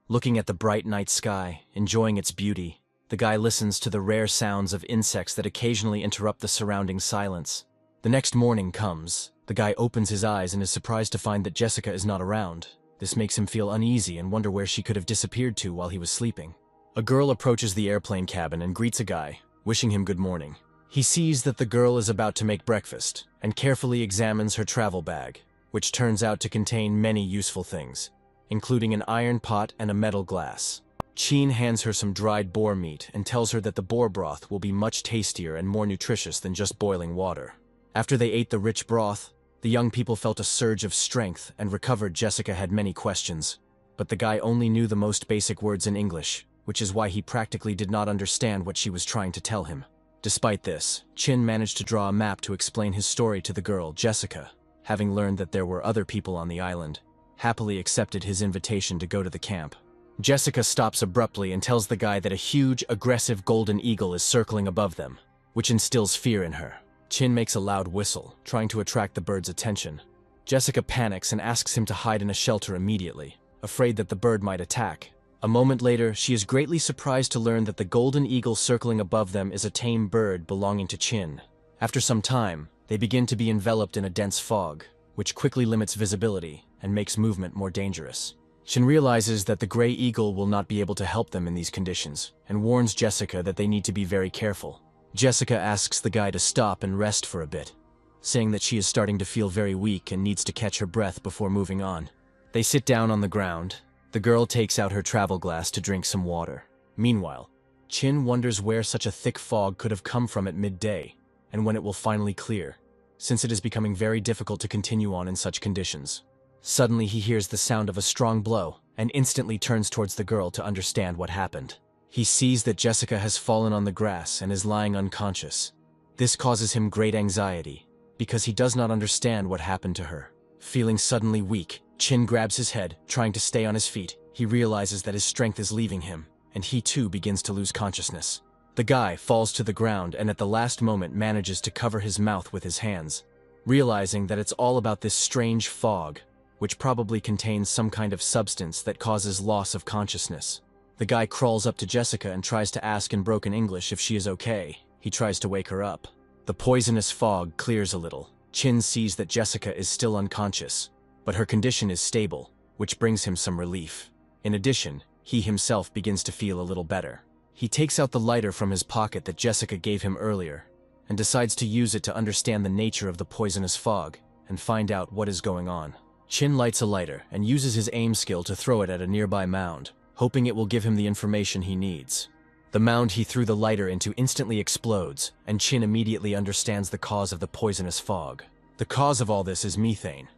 Looking at the bright night sky, enjoying its beauty, the guy listens to the rare sounds of insects that occasionally interrupt the surrounding silence. The next morning comes. The guy opens his eyes and is surprised to find that Jessica is not around. This makes him feel uneasy and wonder where she could have disappeared to while he was sleeping. A girl approaches the airplane cabin and greets a guy, wishing him good morning. He sees that the girl is about to make breakfast and carefully examines her travel bag, which turns out to contain many useful things, including an iron pot and a metal glass. Chin hands her some dried boar meat and tells her that the boar broth will be much tastier and more nutritious than just boiling water. After they ate the rich broth, the young people felt a surge of strength and recovered. Jessica had many questions, but the guy only knew the most basic words in English, which is why he practically did not understand what she was trying to tell him. Despite this, Chin managed to draw a map to explain his story to the girl. Jessica, having learned that there were other people on the island, happily accepted his invitation to go to the camp. Jessica stops abruptly and tells the guy that a huge, aggressive golden eagle is circling above them, which instills fear in her. Chin makes a loud whistle, trying to attract the bird's attention. Jessica panics and asks him to hide in a shelter immediately, afraid that the bird might attack. A moment later, she is greatly surprised to learn that the golden eagle circling above them is a tame bird belonging to Chin. After some time, they begin to be enveloped in a dense fog, which quickly limits visibility and makes movement more dangerous. Chin realizes that the gray eagle will not be able to help them in these conditions, and warns Jessica that they need to be very careful. Jessica asks the guy to stop and rest for a bit, saying that she is starting to feel very weak and needs to catch her breath before moving on. They sit down on the ground. The girl takes out her travel glass to drink some water. Meanwhile, Chin wonders where such a thick fog could have come from at midday, and when it will finally clear, since it is becoming very difficult to continue on in such conditions. Suddenly he hears the sound of a strong blow, and instantly turns towards the girl to understand what happened. He sees that Jessica has fallen on the grass and is lying unconscious. This causes him great anxiety, because he does not understand what happened to her. Feeling suddenly weak, Chin grabs his head, trying to stay on his feet. He realizes that his strength is leaving him, and he too begins to lose consciousness. The guy falls to the ground and at the last moment manages to cover his mouth with his hands, realizing that it's all about this strange fog, which probably contains some kind of substance that causes loss of consciousness. The guy crawls up to Jessica and tries to ask in broken English if she is okay. He tries to wake her up. The poisonous fog clears a little. Chin sees that Jessica is still unconscious, but her condition is stable, which brings him some relief. In addition, he himself begins to feel a little better. He takes out the lighter from his pocket that Jessica gave him earlier, and decides to use it to understand the nature of the poisonous fog and find out what is going on. Chin lights a lighter and uses his aim skill to throw it at a nearby mound, hoping it will give him the information he needs. The mound he threw the lighter into instantly explodes, and Chin immediately understands the cause of the poisonous fog. The cause of all this is methane,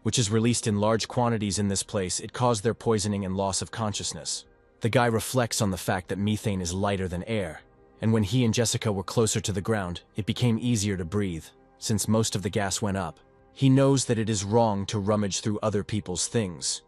which is released in large quantities in this place. It caused their poisoning and loss of consciousness. The guy reflects on the fact that methane is lighter than air, and when he and Jessica were closer to the ground, it became easier to breathe, since most of the gas went up. He knows that it is wrong to rummage through other people's things,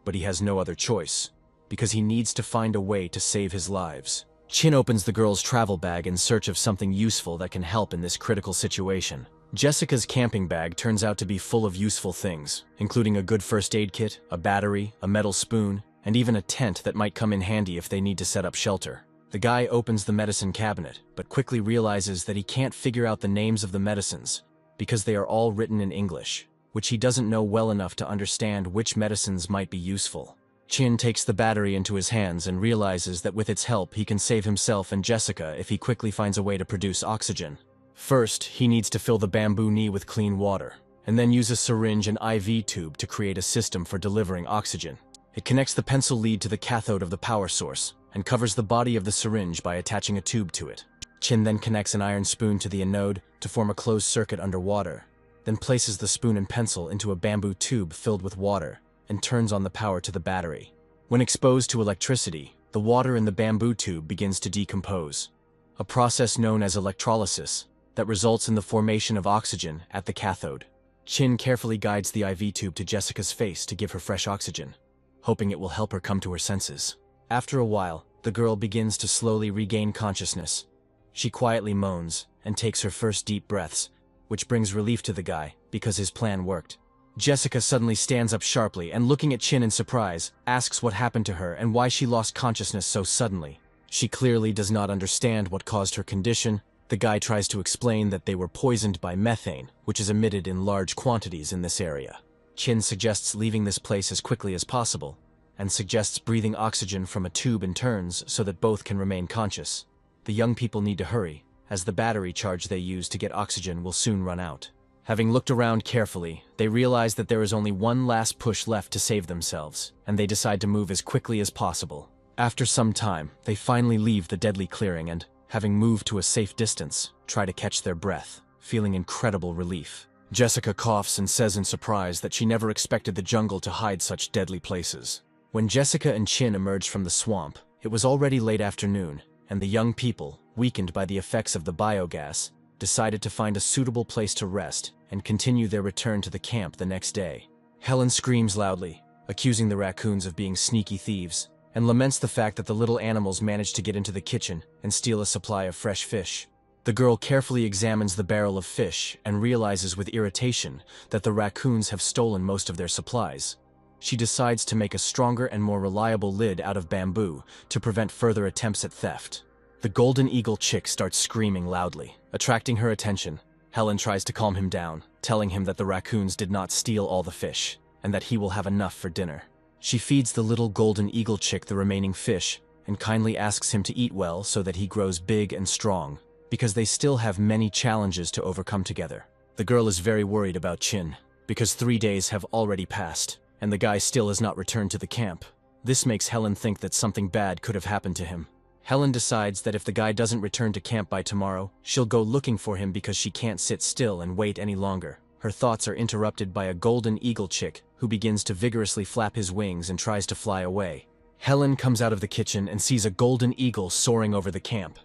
but he has no other choice, because he needs to find a way to save his lives. Chin opens the girl's travel bag in search of something useful that can help in this critical situation. Jessica's camping bag turns out to be full of useful things, including a good first aid kit, a battery, a metal spoon, and even a tent that might come in handy if they need to set up shelter. The guy opens the medicine cabinet, but quickly realizes that he can't figure out the names of the medicines because they are all written in English, which he doesn't know well enough to understand which medicines might be useful. Chin takes the battery into his hands and realizes that with its help he can save himself and Jessica if he quickly finds a way to produce oxygen. First, he needs to fill the bamboo knee with clean water, and then use a syringe and IV tube to create a system for delivering oxygen. It connects the pencil lead to the cathode of the power source, and covers the body of the syringe by attaching a tube to it. Chin then connects an iron spoon to the anode to form a closed circuit underwater, then places the spoon and pencil into a bamboo tube filled with water, and turns on the power to the battery. When exposed to electricity, the water in the bamboo tube begins to decompose, a process known as electrolysis that results in the formation of oxygen at the cathode. Chin carefully guides the IV tube to Jessica's face to give her fresh oxygen, hoping it will help her come to her senses. After a while, the girl begins to slowly regain consciousness. She quietly moans and takes her first deep breaths, which brings relief to the guy because his plan worked. Jessica suddenly stands up sharply and, looking at Chin in surprise, asks what happened to her and why she lost consciousness so suddenly. She clearly does not understand what caused her condition. The guy tries to explain that they were poisoned by methane, which is emitted in large quantities in this area. Chin suggests leaving this place as quickly as possible, and suggests breathing oxygen from a tube in turns so that both can remain conscious. The young people need to hurry, as the battery charge they use to get oxygen will soon run out. Having looked around carefully, they realize that there is only one last push left to save themselves, and they decide to move as quickly as possible. After some time, they finally leave the deadly clearing and, having moved to a safe distance, try to catch their breath, feeling incredible relief. Jessica coughs and says in surprise that she never expected the jungle to hide such deadly places. When Jessica and Chin emerged from the swamp, it was already late afternoon, and the young people, weakened by the effects of the biogas, decided to find a suitable place to rest and continue their return to the camp the next day. Helen screams loudly, accusing the raccoons of being sneaky thieves, and laments the fact that the little animals managed to get into the kitchen and steal a supply of fresh fish. The girl carefully examines the barrel of fish and realizes with irritation that the raccoons have stolen most of their supplies. She decides to make a stronger and more reliable lid out of bamboo to prevent further attempts at theft. The golden eagle chick starts screaming loudly, attracting her attention. Helen tries to calm him down, telling him that the raccoons did not steal all the fish, and that he will have enough for dinner. She feeds the little golden eagle chick the remaining fish, and kindly asks him to eat well so that he grows big and strong, because they still have many challenges to overcome together. The girl is very worried about Chin, because 3 days have already passed, and the guy still has not returned to the camp. This makes Helen think that something bad could have happened to him. Helen decides that if the guy doesn't return to camp by tomorrow, she'll go looking for him because she can't sit still and wait any longer. Her thoughts are interrupted by a golden eagle chick who begins to vigorously flap his wings and tries to fly away. Helen comes out of the kitchen and sees a golden eagle soaring over the camp.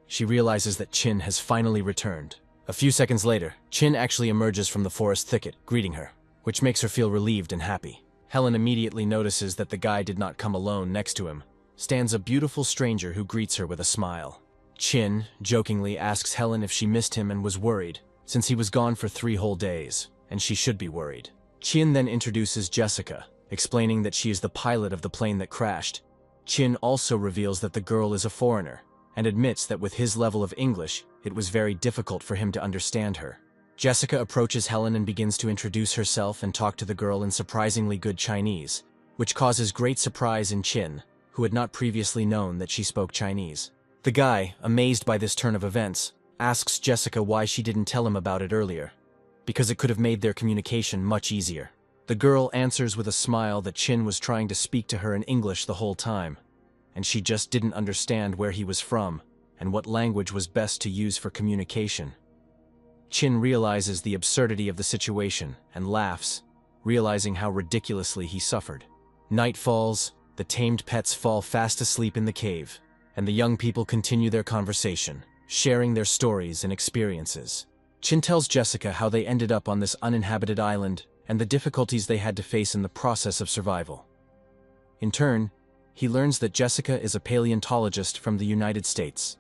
She realizes that Chin has finally returned. A few seconds later, Chin actually emerges from the forest thicket, greeting her, which makes her feel relieved and happy. Helen immediately notices that the guy did not come alone. Next to him stands a beautiful stranger who greets her with a smile. Chin jokingly asks Helen if she missed him and was worried, since he was gone for 3 whole days, and she should be worried. Chin then introduces Jessica, explaining that she is the pilot of the plane that crashed. Chin also reveals that the girl is a foreigner, and admits that with his level of English, it was very difficult for him to understand her. Jessica approaches Helen and begins to introduce herself and talk to the girl in surprisingly good Chinese, which causes great surprise in Chin, who had not previously known that she spoke Chinese. The guy, amazed by this turn of events, asks Jessica why she didn't tell him about it earlier, because it could have made their communication much easier. The girl answers with a smile that Chin was trying to speak to her in English the whole time, and she just didn't understand where he was from and what language was best to use for communication. Chin realizes the absurdity of the situation and laughs, realizing how ridiculously he suffered. Night falls, the tamed pets fall fast asleep in the cave, and the young people continue their conversation, sharing their stories and experiences. Chin tells Jessica how they ended up on this uninhabited island and the difficulties they had to face in the process of survival. In turn, he learns that Jessica is a paleontologist from the United States,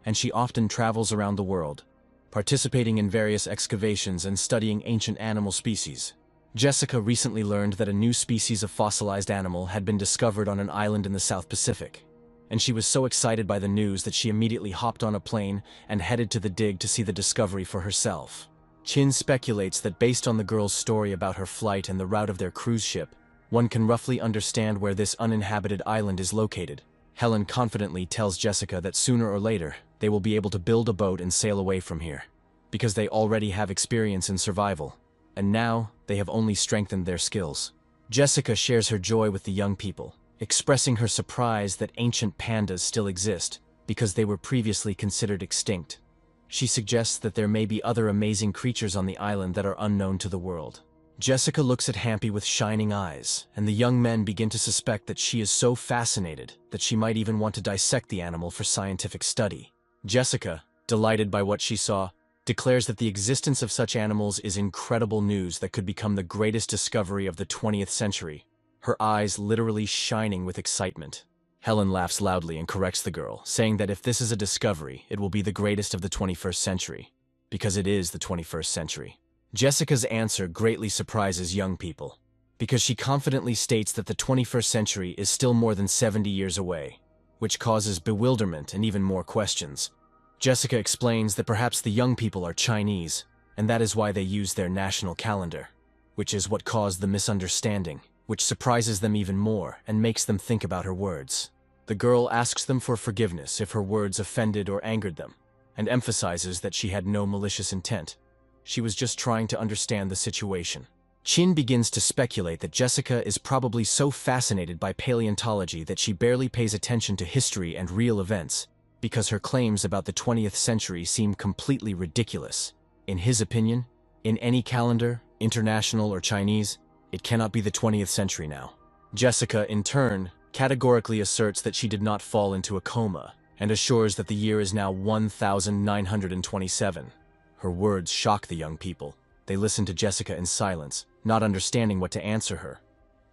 and she often travels around the world, participating in various excavations and studying ancient animal species. Jessica recently learned that a new species of fossilized animal had been discovered on an island in the South Pacific, and she was so excited by the news that she immediately hopped on a plane and headed to the dig to see the discovery for herself. Chin speculates that based on the girl's story about her flight and the route of their cruise ship, one can roughly understand where this uninhabited island is located. Helen confidently tells Jessica that sooner or later, they will be able to build a boat and sail away from here, because they already have experience in survival, and now they have only strengthened their skills. Jessica shares her joy with the young people, expressing her surprise that ancient pandas still exist, because they were previously considered extinct. She suggests that there may be other amazing creatures on the island that are unknown to the world. Jessica looks at Hampy with shining eyes, and the young men begin to suspect that she is so fascinated that she might even want to dissect the animal for scientific study. Jessica, delighted by what she saw, declares that the existence of such animals is incredible news that could become the greatest discovery of the 20th century, her eyes literally shining with excitement. Helen laughs loudly and corrects the girl, saying that if this is a discovery, it will be the greatest of the 21st century, because it is the 21st century. Jessica's answer greatly surprises young people, because she confidently states that the 21st century is still more than 70 years away, which causes bewilderment and even more questions. Jessica explains that perhaps the young people are Chinese, and that is why they use their national calendar, which is what caused the misunderstanding, which surprises them even more and makes them think about her words. The girl asks them for forgiveness if her words offended or angered them, and emphasizes that she had no malicious intent. She was just trying to understand the situation. Chin begins to speculate that Jessica is probably so fascinated by paleontology that she barely pays attention to history and real events, because her claims about the 20th century seem completely ridiculous. In his opinion, in any calendar, international or Chinese, it cannot be the 20th century now. Jessica, in turn, categorically asserts that she did not fall into a coma, and assures that the year is now 1927. Her words shock the young people. They listen to Jessica in silence, not understanding what to answer her,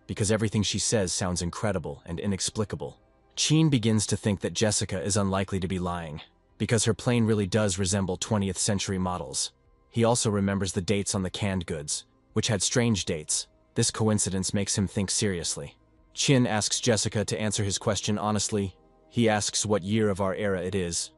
because everything she says sounds incredible and inexplicable. Chin begins to think that Jessica is unlikely to be lying, because her plane really does resemble 20th century models. He also remembers the dates on the canned goods, which had strange dates. This coincidence makes him think seriously. Chin asks Jessica to answer his question honestly. He asks what year of our era it is.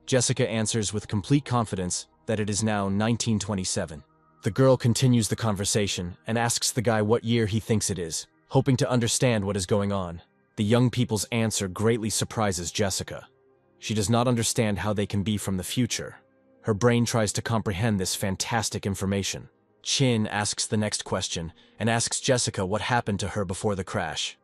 Jessica answers with complete confidence that it is now 1927. The girl continues the conversation and asks the guy what year he thinks it is, hoping to understand what is going on. The young people's answer greatly surprises Jessica. She does not understand how they can be from the future. Her brain tries to comprehend this fantastic information. Chin asks the next question and asks Jessica what happened to her before the crash.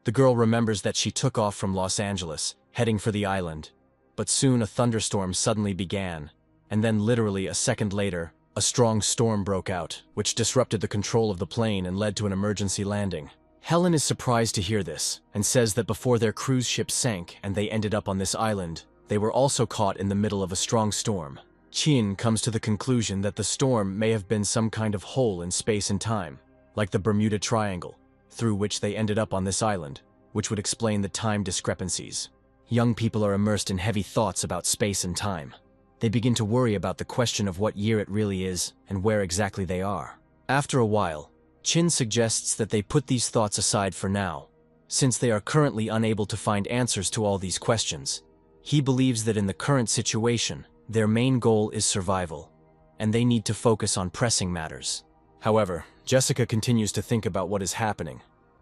The girl remembers that she took off from Los Angeles, heading for the island, but soon a thunderstorm suddenly began, and then literally a second later, a strong storm broke out, which disrupted the control of the plane and led to an emergency landing. Helen is surprised to hear this, and says that before their cruise ship sank and they ended up on this island, they were also caught in the middle of a strong storm. Chin comes to the conclusion that the storm may have been some kind of hole in space and time, like the Bermuda Triangle, through which they ended up on this island, which would explain the time discrepancies. Young people are immersed in heavy thoughts about space and time. They begin to worry about the question of what year it really is and where exactly they are. After a while, Chin suggests that they put these thoughts aside for now, since they are currently unable to find answers to all these questions. He believes that in the current situation, their main goal is survival, and they need to focus on pressing matters. However, Jessica continues to think about what is happening,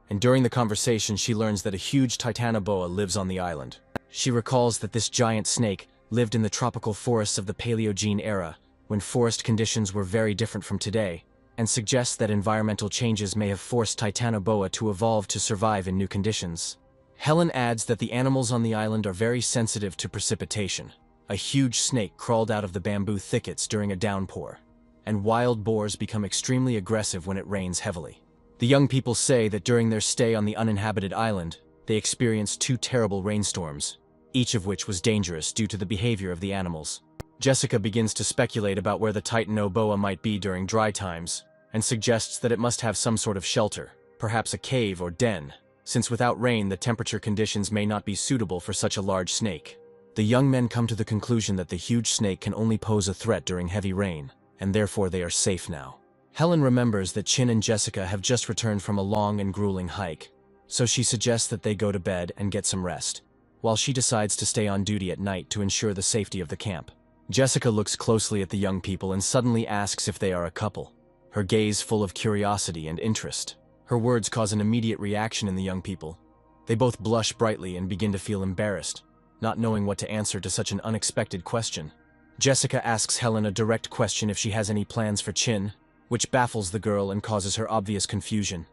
and during the conversation she learns that a huge titanoboa lives on the island. She recalls that this giant snake lived in the tropical forests of the Paleogene era, when forest conditions were very different from today, and suggests that environmental changes may have forced Titanoboa to evolve to survive in new conditions. Helen adds that the animals on the island are very sensitive to precipitation. A huge snake crawled out of the bamboo thickets during a downpour, and wild boars become extremely aggressive when it rains heavily. The young people say that during their stay on the uninhabited island, they experienced 2 terrible rainstorms, each of which was dangerous due to the behavior of the animals. Jessica begins to speculate about where the Titanoboa might be during dry times, and suggests that it must have some sort of shelter, perhaps a cave or den, since without rain the temperature conditions may not be suitable for such a large snake. The young men come to the conclusion that the huge snake can only pose a threat during heavy rain, and therefore they are safe now. Helen remembers that Chin and Jessica have just returned from a long and grueling hike, so she suggests that they go to bed and get some rest, while she decides to stay on duty at night to ensure the safety of the camp. Jessica looks closely at the young people and suddenly asks if they are a couple, her gaze full of curiosity and interest. Her words cause an immediate reaction in the young people. They both blush brightly and begin to feel embarrassed, not knowing what to answer to such an unexpected question. Jessica asks Helen a direct question if she has any plans for Chin, which baffles the girl and causes her obvious confusion.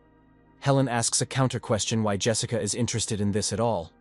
Helen asks a counter-question why Jessica is interested in this at all.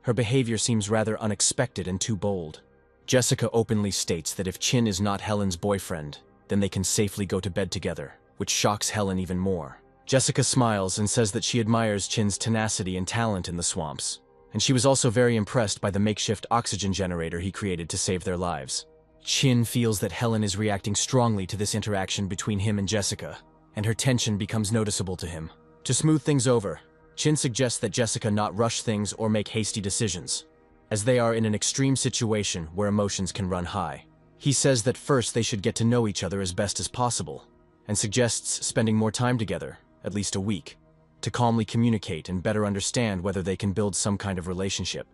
Her behavior seems rather unexpected and too bold. Jessica openly states that if Chin is not Helen's boyfriend, then they can safely go to bed together, which shocks Helen even more. Jessica smiles and says that she admires Chin's tenacity and talent in the swamps, and she was also very impressed by the makeshift oxygen generator he created to save their lives. Chin feels that Helen is reacting strongly to this interaction between him and Jessica, and her tension becomes noticeable to him. To smooth things over, Chin suggests that Jessica not rush things or make hasty decisions, as they are in an extreme situation where emotions can run high. He says that first they should get to know each other as best as possible, and suggests spending more time together, at least a week, to calmly communicate and better understand whether they can build some kind of relationship.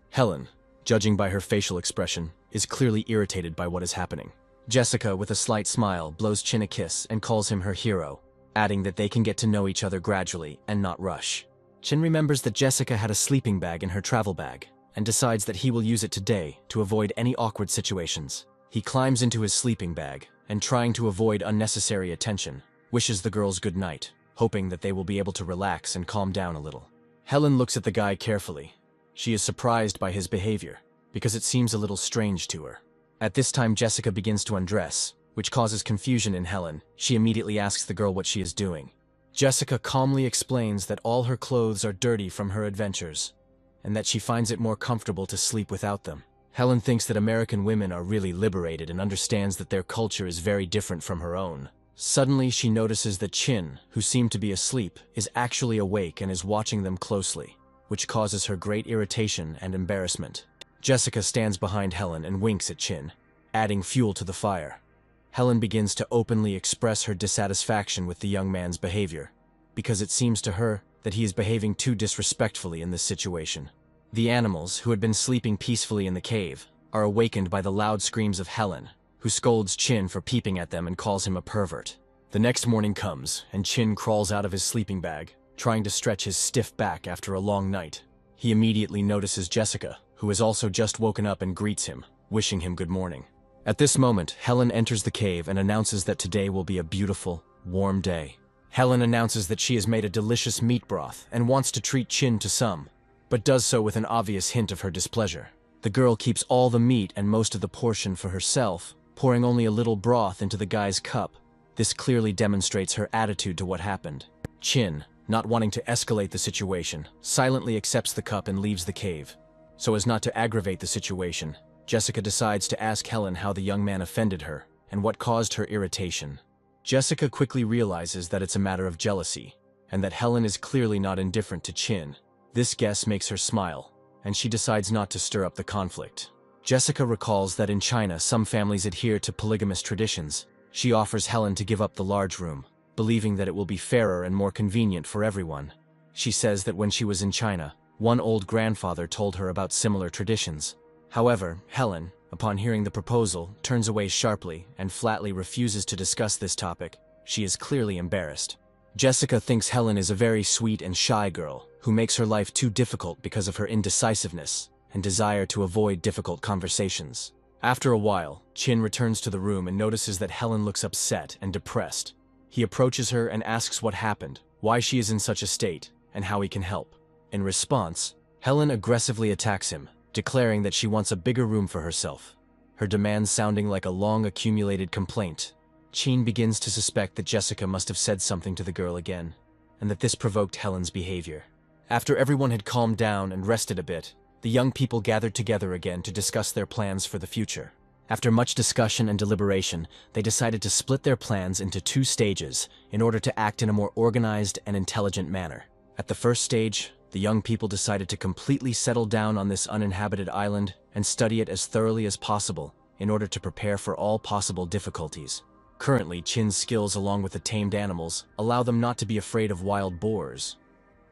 Helen, judging by her facial expression, is clearly irritated by what is happening. Jessica, with a slight smile, blows Chin a kiss and calls him her hero, adding that they can get to know each other gradually and not rush. Chin remembers that Jessica had a sleeping bag in her travel bag, and decides that he will use it today to avoid any awkward situations. He climbs into his sleeping bag, and trying to avoid unnecessary attention, wishes the girls good night, hoping that they will be able to relax and calm down a little. Helen looks at the guy carefully. She is surprised by his behavior, because it seems a little strange to her. At this time, Jessica begins to undress, which causes confusion in Helen. She immediately asks the girl what she is doing. Jessica calmly explains that all her clothes are dirty from her adventures, and that she finds it more comfortable to sleep without them. Helen thinks that American women are really liberated and understands that their culture is very different from her own. Suddenly, she notices that Chin, who seemed to be asleep, is actually awake and is watching them closely, which causes her great irritation and embarrassment. Jessica stands behind Helen and winks at Chin, adding fuel to the fire. Helen begins to openly express her dissatisfaction with the young man's behavior, because it seems to her that he is behaving too disrespectfully in this situation. The animals, who had been sleeping peacefully in the cave, are awakened by the loud screams of Helen, who scolds Chin for peeping at them and calls him a pervert. The next morning comes, and Chin crawls out of his sleeping bag, trying to stretch his stiff back after a long night. He immediately notices Jessica, who has also just woken up, and greets him, wishing him good morning. At this moment, Helen enters the cave and announces that today will be a beautiful, warm day. Helen announces that she has made a delicious meat broth and wants to treat Chin to some, but does so with an obvious hint of her displeasure. The girl keeps all the meat and most of the portion for herself, pouring only a little broth into the guy's cup. This clearly demonstrates her attitude to what happened. Chin, not wanting to escalate the situation, silently accepts the cup and leaves the cave. So as not to aggravate the situation, Jessica decides to ask Helen how the young man offended her and what caused her irritation. Jessica quickly realizes that it's a matter of jealousy, and that Helen is clearly not indifferent to Chin. This guess makes her smile, and she decides not to stir up the conflict. Jessica recalls that in China some families adhere to polygamous traditions. She offers Helen to give up the large room, believing that it will be fairer and more convenient for everyone. She says that when she was in China, one old grandfather told her about similar traditions. However, Helen, upon hearing the proposal, turns away sharply and flatly refuses to discuss this topic. She is clearly embarrassed. Jessica thinks Helen is a very sweet and shy girl who makes her life too difficult because of her indecisiveness and desire to avoid difficult conversations. After a while, Chin returns to the room and notices that Helen looks upset and depressed. He approaches her and asks what happened, why she is in such a state, and how he can help. In response, Helen aggressively attacks him, declaring that she wants a bigger room for herself, her demands sounding like a long-accumulated complaint. Chin begins to suspect that Jessica must have said something to the girl again, and that this provoked Helen's behavior. After everyone had calmed down and rested a bit, the young people gathered together again to discuss their plans for the future. After much discussion and deliberation, they decided to split their plans into 2 stages in order to act in a more organized and intelligent manner. At the first stage, the young people decided to completely settle down on this uninhabited island and study it as thoroughly as possible in order to prepare for all possible difficulties. Currently, Chin's skills along with the tamed animals allow them not to be afraid of wild boars.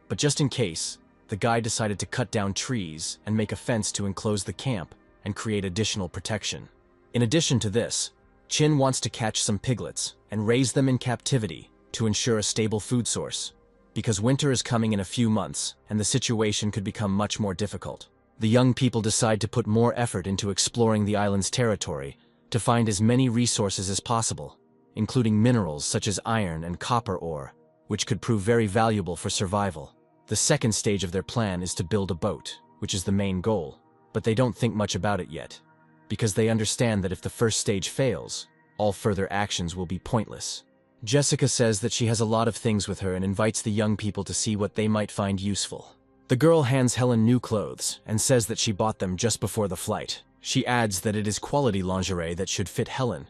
But just in case, the guy decided to cut down trees and make a fence to enclose the camp and create additional protection. In addition to this, Chin wants to catch some piglets and raise them in captivity to ensure a stable food source, because winter is coming in a few months and the situation could become much more difficult. The young people decide to put more effort into exploring the island's territory to find as many resources as possible, including minerals such as iron and copper ore, which could prove very valuable for survival. The second stage of their plan is to build a boat, which is the main goal, but they don't think much about it yet, because they understand that if the first stage fails, all further actions will be pointless. Jessica says that she has a lot of things with her and invites the young people to see what they might find useful. The girl hands Helen new clothes and says that she bought them just before the flight. She adds that it is quality lingerie that should fit Helen,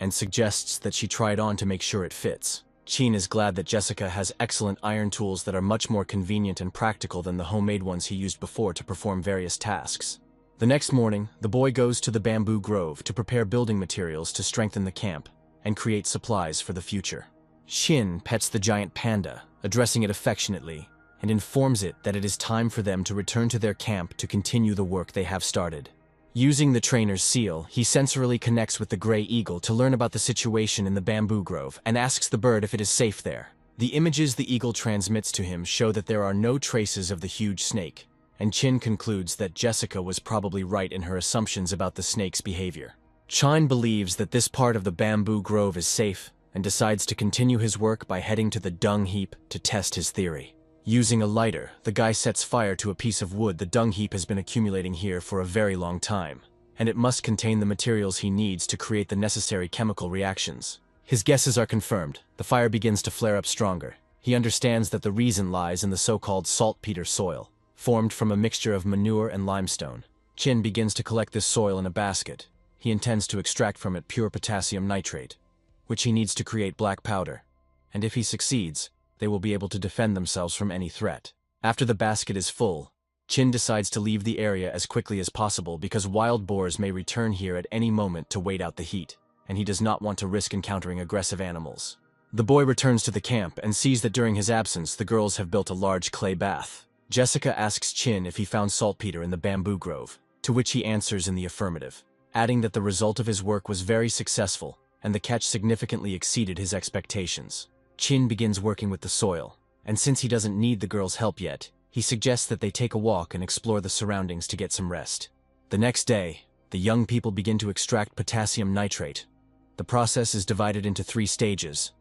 and suggests that she try it on to make sure it fits. Chin is glad that Jessica has excellent iron tools that are much more convenient and practical than the homemade ones he used before to perform various tasks. The next morning, the boy goes to the bamboo grove to prepare building materials to strengthen the camp and create supplies for the future. Shin pets the giant panda, addressing it affectionately, and informs it that it is time for them to return to their camp to continue the work they have started. Using the trainer's seal, he sensorily connects with the gray eagle to learn about the situation in the bamboo grove and asks the bird if it is safe there. The images the eagle transmits to him show that there are no traces of the huge snake, and Chin concludes that Jessica was probably right in her assumptions about the snake's behavior. Chin believes that this part of the bamboo grove is safe and decides to continue his work by heading to the dung heap to test his theory. Using a lighter, the guy sets fire to a piece of wood the dung heap has been accumulating here for a very long time, and it must contain the materials he needs to create the necessary chemical reactions. His guesses are confirmed. The fire begins to flare up stronger. He understands that the reason lies in the so-called saltpeter soil, formed from a mixture of manure and limestone. Chin begins to collect this soil in a basket. He intends to extract from it pure potassium nitrate, which he needs to create black powder, and if he succeeds, they will be able to defend themselves from any threat. After the basket is full, Chin decides to leave the area as quickly as possible because wild boars may return here at any moment to wait out the heat, and he does not want to risk encountering aggressive animals. The boy returns to the camp and sees that during his absence the girls have built a large clay bath. Jessica asks Chin if he found saltpeter in the bamboo grove, to which he answers in the affirmative, adding that the result of his work was very successful and the catch significantly exceeded his expectations. Chin begins working with the soil, and since he doesn't need the girls' help yet, he suggests that they take a walk and explore the surroundings to get some rest. The next day, the young people begin to extract potassium nitrate. The process is divided into 3 stages.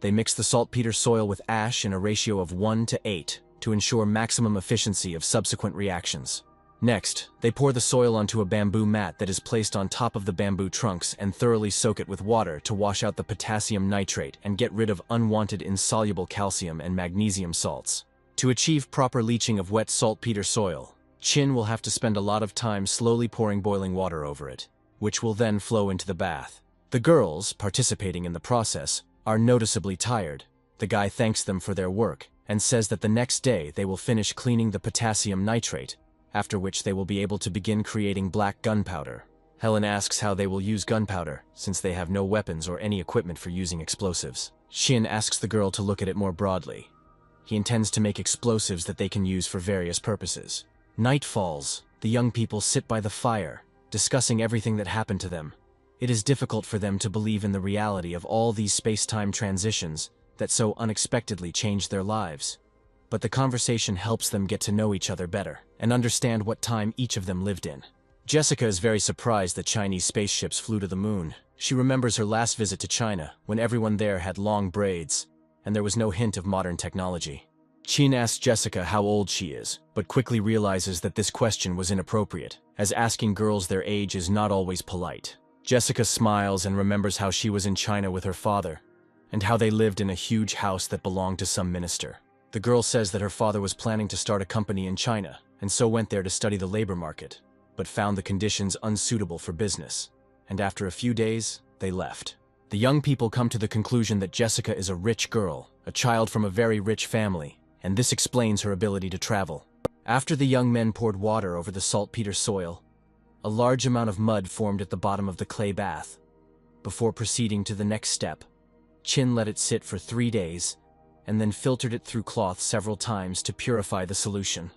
They mix the saltpeter soil with ash in a ratio of 1:8 to ensure maximum efficiency of subsequent reactions. Next, they pour the soil onto a bamboo mat that is placed on top of the bamboo trunks and thoroughly soak it with water to wash out the potassium nitrate and get rid of unwanted insoluble calcium and magnesium salts. To achieve proper leaching of wet saltpeter soil, Chin will have to spend a lot of time slowly pouring boiling water over it, which will then flow into the bath. The girls, participating in the process, are noticeably tired. The guy thanks them for their work and says that the next day they will finish cleaning the potassium nitrate, after which they will be able to begin creating black gunpowder. Helen asks how they will use gunpowder, since they have no weapons or any equipment for using explosives. Shin asks the girl to look at it more broadly. He intends to make explosives that they can use for various purposes. Night falls. The young people sit by the fire, discussing everything that happened to them. It is difficult for them to believe in the reality of all these space-time transitions that so unexpectedly changed their lives. But the conversation helps them get to know each other better and understand what time each of them lived in. Jessica is very surprised that Chinese spaceships flew to the moon. She remembers her last visit to China, when everyone there had long braids, and there was no hint of modern technology. Qin asks Jessica how old she is, but quickly realizes that this question was inappropriate, as asking girls their age is not always polite. Jessica smiles and remembers how she was in China with her father, and how they lived in a huge house that belonged to some minister. The girl says that her father was planning to start a company in China, and so went there to study the labor market, but found the conditions unsuitable for business, and after a few days, they left. The young people come to the conclusion that Jessica is a rich girl, a child from a very rich family, and this explains her ability to travel. After the young men poured water over the saltpeter soil, a large amount of mud formed at the bottom of the clay bath. Before proceeding to the next step, Qin let it sit for 3 days, and then filtered it through cloth several times to purify the solution.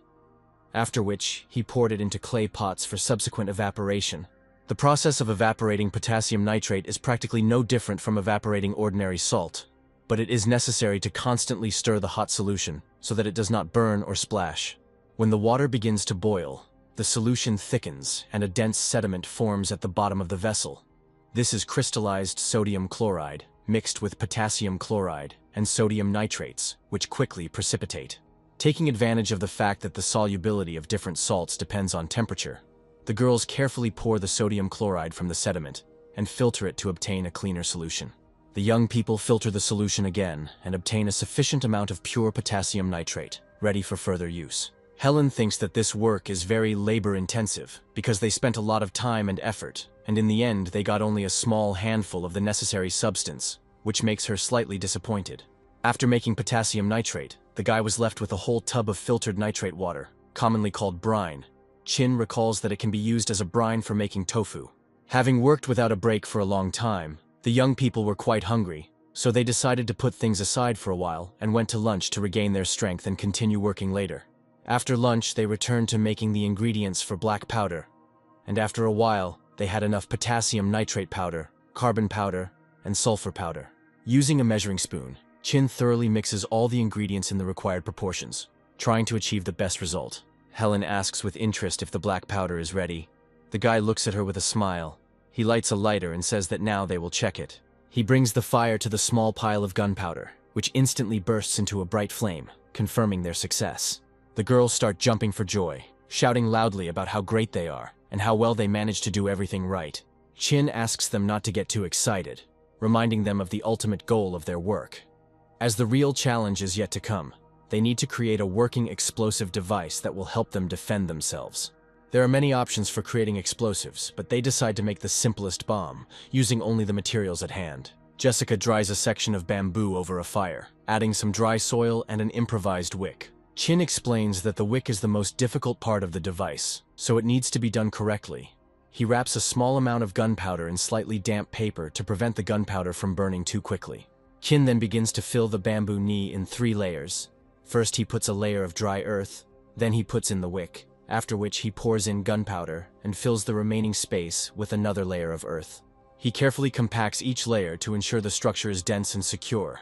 After which, he poured it into clay pots for subsequent evaporation. The process of evaporating potassium nitrate is practically no different from evaporating ordinary salt, but it is necessary to constantly stir the hot solution so that it does not burn or splash. When the water begins to boil, the solution thickens and a dense sediment forms at the bottom of the vessel. This is crystallized sodium chloride, mixed with potassium chloride and sodium nitrates, which quickly precipitate. Taking advantage of the fact that the solubility of different salts depends on temperature, the girls carefully pour the sodium chloride from the sediment and filter it to obtain a cleaner solution. The young people filter the solution again and obtain a sufficient amount of pure potassium nitrate, ready for further use. Helen thinks that this work is very labor-intensive because they spent a lot of time and effort, and in the end they got only a small handful of the necessary substance, which makes her slightly disappointed. After making potassium nitrate, the guy was left with a whole tub of filtered nitrate water, commonly called brine. Qin recalls that it can be used as a brine for making tofu. Having worked without a break for a long time, the young people were quite hungry, so they decided to put things aside for a while and went to lunch to regain their strength and continue working later. After lunch, they returned to making the ingredients for black powder, and after a while, they had enough potassium nitrate powder, carbon powder, and sulfur powder. Using a measuring spoon, Qin thoroughly mixes all the ingredients in the required proportions, trying to achieve the best result. Helen asks with interest if the black powder is ready. The guy looks at her with a smile. He lights a lighter and says that now they will check it. He brings the fire to the small pile of gunpowder, which instantly bursts into a bright flame, confirming their success. The girls start jumping for joy, shouting loudly about how great they are and how well they managed to do everything right. Qin asks them not to get too excited, reminding them of the ultimate goal of their work. As the real challenge is yet to come, they need to create a working explosive device that will help them defend themselves. There are many options for creating explosives, but they decide to make the simplest bomb, using only the materials at hand. Jessica dries a section of bamboo over a fire, adding some dry soil and an improvised wick. Qin explains that the wick is the most difficult part of the device, so it needs to be done correctly. He wraps a small amount of gunpowder in slightly damp paper to prevent the gunpowder from burning too quickly. Qin then begins to fill the bamboo knee in 3 layers. First he puts a layer of dry earth, then he puts in the wick, after which he pours in gunpowder and fills the remaining space with another layer of earth. He carefully compacts each layer to ensure the structure is dense and secure,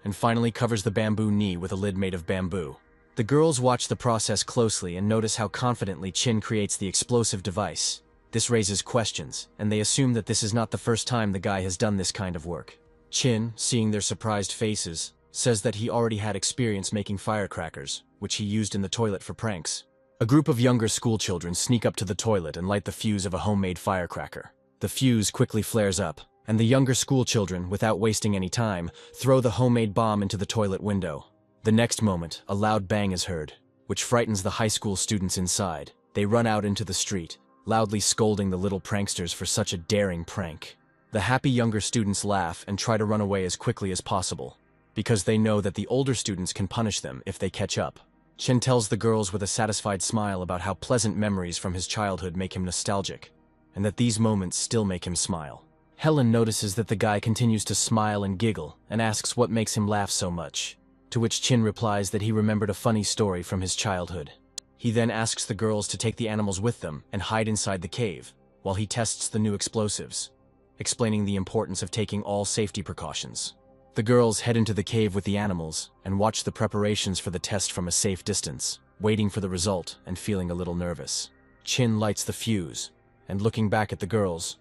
and finally covers the bamboo knee with a lid made of bamboo. The girls watch the process closely and notice how confidently Qin creates the explosive device. This raises questions, and they assume that this is not the first time the guy has done this kind of work. Qin, seeing their surprised faces, says that he already had experience making firecrackers, which he used in the toilet for pranks. A group of younger schoolchildren sneak up to the toilet and light the fuse of a homemade firecracker. The fuse quickly flares up, and the younger schoolchildren, without wasting any time, throw the homemade bomb into the toilet window. The next moment, a loud bang is heard, which frightens the high school students inside. They run out into the street, loudly scolding the little pranksters for such a daring prank. The happy younger students laugh and try to run away as quickly as possible, because they know that the older students can punish them if they catch up. Qin tells the girls with a satisfied smile about how pleasant memories from his childhood make him nostalgic, and that these moments still make him smile. Helen notices that the guy continues to smile and giggle and asks what makes him laugh so much, to which Qin replies that he remembered a funny story from his childhood. He then asks the girls to take the animals with them and hide inside the cave, while he tests the new explosives, explaining the importance of taking all safety precautions. The girls head into the cave with the animals and watch the preparations for the test from a safe distance, waiting for the result and feeling a little nervous. Qin lights the fuse, and looking back at the girls,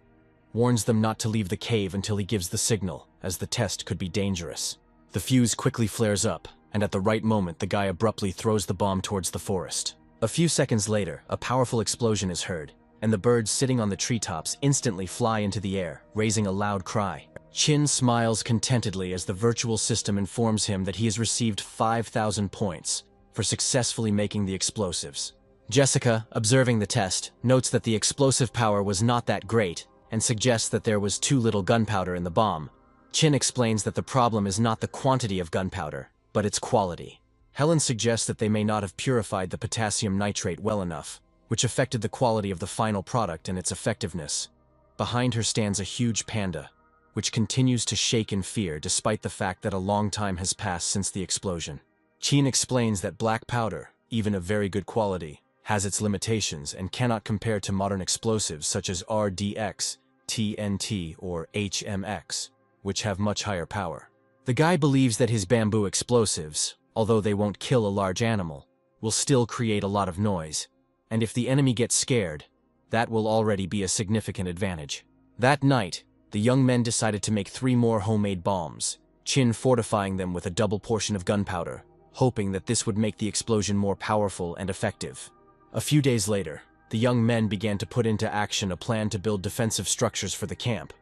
warns them not to leave the cave until he gives the signal, as the test could be dangerous. The fuse quickly flares up, and at the right moment the guy abruptly throws the bomb towards the forest. A few seconds later, a powerful explosion is heard, and the birds sitting on the treetops instantly fly into the air, raising a loud cry. Chin smiles contentedly as the virtual system informs him that he has received 5,000 points for successfully making the explosives. Jessica, observing the test, notes that the explosive power was not that great and suggests that there was too little gunpowder in the bomb. Chin explains that the problem is not the quantity of gunpowder, but its quality. Helen suggests that they may not have purified the potassium nitrate well enough, which affected the quality of the final product and its effectiveness. Behind her stands a huge panda, which continues to shake in fear despite the fact that a long time has passed since the explosion. Chin explains that black powder, even of very good quality, has its limitations and cannot compare to modern explosives such as RDX, TNT, or HMX, which have much higher power. The guy believes that his bamboo explosives, although they won't kill a large animal, will still create a lot of noise, and if the enemy gets scared, that will already be a significant advantage. That night, the young men decided to make 3 more homemade bombs, Chin fortifying them with a double portion of gunpowder, hoping that this would make the explosion more powerful and effective. A few days later, the young men began to put into action a plan to build defensive structures for the camp.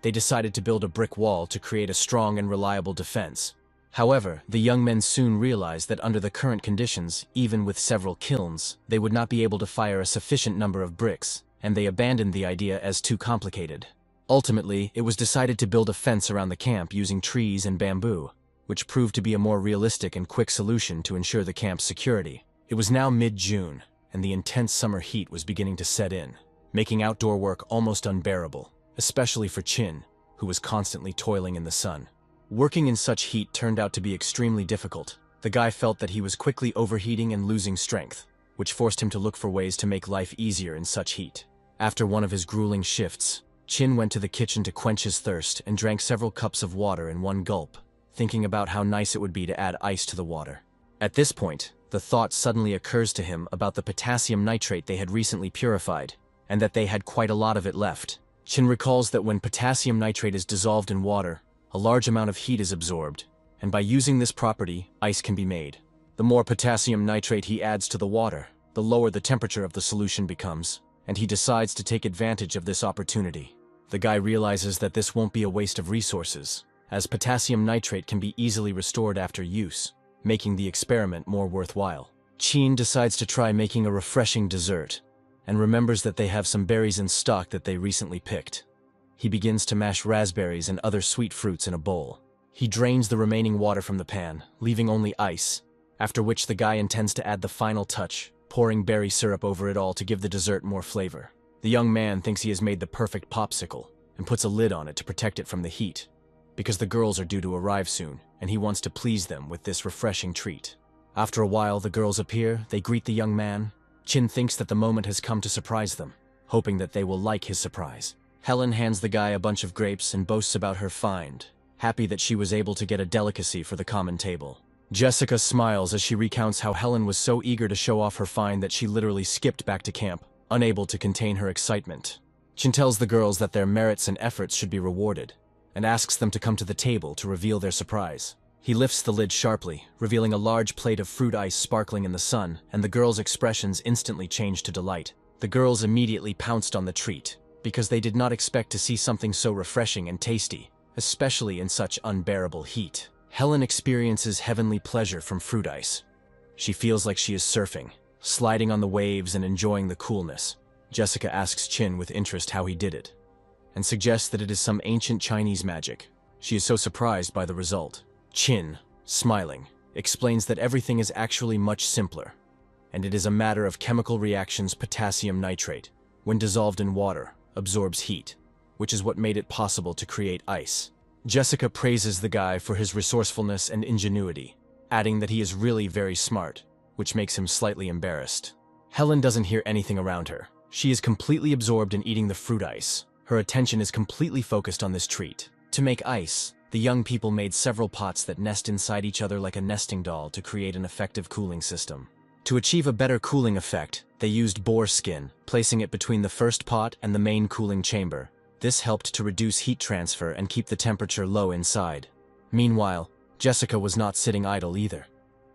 They decided to build a brick wall to create a strong and reliable defense. However, the young men soon realized that under the current conditions, even with several kilns, they would not be able to fire a sufficient number of bricks, and they abandoned the idea as too complicated. Ultimately, it was decided to build a fence around the camp using trees and bamboo, which proved to be a more realistic and quick solution to ensure the camp's security. It was now mid-June, and the intense summer heat was beginning to set in, making outdoor work almost unbearable, especially for Chin, who was constantly toiling in the sun. Working in such heat turned out to be extremely difficult. The guy felt that he was quickly overheating and losing strength, which forced him to look for ways to make life easier in such heat. After one of his grueling shifts, Chin went to the kitchen to quench his thirst and drank several cups of water in one gulp, thinking about how nice it would be to add ice to the water. At this point, the thought suddenly occurs to him about the potassium nitrate they had recently purified, and that they had quite a lot of it left. Chin recalls that when potassium nitrate is dissolved in water, a large amount of heat is absorbed, and by using this property, ice can be made. The more potassium nitrate he adds to the water, the lower the temperature of the solution becomes, and he decides to take advantage of this opportunity. The guy realizes that this won't be a waste of resources, as potassium nitrate can be easily restored after use, making the experiment more worthwhile. Chin decides to try making a refreshing dessert, and remembers that they have some berries in stock that they recently picked. He begins to mash raspberries and other sweet fruits in a bowl. He drains the remaining water from the pan, leaving only ice, after which the guy intends to add the final touch, pouring berry syrup over it all to give the dessert more flavor. The young man thinks he has made the perfect popsicle, and puts a lid on it to protect it from the heat, because the girls are due to arrive soon, and he wants to please them with this refreshing treat. After a while, the girls appear, they greet the young man. Chin thinks that the moment has come to surprise them, hoping that they will like his surprise. Helen hands the guy a bunch of grapes and boasts about her find, happy that she was able to get a delicacy for the common table. Jessica smiles as she recounts how Helen was so eager to show off her find that she literally skipped back to camp, unable to contain her excitement. Chin tells the girls that their merits and efforts should be rewarded, and asks them to come to the table to reveal their surprise. He lifts the lid sharply, revealing a large plate of fruit ice sparkling in the sun, and the girls' expressions instantly change to delight. The girls immediately pounced on the treat, because they did not expect to see something so refreshing and tasty, especially in such unbearable heat. Helen experiences heavenly pleasure from fruit ice. She feels like she is surfing, sliding on the waves and enjoying the coolness. Jessica asks Chin with interest how he did it, and suggests that it is some ancient Chinese magic. She is so surprised by the result. Chin, smiling, explains that everything is actually much simpler, and it is a matter of chemical reactions. Potassium nitrate, when dissolved in water, absorbs heat, which is what made it possible to create ice. Jessica praises the guy for his resourcefulness and ingenuity, adding that he is really very smart, which makes him slightly embarrassed. Helen doesn't hear anything around her. She is completely absorbed in eating the fruit ice. Her attention is completely focused on this treat. To make ice, the young people made several pots that nest inside each other like a nesting doll to create an effective cooling system. To achieve a better cooling effect, they used boar skin, placing it between the first pot and the main cooling chamber, This helped to reduce heat transfer and keep the temperature low inside. Meanwhile, Jessica was not sitting idle either.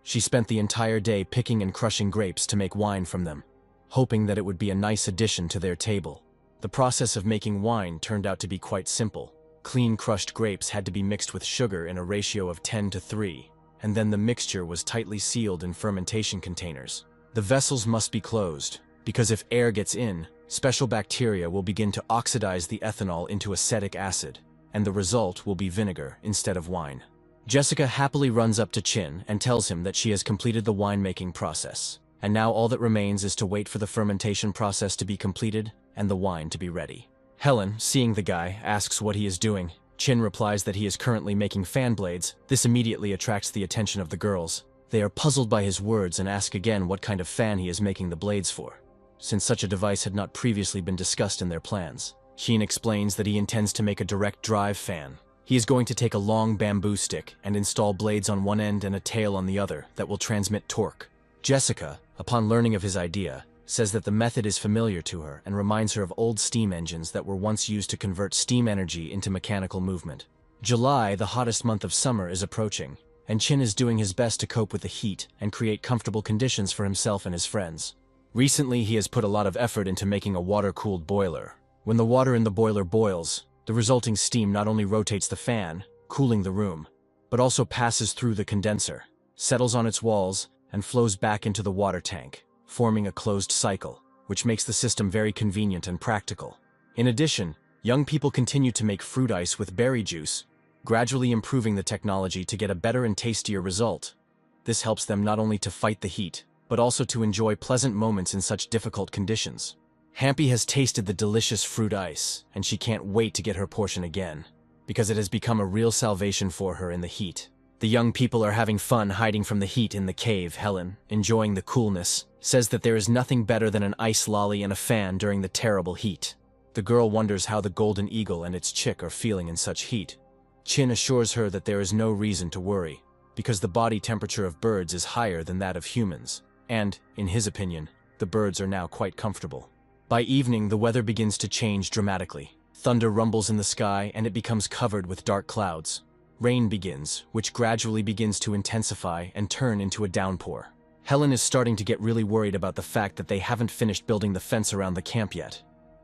She spent the entire day picking and crushing grapes to make wine from them, hoping that it would be a nice addition to their table. The process of making wine turned out to be quite simple. Clean crushed grapes had to be mixed with sugar in a ratio of 10:3, and then the mixture was tightly sealed in fermentation containers. The vessels must be closed, because if air gets in, special bacteria will begin to oxidize the ethanol into acetic acid, and the result will be vinegar instead of wine. Jessica happily runs up to Chin and tells him that she has completed the winemaking process, and now all that remains is to wait for the fermentation process to be completed and the wine to be ready. Helen, seeing the guy, asks what he is doing. Chin replies that he is currently making fan blades. This immediately attracts the attention of the girls. They are puzzled by his words and ask again what kind of fan he is making the blades for, since such a device had not previously been discussed in their plans. Chin explains that he intends to make a direct drive fan. He is going to take a long bamboo stick and install blades on one end and a tail on the other that will transmit torque. Jessica, upon learning of his idea, says that the method is familiar to her and reminds her of old steam engines that were once used to convert steam energy into mechanical movement. July, the hottest month of summer, is approaching, and Chin is doing his best to cope with the heat and create comfortable conditions for himself and his friends. Recently, he has put a lot of effort into making a water-cooled boiler. When the water in the boiler boils, the resulting steam not only rotates the fan, cooling the room, but also passes through the condenser, settles on its walls, and flows back into the water tank, forming a closed cycle, which makes the system very convenient and practical. In addition, young people continue to make fruit ice with berry juice, gradually improving the technology to get a better and tastier result. This helps them not only to fight the heat, but also to enjoy pleasant moments in such difficult conditions. Hampy has tasted the delicious fruit ice, and she can't wait to get her portion again, because it has become a real salvation for her in the heat. The young people are having fun hiding from the heat in the cave. Helen, enjoying the coolness, says that there is nothing better than an ice lolly and a fan during the terrible heat. The girl wonders how the golden eagle and its chick are feeling in such heat. Chin assures her that there is no reason to worry, because the body temperature of birds is higher than that of humans, and, in his opinion, the birds are now quite comfortable. By evening, the weather begins to change dramatically. Thunder rumbles in the sky and it becomes covered with dark clouds. Rain begins, which gradually begins to intensify and turn into a downpour. Helen is starting to get really worried about the fact that they haven't finished building the fence around the camp yet.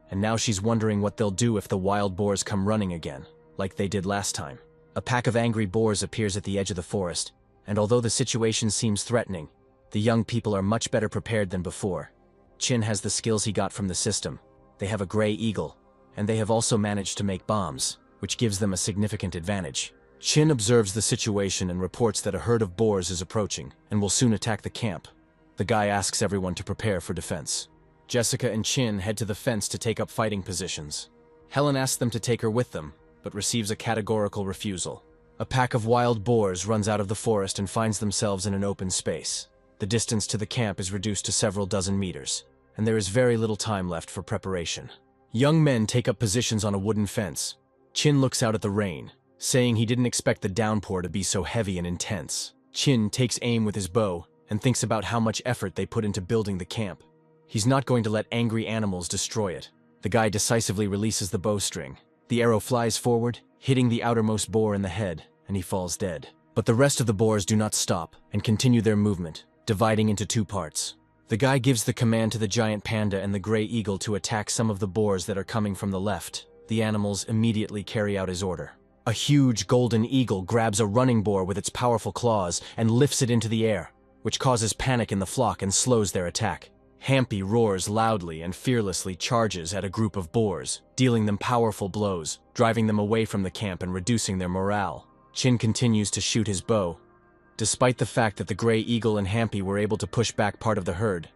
And now she's wondering what they'll do if the wild boars come running again, like they did last time. A pack of angry boars appears at the edge of the forest, and although the situation seems threatening, the young people are much better prepared than before. Chin has the skills he got from the system. They have a gray eagle, and they have also managed to make bombs, which gives them a significant advantage. Chin observes the situation and reports that a herd of boars is approaching and will soon attack the camp. The guy asks everyone to prepare for defense. Jessica and Chin head to the fence to take up fighting positions. Helen asks them to take her with them, but receives a categorical refusal. A pack of wild boars runs out of the forest and finds themselves in an open space. The distance to the camp is reduced to several dozen meters, and there is very little time left for preparation. Young men take up positions on a wooden fence. Chin looks out at the rain, saying he didn't expect the downpour to be so heavy and intense. Chin takes aim with his bow and thinks about how much effort they put into building the camp. He's not going to let angry animals destroy it. The guy decisively releases the bowstring. The arrow flies forward, hitting the outermost boar in the head, and he falls dead. But the rest of the boars do not stop and continue their movement, dividing into two parts. The guy gives the command to the giant panda and the gray eagle to attack some of the boars that are coming from the left. The animals immediately carry out his order. A huge golden eagle grabs a running boar with its powerful claws and lifts it into the air, which causes panic in the flock and slows their attack. Hampy roars loudly and fearlessly charges at a group of boars, dealing them powerful blows, driving them away from the camp and reducing their morale. Chin continues to shoot his bow. Despite the fact that the gray eagle and Hampy were able to push back part of the herd,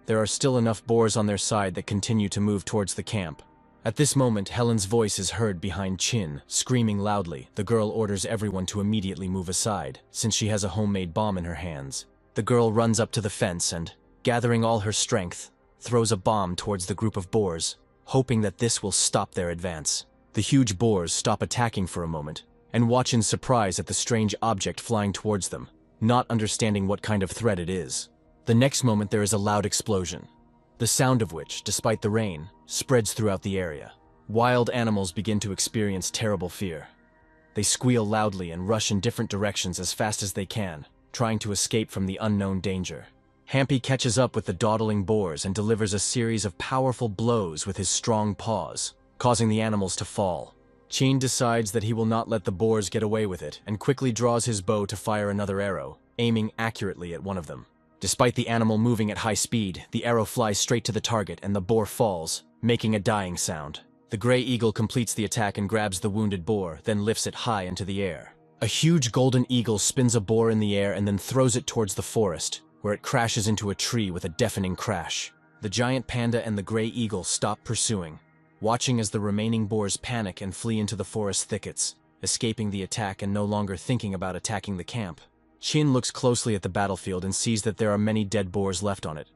there are still enough boars on their side that continue to move towards the camp. At this moment, Helen's voice is heard behind Chin, screaming loudly. The girl orders everyone to immediately move aside, since she has a homemade bomb in her hands. The girl runs up to the fence and, gathering all her strength, throws a bomb towards the group of boars, hoping that this will stop their advance. The huge boars stop attacking for a moment, and watch in surprise at the strange object flying towards them, not understanding what kind of threat it is. The next moment there is a loud explosion, the sound of which, despite the rain, spreads throughout the area. Wild animals begin to experience terrible fear. They squeal loudly and rush in different directions as fast as they can, trying to escape from the unknown danger. Hampy catches up with the dawdling boars and delivers a series of powerful blows with his strong paws, causing the animals to fall. Chin decides that he will not let the boars get away with it and quickly draws his bow to fire another arrow, aiming accurately at one of them. Despite the animal moving at high speed, the arrow flies straight to the target and the boar falls, making a dying sound. The gray eagle completes the attack and grabs the wounded boar, then lifts it high into the air. A huge golden eagle spins a boar in the air and then throws it towards the forest, where it crashes into a tree with a deafening crash. The giant panda and the gray eagle stop pursuing, watching as the remaining boars panic and flee into the forest thickets, escaping the attack and no longer thinking about attacking the camp. Chin looks closely at the battlefield and sees that there are many dead boars left on it,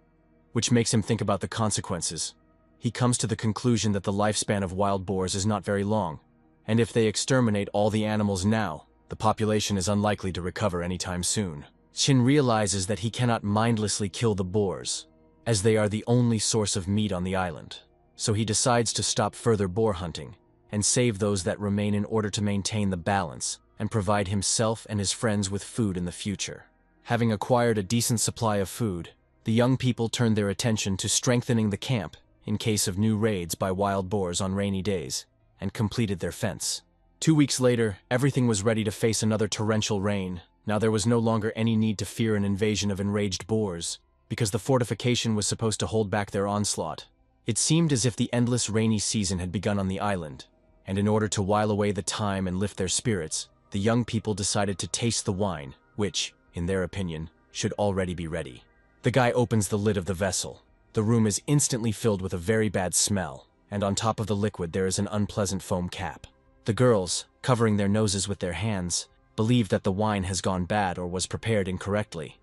which makes him think about the consequences. He comes to the conclusion that the lifespan of wild boars is not very long, and if they exterminate all the animals now, the population is unlikely to recover anytime soon. Chin realizes that he cannot mindlessly kill the boars, as they are the only source of meat on the island. So he decides to stop further boar hunting and save those that remain in order to maintain the balance and provide himself and his friends with food in the future. Having acquired a decent supply of food, the young people turned their attention to strengthening the camp in case of new raids by wild boars on rainy days, and completed their fence. 2 weeks later, everything was ready to face another torrential rain. Now there was no longer any need to fear an invasion of enraged boars, because the fortification was supposed to hold back their onslaught. It seemed as if the endless rainy season had begun on the island, and in order to while away the time and lift their spirits, the young people decided to taste the wine, which, in their opinion, should already be ready. The guy opens the lid of the vessel. The room is instantly filled with a very bad smell, and on top of the liquid there is an unpleasant foam cap. The girls, covering their noses with their hands, believe that the wine has gone bad or was prepared incorrectly,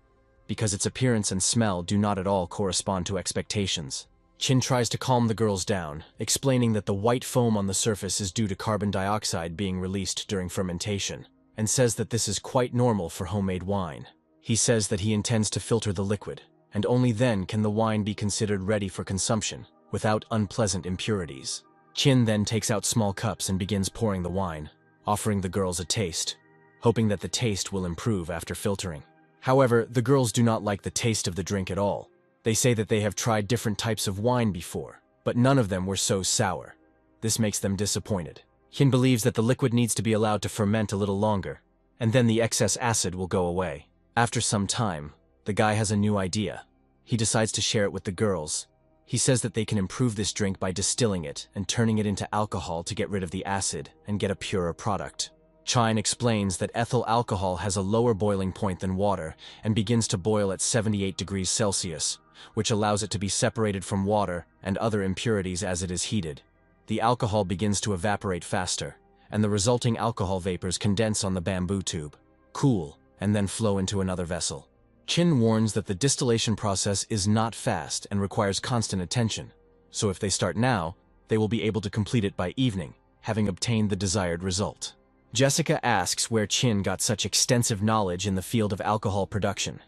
because its appearance and smell do not at all correspond to expectations. Chin tries to calm the girls down, explaining that the white foam on the surface is due to carbon dioxide being released during fermentation, and says that this is quite normal for homemade wine. He says that he intends to filter the liquid, and only then can the wine be considered ready for consumption, without unpleasant impurities. Chin then takes out small cups and begins pouring the wine, offering the girls a taste, hoping that the taste will improve after filtering. However, the girls do not like the taste of the drink at all. They say that they have tried different types of wine before, but none of them were so sour. This makes them disappointed. Chin believes that the liquid needs to be allowed to ferment a little longer, and then the excess acid will go away. After some time, the guy has a new idea. He decides to share it with the girls. He says that they can improve this drink by distilling it and turning it into alcohol to get rid of the acid and get a purer product. Chin explains that ethyl alcohol has a lower boiling point than water and begins to boil at 78 degrees Celsius, which allows it to be separated from water and other impurities as it is heated. The alcohol begins to evaporate faster, and the resulting alcohol vapors condense on the bamboo tube, cool, and then flow into another vessel. Chin warns that the distillation process is not fast and requires constant attention, so if they start now, they will be able to complete it by evening, having obtained the desired result. Jessica asks where Chin got such extensive knowledge in the field of alcohol production,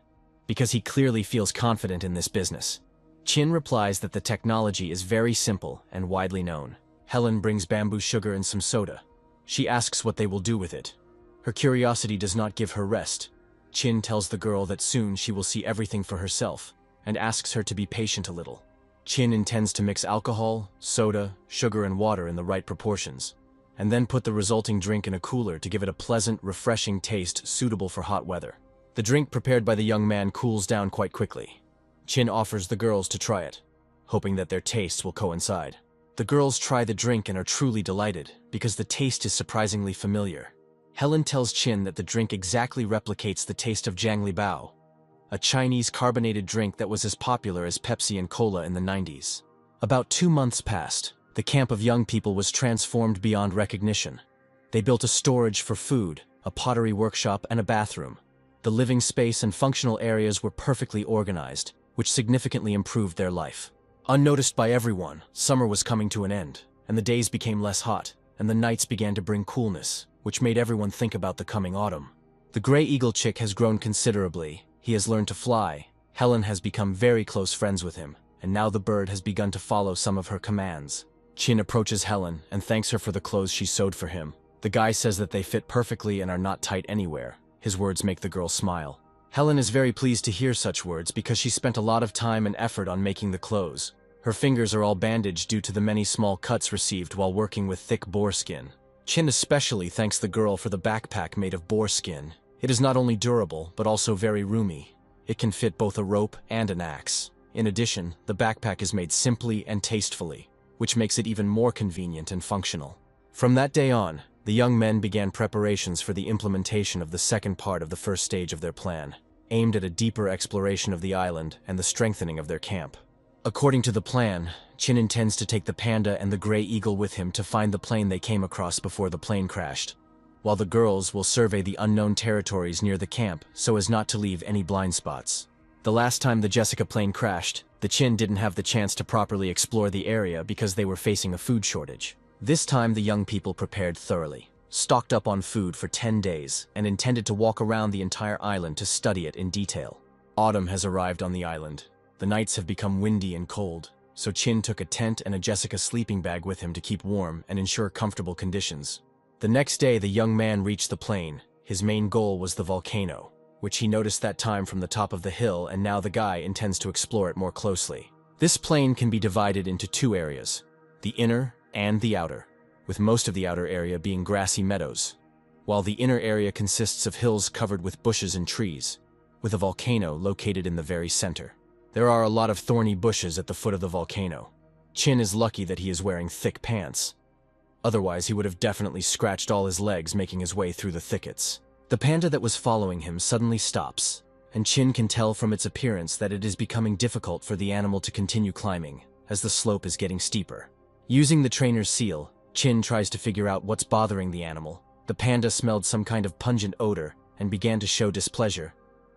because he clearly feels confident in this business. Chin replies that the technology is very simple and widely known. Helen brings bamboo sugar and some soda. She asks what they will do with it. Her curiosity does not give her rest. Chin tells the girl that soon she will see everything for herself, and asks her to be patient a little. Chin intends to mix alcohol, soda, sugar, and water in the right proportions, and then put the resulting drink in a cooler to give it a pleasant, refreshing taste suitable for hot weather. The drink prepared by the young man cools down quite quickly. Chin offers the girls to try it, hoping that their tastes will coincide. The girls try the drink and are truly delighted, because the taste is surprisingly familiar. Helen tells Chin that the drink exactly replicates the taste of Jianglibao, a Chinese carbonated drink that was as popular as Pepsi and Cola in the 90s. About 2 months passed. The camp of young people was transformed beyond recognition. They built a storage for food, a pottery workshop, and a bathroom. The living space and functional areas were perfectly organized, which significantly improved their life. Unnoticed by everyone, summer was coming to an end, and the days became less hot, and the nights began to bring coolness, which made everyone think about the coming autumn. The gray eagle chick has grown considerably. He has learned to fly. Helen has become very close friends with him, and now the bird has begun to follow some of her commands. Chin approaches Helen and thanks her for the clothes she sewed for him. The guy says that they fit perfectly and are not tight anywhere. His words make the girl smile. Helen is very pleased to hear such words because she spent a lot of time and effort on making the clothes. Her fingers are all bandaged due to the many small cuts received while working with thick boar skin. Chin especially thanks the girl for the backpack made of boar skin. It is not only durable, but also very roomy. It can fit both a rope and an axe. In addition, the backpack is made simply and tastefully, which makes it even more convenient and functional. From that day on, the young men began preparations for the implementation of the second part of the first stage of their plan, aimed at a deeper exploration of the island and the strengthening of their camp. According to the plan, Chin intends to take the panda and the gray eagle with him to find the plane they came across before the plane crashed, while the girls will survey the unknown territories near the camp so as not to leave any blind spots. The last time the Jessica plane crashed, the Chin didn't have the chance to properly explore the area because they were facing a food shortage. This time the young people prepared thoroughly, stocked up on food for 10 days, and intended to walk around the entire island to study it in detail. Autumn has arrived on the island. The nights have become windy and cold, so Chin took a tent and a Jessica sleeping bag with him to keep warm and ensure comfortable conditions. The next day the young man reached the plane. His main goal was the volcano, which he noticed that time from the top of the hill, and now the guy intends to explore it more closely. This plain can be divided into two areas, the inner and the outer, with most of the outer area being grassy meadows, while the inner area consists of hills covered with bushes and trees, with a volcano located in the very center. There are a lot of thorny bushes at the foot of the volcano. Chin is lucky that he is wearing thick pants. Otherwise, he would have definitely scratched all his legs making his way through the thickets. The panda that was following him suddenly stops, and Chin can tell from its appearance that it is becoming difficult for the animal to continue climbing, as the slope is getting steeper. Using the trainer's seal, Chin tries to figure out what's bothering the animal. The panda smelled some kind of pungent odor and began to show displeasure.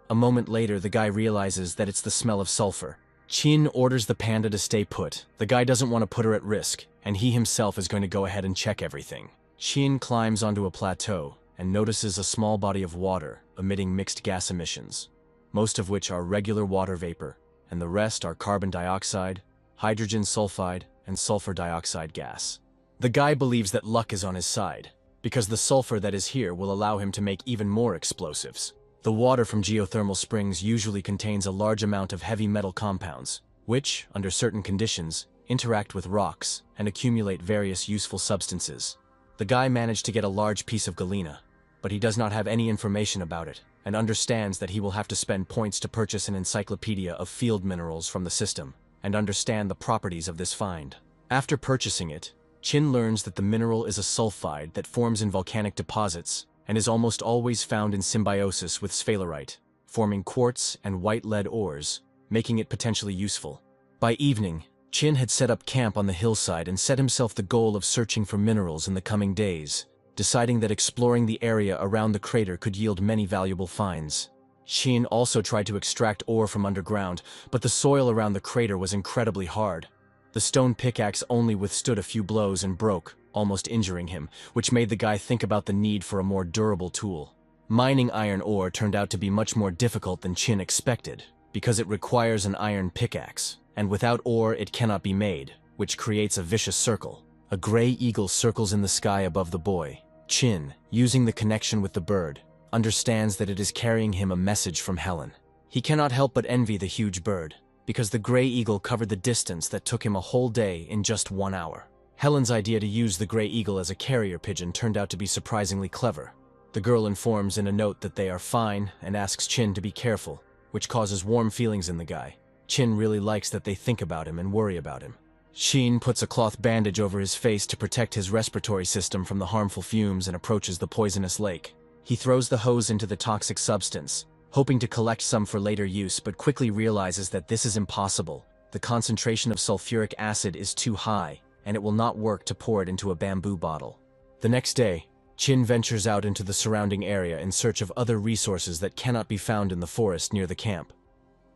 A moment later, the guy realizes that it's the smell of sulfur. Chin orders the panda to stay put. The guy doesn't want to put her at risk, and he himself is going to go ahead and check everything. Chin climbs onto a plateau and notices a small body of water emitting mixed gas emissions, most of which are regular water vapor, and the rest are carbon dioxide, hydrogen sulfide, and sulfur dioxide gas. The guy believes that luck is on his side, because the sulfur that is here will allow him to make even more explosives. The water from geothermal springs usually contains a large amount of heavy metal compounds, which, under certain conditions, interact with rocks and accumulate various useful substances. The guy managed to get a large piece of galena, but he does not have any information about it, and understands that he will have to spend points to purchase an encyclopedia of field minerals from the system, and understand the properties of this find. After purchasing it, Chin learns that the mineral is a sulfide that forms in volcanic deposits and is almost always found in symbiosis with sphalerite, forming quartz and white lead ores, making it potentially useful. By evening, Chin had set up camp on the hillside and set himself the goal of searching for minerals in the coming days, deciding that exploring the area around the crater could yield many valuable finds. Chin also tried to extract ore from underground, but the soil around the crater was incredibly hard. The stone pickaxe only withstood a few blows and broke, almost injuring him, which made the guy think about the need for a more durable tool. Mining iron ore turned out to be much more difficult than Chin expected, because it requires an iron pickaxe, and without ore it cannot be made, which creates a vicious circle. A gray eagle circles in the sky above the boy. Chin, using the connection with the bird, understands that it is carrying him a message from Helen. He cannot help but envy the huge bird, because the gray eagle covered the distance that took him a whole day in just 1 hour. Helen's idea to use the gray eagle as a carrier pigeon turned out to be surprisingly clever. The girl informs in a note that they are fine and asks Chin to be careful, which causes warm feelings in the guy. Chin really likes that they think about him and worry about him. Chin puts a cloth bandage over his face to protect his respiratory system from the harmful fumes and approaches the poisonous lake. He throws the hose into the toxic substance, hoping to collect some for later use, but quickly realizes that this is impossible. The concentration of sulfuric acid is too high, and it will not work to pour it into a bamboo bottle. The next day, Chin ventures out into the surrounding area in search of other resources that cannot be found in the forest near the camp.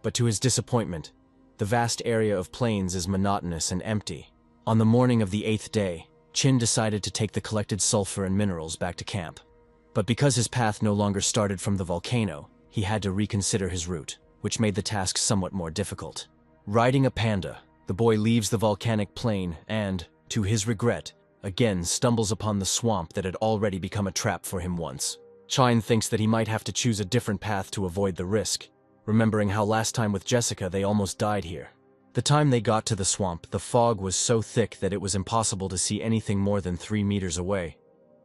But to his disappointment, the vast area of plains is monotonous and empty. On the morning of the 8th day, Chin decided to take the collected sulfur and minerals back to camp. But because his path no longer started from the volcano, he had to reconsider his route, which made the task somewhat more difficult. Riding a panda, the boy leaves the volcanic plain and, to his regret, again stumbles upon the swamp that had already become a trap for him once. Chin thinks that he might have to choose a different path to avoid the risk, remembering how last time with Jessica they almost died here. The time they got to the swamp, the fog was so thick that it was impossible to see anything more than 3 meters away.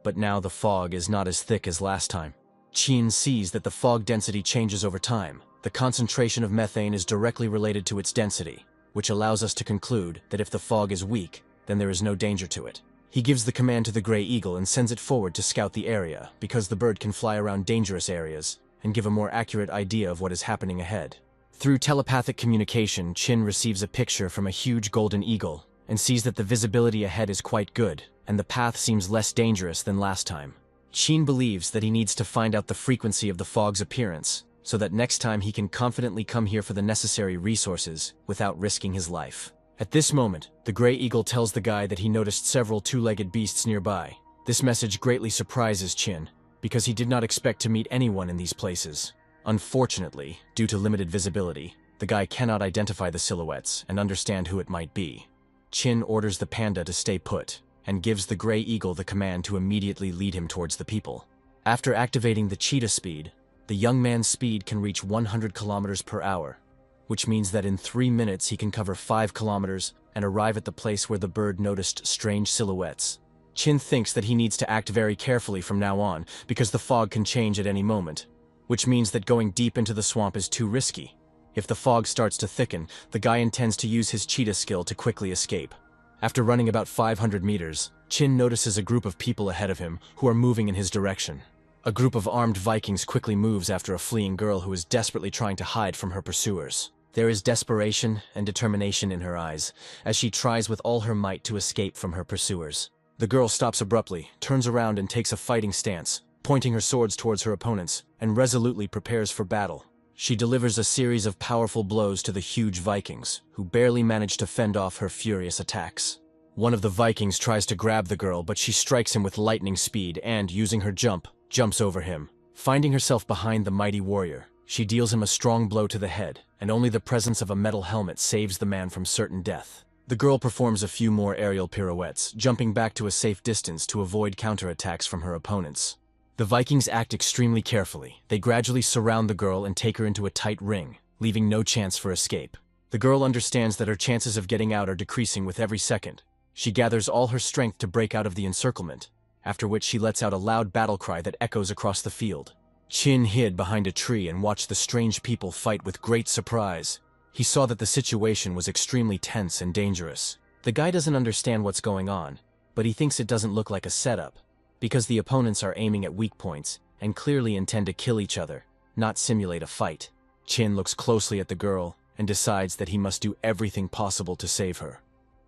But now the fog is not as thick as last time. Chin sees that the fog density changes over time. The concentration of methane is directly related to its density, which allows us to conclude that if the fog is weak, then there is no danger to it. He gives the command to the Gray Eagle and sends it forward to scout the area, because the bird can fly around dangerous areas and give a more accurate idea of what is happening ahead. Through telepathic communication, Chin receives a picture from a huge golden eagle and sees that the visibility ahead is quite good, and the path seems less dangerous than last time. Chin believes that he needs to find out the frequency of the fog's appearance, so that next time he can confidently come here for the necessary resources without risking his life. At this moment, the Gray Eagle tells the guy that he noticed several two-legged beasts nearby. This message greatly surprises Chin, because he did not expect to meet anyone in these places. Unfortunately, due to limited visibility, the guy cannot identify the silhouettes and understand who it might be. Chin orders the panda to stay put, and gives the Gray Eagle the command to immediately lead him towards the people. After activating the cheetah speed, the young man's speed can reach 100 kilometers per hour, which means that in 3 minutes he can cover 5 kilometers and arrive at the place where the bird noticed strange silhouettes. Chin thinks that he needs to act very carefully from now on because the fog can change at any moment, which means that going deep into the swamp is too risky. If the fog starts to thicken, the guy intends to use his cheetah skill to quickly escape. After running about 500 meters, Chin notices a group of people ahead of him who are moving in his direction. A group of armed Vikings quickly moves after a fleeing girl who is desperately trying to hide from her pursuers. There is desperation and determination in her eyes, as she tries with all her might to escape from her pursuers. The girl stops abruptly, turns around and takes a fighting stance, pointing her swords towards her opponents, and resolutely prepares for battle. She delivers a series of powerful blows to the huge Vikings, who barely manage to fend off her furious attacks. One of the Vikings tries to grab the girl, but she strikes him with lightning speed and, using her jumps over him. Finding herself behind the mighty warrior, she deals him a strong blow to the head, and only the presence of a metal helmet saves the man from certain death. The girl performs a few more aerial pirouettes, jumping back to a safe distance to avoid counterattacks from her opponents. The Vikings act extremely carefully. They gradually surround the girl and take her into a tight ring, leaving no chance for escape. The girl understands that her chances of getting out are decreasing with every second. She gathers all her strength to break out of the encirclement, after which she lets out a loud battle cry that echoes across the field. Chin hid behind a tree and watched the strange people fight with great surprise. He saw that the situation was extremely tense and dangerous. The guy doesn't understand what's going on, but he thinks it doesn't look like a setup, because the opponents are aiming at weak points and clearly intend to kill each other, not simulate a fight. Chin looks closely at the girl and decides that he must do everything possible to save her,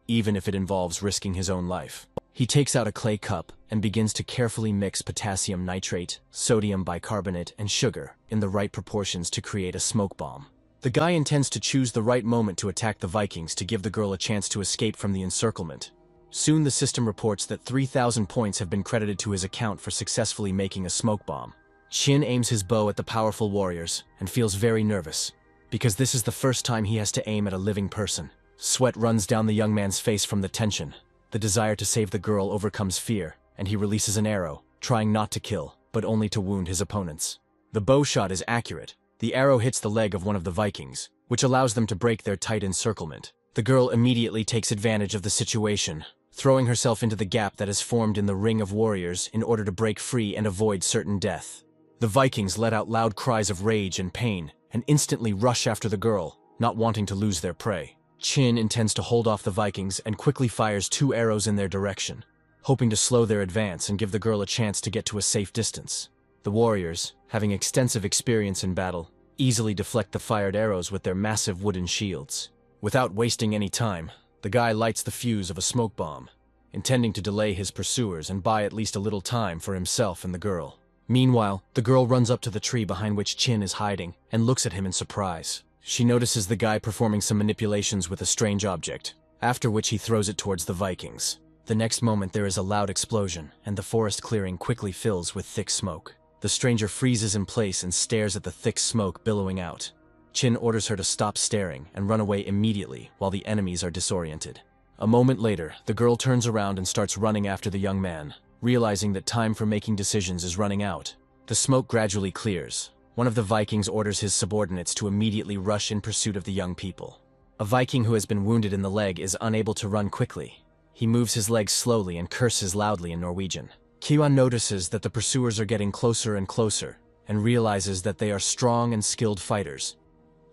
even if it involves risking his own life. He takes out a clay cup and begins to carefully mix potassium nitrate, sodium bicarbonate, and sugar in the right proportions to create a smoke bomb. The guy intends to choose the right moment to attack the Vikings to give the girl a chance to escape from the encirclement. Soon the system reports that 3,000 points have been credited to his account for successfully making a smoke bomb. Chin aims his bow at the powerful warriors and feels very nervous, because this is the first time he has to aim at a living person. Sweat runs down the young man's face from the tension. The desire to save the girl overcomes fear, and he releases an arrow, trying not to kill, but only to wound his opponents. The bow shot is accurate. The arrow hits the leg of one of the Vikings, which allows them to break their tight encirclement. The girl immediately takes advantage of the situation, throwing herself into the gap that has formed in the ring of warriors in order to break free and avoid certain death. The Vikings let out loud cries of rage and pain, and instantly rush after the girl, not wanting to lose their prey. Chin intends to hold off the Vikings and quickly fires 2 arrows in their direction, hoping to slow their advance and give the girl a chance to get to a safe distance. The warriors, having extensive experience in battle, easily deflect the fired arrows with their massive wooden shields. Without wasting any time, the guy lights the fuse of a smoke bomb, intending to delay his pursuers and buy at least a little time for himself and the girl. Meanwhile, the girl runs up to the tree behind which Chin is hiding and looks at him in surprise. She notices the guy performing some manipulations with a strange object, after which he throws it towards the Vikings. The next moment there is a loud explosion, and the forest clearing quickly fills with thick smoke. The stranger freezes in place and stares at the thick smoke billowing out. Chin orders her to stop staring and run away immediately while the enemies are disoriented. A moment later, the girl turns around and starts running after the young man, realizing that time for making decisions is running out. The smoke gradually clears. One of the Vikings orders his subordinates to immediately rush in pursuit of the young people. A Viking who has been wounded in the leg is unable to run quickly. He moves his legs slowly and curses loudly in Norwegian. Kiwan notices that the pursuers are getting closer and closer, and realizes that they are strong and skilled fighters.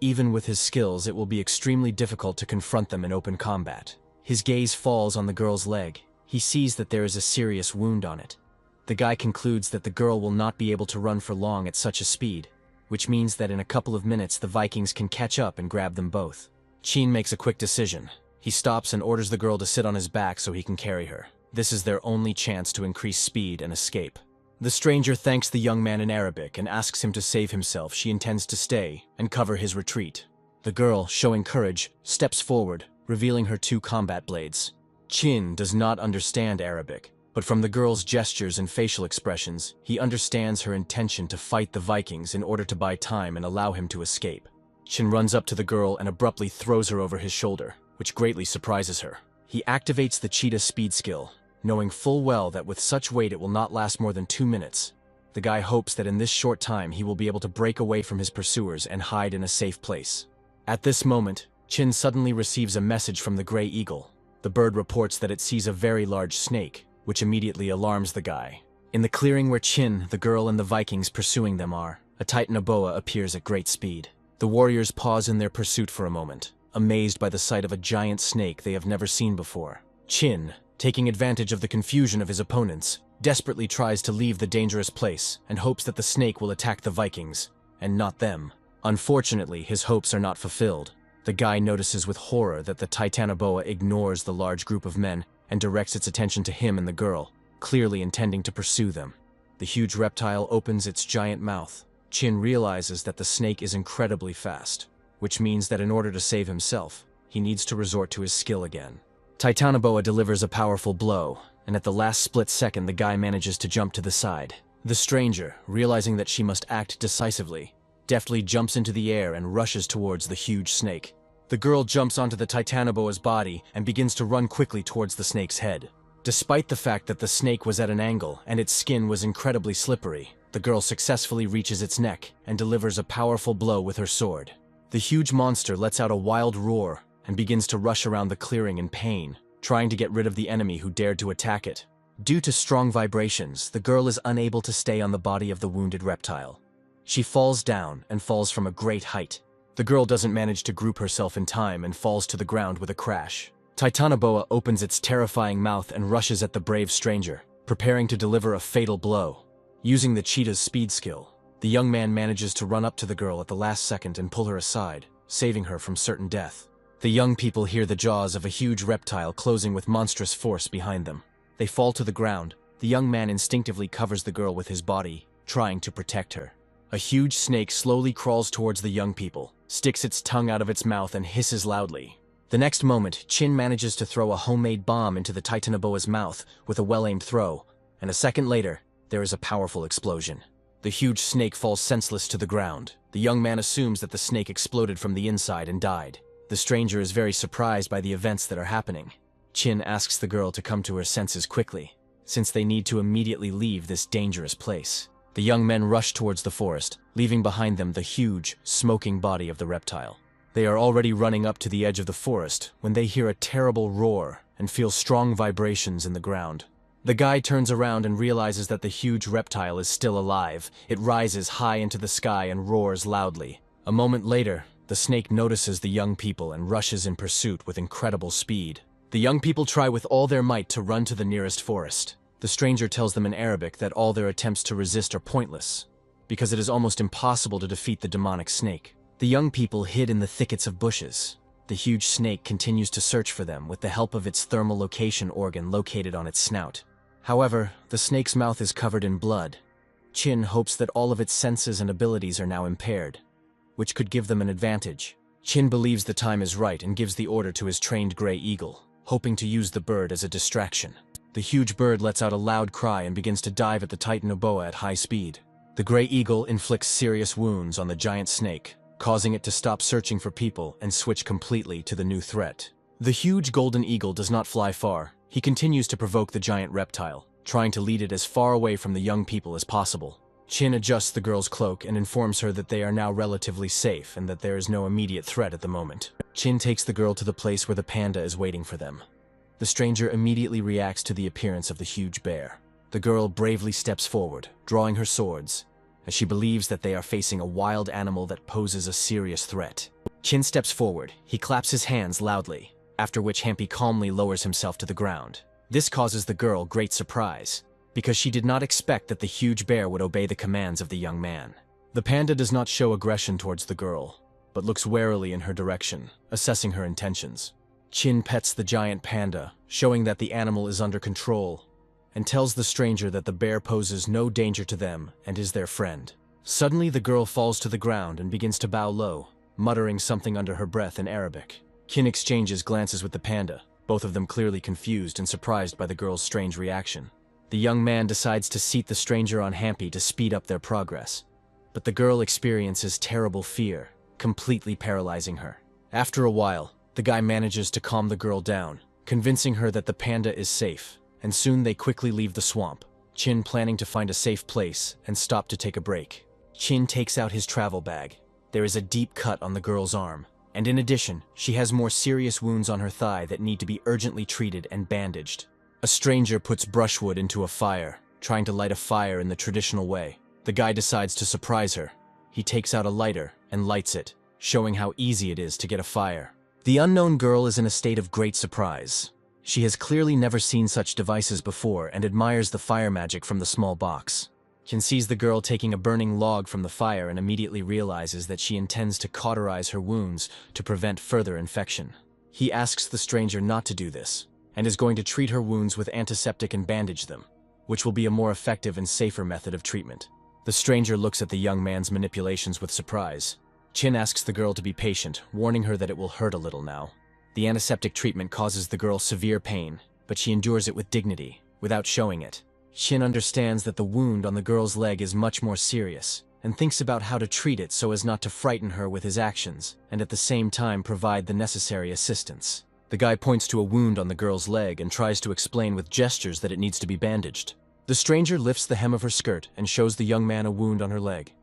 Even with his skills, it will be extremely difficult to confront them in open combat. His gaze falls on the girl's leg. He sees that there is a serious wound on it. The guy concludes that the girl will not be able to run for long at such a speed, which means that in a couple of minutes the Vikings can catch up and grab them both. Chin makes a quick decision. He stops and orders the girl to sit on his back so he can carry her. This is their only chance to increase speed and escape. The stranger thanks the young man in Arabic and asks him to save himself. She intends to stay and cover his retreat. The girl, showing courage, steps forward, revealing her 2 combat blades. Chin does not understand Arabic, but from the girl's gestures and facial expressions, he understands her intention to fight the Vikings in order to buy time and allow him to escape. Chin runs up to the girl and abruptly throws her over his shoulder, which greatly surprises her. He activates the cheetah speed skill, knowing full well that with such weight it will not last more than 2 minutes. The guy hopes that in this short time he will be able to break away from his pursuers and hide in a safe place. At this moment, Chin suddenly receives a message from the gray eagle. The bird reports that it sees a very large snake, which immediately alarms the guy. In the clearing where Chin, the girl, and the Vikings pursuing them are, a titanoboa appears at great speed. The warriors pause in their pursuit for a moment, amazed by the sight of a giant snake they have never seen before. Chin, taking advantage of the confusion of his opponents, desperately tries to leave the dangerous place and hopes that the snake will attack the Vikings, and not them. Unfortunately, his hopes are not fulfilled. The guy notices with horror that the titanoboa ignores the large group of men and directs its attention to him and the girl, clearly intending to pursue them. The huge reptile opens its giant mouth. Chin realizes that the snake is incredibly fast, which means that in order to save himself, he needs to resort to his skill again. Titanoboa delivers a powerful blow, and at the last split second the guy manages to jump to the side. The stranger, realizing that she must act decisively, deftly jumps into the air and rushes towards the huge snake. The girl jumps onto the titanoboa's body and begins to run quickly towards the snake's head. Despite the fact that the snake was at an angle and its skin was incredibly slippery, the girl successfully reaches its neck and delivers a powerful blow with her sword. The huge monster lets out a wild roar and begins to rush around the clearing in pain, trying to get rid of the enemy who dared to attack it. Due to strong vibrations, the girl is unable to stay on the body of the wounded reptile. She falls down and falls from a great height. The girl doesn't manage to group herself in time and falls to the ground with a crash. Titanoboa opens its terrifying mouth and rushes at the brave stranger, preparing to deliver a fatal blow. Using the cheetah's speed skill, the young man manages to run up to the girl at the last second and pull her aside, saving her from certain death. The young people hear the jaws of a huge reptile closing with monstrous force behind them. They fall to the ground. The young man instinctively covers the girl with his body, trying to protect her. A huge snake slowly crawls towards the young people, sticks its tongue out of its mouth and hisses loudly. The next moment, Chin manages to throw a homemade bomb into the titanoboa's mouth with a well-aimed throw, and a second later, there is a powerful explosion. The huge snake falls senseless to the ground. The young man assumes that the snake exploded from the inside and died. The stranger is very surprised by the events that are happening. Chin asks the girl to come to her senses quickly, since they need to immediately leave this dangerous place. The young men rush towards the forest, leaving behind them the huge, smoking body of the reptile. They are already running up to the edge of the forest when they hear a terrible roar and feel strong vibrations in the ground. The guy turns around and realizes that the huge reptile is still alive. It rises high into the sky and roars loudly. A moment later, the snake notices the young people and rushes in pursuit with incredible speed. The young people try with all their might to run to the nearest forest. The stranger tells them in Arabic that all their attempts to resist are pointless, because it is almost impossible to defeat the demonic snake. The young people hid in the thickets of bushes. The huge snake continues to search for them with the help of its thermal location organ located on its snout. However, the snake's mouth is covered in blood. Chin hopes that all of its senses and abilities are now impaired, which could give them an advantage. Chin believes the time is right and gives the order to his trained gray eagle, hoping to use the bird as a distraction. The huge bird lets out a loud cry and begins to dive at the titanoboa at high speed. The gray eagle inflicts serious wounds on the giant snake, causing it to stop searching for people and switch completely to the new threat. The huge golden eagle does not fly far. He continues to provoke the giant reptile, trying to lead it as far away from the young people as possible. Chin adjusts the girl's cloak and informs her that they are now relatively safe and that there is no immediate threat at the moment. Chin takes the girl to the place where the panda is waiting for them. The stranger immediately reacts to the appearance of the huge bear. The girl bravely steps forward, drawing her swords, as she believes that they are facing a wild animal that poses a serious threat. Chin steps forward. He claps his hands loudly, after which Hampy calmly lowers himself to the ground. This causes the girl great surprise, because she did not expect that the huge bear would obey the commands of the young man. The panda does not show aggression towards the girl, but looks warily in her direction, assessing her intentions. Chin pets the giant panda, showing that the animal is under control, and tells the stranger that the bear poses no danger to them and is their friend. Suddenly, the girl falls to the ground and begins to bow low, muttering something under her breath in Arabic. Chin exchanges glances with the panda, both of them clearly confused and surprised by the girl's strange reaction. The young man decides to seat the stranger on Hampy to speed up their progress, but the girl experiences terrible fear, completely paralyzing her. After a while, the guy manages to calm the girl down, convincing her that the panda is safe, and soon they quickly leave the swamp, Chin planning to find a safe place and stop to take a break. Chin takes out his travel bag. There is a deep cut on the girl's arm, and in addition, she has more serious wounds on her thigh that need to be urgently treated and bandaged. A stranger puts brushwood into a fire, trying to light a fire in the traditional way. The guy decides to surprise her. He takes out a lighter and lights it, showing how easy it is to get a fire. The unknown girl is in a state of great surprise. She has clearly never seen such devices before and admires the fire magic from the small box. Chin sees the girl taking a burning log from the fire and immediately realizes that she intends to cauterize her wounds to prevent further infection. He asks the stranger not to do this, and is going to treat her wounds with antiseptic and bandage them, which will be a more effective and safer method of treatment. The stranger looks at the young man's manipulations with surprise. Chin asks the girl to be patient, warning her that it will hurt a little now. The antiseptic treatment causes the girl severe pain, but she endures it with dignity, without showing it. Chin understands that the wound on the girl's leg is much more serious, and thinks about how to treat it so as not to frighten her with his actions, and at the same time provide the necessary assistance. The guy points to a wound on the girl's leg and tries to explain with gestures that it needs to be bandaged. The stranger lifts the hem of her skirt and shows the young man a wound on her leg.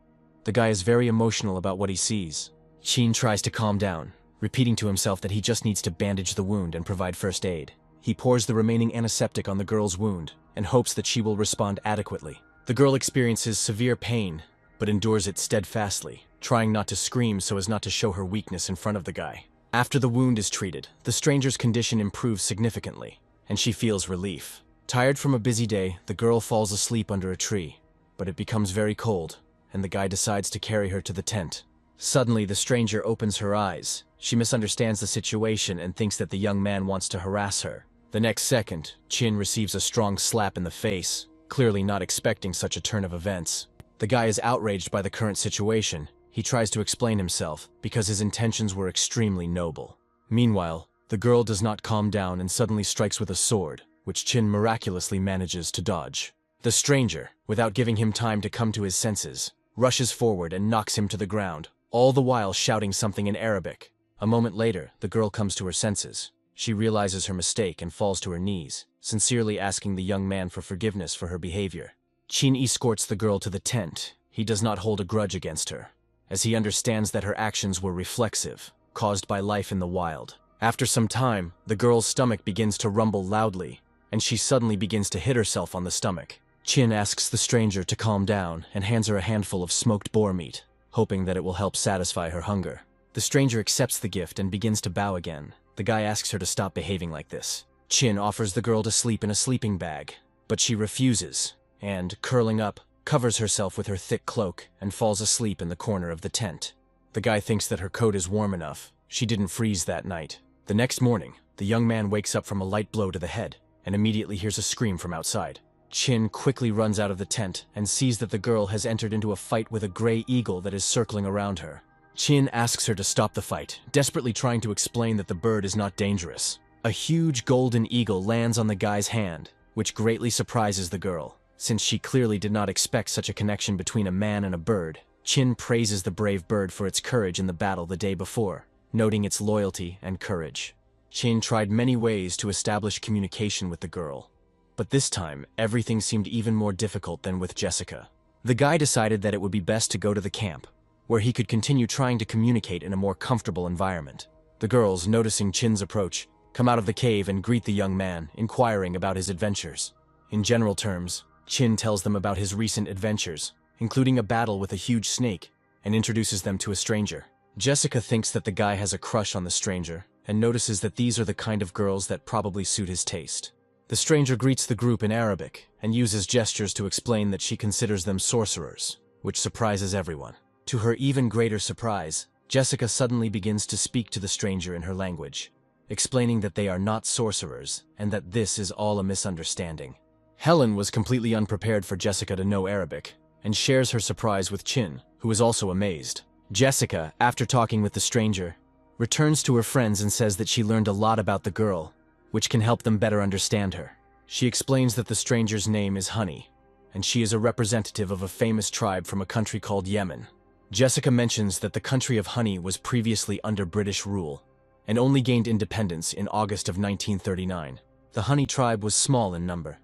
The guy is very emotional about what he sees. Chin tries to calm down, repeating to himself that he just needs to bandage the wound and provide first aid. He pours the remaining antiseptic on the girl's wound and hopes that she will respond adequately. The girl experiences severe pain, but endures it steadfastly, trying not to scream so as not to show her weakness in front of the guy. After the wound is treated, the stranger's condition improves significantly, and she feels relief. Tired from a busy day, the girl falls asleep under a tree, but it becomes very cold, and the guy decides to carry her to the tent. Suddenly, the stranger opens her eyes. She misunderstands the situation and thinks that the young man wants to harass her. The next second, Chin receives a strong slap in the face, clearly not expecting such a turn of events. The guy is outraged by the current situation. He tries to explain himself, because his intentions were extremely noble. Meanwhile, the girl does not calm down and suddenly strikes with a sword, which Chin miraculously manages to dodge. The stranger, without giving him time to come to his senses, rushes forward and knocks him to the ground, all the while shouting something in Arabic. A moment later, the girl comes to her senses. She realizes her mistake and falls to her knees, sincerely asking the young man for forgiveness for her behavior. Chin escorts the girl to the tent. He does not hold a grudge against her, as he understands that her actions were reflexive, caused by life in the wild. After some time, the girl's stomach begins to rumble loudly, and she suddenly begins to hit herself on the stomach. Chin asks the stranger to calm down and hands her a handful of smoked boar meat, hoping that it will help satisfy her hunger. The stranger accepts the gift and begins to bow again. The guy asks her to stop behaving like this. Chin offers the girl to sleep in a sleeping bag, but she refuses, and, curling up, covers herself with her thick cloak and falls asleep in the corner of the tent. The guy thinks that her coat is warm enough. She didn't freeze that night. The next morning, the young man wakes up from a light blow to the head and immediately hears a scream from outside. Chin quickly runs out of the tent and sees that the girl has entered into a fight with a gray eagle that is circling around her. Chin asks her to stop the fight, desperately trying to explain that the bird is not dangerous. A huge golden eagle lands on the guy's hand, which greatly surprises the girl. Since she clearly did not expect such a connection between a man and a bird, Chin praises the brave bird for its courage in the battle the day before, noting its loyalty and courage. Chin tried many ways to establish communication with the girl, but this time, everything seemed even more difficult than with Jessica. The guy decided that it would be best to go to the camp, where he could continue trying to communicate in a more comfortable environment. The girls, noticing Chin's approach, come out of the cave and greet the young man, inquiring about his adventures. In general terms, Chin tells them about his recent adventures, including a battle with a huge snake, and introduces them to a stranger. Jessica thinks that the guy has a crush on the stranger, and notices that these are the kind of girls that probably suit his taste. The stranger greets the group in Arabic, and uses gestures to explain that she considers them sorcerers, which surprises everyone. To her even greater surprise, Jessica suddenly begins to speak to the stranger in her language, explaining that they are not sorcerers, and that this is all a misunderstanding. Helen was completely unprepared for Jessica to know Arabic, and shares her surprise with Chin, who is also amazed. Jessica, after talking with the stranger, returns to her friends and says that she learned a lot about the girl, which can help them better understand her. She explains that the stranger's name is Honey, and she is a representative of a famous tribe from a country called Yemen. Jessica mentions that the country of Honey was previously under British rule, and only gained independence in August of 1939. The Honey tribe was small in number.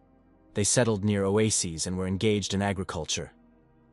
They settled near oases and were engaged in agriculture.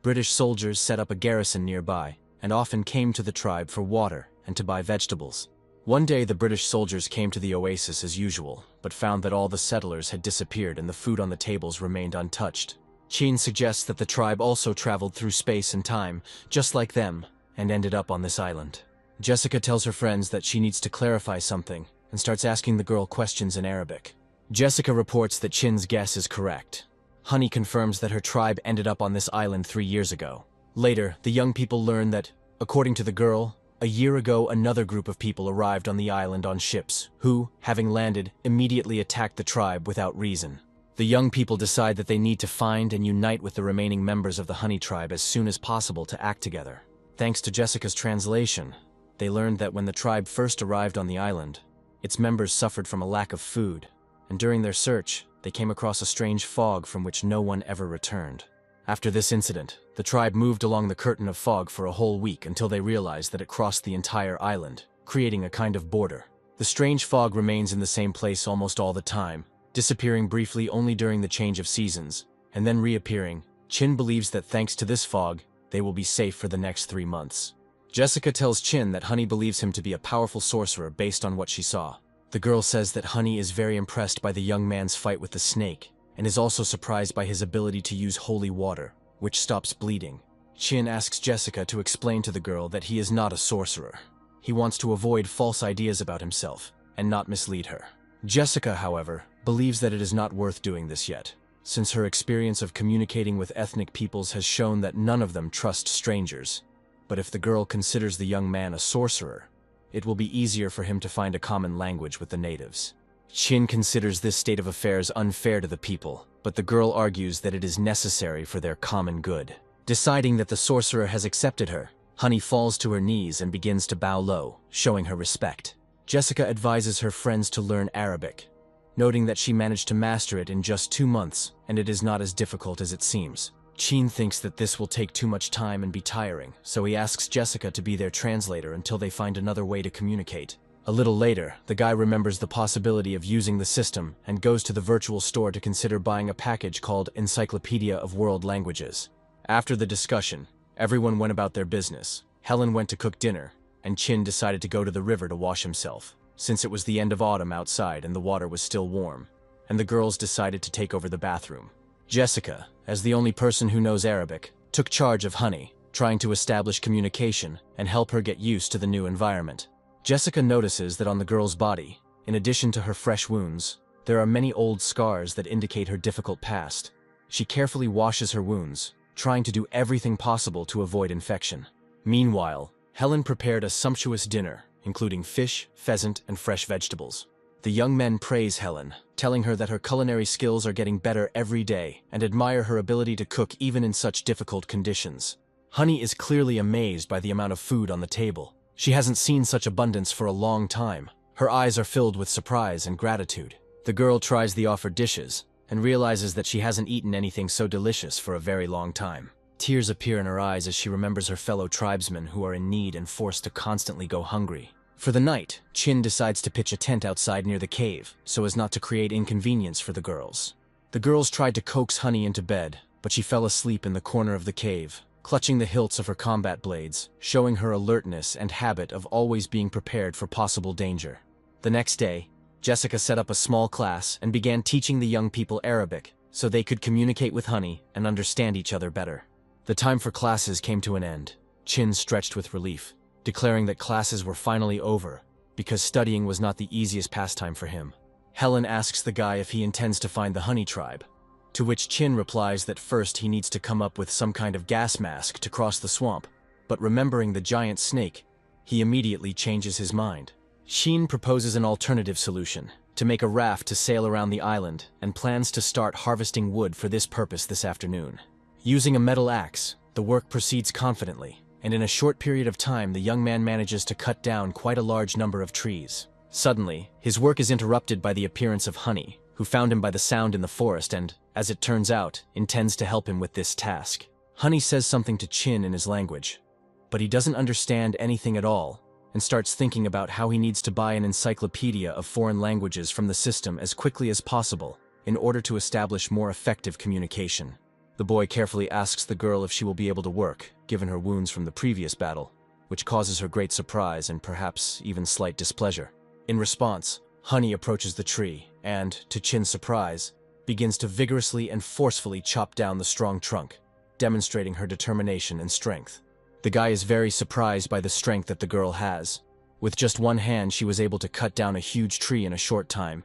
British soldiers set up a garrison nearby, and often came to the tribe for water and to buy vegetables. One day the British soldiers came to the oasis as usual, but found that all the settlers had disappeared and the food on the tables remained untouched. Chin suggests that the tribe also traveled through space and time, just like them, and ended up on this island. Jessica tells her friends that she needs to clarify something, and starts asking the girl questions in Arabic. Jessica reports that Chin's guess is correct. Honey confirms that her tribe ended up on this island 3 years ago. Later, the young people learn that, according to the girl, a year ago another group of people arrived on the island on ships, who, having landed, immediately attacked the tribe without reason. The young people decide that they need to find and unite with the remaining members of the Honey tribe as soon as possible to act together. Thanks to Jessica's translation, they learned that when the tribe first arrived on the island, its members suffered from a lack of food, and during their search, they came across a strange fog from which no one ever returned. After this incident, the tribe moved along the curtain of fog for a whole week until they realized that it crossed the entire island, creating a kind of border. The strange fog remains in the same place almost all the time, disappearing briefly only during the change of seasons, and then reappearing. Chin believes that thanks to this fog, they will be safe for the next 3 months. Jessica tells Chin that Honey believes him to be a powerful sorcerer based on what she saw. The girl says that Honey is very impressed by the young man's fight with the snake, and is also surprised by his ability to use holy water, which stops bleeding. Chin asks Jessica to explain to the girl that he is not a sorcerer. He wants to avoid false ideas about himself, and not mislead her. Jessica, however, believes that it is not worth doing this yet, since her experience of communicating with ethnic peoples has shown that none of them trust strangers. But if the girl considers the young man a sorcerer, it will be easier for him to find a common language with the natives. Chin considers this state of affairs unfair to the people, but the girl argues that it is necessary for their common good. Deciding that the sorcerer has accepted her, Honey falls to her knees and begins to bow low, showing her respect. Jessica advises her friends to learn Arabic, noting that she managed to master it in just 2 months, and it is not as difficult as it seems. Chin thinks that this will take too much time and be tiring, so he asks Jessica to be their translator until they find another way to communicate. A little later, the guy remembers the possibility of using the system and goes to the virtual store to consider buying a package called Encyclopedia of World Languages. After the discussion, everyone went about their business. Helen went to cook dinner, and Chin decided to go to the river to wash himself, since it was the end of autumn outside and the water was still warm, and the girls decided to take over the bathroom. Jessica, as the only person who knows Arabic, took charge of Honey, trying to establish communication and help her get used to the new environment. Jessica notices that on the girl's body, in addition to her fresh wounds, there are many old scars that indicate her difficult past. She carefully washes her wounds, trying to do everything possible to avoid infection. Meanwhile, Helen prepared a sumptuous dinner, including fish, pheasant, and fresh vegetables. The young men praise Helen, telling her that her culinary skills are getting better every day and admire her ability to cook even in such difficult conditions. Honey is clearly amazed by the amount of food on the table. She hasn't seen such abundance for a long time. Her eyes are filled with surprise and gratitude. The girl tries the offered dishes and realizes that she hasn't eaten anything so delicious for a very long time. Tears appear in her eyes as she remembers her fellow tribesmen who are in need and forced to constantly go hungry. For the night, Chin decides to pitch a tent outside near the cave, so as not to create inconvenience for the girls. The girls tried to coax Honey into bed, but she fell asleep in the corner of the cave, clutching the hilts of her combat blades, showing her alertness and habit of always being prepared for possible danger. The next day, Jessica set up a small class and began teaching the young people Arabic, so they could communicate with Honey and understand each other better. The time for classes came to an end. Chin stretched with relief, declaring that classes were finally over, because studying was not the easiest pastime for him. Helen asks the guy if he intends to find the Honey tribe, to which Chin replies that first he needs to come up with some kind of gas mask to cross the swamp, but remembering the giant snake, he immediately changes his mind. Chin proposes an alternative solution, to make a raft to sail around the island, and plans to start harvesting wood for this purpose this afternoon. Using a metal axe, the work proceeds confidently, and in a short period of time the young man manages to cut down quite a large number of trees. Suddenly, his work is interrupted by the appearance of Honey, who found him by the sound in the forest and, as it turns out, intends to help him with this task. Honey says something to Chin in his language, but he doesn't understand anything at all, and starts thinking about how he needs to buy an encyclopedia of foreign languages from the system as quickly as possible in order to establish more effective communication. The boy carefully asks the girl if she will be able to work, given her wounds from the previous battle, which causes her great surprise and perhaps even slight displeasure. In response, Honey approaches the tree and, to Chin's surprise, begins to vigorously and forcefully chop down the strong trunk, demonstrating her determination and strength. The guy is very surprised by the strength that the girl has. With just one hand, she was able to cut down a huge tree in a short time.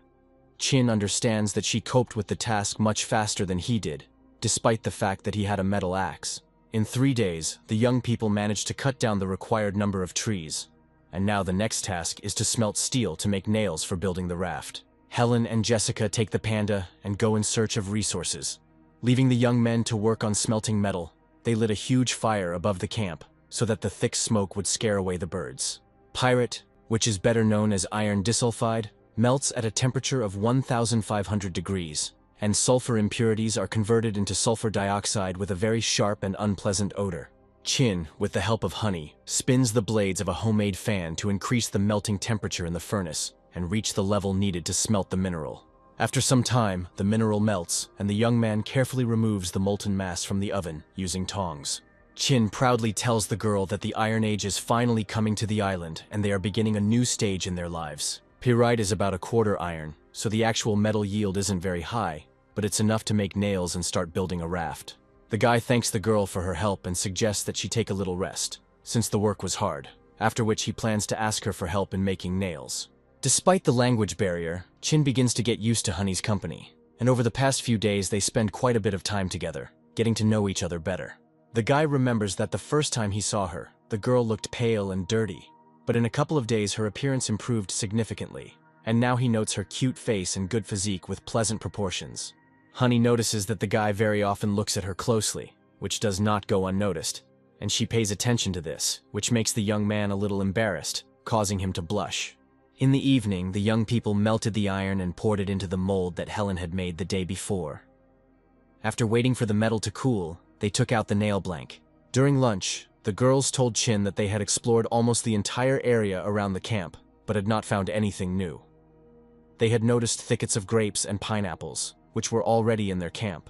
Chin understands that she coped with the task much faster than he did, despite the fact that he had a metal axe. In 3 days, the young people managed to cut down the required number of trees, and now the next task is to smelt steel to make nails for building the raft. Helen and Jessica take the panda and go in search of resources. Leaving the young men to work on smelting metal, they lit a huge fire above the camp so that the thick smoke would scare away the birds. Pyrite, which is better known as iron disulfide, melts at a temperature of 1,500 degrees, and sulfur impurities are converted into sulfur dioxide with a very sharp and unpleasant odor. Chin, with the help of Honey, spins the blades of a homemade fan to increase the melting temperature in the furnace and reach the level needed to smelt the mineral. After some time, the mineral melts, and the young man carefully removes the molten mass from the oven using tongs. Chin proudly tells the girl that the Iron Age is finally coming to the island and they are beginning a new stage in their lives. Pyrite is about a quarter iron, so the actual metal yield isn't very high, but it's enough to make nails and start building a raft. The guy thanks the girl for her help and suggests that she take a little rest, since the work was hard, after which he plans to ask her for help in making nails. Despite the language barrier, Chin begins to get used to Honey's company, and over the past few days they spend quite a bit of time together, getting to know each other better. The guy remembers that the first time he saw her, the girl looked pale and dirty, but in a couple of days her appearance improved significantly, and now he notes her cute face and good physique with pleasant proportions. Honey notices that the guy very often looks at her closely, which does not go unnoticed, and she pays attention to this, which makes the young man a little embarrassed, causing him to blush. In the evening, the young people melted the iron and poured it into the mold that Helen had made the day before. After waiting for the metal to cool, they took out the nail blank. During lunch, the girls told Chin that they had explored almost the entire area around the camp, but had not found anything new. They had noticed thickets of grapes and pineapples, which were already in their camp.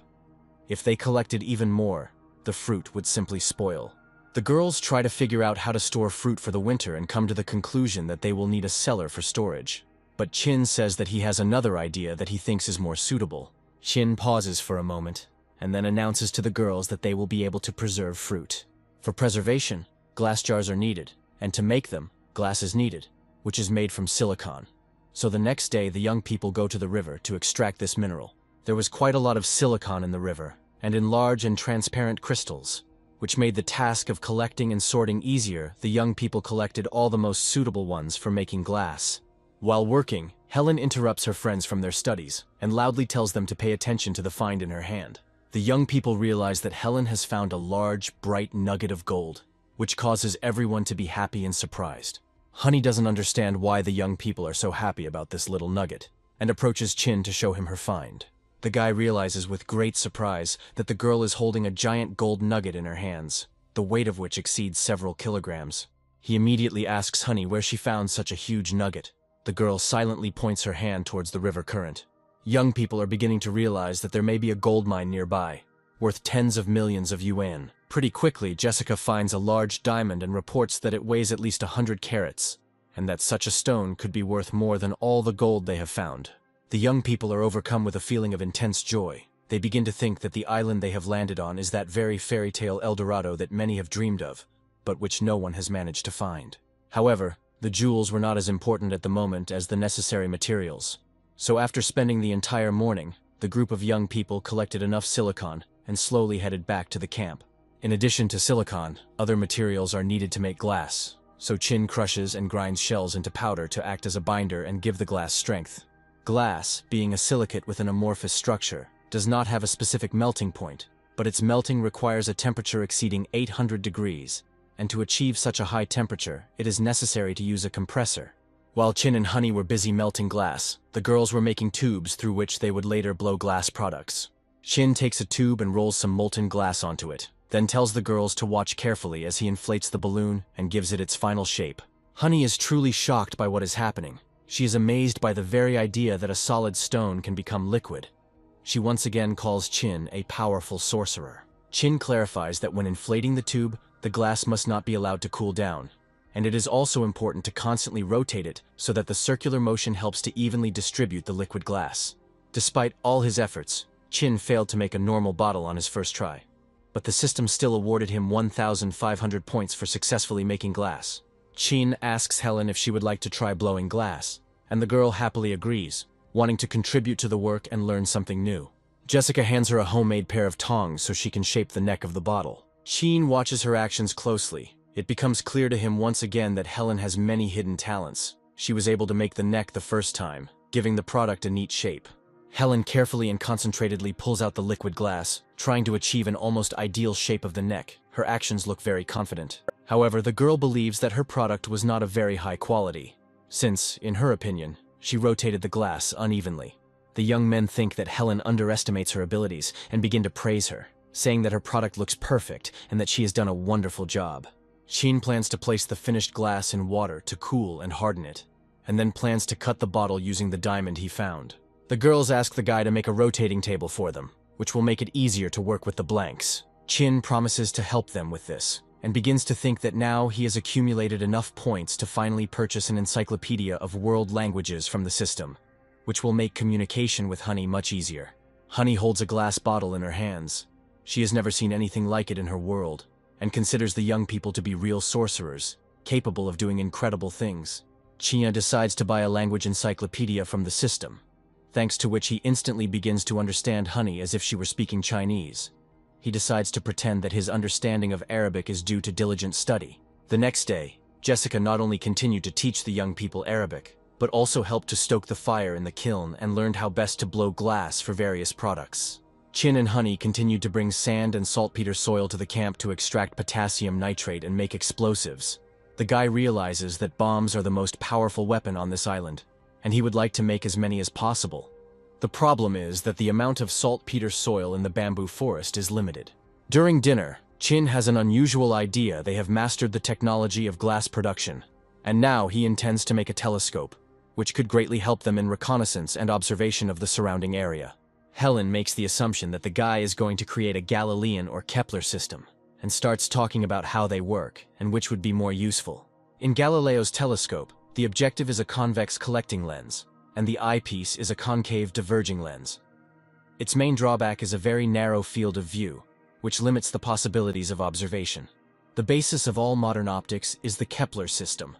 If they collected even more, the fruit would simply spoil. The girls try to figure out how to store fruit for the winter and come to the conclusion that they will need a cellar for storage. But Chin says that he has another idea that he thinks is more suitable. Chin pauses for a moment, and then announces to the girls that they will be able to preserve fruit. For preservation, glass jars are needed, and to make them, glass is needed, which is made from silicon. So the next day the young people go to the river to extract this mineral. There was quite a lot of silicon in the river, and in large and transparent crystals, which made the task of collecting and sorting easier. The young people collected all the most suitable ones for making glass. While working, Helen interrupts her friends from their studies and loudly tells them to pay attention to the find in her hand. The young people realize that Helen has found a large, bright nugget of gold, which causes everyone to be happy and surprised. Honey doesn't understand why the young people are so happy about this little nugget, and approaches Chin to show him her find. The guy realizes with great surprise that the girl is holding a giant gold nugget in her hands, the weight of which exceeds several kilograms. He immediately asks Honey where she found such a huge nugget. The girl silently points her hand towards the river current. Young people are beginning to realize that there may be a gold mine nearby, worth tens of millions of yuan. Pretty quickly, Jessica finds a large diamond and reports that it weighs at least 100 carats, and that such a stone could be worth more than all the gold they have found. The young people are overcome with a feeling of intense joy. They begin to think that the island they have landed on is that very fairy tale El Dorado that many have dreamed of, but which no one has managed to find. However, the jewels were not as important at the moment as the necessary materials. So after spending the entire morning, the group of young people collected enough silicon and slowly headed back to the camp. In addition to silicon, other materials are needed to make glass, so Chin crushes and grinds shells into powder to act as a binder and give the glass strength. Glass, being a silicate with an amorphous structure, does not have a specific melting point, but its melting requires a temperature exceeding 800 degrees, and to achieve such a high temperature, it is necessary to use a compressor. While Chin and Honey were busy melting glass, the girls were making tubes through which they would later blow glass products. Chin takes a tube and rolls some molten glass onto it, then tells the girls to watch carefully as he inflates the balloon and gives it its final shape. Honey is truly shocked by what is happening. She is amazed by the very idea that a solid stone can become liquid. She once again calls Chin a powerful sorcerer. Chin clarifies that when inflating the tube, the glass must not be allowed to cool down, and it is also important to constantly rotate it so that the circular motion helps to evenly distribute the liquid glass. Despite all his efforts, Chin failed to make a normal bottle on his first try, but the system still awarded him 1,500 points for successfully making glass. Chin asks Helen if she would like to try blowing glass, and the girl happily agrees, wanting to contribute to the work and learn something new. Jessica hands her a homemade pair of tongs so she can shape the neck of the bottle. Chin watches her actions closely. It becomes clear to him once again that Helen has many hidden talents. She was able to make the neck the first time, giving the product a neat shape. Helen carefully and concentratedly pulls out the liquid glass, trying to achieve an almost ideal shape of the neck. Her actions look very confident. However, the girl believes that her product was not of very high quality, since, in her opinion, she rotated the glass unevenly. The young men think that Helen underestimates her abilities and begin to praise her, saying that her product looks perfect and that she has done a wonderful job. Chin plans to place the finished glass in water to cool and harden it, and then plans to cut the bottle using the diamond he found. The girls ask the guy to make a rotating table for them, which will make it easier to work with the blanks. Chin promises to help them with this, and begins to think that now he has accumulated enough points to finally purchase an encyclopedia of world languages from the system, which will make communication with Honey much easier. Honey holds a glass bottle in her hands. She has never seen anything like it in her world, and considers the young people to be real sorcerers, capable of doing incredible things. Chia decides to buy a language encyclopedia from the system, thanks to which he instantly begins to understand Honey as if she were speaking Chinese. He decides to pretend that his understanding of Arabic is due to diligent study. The next day, Jessica not only continued to teach the young people Arabic, but also helped to stoke the fire in the kiln and learned how best to blow glass for various products. Chin and Honey continued to bring sand and saltpeter soil to the camp to extract potassium nitrate and make explosives. The guy realizes that bombs are the most powerful weapon on this island, and he would like to make as many as possible. The problem is that the amount of saltpeter soil in the bamboo forest is limited. During dinner, Chin has an unusual idea. They have mastered the technology of glass production, and now he intends to make a telescope, which could greatly help them in reconnaissance and observation of the surrounding area. Helen makes the assumption that the guy is going to create a Galilean or Kepler system, and starts talking about how they work and which would be more useful. In Galileo's telescope, the objective is a convex collecting lens, and the eyepiece is a concave diverging lens. Its main drawback is a very narrow field of view, which limits the possibilities of observation. The basis of all modern optics is the Kepler system,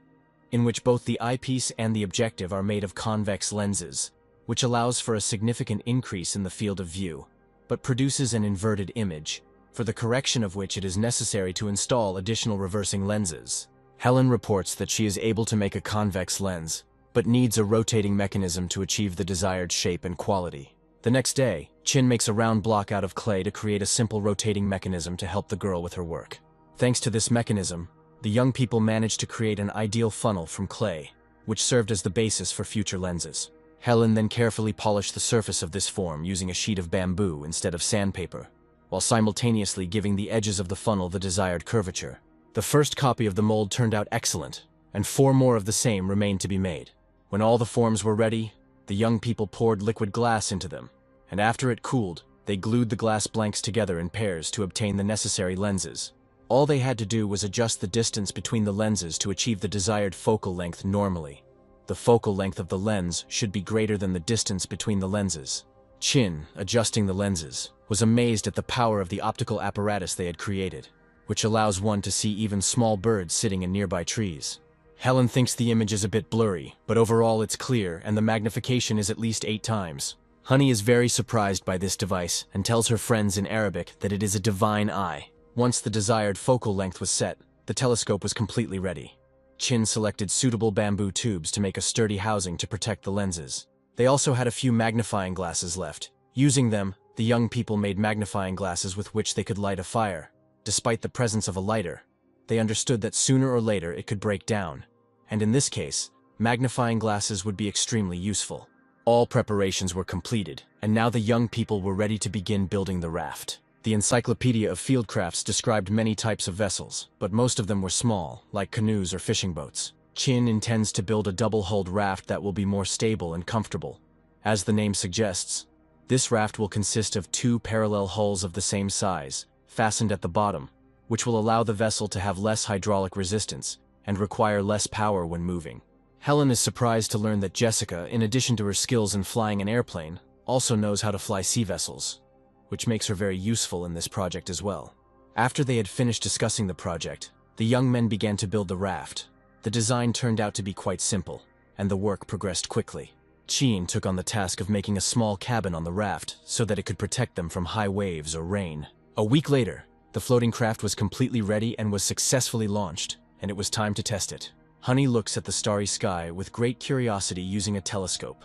in which both the eyepiece and the objective are made of convex lenses, which allows for a significant increase in the field of view, but produces an inverted image, for the correction of which it is necessary to install additional reversing lenses. Helen reports that she is able to make a convex lens, but needs a rotating mechanism to achieve the desired shape and quality. The next day, Chin makes a round block out of clay to create a simple rotating mechanism to help the girl with her work. Thanks to this mechanism, the young people managed to create an ideal funnel from clay, which served as the basis for future lenses. Helen then carefully polished the surface of this form using a sheet of bamboo instead of sandpaper, while simultaneously giving the edges of the funnel the desired curvature. The first copy of the mold turned out excellent, and 4 more of the same remained to be made. When all the forms were ready, the young people poured liquid glass into them, and after it cooled, they glued the glass blanks together in pairs to obtain the necessary lenses. All they had to do was adjust the distance between the lenses to achieve the desired focal length normally. The focal length of the lens should be greater than the distance between the lenses. Chin, adjusting the lenses, was amazed at the power of the optical apparatus they had created, which allows one to see even small birds sitting in nearby trees. Helen thinks the image is a bit blurry, but overall it's clear and the magnification is at least 8 times. Honey is very surprised by this device and tells her friends in Arabic that it is a divine eye. Once the desired focal length was set, the telescope was completely ready. Chin selected suitable bamboo tubes to make a sturdy housing to protect the lenses. They also had a few magnifying glasses left. Using them, the young people made magnifying glasses with which they could light a fire. Despite the presence of a lighter, they understood that sooner or later it could break down, and in this case, magnifying glasses would be extremely useful. All preparations were completed, and now the young people were ready to begin building the raft. The Encyclopedia of Fieldcrafts described many types of vessels, but most of them were small, like canoes or fishing boats. Chin intends to build a double-hulled raft that will be more stable and comfortable. As the name suggests, this raft will consist of 2 parallel hulls of the same size, fastened at the bottom, which will allow the vessel to have less hydraulic resistance and require less power when moving. Helen is surprised to learn that Jessica, in addition to her skills in flying an airplane, also knows how to fly sea vessels, which makes her very useful in this project as well. After they had finished discussing the project, the young men began to build the raft. The design turned out to be quite simple, and the work progressed quickly. Chin took on the task of making a small cabin on the raft so that it could protect them from high waves or rain. A week later, the floating craft was completely ready and was successfully launched, and it was time to test it. Honey looks at the starry sky with great curiosity using a telescope.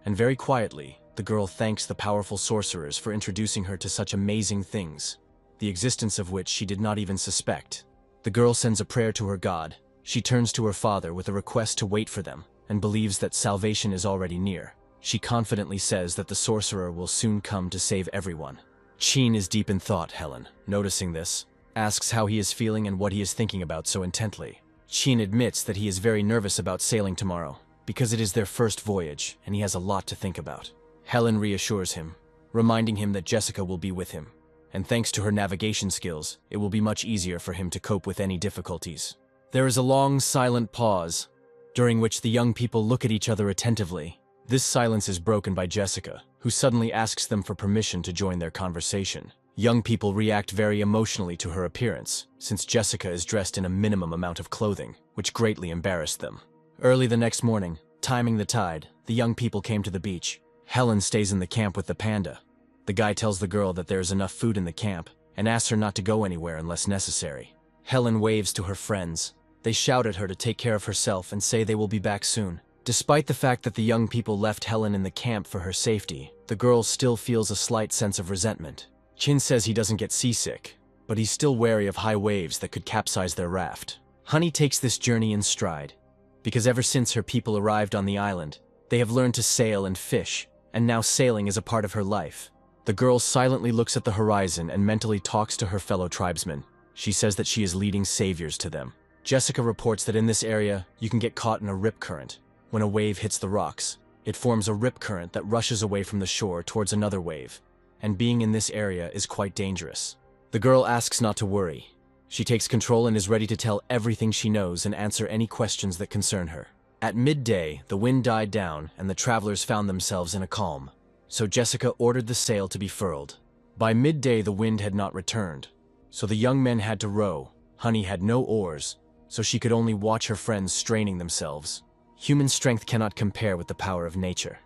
And very quietly, the girl thanks the powerful sorcerers for introducing her to such amazing things, the existence of which she did not even suspect. The girl sends a prayer to her god. She turns to her father with a request to wait for them, and believes that salvation is already near. She confidently says that the sorcerer will soon come to save everyone. Chin is deep in thought, Helen, noticing this, asks how he is feeling and what he is thinking about so intently. Chin admits that he is very nervous about sailing tomorrow, because it is their first voyage, and he has a lot to think about. Helen reassures him, reminding him that Jessica will be with him, and thanks to her navigation skills, it will be much easier for him to cope with any difficulties. There is a long, silent pause, during which the young people look at each other attentively. This silence is broken by Jessica, who suddenly asks them for permission to join their conversation. Young people react very emotionally to her appearance, since Jessica is dressed in a minimum amount of clothing, which greatly embarrassed them. Early the next morning, timing the tide, the young people came to the beach. Helen stays in the camp with the panda. The guy tells the girl that there is enough food in the camp, and asks her not to go anywhere unless necessary. Helen waves to her friends. They shout at her to take care of herself and say they will be back soon. Despite the fact that the young people left Helen in the camp for her safety, the girl still feels a slight sense of resentment. Chin says he doesn't get seasick, but he's still wary of high waves that could capsize their raft. Honey takes this journey in stride, because ever since her people arrived on the island, they have learned to sail and fish, and now sailing is a part of her life. The girl silently looks at the horizon and mentally talks to her fellow tribesmen. She says that she is leading saviors to them. Jessica reports that in this area, you can get caught in a rip current. When a wave hits the rocks, it forms a rip current that rushes away from the shore towards another wave, and being in this area is quite dangerous. The girl asks not to worry. She takes control and is ready to tell everything she knows and answer any questions that concern her. At midday, the wind died down and the travelers found themselves in a calm, so Jessica ordered the sail to be furled. By midday, the wind had not returned, so the young men had to row. Honey had no oars, so she could only watch her friends straining themselves. Human strength cannot compare with the power of nature,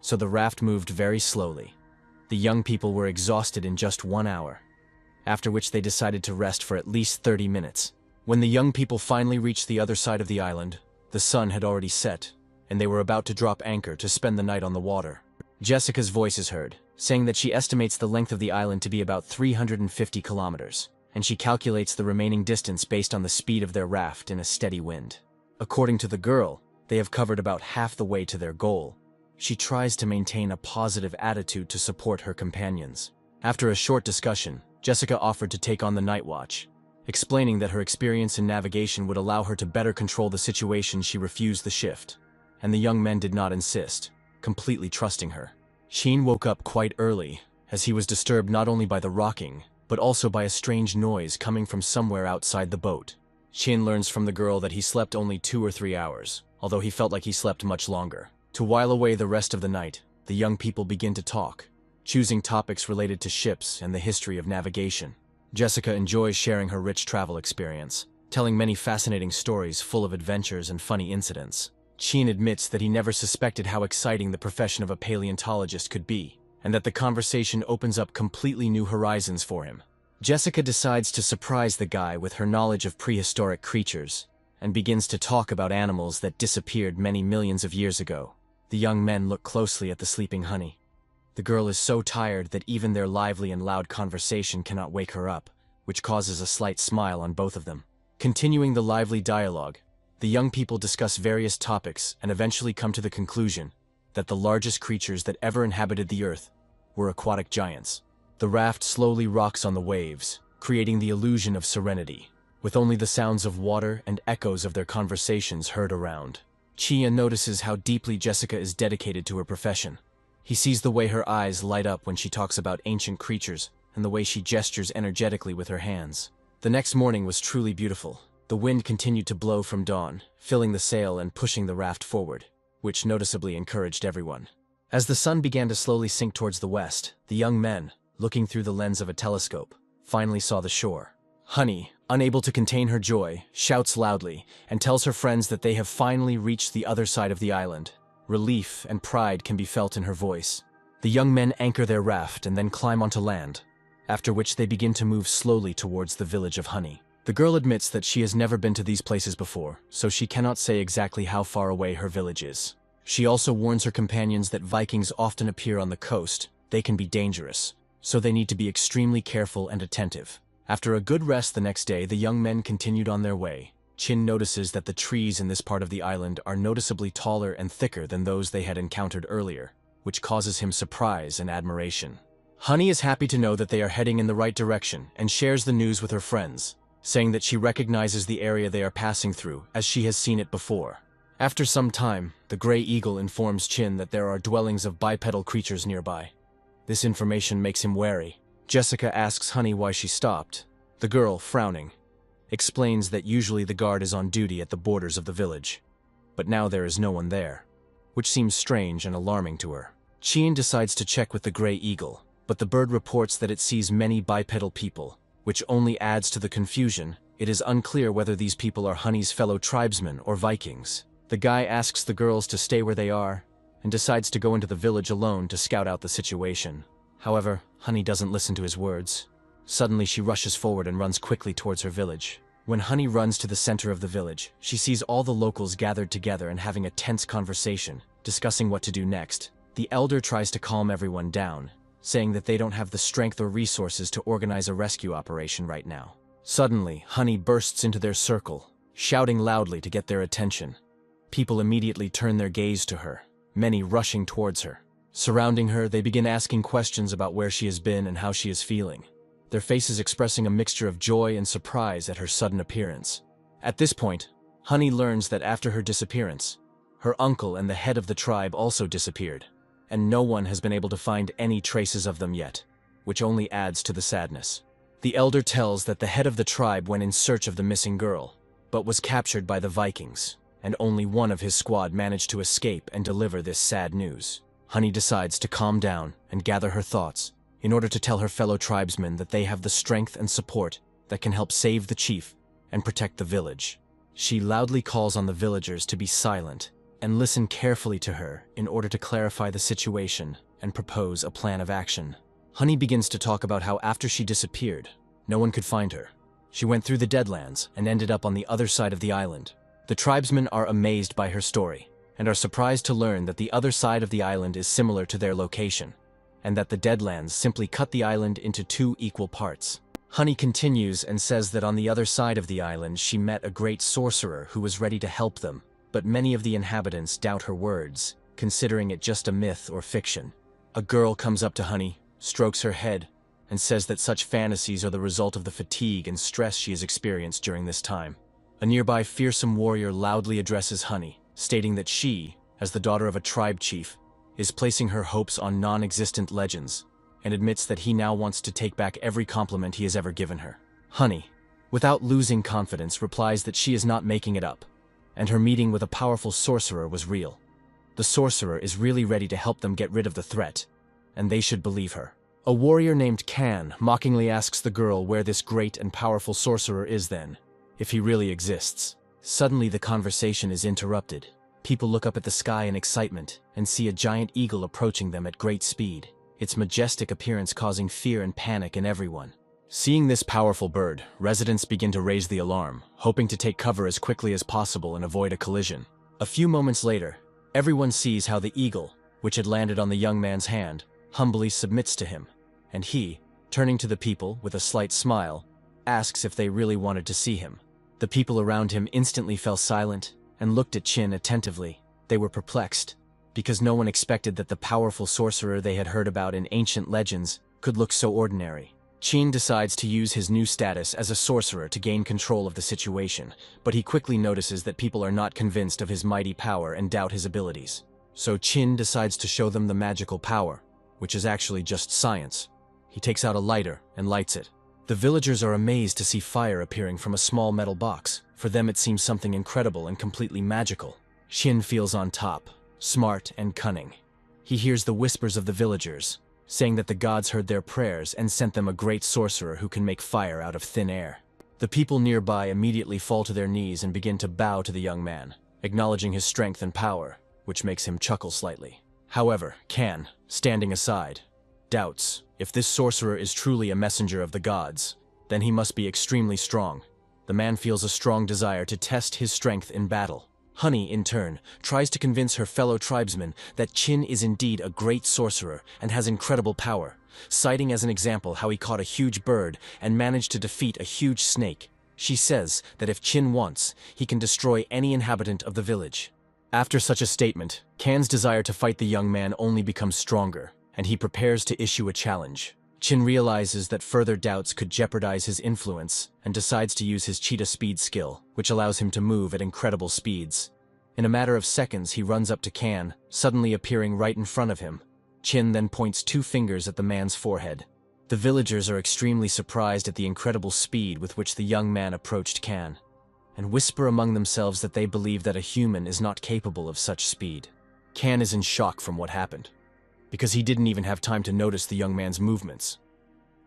so the raft moved very slowly. The young people were exhausted in just 1 hour, after which they decided to rest for at least 30 minutes. When the young people finally reached the other side of the island, the sun had already set, and they were about to drop anchor to spend the night on the water. Jessica's voice is heard, saying that she estimates the length of the island to be about 350 kilometers, and she calculates the remaining distance based on the speed of their raft in a steady wind. According to the girl, they have covered about half the way to their goal. She tries to maintain a positive attitude to support her companions. After a short discussion, Jessica offered to take on the night watch, Explaining that her experience in navigation would allow her to better control the situation. She refused the shift, and the young men did not insist, completely trusting her. Sheen woke up quite early, as he was disturbed not only by the rocking, but also by a strange noise coming from somewhere outside the boat. Shin learns from the girl that he slept only 2 or 3 hours, although he felt like he slept much longer. To while away the rest of the night, the young people begin to talk, choosing topics related to ships and the history of navigation. Jessica enjoys sharing her rich travel experience, telling many fascinating stories full of adventures and funny incidents. Shin admits that he never suspected how exciting the profession of a paleontologist could be, and that the conversation opens up completely new horizons for him. Jessica decides to surprise the guy with her knowledge of prehistoric creatures, and begins to talk about animals that disappeared many millions of years ago. The young men look closely at the sleeping honey. The girl is so tired that even their lively and loud conversation cannot wake her up, which causes a slight smile on both of them. Continuing the lively dialogue, the young people discuss various topics and eventually come to the conclusion that the largest creatures that ever inhabited the earth were aquatic giants. The raft slowly rocks on the waves, creating the illusion of serenity, with only the sounds of water and echoes of their conversations heard around. Chia notices how deeply Jessica is dedicated to her profession. He sees the way her eyes light up when she talks about ancient creatures and the way she gestures energetically with her hands. The next morning was truly beautiful. The wind continued to blow from dawn, filling the sail and pushing the raft forward, which noticeably encouraged everyone. As the sun began to slowly sink towards the west, the young men, looking through the lens of a telescope, finally saw the shore. Honey, unable to contain her joy, shouts loudly and tells her friends that they have finally reached the other side of the island. Relief and pride can be felt in her voice. The young men anchor their raft and then climb onto land, after which they begin to move slowly towards the village of Honey. The girl admits that she has never been to these places before, so she cannot say exactly how far away her village is. She also warns her companions that Vikings often appear on the coast. They can be dangerous, so they need to be extremely careful and attentive. After a good rest the next day, the young men continued on their way. Chin notices that the trees in this part of the island are noticeably taller and thicker than those they had encountered earlier, which causes him surprise and admiration. Honey is happy to know that they are heading in the right direction and shares the news with her friends, saying that she recognizes the area they are passing through as she has seen it before. After some time, the gray eagle informs Chin that there are dwellings of bipedal creatures nearby. This information makes him wary. Jessica asks Honey why she stopped. The girl, frowning, explains that usually the guard is on duty at the borders of the village, but now there is no one there, which seems strange and alarming to her. Chien decides to check with the gray eagle, but the bird reports that it sees many bipedal people, which only adds to the confusion. It is unclear whether these people are Honey's fellow tribesmen or Vikings. The guy asks the girls to stay where they are, and decides to go into the village alone to scout out the situation. However, Honey doesn't listen to his words. Suddenly she rushes forward and runs quickly towards her village. When Honey runs to the center of the village, she sees all the locals gathered together and having a tense conversation, discussing what to do next. The elder tries to calm everyone down, saying that they don't have the strength or resources to organize a rescue operation right now. Suddenly, Honey bursts into their circle, shouting loudly to get their attention. People immediately turn their gaze to her, many rushing towards her. Surrounding her, they begin asking questions about where she has been and how she is feeling, their faces expressing a mixture of joy and surprise at her sudden appearance. At this point, Honey learns that after her disappearance, her uncle and the head of the tribe also disappeared, and no one has been able to find any traces of them yet, which only adds to the sadness. The elder tells that the head of the tribe went in search of the missing girl, but was captured by the Vikings, and only one of his squad managed to escape and deliver this sad news. Honey decides to calm down and gather her thoughts in order to tell her fellow tribesmen that they have the strength and support that can help save the chief and protect the village. She loudly calls on the villagers to be silent and listen carefully to her in order to clarify the situation and propose a plan of action. Honey begins to talk about how after she disappeared, no one could find her. She went through the Deadlands and ended up on the other side of the island. The tribesmen are amazed by her story and are surprised to learn that the other side of the island is similar to their location, and that the Deadlands simply cut the island into 2 equal parts. Honey continues and says that on the other side of the island she met a great sorcerer who was ready to help them, but many of the inhabitants doubt her words, considering it just a myth or fiction. A girl comes up to Honey, strokes her head, and says that such fantasies are the result of the fatigue and stress she has experienced during this time. A nearby fearsome warrior loudly addresses Honey, stating that she, as the daughter of a tribe chief, is placing her hopes on non-existent legends, and admits that he now wants to take back every compliment he has ever given her. Honey, without losing confidence, replies that she is not making it up, and her meeting with a powerful sorcerer was real. The sorcerer is really ready to help them get rid of the threat, and they should believe her. A warrior named Can mockingly asks the girl where this great and powerful sorcerer is then, if he really exists. Suddenly the conversation is interrupted. People look up at the sky in excitement and see a giant eagle approaching them at great speed, its majestic appearance causing fear and panic in everyone. Seeing this powerful bird, residents begin to raise the alarm, hoping to take cover as quickly as possible and avoid a collision. A few moments later, everyone sees how the eagle, which had landed on the young man's hand, humbly submits to him, and he, turning to the people with a slight smile, asks if they really wanted to see him. The people around him instantly fell silent and looked at Chin attentively. They were perplexed, because no one expected that the powerful sorcerer they had heard about in ancient legends could look so ordinary. Chin decides to use his new status as a sorcerer to gain control of the situation, but he quickly notices that people are not convinced of his mighty power and doubt his abilities. So Chin decides to show them the magical power, which is actually just science. He takes out a lighter and lights it. The villagers are amazed to see fire appearing from a small metal box. For them it seems something incredible and completely magical. Chin feels on top, smart and cunning. He hears the whispers of the villagers, saying that the gods heard their prayers and sent them a great sorcerer who can make fire out of thin air. The people nearby immediately fall to their knees and begin to bow to the young man, acknowledging his strength and power, which makes him chuckle slightly. However, Can, standing aside, doubts if this sorcerer is truly a messenger of the gods, then he must be extremely strong. The man feels a strong desire to test his strength in battle. Honey, in turn, tries to convince her fellow tribesmen that Chin is indeed a great sorcerer and has incredible power, citing as an example how he caught a huge bird and managed to defeat a huge snake. She says that if Chin wants, he can destroy any inhabitant of the village. After such a statement, Can's desire to fight the young man only becomes stronger, and he prepares to issue a challenge. Chin realizes that further doubts could jeopardize his influence and decides to use his cheetah speed skill, which allows him to move at incredible speeds. In a matter of seconds, he runs up to Can, suddenly appearing right in front of him. Chin then points 2 fingers at the man's forehead. The villagers are extremely surprised at the incredible speed with which the young man approached Can, and whisper among themselves that they believe that a human is not capable of such speed. Can is in shock from what happened, because he didn't even have time to notice the young man's movements,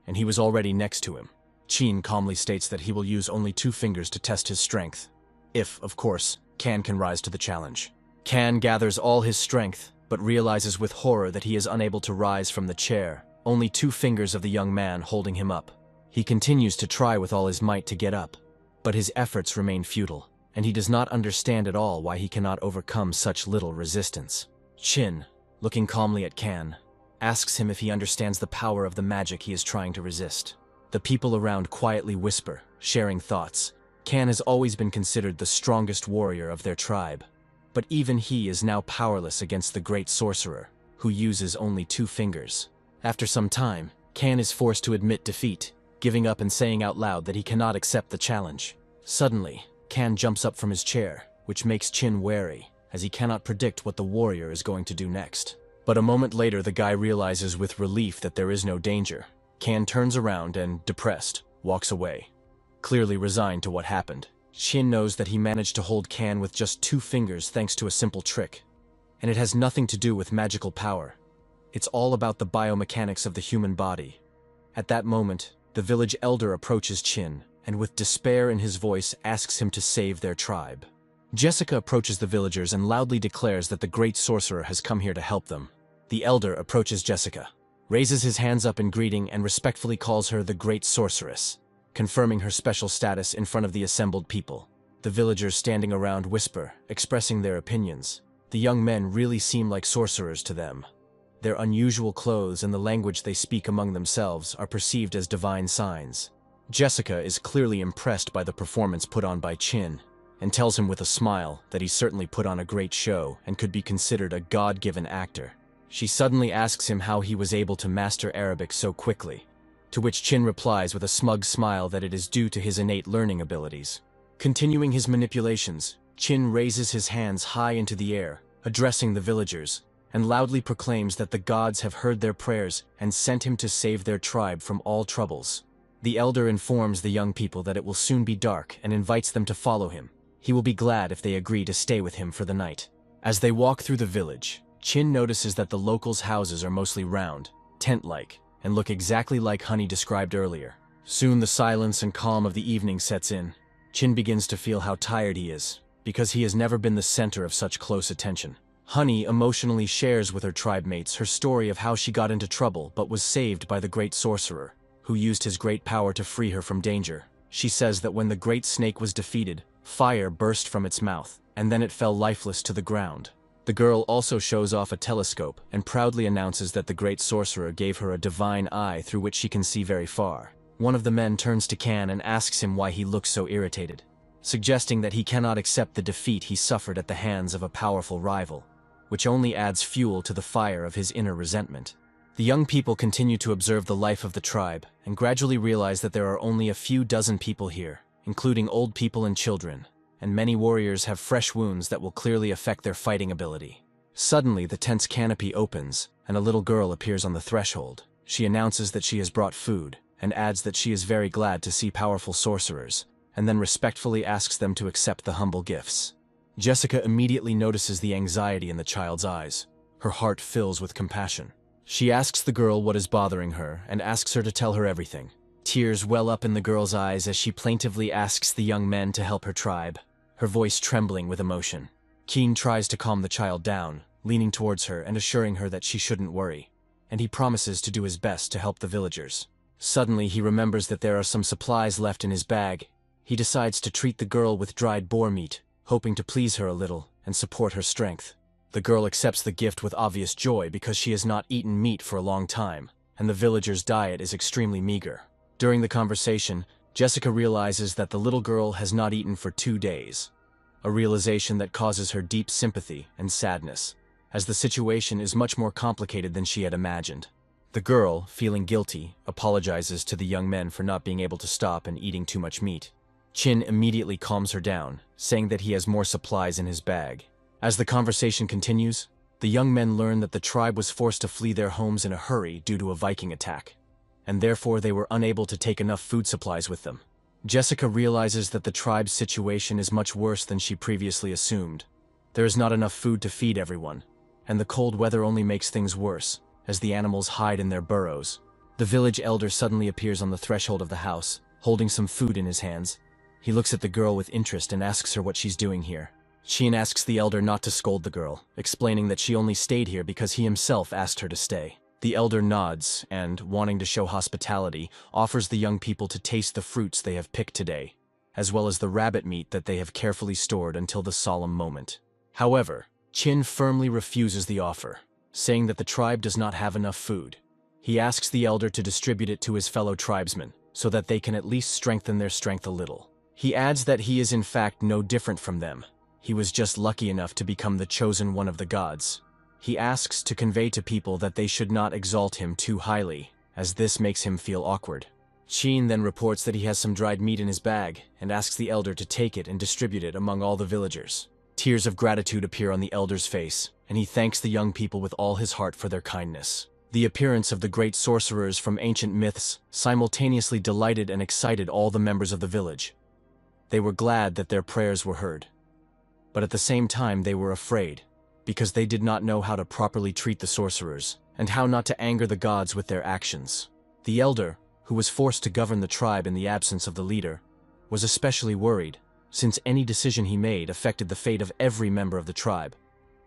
and he was already next to him. Chin calmly states that he will use only 2 fingers to test his strength, if, of course, Can rise to the challenge. Can gathers all his strength, but realizes with horror that he is unable to rise from the chair, only 2 fingers of the young man holding him up. He continues to try with all his might to get up, but his efforts remain futile, and he does not understand at all why he cannot overcome such little resistance. Chin, looking calmly at Can, asks him if he understands the power of the magic he is trying to resist. The people around quietly whisper, sharing thoughts. Can has always been considered the strongest warrior of their tribe, but even he is now powerless against the great sorcerer, who uses only 2 fingers. After some time, Can is forced to admit defeat, giving up and saying out loud that he cannot accept the challenge. Suddenly, Can jumps up from his chair, which makes Chin wary, as he cannot predict what the warrior is going to do next. But a moment later, the guy realizes with relief that there is no danger. Can turns around and, depressed, walks away, clearly resigned to what happened. Chin knows that he managed to hold Can with just 2 fingers thanks to a simple trick, and it has nothing to do with magical power. It's all about the biomechanics of the human body. At that moment, the village elder approaches Chin, and with despair in his voice asks him to save their tribe. Jessica approaches the villagers and loudly declares that the great sorcerer has come here to help them. The elder approaches Jessica, raises his hands up in greeting and respectfully calls her the great sorceress, confirming her special status in front of the assembled people. The villagers standing around whisper, expressing their opinions. The young men really seem like sorcerers to them. Their unusual clothes and the language they speak among themselves are perceived as divine signs. Jessica is clearly impressed by the performance put on by Chin, and tells him with a smile that he certainly put on a great show and could be considered a God-given actor. She suddenly asks him how he was able to master Arabic so quickly, to which Chin replies with a smug smile that it is due to his innate learning abilities. Continuing his manipulations, Chin raises his hands high into the air, addressing the villagers, and loudly proclaims that the gods have heard their prayers and sent him to save their tribe from all troubles. The elder informs the young people that it will soon be dark and invites them to follow him. He will be glad if they agree to stay with him for the night. As they walk through the village, Chin notices that the locals' houses are mostly round, tent-like, and look exactly like Honey described earlier. Soon the silence and calm of the evening sets in. Chin begins to feel how tired he is, because he has never been the center of such close attention. Honey emotionally shares with her tribe mates her story of how she got into trouble but was saved by the great sorcerer, who used his great power to free her from danger. She says that when the great snake was defeated, fire burst from its mouth, and then it fell lifeless to the ground. The girl also shows off a telescope and proudly announces that the great sorcerer gave her a divine eye through which she can see very far. One of the men turns to Kan and asks him why he looks so irritated, suggesting that he cannot accept the defeat he suffered at the hands of a powerful rival, which only adds fuel to the fire of his inner resentment. The young people continue to observe the life of the tribe and gradually realize that there are only a few dozen people here, including old people and children, and many warriors have fresh wounds that will clearly affect their fighting ability. Suddenly, the tent's canopy opens, and a little girl appears on the threshold. She announces that she has brought food, and adds that she is very glad to see powerful sorcerers, and then respectfully asks them to accept the humble gifts. Jessica immediately notices the anxiety in the child's eyes. Her heart fills with compassion. She asks the girl what is bothering her, and asks her to tell her everything. Tears well up in the girl's eyes as she plaintively asks the young men to help her tribe, her voice trembling with emotion. Keen tries to calm the child down, leaning towards her and assuring her that she shouldn't worry, and he promises to do his best to help the villagers. Suddenly, he remembers that there are some supplies left in his bag. He decides to treat the girl with dried boar meat, hoping to please her a little and support her strength. The girl accepts the gift with obvious joy because she has not eaten meat for a long time, and the villagers' diet is extremely meager. During the conversation, Jessica realizes that the little girl has not eaten for 2 days, a realization that causes her deep sympathy and sadness, as the situation is much more complicated than she had imagined. The girl, feeling guilty, apologizes to the young men for not being able to stop and eating too much meat. Chin immediately calms her down, saying that he has more supplies in his bag. As the conversation continues, the young men learn that the tribe was forced to flee their homes in a hurry due to a Viking attack, and therefore they were unable to take enough food supplies with them. Jessica realizes that the tribe's situation is much worse than she previously assumed. There is not enough food to feed everyone, and the cold weather only makes things worse, as the animals hide in their burrows. The village elder suddenly appears on the threshold of the house, holding some food in his hands. He looks at the girl with interest and asks her what she's doing here. Chin asks the elder not to scold the girl, explaining that she only stayed here because he himself asked her to stay. The elder nods and, wanting to show hospitality, offers the young people to taste the fruits they have picked today, as well as the rabbit meat that they have carefully stored until the solemn moment. However, Chin firmly refuses the offer, saying that the tribe does not have enough food. He asks the elder to distribute it to his fellow tribesmen, so that they can at least strengthen their strength a little. He adds that he is in fact no different from them. He was just lucky enough to become the chosen one of the gods. He asks to convey to people that they should not exalt him too highly, as this makes him feel awkward. Chin then reports that he has some dried meat in his bag, and asks the elder to take it and distribute it among all the villagers. Tears of gratitude appear on the elder's face, and he thanks the young people with all his heart for their kindness. The appearance of the great sorcerers from ancient myths simultaneously delighted and excited all the members of the village. They were glad that their prayers were heard, but at the same time they were afraid, because they did not know how to properly treat the sorcerers, and how not to anger the gods with their actions. The elder, who was forced to govern the tribe in the absence of the leader, was especially worried, since any decision he made affected the fate of every member of the tribe,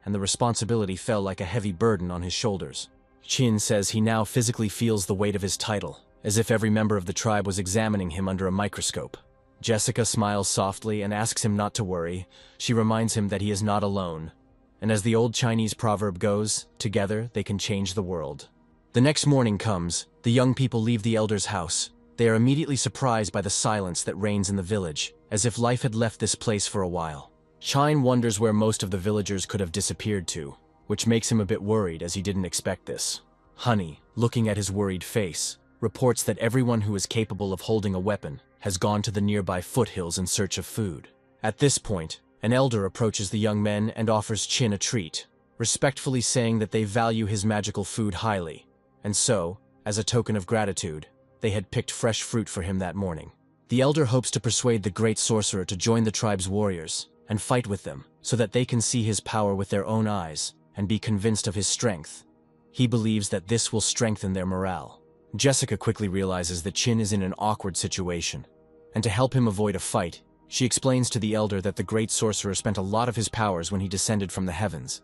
and the responsibility fell like a heavy burden on his shoulders. Chin says he now physically feels the weight of his title, as if every member of the tribe was examining him under a microscope. Jessica smiles softly and asks him not to worry. She reminds him that he is not alone, and as the old Chinese proverb goes, together they can change the world. The next morning comes, the young people leave the elder's house. They are immediately surprised by the silence that reigns in the village, as if life had left this place for a while. Chin wonders where most of the villagers could have disappeared to, which makes him a bit worried as he didn't expect this. Honey, looking at his worried face, reports that everyone who is capable of holding a weapon has gone to the nearby foothills in search of food. At this point, an elder approaches the young men and offers Chin a treat, respectfully saying that they value his magical food highly, and so, as a token of gratitude, they had picked fresh fruit for him that morning. The elder hopes to persuade the great sorcerer to join the tribe's warriors and fight with them so that they can see his power with their own eyes and be convinced of his strength. He believes that this will strengthen their morale. Jessica quickly realizes that Chin is in an awkward situation, and to help him avoid a fight, she explains to the elder that the great sorcerer spent a lot of his powers when he descended from the heavens,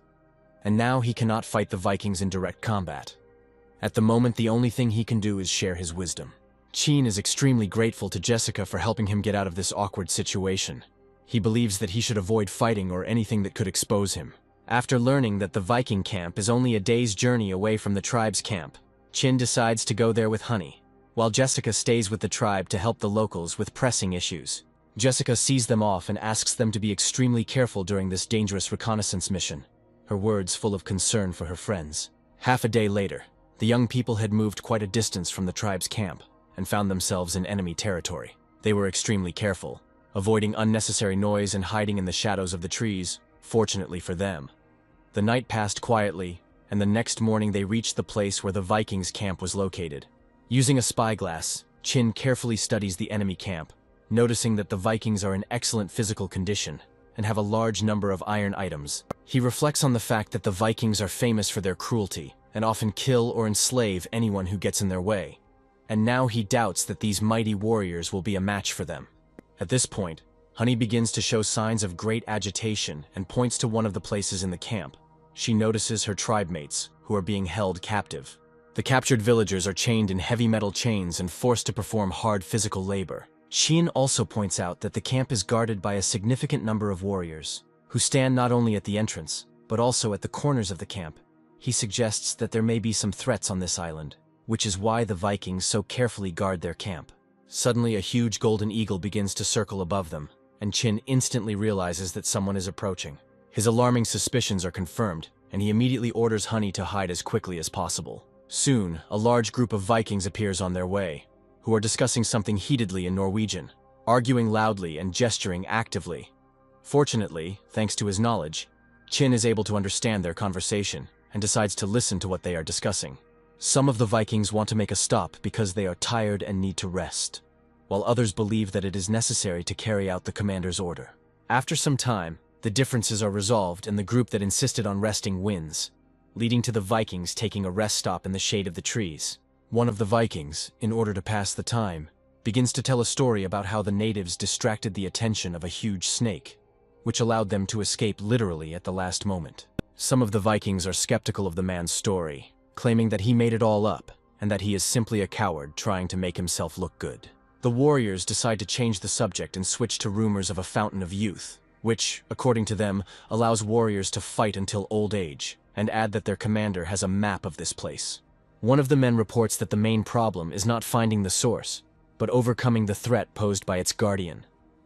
and now he cannot fight the Vikings in direct combat. At the moment, the only thing he can do is share his wisdom. Chin is extremely grateful to Jessica for helping him get out of this awkward situation. He believes that he should avoid fighting or anything that could expose him. After learning that the Viking camp is only a day's journey away from the tribe's camp, Chin decides to go there with Honey, while Jessica stays with the tribe to help the locals with pressing issues. Jessica sees them off and asks them to be extremely careful during this dangerous reconnaissance mission, her words full of concern for her friends. Half a day later, the young people had moved quite a distance from the tribe's camp and found themselves in enemy territory. They were extremely careful, avoiding unnecessary noise and hiding in the shadows of the trees, fortunately for them. The night passed quietly, and the next morning they reached the place where the Vikings' camp was located. Using a spyglass, Chin carefully studies the enemy camp, noticing that the Vikings are in excellent physical condition and have a large number of iron items. He reflects on the fact that the Vikings are famous for their cruelty and often kill or enslave anyone who gets in their way, and now he doubts that these mighty warriors will be a match for them. At this point, Honey begins to show signs of great agitation and points to one of the places in the camp. She notices her tribe mates, who are being held captive. The captured villagers are chained in heavy metal chains and forced to perform hard physical labor. Chin also points out that the camp is guarded by a significant number of warriors, who stand not only at the entrance, but also at the corners of the camp. He suggests that there may be some threats on this island, which is why the Vikings so carefully guard their camp. Suddenly, a huge golden eagle begins to circle above them, and Chin instantly realizes that someone is approaching. His alarming suspicions are confirmed, and he immediately orders Honey to hide as quickly as possible. Soon, a large group of Vikings appears on their way, who are discussing something heatedly in Norwegian, arguing loudly and gesturing actively. Fortunately, thanks to his knowledge, Chin is able to understand their conversation and decides to listen to what they are discussing. Some of the Vikings want to make a stop because they are tired and need to rest, while others believe that it is necessary to carry out the commander's order. After some time, the differences are resolved and the group that insisted on resting wins, leading to the Vikings taking a rest stop in the shade of the trees. One of the Vikings, in order to pass the time, begins to tell a story about how the natives distracted the attention of a huge snake, which allowed them to escape literally at the last moment. Some of the Vikings are skeptical of the man's story, claiming that he made it all up and that he is simply a coward trying to make himself look good. The warriors decide to change the subject and switch to rumors of a fountain of youth, which, according to them, allows warriors to fight until old age, and add that their commander has a map of this place. One of the men reports that the main problem is not finding the source, but overcoming the threat posed by its guardian,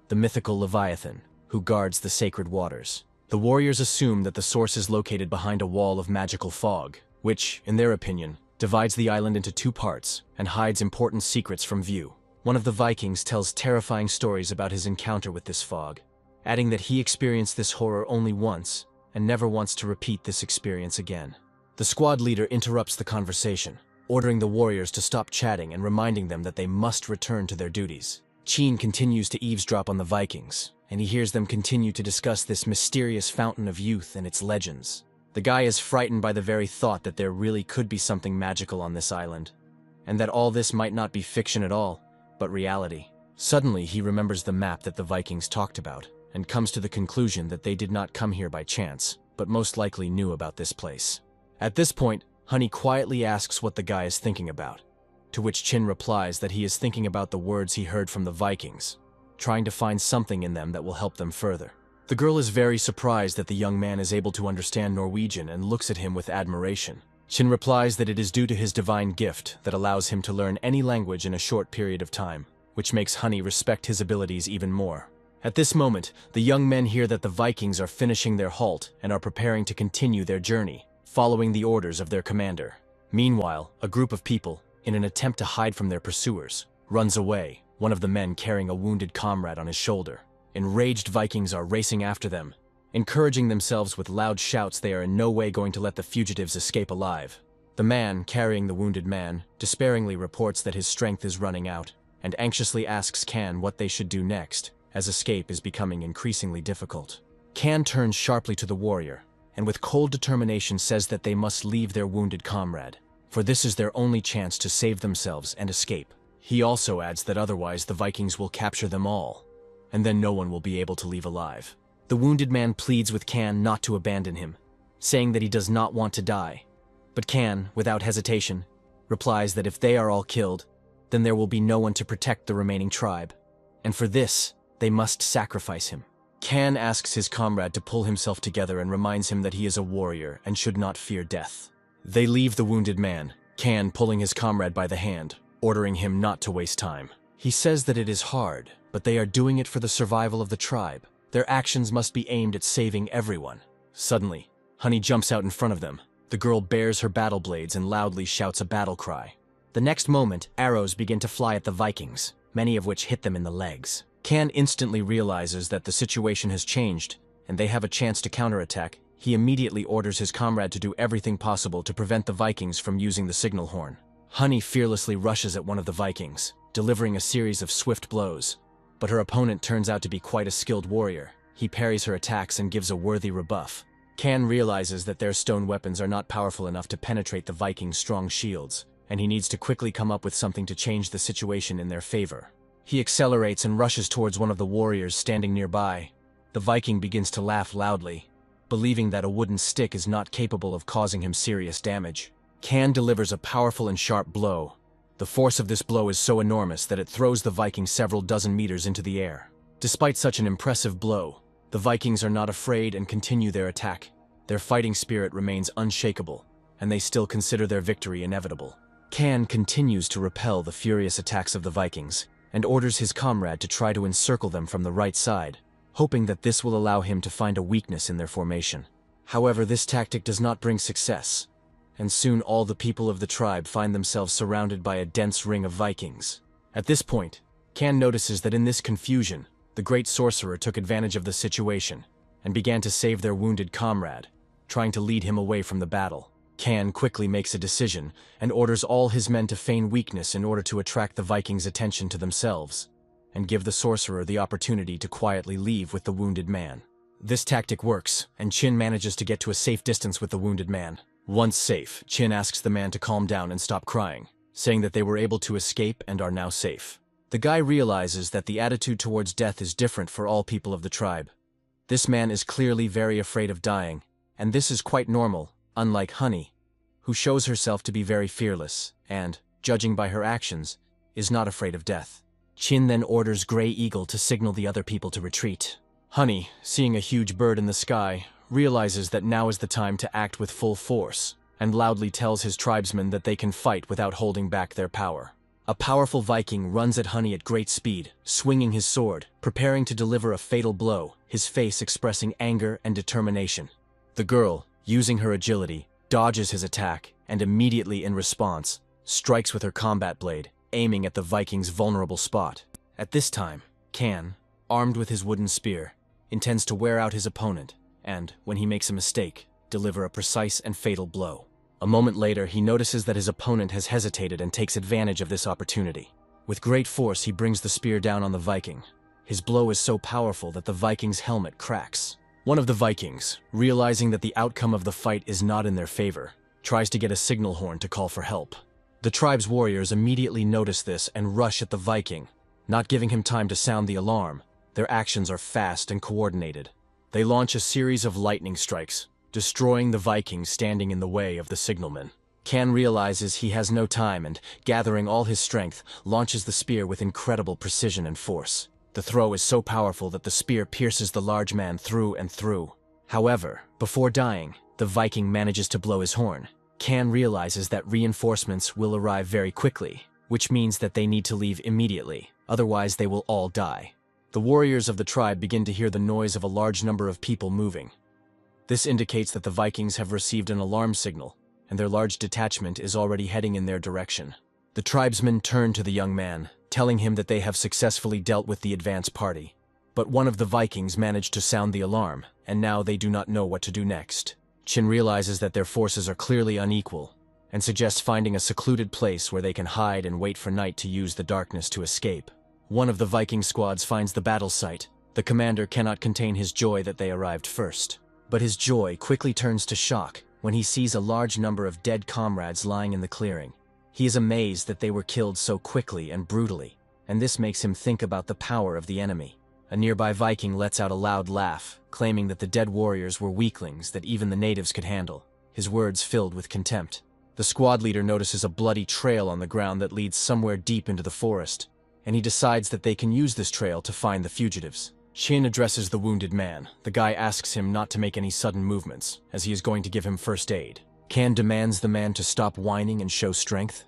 the mythical Leviathan, who guards the sacred waters. The warriors assume that the source is located behind a wall of magical fog, which, in their opinion, divides the island into two parts and hides important secrets from view. One of the Vikings tells terrifying stories about his encounter with this fog, adding that he experienced this horror only once and never wants to repeat this experience again. The squad leader interrupts the conversation, ordering the warriors to stop chatting and reminding them that they must return to their duties. Chin continues to eavesdrop on the Vikings, and he hears them continue to discuss this mysterious fountain of youth and its legends. The guy is frightened by the very thought that there really could be something magical on this island, and that all this might not be fiction at all, but reality. Suddenly, he remembers the map that the Vikings talked about, and comes to the conclusion that they did not come here by chance, but most likely knew about this place. At this point, Honey quietly asks what the guy is thinking about, to which Chin replies that he is thinking about the words he heard from the Vikings, trying to find something in them that will help them further. The girl is very surprised that the young man is able to understand Norwegian and looks at him with admiration. Chin replies that it is due to his divine gift that allows him to learn any language in a short period of time, which makes Honey respect his abilities even more. At this moment, the young men hear that the Vikings are finishing their halt and are preparing to continue their journey, following the orders of their commander. Meanwhile, a group of people, in an attempt to hide from their pursuers, runs away, one of the men carrying a wounded comrade on his shoulder. Enraged Vikings are racing after them, encouraging themselves with loud shouts they are in no way going to let the fugitives escape alive. The man carrying the wounded man despairingly reports that his strength is running out, and anxiously asks Kan what they should do next, as escape is becoming increasingly difficult. Kan turns sharply to the warrior, and with cold determination says that they must leave their wounded comrade, for this is their only chance to save themselves and escape. He also adds that otherwise the Vikings will capture them all, and then no one will be able to leave alive. The wounded man pleads with Kan not to abandon him, saying that he does not want to die. But Kan, without hesitation, replies that if they are all killed, then there will be no one to protect the remaining tribe, and for this, they must sacrifice him. Kan asks his comrade to pull himself together and reminds him that he is a warrior and should not fear death. They leave the wounded man, Kan pulling his comrade by the hand, ordering him not to waste time. He says that it is hard, but they are doing it for the survival of the tribe. Their actions must be aimed at saving everyone. Suddenly, Honey jumps out in front of them. The girl bares her battle blades and loudly shouts a battle cry. The next moment, arrows begin to fly at the Vikings, many of which hit them in the legs. Kan instantly realizes that the situation has changed, and they have a chance to counterattack. He immediately orders his comrade to do everything possible to prevent the Vikings from using the signal horn. Honey fearlessly rushes at one of the Vikings, delivering a series of swift blows. But her opponent turns out to be quite a skilled warrior. He parries her attacks and gives a worthy rebuff. Kan realizes that their stone weapons are not powerful enough to penetrate the Vikings' strong shields, and he needs to quickly come up with something to change the situation in their favor. He accelerates and rushes towards one of the warriors standing nearby. The Viking begins to laugh loudly, believing that a wooden stick is not capable of causing him serious damage. Kan delivers a powerful and sharp blow. The force of this blow is so enormous that it throws the Viking several dozen meters into the air. Despite such an impressive blow, the Vikings are not afraid and continue their attack. Their fighting spirit remains unshakable, and they still consider their victory inevitable. Kan continues to repel the furious attacks of the Vikings, and orders his comrade to try to encircle them from the right side, hoping that this will allow him to find a weakness in their formation. However, this tactic does not bring success, and soon all the people of the tribe find themselves surrounded by a dense ring of Vikings. At this point, Kan notices that in this confusion, the great sorcerer took advantage of the situation and began to save their wounded comrade, trying to lead him away from the battle. Kan quickly makes a decision and orders all his men to feign weakness in order to attract the Vikings' attention to themselves and give the sorcerer the opportunity to quietly leave with the wounded man. This tactic works, and Chin manages to get to a safe distance with the wounded man. Once safe, Chin asks the man to calm down and stop crying, saying that they were able to escape and are now safe. The guy realizes that the attitude towards death is different for all people of the tribe. This man is clearly very afraid of dying, and this is quite normal, unlike Honey, who shows herself to be very fearless and, judging by her actions, is not afraid of death. Chin then orders Grey Eagle to signal the other people to retreat. Honey, seeing a huge bird in the sky, realizes that now is the time to act with full force, and loudly tells his tribesmen that they can fight without holding back their power. A powerful Viking runs at Honey at great speed, swinging his sword, preparing to deliver a fatal blow, his face expressing anger and determination. The girl, using her agility, dodges his attack, and immediately in response, strikes with her combat blade, aiming at the Viking's vulnerable spot. At this time, Kan, armed with his wooden spear, intends to wear out his opponent, and, when he makes a mistake, deliver a precise and fatal blow. A moment later, he notices that his opponent has hesitated and takes advantage of this opportunity. With great force, he brings the spear down on the Viking. His blow is so powerful that the Viking's helmet cracks. One of the Vikings, realizing that the outcome of the fight is not in their favor, tries to get a signal horn to call for help. The tribe's warriors immediately notice this and rush at the Viking, not giving him time to sound the alarm. Their actions are fast and coordinated. They launch a series of lightning strikes, destroying the Vikings standing in the way of the signalman. Kan realizes he has no time and, gathering all his strength, launches the spear with incredible precision and force. The throw is so powerful that the spear pierces the large man through and through. However, before dying, the Viking manages to blow his horn. Kan realizes that reinforcements will arrive very quickly, which means that they need to leave immediately, otherwise they will all die. The warriors of the tribe begin to hear the noise of a large number of people moving. This indicates that the Vikings have received an alarm signal, and their large detachment is already heading in their direction. The tribesmen turn to the young man, telling him that they have successfully dealt with the advance party. But one of the Vikings managed to sound the alarm, and now they do not know what to do next. Chin realizes that their forces are clearly unequal, and suggests finding a secluded place where they can hide and wait for night to use the darkness to escape. One of the Viking squads finds the battle site. The commander cannot contain his joy that they arrived first. But his joy quickly turns to shock when he sees a large number of dead comrades lying in the clearing. He is amazed that they were killed so quickly and brutally, and this makes him think about the power of the enemy. A nearby Viking lets out a loud laugh, claiming that the dead warriors were weaklings that even the natives could handle, his words filled with contempt. The squad leader notices a bloody trail on the ground that leads somewhere deep into the forest, and he decides that they can use this trail to find the fugitives. Chin addresses the wounded man. The guy asks him not to make any sudden movements, as he is going to give him first aid. Kan demands the man to stop whining and show strength.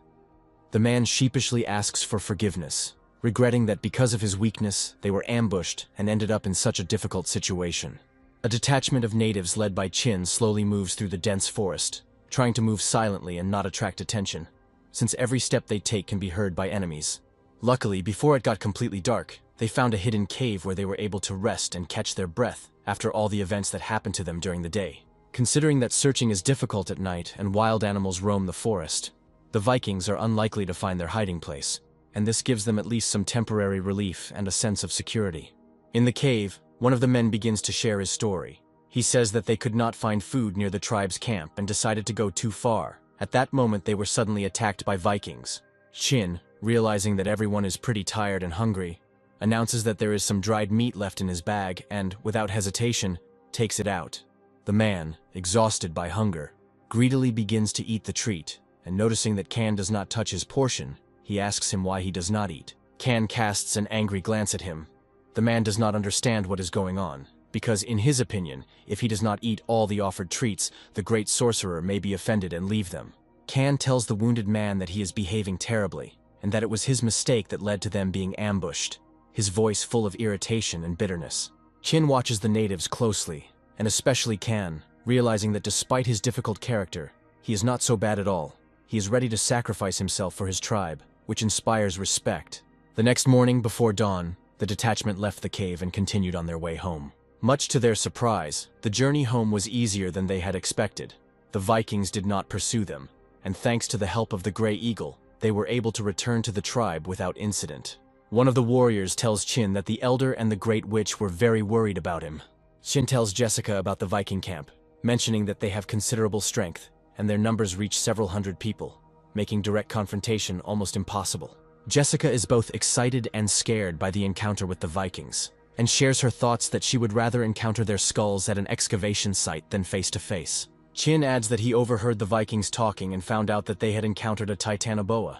The man sheepishly asks for forgiveness, regretting that because of his weakness, they were ambushed and ended up in such a difficult situation. A detachment of natives led by Chin slowly moves through the dense forest, trying to move silently and not attract attention, since every step they take can be heard by enemies. Luckily, before it got completely dark, they found a hidden cave where they were able to rest and catch their breath after all the events that happened to them during the day. Considering that searching is difficult at night and wild animals roam the forest, the Vikings are unlikely to find their hiding place, and this gives them at least some temporary relief and a sense of security. In the cave, one of the men begins to share his story. He says that they could not find food near the tribe's camp and decided to go too far. At that moment, they were suddenly attacked by Vikings. Chin, realizing that everyone is pretty tired and hungry, announces that there is some dried meat left in his bag and, without hesitation, takes it out. The man, exhausted by hunger, greedily begins to eat the treat, and noticing that Kan does not touch his portion, he asks him why he does not eat. Kan casts an angry glance at him. The man does not understand what is going on, because in his opinion, if he does not eat all the offered treats, the great sorcerer may be offended and leave them. Kan tells the wounded man that he is behaving terribly, and that it was his mistake that led to them being ambushed, his voice full of irritation and bitterness. Chin watches the natives closely, and especially Kan, realizing that despite his difficult character, he is not so bad at all. He is ready to sacrifice himself for his tribe, which inspires respect. The next morning before dawn, the detachment left the cave and continued on their way home. Much to their surprise, the journey home was easier than they had expected. The Vikings did not pursue them, and thanks to the help of the Grey Eagle, they were able to return to the tribe without incident. One of the warriors tells Chin that the Elder and the Great Witch were very worried about him. Chin tells Jessica about the Viking camp, mentioning that they have considerable strength, and their numbers reach several hundred people, making direct confrontation almost impossible. Jessica is both excited and scared by the encounter with the Vikings, and shares her thoughts that she would rather encounter their skulls at an excavation site than face to face. Chin adds that he overheard the Vikings talking and found out that they had encountered a titanoboa.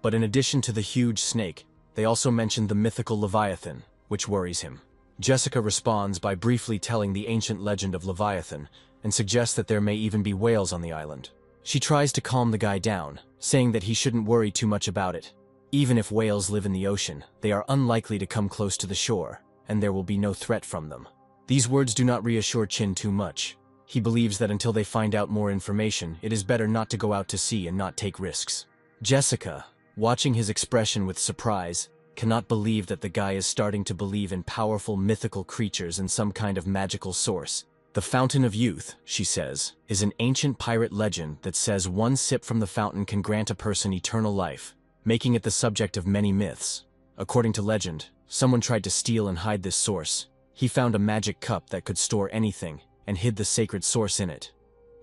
But in addition to the huge snake, they also mentioned the mythical Leviathan, which worries him. Jessica responds by briefly telling the ancient legend of Leviathan and suggests that there may even be whales on the island. She tries to calm the guy down, saying that he shouldn't worry too much about it. Even if whales live in the ocean, they are unlikely to come close to the shore, and there will be no threat from them. These words do not reassure Chin too much. He believes that until they find out more information, it is better not to go out to sea and not take risks. Jessica, watching his expression with surprise, cannot believe that the guy is starting to believe in powerful mythical creatures and some kind of magical source. The Fountain of Youth, she says, is an ancient pirate legend that says one sip from the fountain can grant a person eternal life, making it the subject of many myths. According to legend, someone tried to steal and hide this source. He found a magic cup that could store anything and hid the sacred source in it,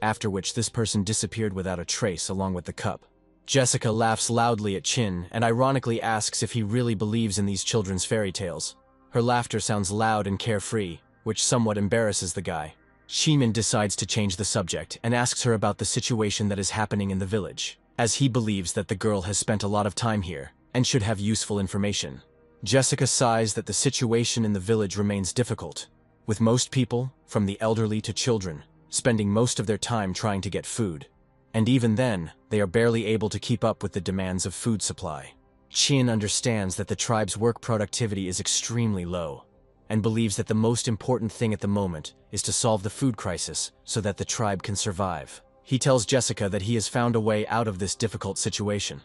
after which this person disappeared without a trace along with the cup. Jessica laughs loudly at Chin and ironically asks if he really believes in these children's fairy tales. Her laughter sounds loud and carefree, which somewhat embarrasses the guy. Shimin decides to change the subject and asks her about the situation that is happening in the village, as he believes that the girl has spent a lot of time here and should have useful information. Jessica sighs that the situation in the village remains difficult, with most people, from the elderly to children, spending most of their time trying to get food. And even then, they are barely able to keep up with the demands of food supply. Chin understands that the tribe's work productivity is extremely low, and believes that the most important thing at the moment is to solve the food crisis so that the tribe can survive. He tells Jessica that he has found a way out of this difficult situation.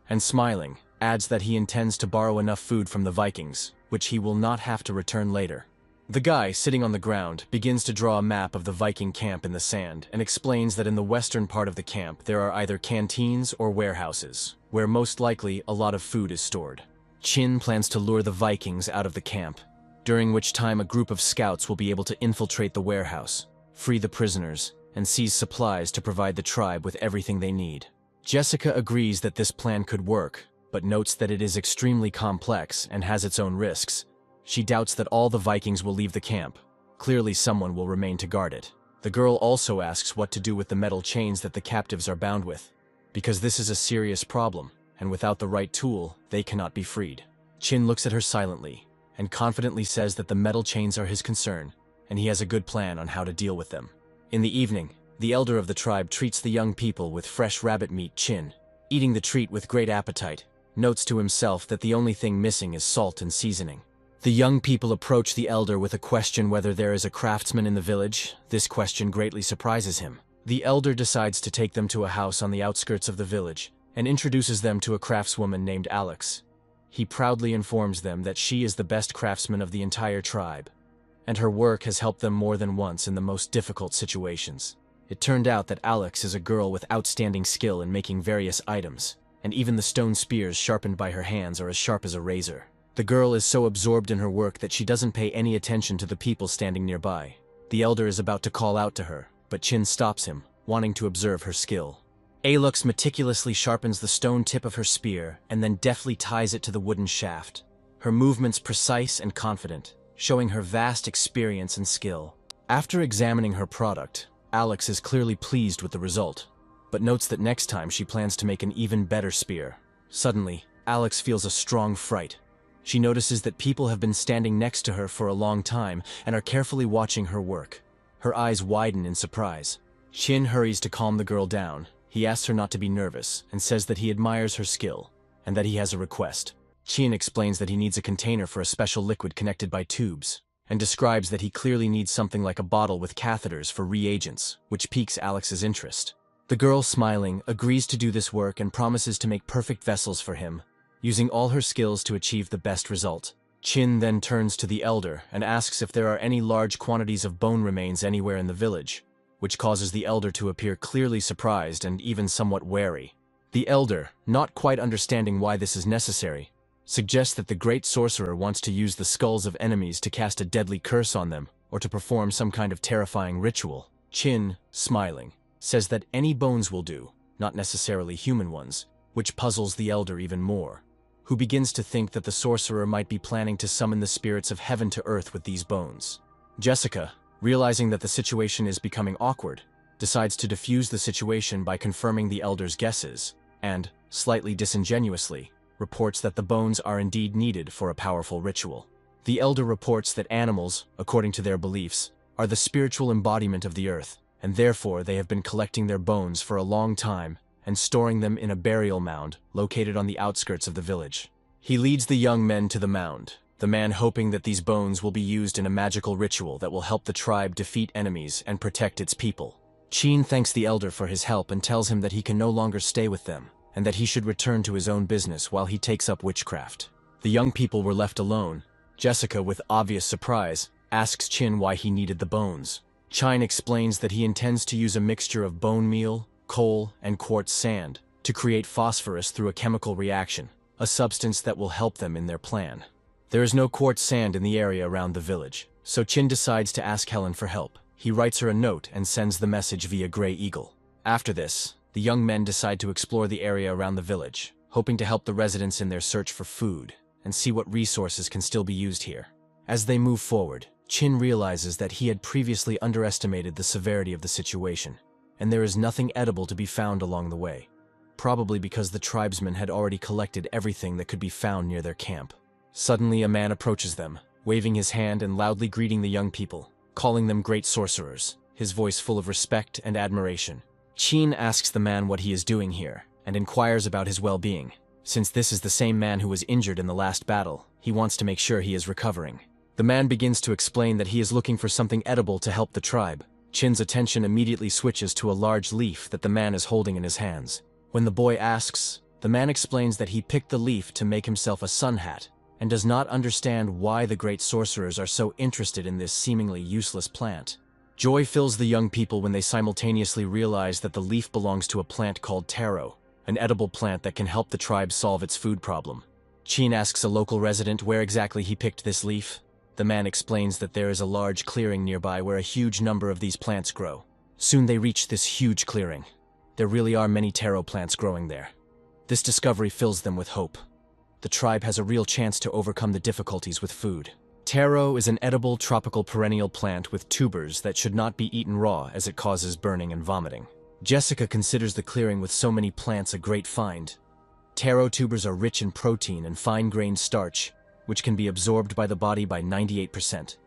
and smiling, adds that he intends to borrow enough food from the Vikings, which he will not have to return later. The guy, sitting on the ground, begins to draw a map of the Viking camp in the sand and explains that in the western part of the camp there are either canteens or warehouses, where most likely a lot of food is stored. Chin plans to lure the Vikings out of the camp, during which time a group of scouts will be able to infiltrate the warehouse, free the prisoners, and seize supplies to provide the tribe with everything they need. Jessica agrees that this plan could work, but notes that it is extremely complex and has its own risks. She doubts that all the Vikings will leave the camp. Clearly someone will remain to guard it. The girl also asks what to do with the metal chains that the captives are bound with, because this is a serious problem, and without the right tool, they cannot be freed. Chin looks at her silently, and confidently says that the metal chains are his concern, and he has a good plan on how to deal with them. In the evening, the elder of the tribe treats the young people with fresh rabbit meat. Chin, eating the treat with great appetite, notes to himself that the only thing missing is salt and seasoning. The young people approach the elder with a question whether there is a craftsman in the village. This question greatly surprises him. The elder decides to take them to a house on the outskirts of the village and introduces them to a craftswoman named Alex. He proudly informs them that she is the best craftsman of the entire tribe, and her work has helped them more than once in the most difficult situations. It turned out that Alex is a girl with outstanding skill in making various items, and even the stone spears sharpened by her hands are as sharp as a razor. The girl is so absorbed in her work that she doesn't pay any attention to the people standing nearby. The elder is about to call out to her, but Chin stops him, wanting to observe her skill. Alex meticulously sharpens the stone tip of her spear and then deftly ties it to the wooden shaft. Her movements precise and confident, showing her vast experience and skill. After examining her product, Alex is clearly pleased with the result, but notes that next time she plans to make an even better spear. Suddenly, Alex feels a strong fright. She notices that people have been standing next to her for a long time and are carefully watching her work. Her eyes widen in surprise. Chin hurries to calm the girl down. He asks her not to be nervous and says that he admires her skill and that he has a request. Chin explains that he needs a container for a special liquid connected by tubes, and describes that he clearly needs something like a bottle with catheters for reagents, which piques Alex's interest. The girl, smiling, agrees to do this work and promises to make perfect vessels for him, using all her skills to achieve the best result. Chin then turns to the elder and asks if there are any large quantities of bone remains anywhere in the village, which causes the elder to appear clearly surprised and even somewhat wary. The elder, not quite understanding why this is necessary, suggests that the great sorcerer wants to use the skulls of enemies to cast a deadly curse on them or to perform some kind of terrifying ritual. Chin, smiling, says that any bones will do, not necessarily human ones, which puzzles the elder even more, who begins to think that the sorcerer might be planning to summon the spirits of heaven to earth with these bones. Jessica, realizing that the situation is becoming awkward, decides to defuse the situation by confirming the elder's guesses, and, slightly disingenuously, reports that the bones are indeed needed for a powerful ritual. The elder reports that animals, according to their beliefs, are the spiritual embodiment of the earth, and therefore they have been collecting their bones for a long time and storing them in a burial mound located on the outskirts of the village. He leads the young men to the mound, the man hoping that these bones will be used in a magical ritual that will help the tribe defeat enemies and protect its people. Chin thanks the elder for his help and tells him that he can no longer stay with them, and that he should return to his own business while he takes up witchcraft. The young people were left alone. Jessica, with obvious surprise, asks Chin why he needed the bones. Chin explains that he intends to use a mixture of bone meal, coal, and quartz sand to create phosphorus through a chemical reaction, a substance that will help them in their plan. There is no quartz sand in the area around the village, so Chin decides to ask Helen for help. He writes her a note and sends the message via Grey Eagle. After this, the young men decide to explore the area around the village, hoping to help the residents in their search for food and see what resources can still be used here. As they move forward, Chin realizes that he had previously underestimated the severity of the situation, and there is nothing edible to be found along the way, probably because the tribesmen had already collected everything that could be found near their camp. Suddenly, a man approaches them, waving his hand and loudly greeting the young people, calling them great sorcerers, his voice full of respect and admiration. Chin asks the man what he is doing here, and inquires about his well-being. Since this is the same man who was injured in the last battle, he wants to make sure he is recovering. The man begins to explain that he is looking for something edible to help the tribe. Chin's attention immediately switches to a large leaf that the man is holding in his hands. When the boy asks, The man explains that he picked the leaf to make himself a sun hat, and does not understand why the great sorcerers are so interested in this seemingly useless plant. Joy fills the young people when they simultaneously realize that the leaf belongs to a plant called taro, an edible plant that can help the tribe solve its food problem. Chin asks a local resident where exactly he picked this leaf. The man explains that there is a large clearing nearby where a huge number of these plants grow. Soon they reach this huge clearing. There really are many taro plants growing there. This discovery fills them with hope. The tribe has a real chance to overcome the difficulties with food. Taro is an edible tropical perennial plant with tubers that should not be eaten raw as it causes burning and vomiting. Jessica considers the clearing with so many plants a great find. Taro tubers are rich in protein and fine-grained starch, which can be absorbed by the body by 98%.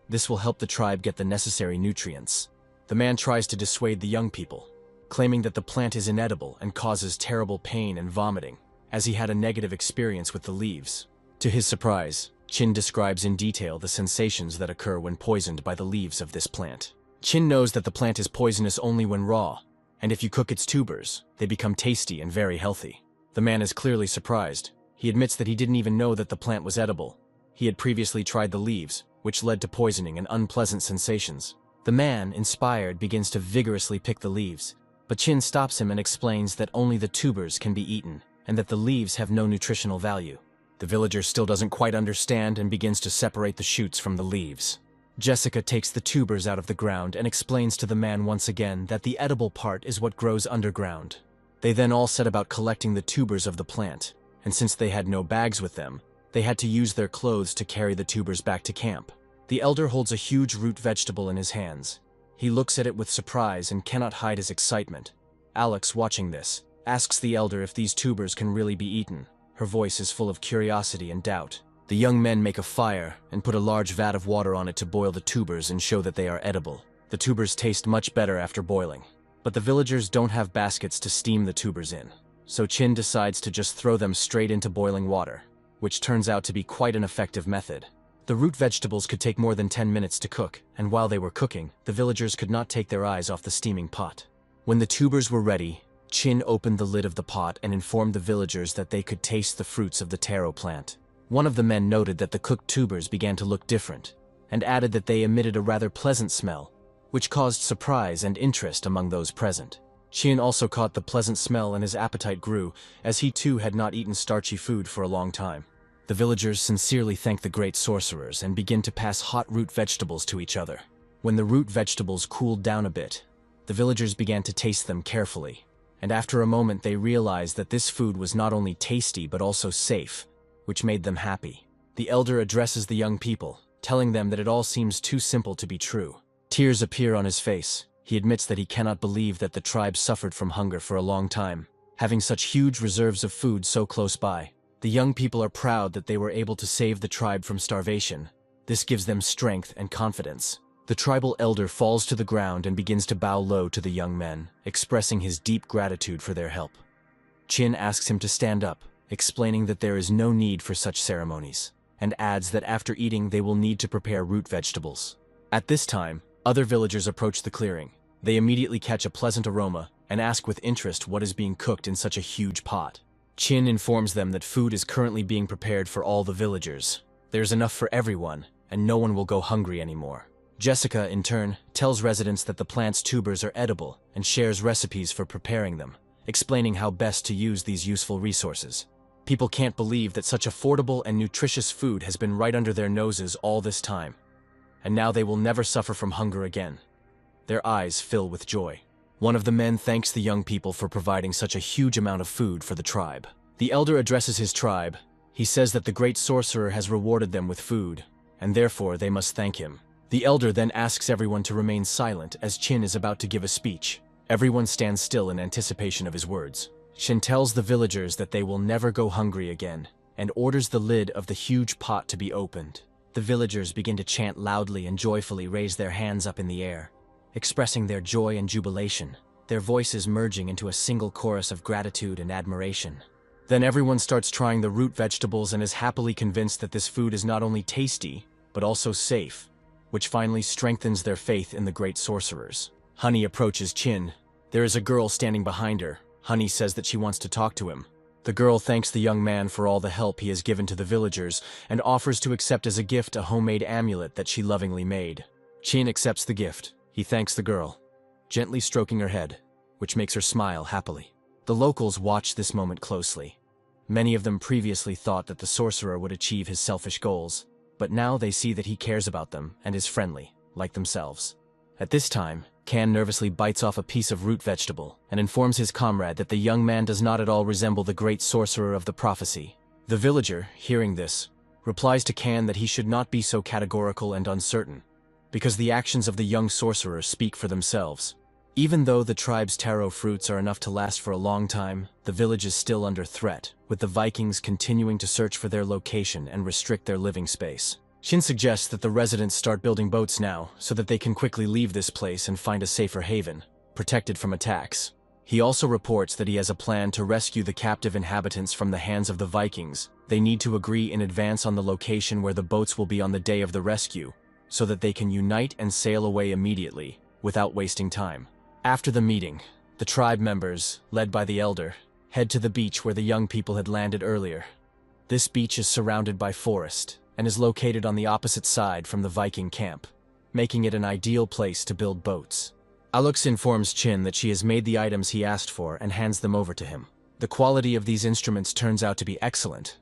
This will help the tribe get the necessary nutrients. The man tries to dissuade the young people, claiming that the plant is inedible and causes terrible pain and vomiting, as he had a negative experience with the leaves. To his surprise, Chin describes in detail the sensations that occur when poisoned by the leaves of this plant. Chin knows that the plant is poisonous only when raw, and if you cook its tubers, they become tasty and very healthy. The man is clearly surprised. He admits that he didn't even know that the plant was edible. He had previously tried the leaves, which led to poisoning and unpleasant sensations. The man, inspired, begins to vigorously pick the leaves, but Chin stops him and explains that only the tubers can be eaten, and that the leaves have no nutritional value. The villager still doesn't quite understand and begins to separate the shoots from the leaves. Jessica takes the tubers out of the ground and explains to the man once again that the edible part is what grows underground. They then all set about collecting the tubers of the plant, and since they had no bags with them, they had to use their clothes to carry the tubers back to camp. The elder holds a huge root vegetable in his hands. He looks at it with surprise and cannot hide his excitement. Alex, watching this, asks the elder if these tubers can really be eaten. Her voice is full of curiosity and doubt. The young men make a fire and put a large vat of water on it to boil the tubers and show that they are edible. The tubers taste much better after boiling, but the villagers don't have baskets to steam the tubers in, so Chin decides to just throw them straight into boiling water, which turns out to be quite an effective method. The root vegetables could take more than 10 minutes to cook, and while they were cooking, the villagers could not take their eyes off the steaming pot. When the tubers were ready, Chin opened the lid of the pot and informed the villagers that they could taste the fruits of the taro plant. One of the men noted that the cooked tubers began to look different, and added that they emitted a rather pleasant smell, which caused surprise and interest among those present. Chin also caught the pleasant smell and his appetite grew, as he too had not eaten starchy food for a long time. The villagers sincerely thank the great sorcerers and begin to pass hot root vegetables to each other. When the root vegetables cooled down a bit, the villagers began to taste them carefully, and after a moment they realized that this food was not only tasty but also safe, which made them happy. The elder addresses the young people, telling them that it all seems too simple to be true. Tears appear on his face. He admits that he cannot believe that the tribe suffered from hunger for a long time, having such huge reserves of food so close by. The young people are proud that they were able to save the tribe from starvation. This gives them strength and confidence. The tribal elder falls to the ground and begins to bow low to the young men, expressing his deep gratitude for their help. Chin asks him to stand up, explaining that there is no need for such ceremonies, and adds that after eating they will need to prepare root vegetables. At this time, other villagers approach the clearing. They immediately catch a pleasant aroma and ask with interest what is being cooked in such a huge pot. Chin informs them that food is currently being prepared for all the villagers. There's enough for everyone, and no one will go hungry anymore. Jessica, in turn, tells residents that the plant's tubers are edible and shares recipes for preparing them, explaining how best to use these useful resources. People can't believe that such affordable and nutritious food has been right under their noses all this time, and now they will never suffer from hunger again. Their eyes fill with joy. One of the men thanks the young people for providing such a huge amount of food for the tribe. The elder addresses his tribe. He says that the great sorcerer has rewarded them with food, and therefore they must thank him. The elder then asks everyone to remain silent as Chin is about to give a speech. Everyone stands still in anticipation of his words. Chin tells the villagers that they will never go hungry again, and orders the lid of the huge pot to be opened. The villagers begin to chant loudly and joyfully raise their hands up in the air, expressing their joy and jubilation, their voices merging into a single chorus of gratitude and admiration. Then everyone starts trying the root vegetables and is happily convinced that this food is not only tasty, but also safe, which finally strengthens their faith in the great sorcerers. Honey approaches Chin. There is a girl standing behind her. Honey says that she wants to talk to him. The girl thanks the young man for all the help he has given to the villagers and offers to accept as a gift a homemade amulet that she lovingly made. Chin accepts the gift. He thanks the girl, gently stroking her head, which makes her smile happily. The locals watch this moment closely. Many of them previously thought that the sorcerer would achieve his selfish goals, but now they see that he cares about them and is friendly, like themselves. At this time, Can nervously bites off a piece of root vegetable and informs his comrade that the young man does not at all resemble the great sorcerer of the prophecy. The villager, hearing this, replies to Can that he should not be so categorical and uncertain, because the actions of the young sorcerer speak for themselves. Even though the tribe's taro fruits are enough to last for a long time, the village is still under threat, with the Vikings continuing to search for their location and restrict their living space. Shin suggests that the residents start building boats now so that they can quickly leave this place and find a safer haven, protected from attacks. He also reports that he has a plan to rescue the captive inhabitants from the hands of the Vikings. They need to agree in advance on the location where the boats will be on the day of the rescue, so that they can unite and sail away immediately, without wasting time. After the meeting, the tribe members, led by the elder, head to the beach where the young people had landed earlier. This beach is surrounded by forest, and is located on the opposite side from the Viking camp, making it an ideal place to build boats. Alux informs Chin that she has made the items he asked for and hands them over to him. The quality of these instruments turns out to be excellent.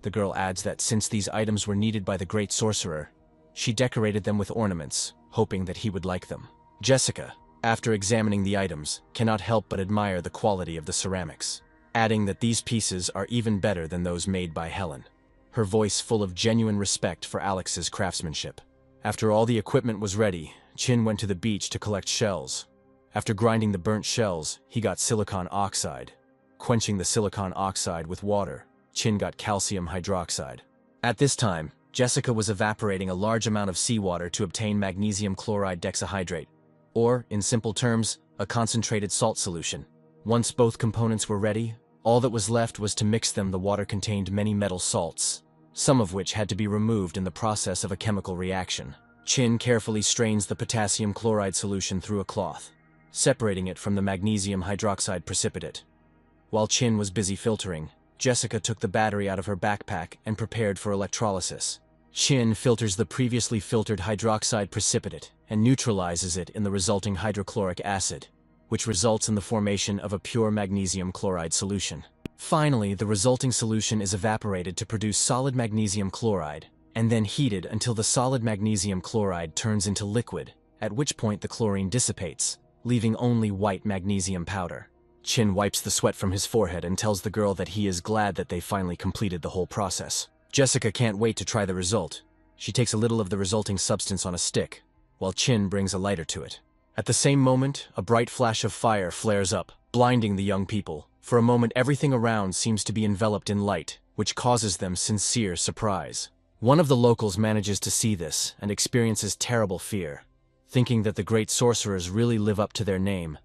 The girl adds that since these items were needed by the great sorcerer, she decorated them with ornaments, hoping that he would like them. Jessica, after examining the items, cannot help but admire the quality of the ceramics, adding that these pieces are even better than those made by Helen, her voice full of genuine respect for Alex's craftsmanship. After all the equipment was ready, Chin went to the beach to collect shells. After grinding the burnt shells, he got silicon oxide. Quenching the silicon oxide with water, Chin got calcium hydroxide. At this time, Jessica was evaporating a large amount of seawater to obtain magnesium chloride dexahydrate, or, in simple terms, a concentrated salt solution. Once both components were ready, all that was left was to mix them. The water contained many metal salts, some of which had to be removed in the process of a chemical reaction. Chin carefully strains the potassium chloride solution through a cloth, separating it from the magnesium hydroxide precipitate. While Chin was busy filtering, Jessica took the battery out of her backpack and prepared for electrolysis. Chin filters the previously filtered hydroxide precipitate and neutralizes it in the resulting hydrochloric acid, which results in the formation of a pure magnesium chloride solution. Finally, the resulting solution is evaporated to produce solid magnesium chloride, and then heated until the solid magnesium chloride turns into liquid, at which point the chlorine dissipates, leaving only white magnesium powder. Chin wipes the sweat from his forehead and tells the girl that he is glad that they finally completed the whole process. Jessica can't wait to try the result. She takes a little of the resulting substance on a stick, while Chin brings a lighter to it. At the same moment, a bright flash of fire flares up, blinding the young people. For a moment, everything around seems to be enveloped in light, which causes them sincere surprise. One of the locals manages to see this and experiences terrible fear, thinking that the great sorcerers really live up to their name,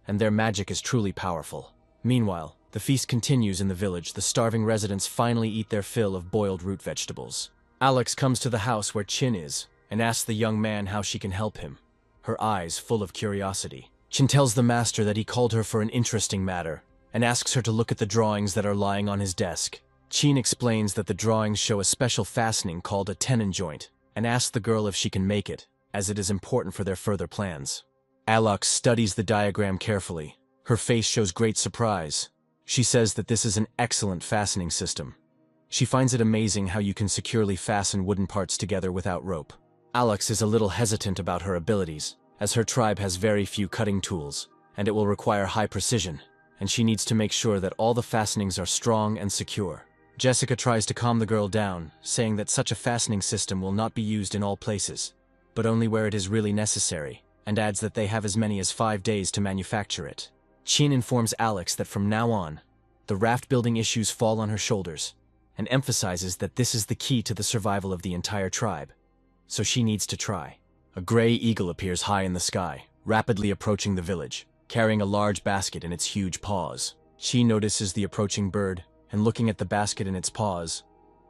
and their magic is truly powerful. Meanwhile, the feast continues in the village. The starving residents finally eat their fill of boiled root vegetables. Alex comes to the house where Chin is and asks the young man how she can help him, her eyes full of curiosity. Chin tells the master that he called her for an interesting matter, and asks her to look at the drawings that are lying on his desk. Chin explains that the drawings show a special fastening called a tenon joint, and asks the girl if she can make it, as it is important for their further plans. Alex studies the diagram carefully. Her face shows great surprise. She says that this is an excellent fastening system. She finds it amazing how you can securely fasten wooden parts together without rope. Alex is a little hesitant about her abilities, as her tribe has very few cutting tools, and it will require high precision, and she needs to make sure that all the fastenings are strong and secure. Jessica tries to calm the girl down, saying that such a fastening system will not be used in all places, but only where it is really necessary, and adds that they have as many as 5 days to manufacture it. Chin informs Alex that from now on, the raft building issues fall on her shoulders, and emphasizes that this is the key to the survival of the entire tribe, so she needs to try. A gray eagle appears high in the sky, rapidly approaching the village, carrying a large basket in its huge paws. She notices the approaching bird, and looking at the basket in its paws,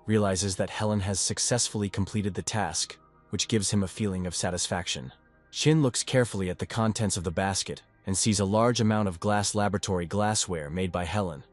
realizes that Helen has successfully completed the task, which gives him a feeling of satisfaction. Chin looks carefully at the contents of the basket and sees a large amount of glass laboratory glassware made by Helen.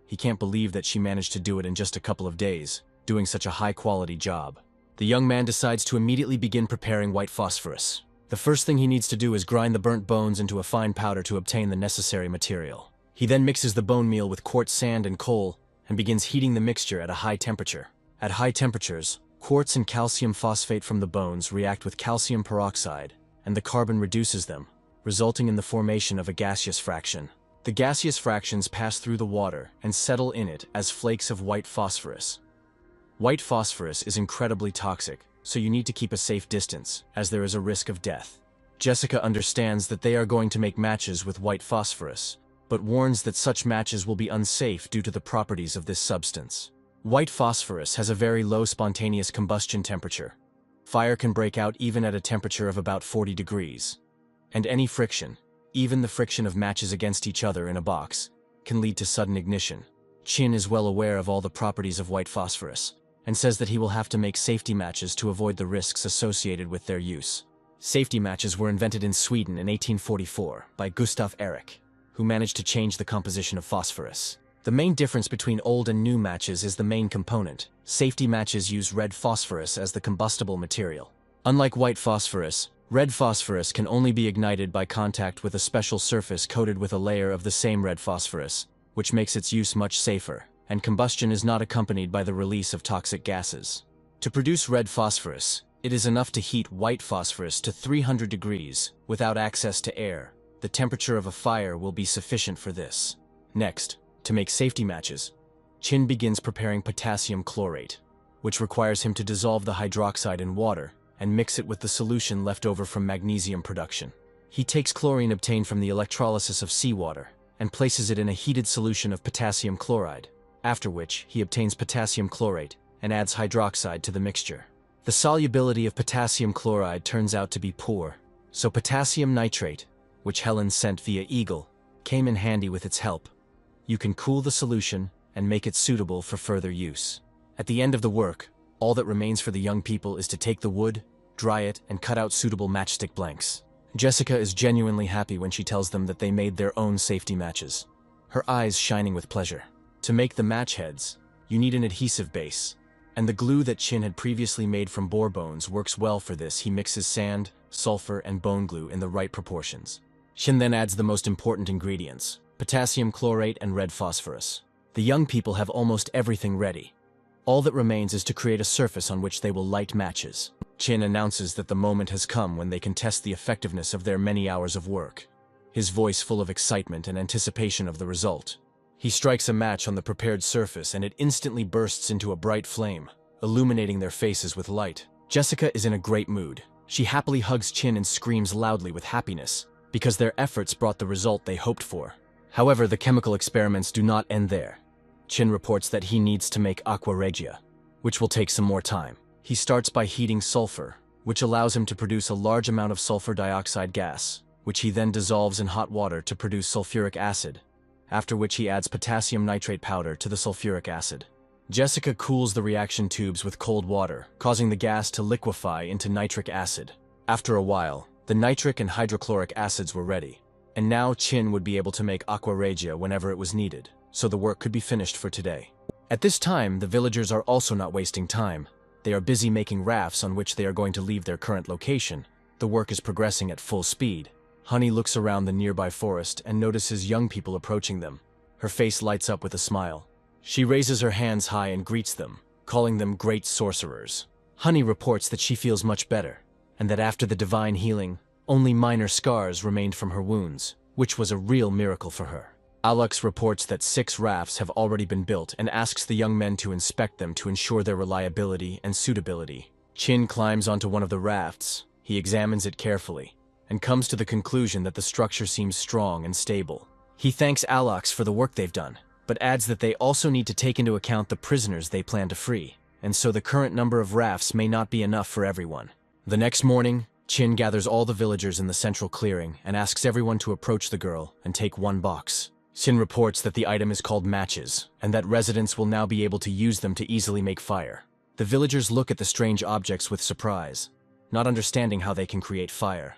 He can't believe that she managed to do it in just a couple of days, doing such a high-quality job. The young man decides to immediately begin preparing white phosphorus. The first thing he needs to do is grind the burnt bones into a fine powder to obtain the necessary material. He then mixes the bone meal with quartz sand and coal and begins heating the mixture at a high temperature. At high temperatures, quartz and calcium phosphate from the bones react with calcium peroxide, and the carbon reduces them, resulting in the formation of a gaseous fraction. The gaseous fractions pass through the water and settle in it as flakes of white phosphorus. White phosphorus is incredibly toxic, so you need to keep a safe distance, as there is a risk of death. Jessica understands that they are going to make matches with white phosphorus, but warns that such matches will be unsafe due to the properties of this substance. White phosphorus has a very low spontaneous combustion temperature. Fire can break out even at a temperature of about 40 degrees. And any friction, even the friction of matches against each other in a box, can lead to sudden ignition. Chin is well aware of all the properties of white phosphorus, and says that he will have to make safety matches to avoid the risks associated with their use. Safety matches were invented in Sweden in 1844 by Gustav Erik, who managed to change the composition of phosphorus. The main difference between old and new matches is the main component. Safety matches use red phosphorus as the combustible material. Unlike white phosphorus, red phosphorus can only be ignited by contact with a special surface coated with a layer of the same red phosphorus, which makes its use much safer, and combustion is not accompanied by the release of toxic gases. To produce red phosphorus, it is enough to heat white phosphorus to 300 degrees without access to air. The temperature of a fire will be sufficient for this. Next, to make safety matches, Chin begins preparing potassium chlorate, which requires him to dissolve the hydroxide in water and mix it with the solution left over from magnesium production. He takes chlorine obtained from the electrolysis of seawater and places it in a heated solution of potassium chloride, after which he obtains potassium chlorate and adds hydroxide to the mixture. The solubility of potassium chloride turns out to be poor, so potassium nitrate, which Helen sent via Eagle, came in handy with its help. You can cool the solution and make it suitable for further use. At the end of the work, all that remains for the young people is to take the wood, dry it, and cut out suitable matchstick blanks. Jessica is genuinely happy when she tells them that they made their own safety matches, her eyes shining with pleasure. To make the match heads, you need an adhesive base, and the glue that Chin had previously made from boar bones works well for this. He mixes sand, sulfur, and bone glue in the right proportions. Chin then adds the most important ingredients: potassium chlorate and red phosphorus. The young people have almost everything ready. All that remains is to create a surface on which they will light matches. Chin announces that the moment has come when they can test the effectiveness of their many hours of work, his voice full of excitement and anticipation of the result. He strikes a match on the prepared surface and it instantly bursts into a bright flame, illuminating their faces with light. Jessica is in a great mood. She happily hugs Chin and screams loudly with happiness, because their efforts brought the result they hoped for. However, the chemical experiments do not end there. Chin reports that he needs to make aqua regia, which will take some more time. He starts by heating sulfur, which allows him to produce a large amount of sulfur dioxide gas, which he then dissolves in hot water to produce sulfuric acid, after which he adds potassium nitrate powder to the sulfuric acid. Jessica cools the reaction tubes with cold water, causing the gas to liquefy into nitric acid. After a while, the nitric and hydrochloric acids were ready, and now Chin would be able to make aqua regia whenever it was needed, so the work could be finished for today. At this time, the villagers are also not wasting time. They are busy making rafts on which they are going to leave their current location. The work is progressing at full speed. Honey looks around the nearby forest and notices young people approaching them. Her face lights up with a smile. She raises her hands high and greets them, calling them great sorcerers. Honey reports that she feels much better, and that after the divine healing, only minor scars remained from her wounds, which was a real miracle for her. Alex reports that 6 rafts have already been built and asks the young men to inspect them to ensure their reliability and suitability. Chin climbs onto one of the rafts. He examines it carefully and comes to the conclusion that the structure seems strong and stable. He thanks Alex for the work they've done, but adds that they also need to take into account the prisoners they plan to free, and so the current number of rafts may not be enough for everyone. The next morning, Chin gathers all the villagers in the central clearing and asks everyone to approach the girl and take one box. Chin reports that the item is called matches, and that residents will now be able to use them to easily make fire. The villagers look at the strange objects with surprise, not understanding how they can create fire,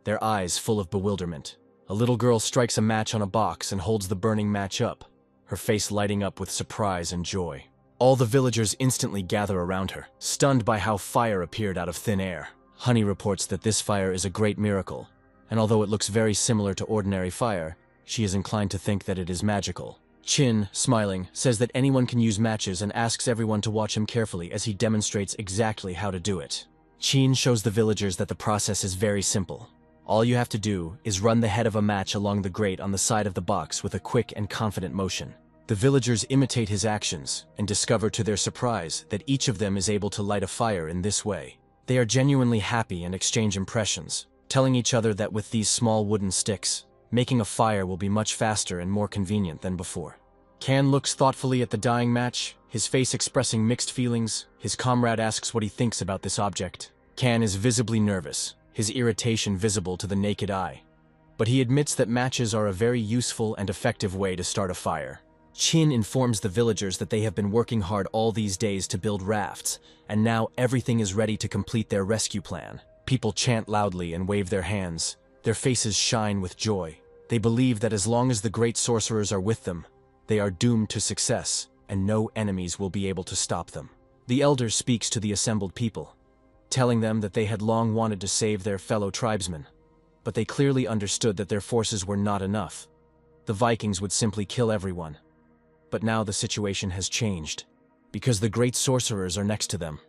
their eyes full of bewilderment. A little girl strikes a match on a box and holds the burning match up. her face lighting up with surprise and joy. All the villagers instantly gather around her, stunned by how fire appeared out of thin air. Honey reports that this fire is a great miracle, and although it looks very similar to ordinary fire, she is inclined to think that it is magical. Chin, smiling, says that anyone can use matches and asks everyone to watch him carefully as he demonstrates exactly how to do it. Chin shows the villagers that the process is very simple. All you have to do is run the head of a match along the grate on the side of the box with a quick and confident motion. The villagers imitate his actions and discover to their surprise that each of them is able to light a fire in this way. They are genuinely happy and exchange impressions, telling each other that with these small wooden sticks, making a fire will be much faster and more convenient than before. Kan looks thoughtfully at the dying match, his face expressing mixed feelings. His comrade asks what he thinks about this object. Kan is visibly nervous, his irritation visible to the naked eye. But he admits that matches are a very useful and effective way to start a fire. Chin informs the villagers that they have been working hard all these days to build rafts, and now everything is ready to complete their rescue plan. People chant loudly and wave their hands. Their faces shine with joy. They believe that as long as the great sorcerers are with them, they are doomed to success, and no enemies will be able to stop them. The elder speaks to the assembled people, telling them that they had long wanted to save their fellow tribesmen, but they clearly understood that their forces were not enough. The Vikings would simply kill everyone. But now the situation has changed, because the great sorcerers are next to them,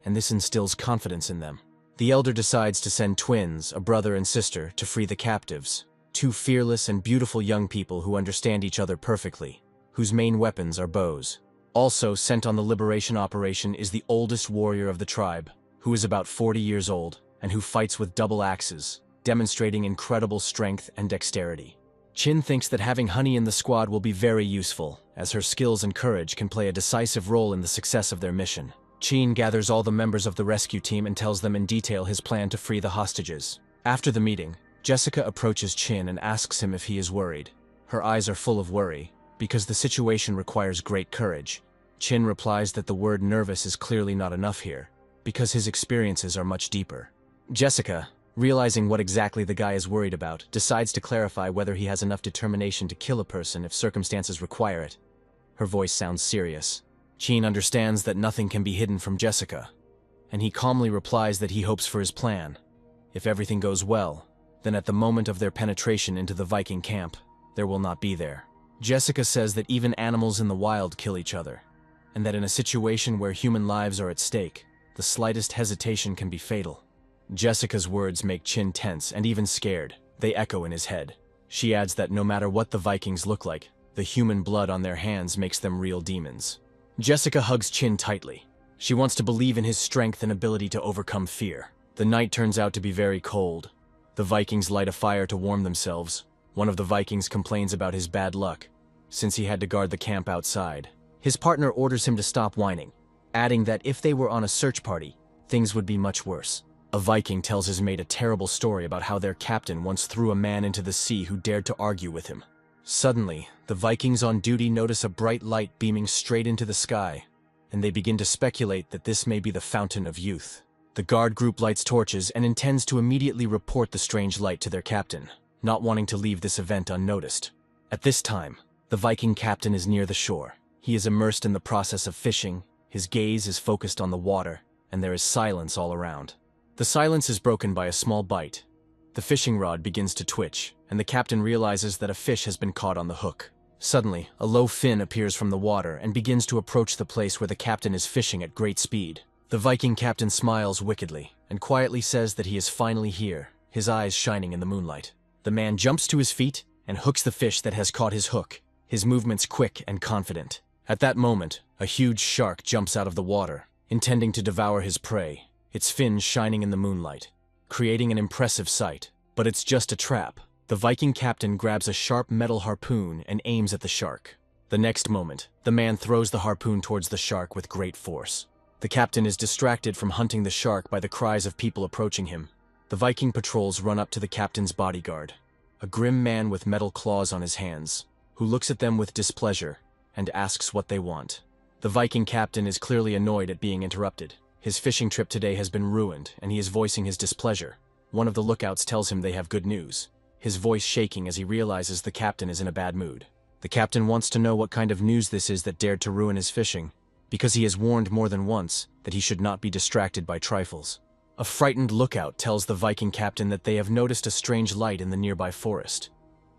and this instills confidence in them. The elder decides to send twins, a brother and sister, to free the captives, two fearless and beautiful young people who understand each other perfectly, whose main weapons are bows. Also sent on the liberation operation is the oldest warrior of the tribe, who is about 40 years old, and who fights with double axes, demonstrating incredible strength and dexterity. Chin thinks that having Honey in the squad will be very useful, as her skills and courage can play a decisive role in the success of their mission. Chin gathers all the members of the rescue team and tells them in detail his plan to free the hostages. After the meeting, Jessica approaches Chin and asks him if he is worried. Her eyes are full of worry, because the situation requires great courage. Chin replies that the word nervous is clearly not enough here, because his experiences are much deeper. Jessica, realizing what exactly the guy is worried about, decides to clarify whether he has enough determination to kill a person if circumstances require it. Her voice sounds serious. Chin understands that nothing can be hidden from Jessica, and he calmly replies that he hopes for his plan. If everything goes well, then at the moment of their penetration into the Viking camp, there will not be there. Jessica says that even animals in the wild kill each other, and that in a situation where human lives are at stake, the slightest hesitation can be fatal. Jessica's words make Chin tense and even scared. They echo in his head. She adds that no matter what the Vikings look like, the human blood on their hands makes them real demons. Jessica hugs Chin tightly. She wants to believe in his strength and ability to overcome fear. The night turns out to be very cold. The Vikings light a fire to warm themselves. One of the Vikings complains about his bad luck, since he had to guard the camp outside. His partner orders him to stop whining, adding that if they were on a search party, things would be much worse. A Viking tells his mate a terrible story about how their captain once threw a man into the sea who dared to argue with him. Suddenly, the Vikings on duty notice a bright light beaming straight into the sky, and they begin to speculate that this may be the Fountain of Youth. The guard group lights torches and intends to immediately report the strange light to their captain, not wanting to leave this event unnoticed. At this time, the Viking captain is near the shore. He is immersed in the process of fishing, his gaze is focused on the water, and there is silence all around. The silence is broken by a small bite. The fishing rod begins to twitch, and the captain realizes that a fish has been caught on the hook. Suddenly, a low fin appears from the water and begins to approach the place where the captain is fishing at great speed. The Viking captain smiles wickedly and quietly says that he is finally here, his eyes shining in the moonlight. The man jumps to his feet and hooks the fish that has caught his hook, his movements quick and confident. At that moment, a huge shark jumps out of the water, intending to devour his prey, its fins shining in the moonlight, creating an impressive sight. But it's just a trap. The Viking captain grabs a sharp metal harpoon and aims at the shark. The next moment, the man throws the harpoon towards the shark with great force. The captain is distracted from hunting the shark by the cries of people approaching him. The Viking patrols run up to the captain's bodyguard, a grim man with metal claws on his hands, who looks at them with displeasure and asks what they want. The Viking captain is clearly annoyed at being interrupted. His fishing trip today has been ruined, and he is voicing his displeasure. One of the lookouts tells him they have good news, his voice shaking as he realizes the captain is in a bad mood. The captain wants to know what kind of news this is that dared to ruin his fishing, because he has warned more than once that he should not be distracted by trifles. A frightened lookout tells the Viking captain that they have noticed a strange light in the nearby forest.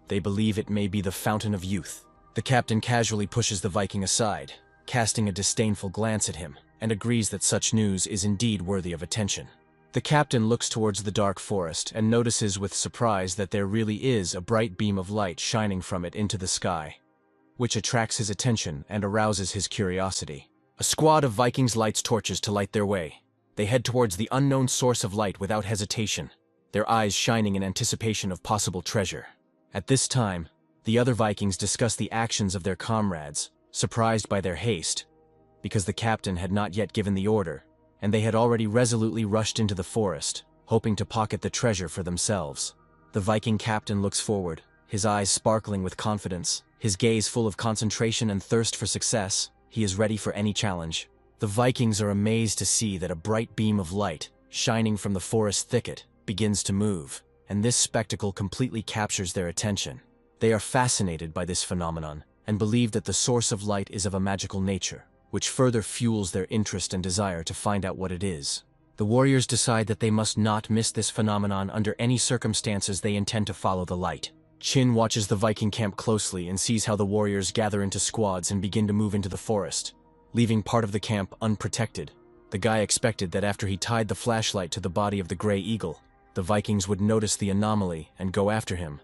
They believe it may be the Fountain of Youth. The captain casually pushes the Viking aside, casting a disdainful glance at him, and agrees that such news is indeed worthy of attention. The captain looks towards the dark forest and notices with surprise that there really is a bright beam of light shining from it into the sky, which attracts his attention and arouses his curiosity. A squad of Vikings lights torches to light their way. They head towards the unknown source of light without hesitation, their eyes shining in anticipation of possible treasure. At this time, the other Vikings discuss the actions of their comrades, surprised by their haste, because the captain had not yet given the order, and they had already resolutely rushed into the forest, hoping to pocket the treasure for themselves. The Viking captain looks forward, his eyes sparkling with confidence, his gaze full of concentration and thirst for success. He is ready for any challenge. The Vikings are amazed to see that a bright beam of light, shining from the forest thicket, begins to move, and this spectacle completely captures their attention. They are fascinated by this phenomenon, and believe that the source of light is of a magical nature, which further fuels their interest and desire to find out what it is. The warriors decide that they must not miss this phenomenon under any circumstances. They intend to follow the light. Chin watches the Viking camp closely and sees how the warriors gather into squads and begin to move into the forest, leaving part of the camp unprotected. The guy expected that after he tied the flashlight to the body of the Grey Eagle, the Vikings would notice the anomaly and go after him,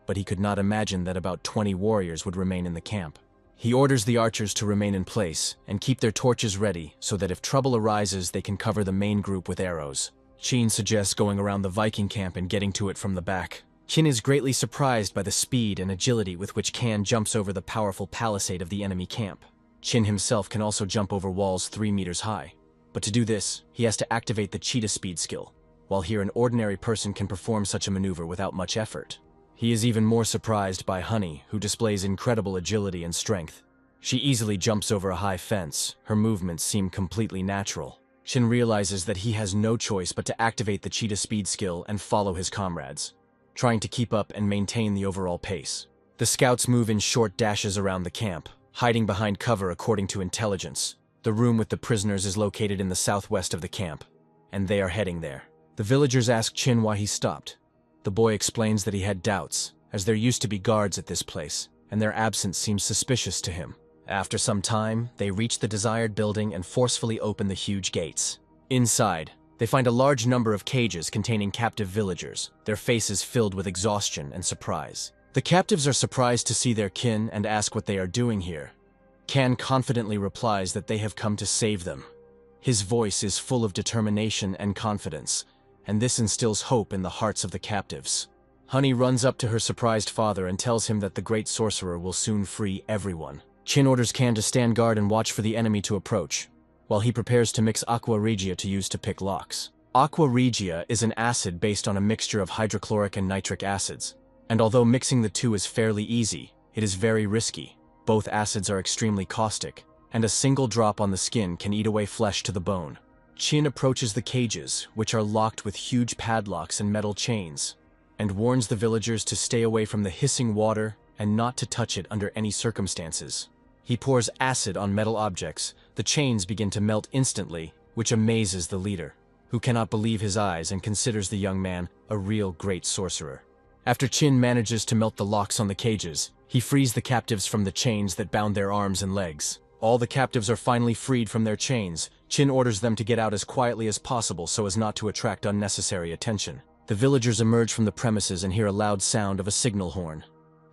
but he could not imagine that about 20 warriors would remain in the camp. He orders the archers to remain in place and keep their torches ready so that if trouble arises they can cover the main group with arrows. Chin suggests going around the Viking camp and getting to it from the back. Chin is greatly surprised by the speed and agility with which Kan jumps over the powerful palisade of the enemy camp. Chin himself can also jump over walls 3 meters high, but to do this, he has to activate the cheetah speed skill, while here an ordinary person can perform such a maneuver without much effort. He is even more surprised by Honey, who displays incredible agility and strength. She easily jumps over a high fence. Her movements seem completely natural. Chin realizes that he has no choice but to activate the cheetah speed skill and follow his comrades, trying to keep up and maintain the overall pace. The scouts move in short dashes around the camp, hiding behind cover according to intelligence. The room with the prisoners is located in the southwest of the camp, and they are heading there. The villagers ask Chin why he stopped. The boy explains that he had doubts, as there used to be guards at this place, and their absence seems suspicious to him. After some time, they reach the desired building and forcefully open the huge gates. Inside, they find a large number of cages containing captive villagers, their faces filled with exhaustion and surprise. The captives are surprised to see their kin and ask what they are doing here. Kan confidently replies that they have come to save them. His voice is full of determination and confidence, and this instills hope in the hearts of the captives. Honey runs up to her surprised father and tells him that the great sorcerer will soon free everyone. Chin orders Kan to stand guard and watch for the enemy to approach, while he prepares to mix aqua regia to use to pick locks. Aqua regia is an acid based on a mixture of hydrochloric and nitric acids, and although mixing the two is fairly easy, it is very risky. Both acids are extremely caustic, and a single drop on the skin can eat away flesh to the bone. Chin approaches the cages, which are locked with huge padlocks and metal chains, and warns the villagers to stay away from the hissing water and not to touch it under any circumstances. He pours acid on metal objects. The chains begin to melt instantly, which amazes the leader, who cannot believe his eyes and considers the young man a real great sorcerer. After Chin manages to melt the locks on the cages, he frees the captives from the chains that bound their arms and legs. All the captives are finally freed from their chains. Chin orders them to get out as quietly as possible so as not to attract unnecessary attention. The villagers emerge from the premises and hear a loud sound of a signal horn.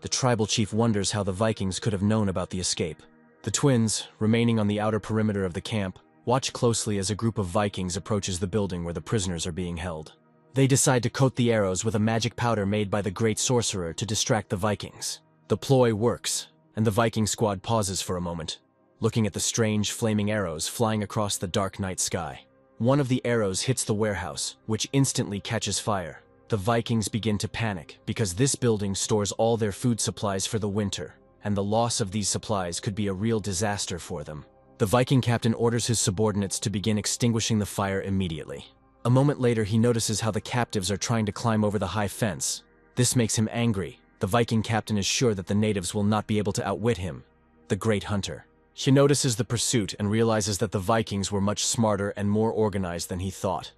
The tribal chief wonders how the Vikings could have known about the escape. The twins, remaining on the outer perimeter of the camp, watch closely as a group of Vikings approaches the building where the prisoners are being held. They decide to coat the arrows with a magic powder made by the great sorcerer to distract the Vikings. The ploy works, and the Viking squad pauses for a moment, looking at the strange flaming arrows flying across the dark night sky. One of the arrows hits the warehouse, which instantly catches fire. The Vikings begin to panic because this building stores all their food supplies for the winter, and the loss of these supplies could be a real disaster for them. The Viking captain orders his subordinates to begin extinguishing the fire immediately. A moment later, he notices how the captives are trying to climb over the high fence. This makes him angry, The Viking captain is sure that the natives will not be able to outwit him, the great hunter. He notices the pursuit and realizes that the Vikings were much smarter and more organized than he thought,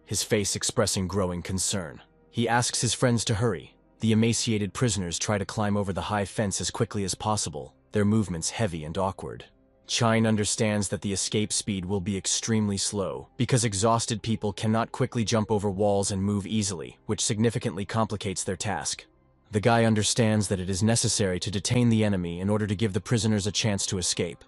his face expressing growing concern. He asks his friends to hurry. The emaciated prisoners try to climb over the high fence as quickly as possible, their movements heavy and awkward. Chine understands that the escape speed will be extremely slow, because exhausted people cannot quickly jump over walls and move easily, which significantly complicates their task. The guy understands that it is necessary to detain the enemy in order to give the prisoners a chance to escape.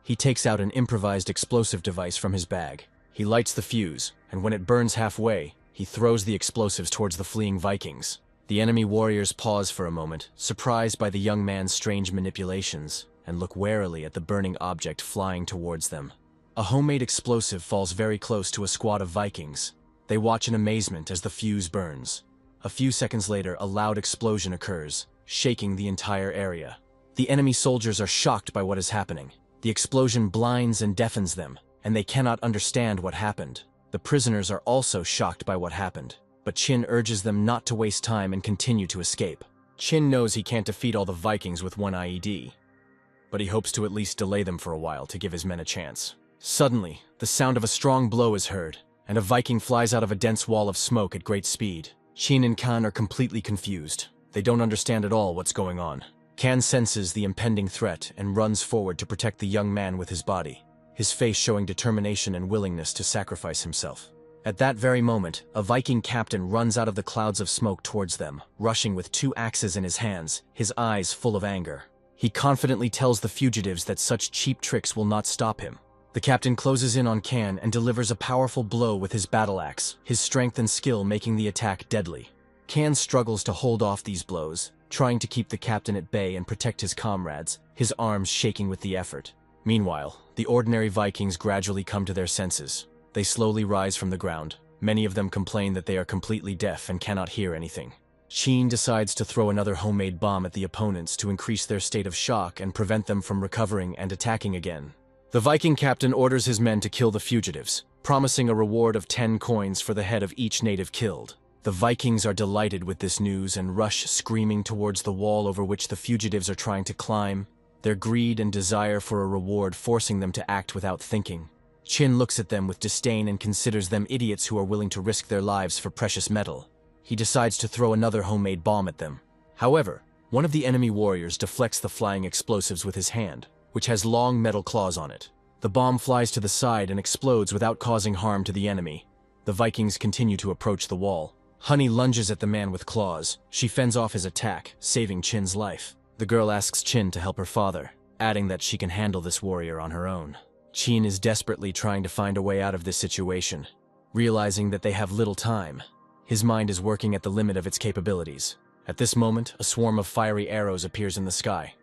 He takes out an improvised explosive device from his bag. He lights the fuse, and when it burns halfway, he throws the explosives towards the fleeing Vikings. The enemy warriors pause for a moment, surprised by the young man's strange manipulations, and look warily at the burning object flying towards them. A homemade explosive falls very close to a squad of Vikings. They watch in amazement as the fuse burns. A few seconds later, a loud explosion occurs, shaking the entire area. The enemy soldiers are shocked by what is happening. The explosion blinds and deafens them, and they cannot understand what happened. The prisoners are also shocked by what happened, but Chin urges them not to waste time and continue to escape. Chin knows he can't defeat all the Vikings with one IED, but he hopes to at least delay them for a while to give his men a chance. Suddenly, the sound of a strong blow is heard, and a Viking flies out of a dense wall of smoke at great speed. Chin and Kan are completely confused. They don't understand at all what's going on. Kan senses the impending threat and runs forward to protect the young man with his body, his face showing determination and willingness to sacrifice himself. At that very moment, a Viking captain runs out of the clouds of smoke towards them, rushing with 2 axes in his hands, his eyes full of anger. He confidently tells the fugitives that such cheap tricks will not stop him. The captain closes in on Kan and delivers a powerful blow with his battle axe, his strength and skill making the attack deadly. Kan struggles to hold off these blows, trying to keep the captain at bay and protect his comrades, his arms shaking with the effort. Meanwhile, the ordinary Vikings gradually come to their senses. They slowly rise from the ground. Many of them complain that they are completely deaf and cannot hear anything. Sheen decides to throw another homemade bomb at the opponents to increase their state of shock and prevent them from recovering and attacking again. The Viking captain orders his men to kill the fugitives, promising a reward of 10 coins for the head of each native killed. The Vikings are delighted with this news and rush screaming towards the wall over which the fugitives are trying to climb, their greed and desire for a reward forcing them to act without thinking. Chin looks at them with disdain and considers them idiots who are willing to risk their lives for precious metal. He decides to throw another homemade bomb at them. However, one of the enemy warriors deflects the flying explosives with his hand, which has long metal claws on it. The bomb flies to the side and explodes without causing harm to the enemy. The Vikings continue to approach the wall. Honey lunges at the man with claws. She fends off his attack, saving Chin's life. The girl asks Chin to help her father, adding that she can handle this warrior on her own. Chin is desperately trying to find a way out of this situation, realizing that they have little time. His mind is working at the limit of its capabilities. At this moment, a swarm of fiery arrows appears in the sky.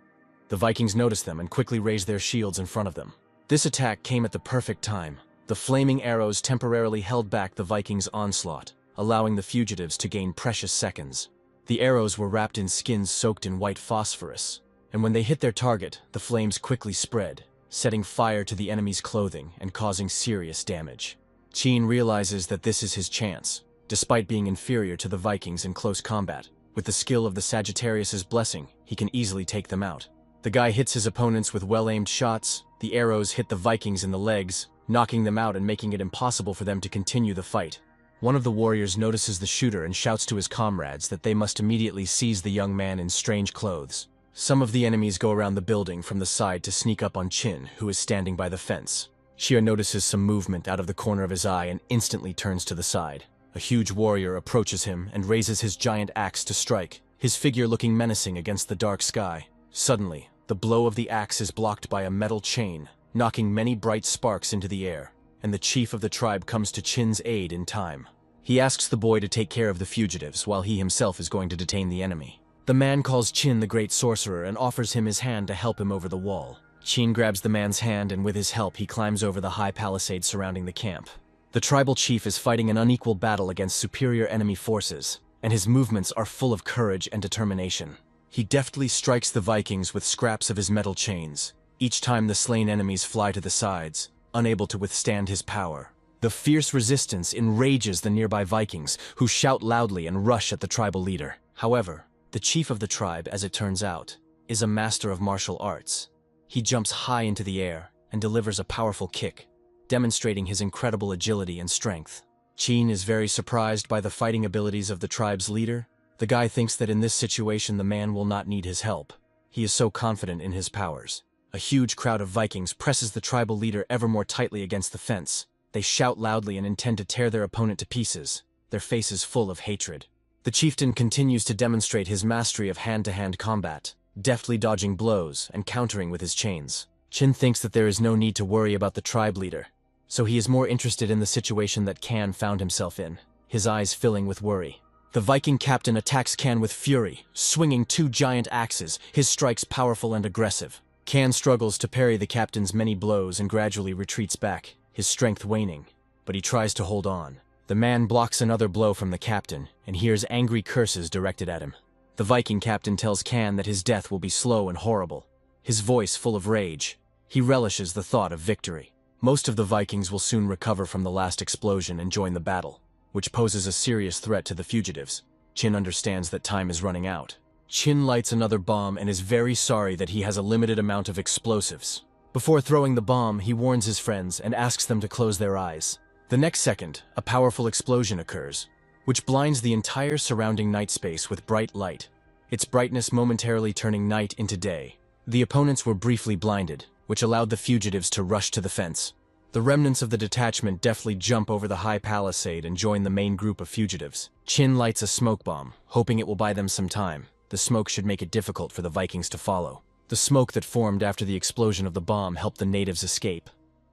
The Vikings notice them and quickly raise their shields in front of them. This attack came at the perfect time. The flaming arrows temporarily held back the Vikings' onslaught, allowing the fugitives to gain precious seconds. The arrows were wrapped in skins soaked in white phosphorus, and when they hit their target, the flames quickly spread, setting fire to the enemy's clothing and causing serious damage. Chin realizes that this is his chance, despite being inferior to the Vikings in close combat. With the skill of the Sagittarius's blessing, he can easily take them out. The guy hits his opponents with well-aimed shots. The arrows hit the Vikings in the legs, knocking them out and making it impossible for them to continue the fight. One of the warriors notices the shooter and shouts to his comrades that they must immediately seize the young man in strange clothes. Some of the enemies go around the building from the side to sneak up on Chin, who is standing by the fence. Shia notices some movement out of the corner of his eye and instantly turns to the side. A huge warrior approaches him and raises his giant axe to strike, his figure looking menacing against the dark sky. Suddenly, the blow of the axe is blocked by a metal chain, knocking many bright sparks into the air, and the chief of the tribe comes to Chin's aid in time. He asks the boy to take care of the fugitives while he himself is going to detain the enemy. The man calls Chin the great sorcerer and offers him his hand to help him over the wall. Chin grabs the man's hand and with his help he climbs over the high palisade surrounding the camp. The tribal chief is fighting an unequal battle against superior enemy forces, and his movements are full of courage and determination. He deftly strikes the Vikings with scraps of his metal chains. Each time the slain enemies fly to the sides, unable to withstand his power. The fierce resistance enrages the nearby Vikings, who shout loudly and rush at the tribal leader. However, The chief of the tribe, as it turns out, is a master of martial arts. He jumps high into the air and delivers a powerful kick, demonstrating his incredible agility and strength. Qin is very surprised by the fighting abilities of the tribe's leader. The guy thinks that in this situation the man will not need his help. He is so confident in his powers. A huge crowd of Vikings presses the tribal leader ever more tightly against the fence. They shout loudly and intend to tear their opponent to pieces, their faces full of hatred. The chieftain continues to demonstrate his mastery of hand-to-hand combat, deftly dodging blows and countering with his chains. Qin thinks that there is no need to worry about the tribe leader, so he is more interested in the situation that Kan found himself in, his eyes filling with worry. The Viking captain attacks Kan with fury, swinging 2 giant axes, his strikes powerful and aggressive. Kan struggles to parry the captain's many blows and gradually retreats back, his strength waning, but he tries to hold on. The man blocks another blow from the captain and hears angry curses directed at him. The Viking captain tells Kan that his death will be slow and horrible, his voice full of rage. He relishes the thought of victory. Most of the Vikings will soon recover from the last explosion and join the battle, which poses a serious threat to the fugitives. Qin understands that time is running out. Qin lights another bomb and is very sorry that he has a limited amount of explosives. Before throwing the bomb, he warns his friends and asks them to close their eyes. The next second, a powerful explosion occurs, which blinds the entire surrounding night space with bright light, its brightness momentarily turning night into day. The opponents were briefly blinded, which allowed the fugitives to rush to the fence. The remnants of the detachment deftly jump over the high palisade and join the main group of fugitives. Qin lights a smoke bomb, hoping it will buy them some time. The smoke should make it difficult for the Vikings to follow. The smoke that formed after the explosion of the bomb helped the natives escape.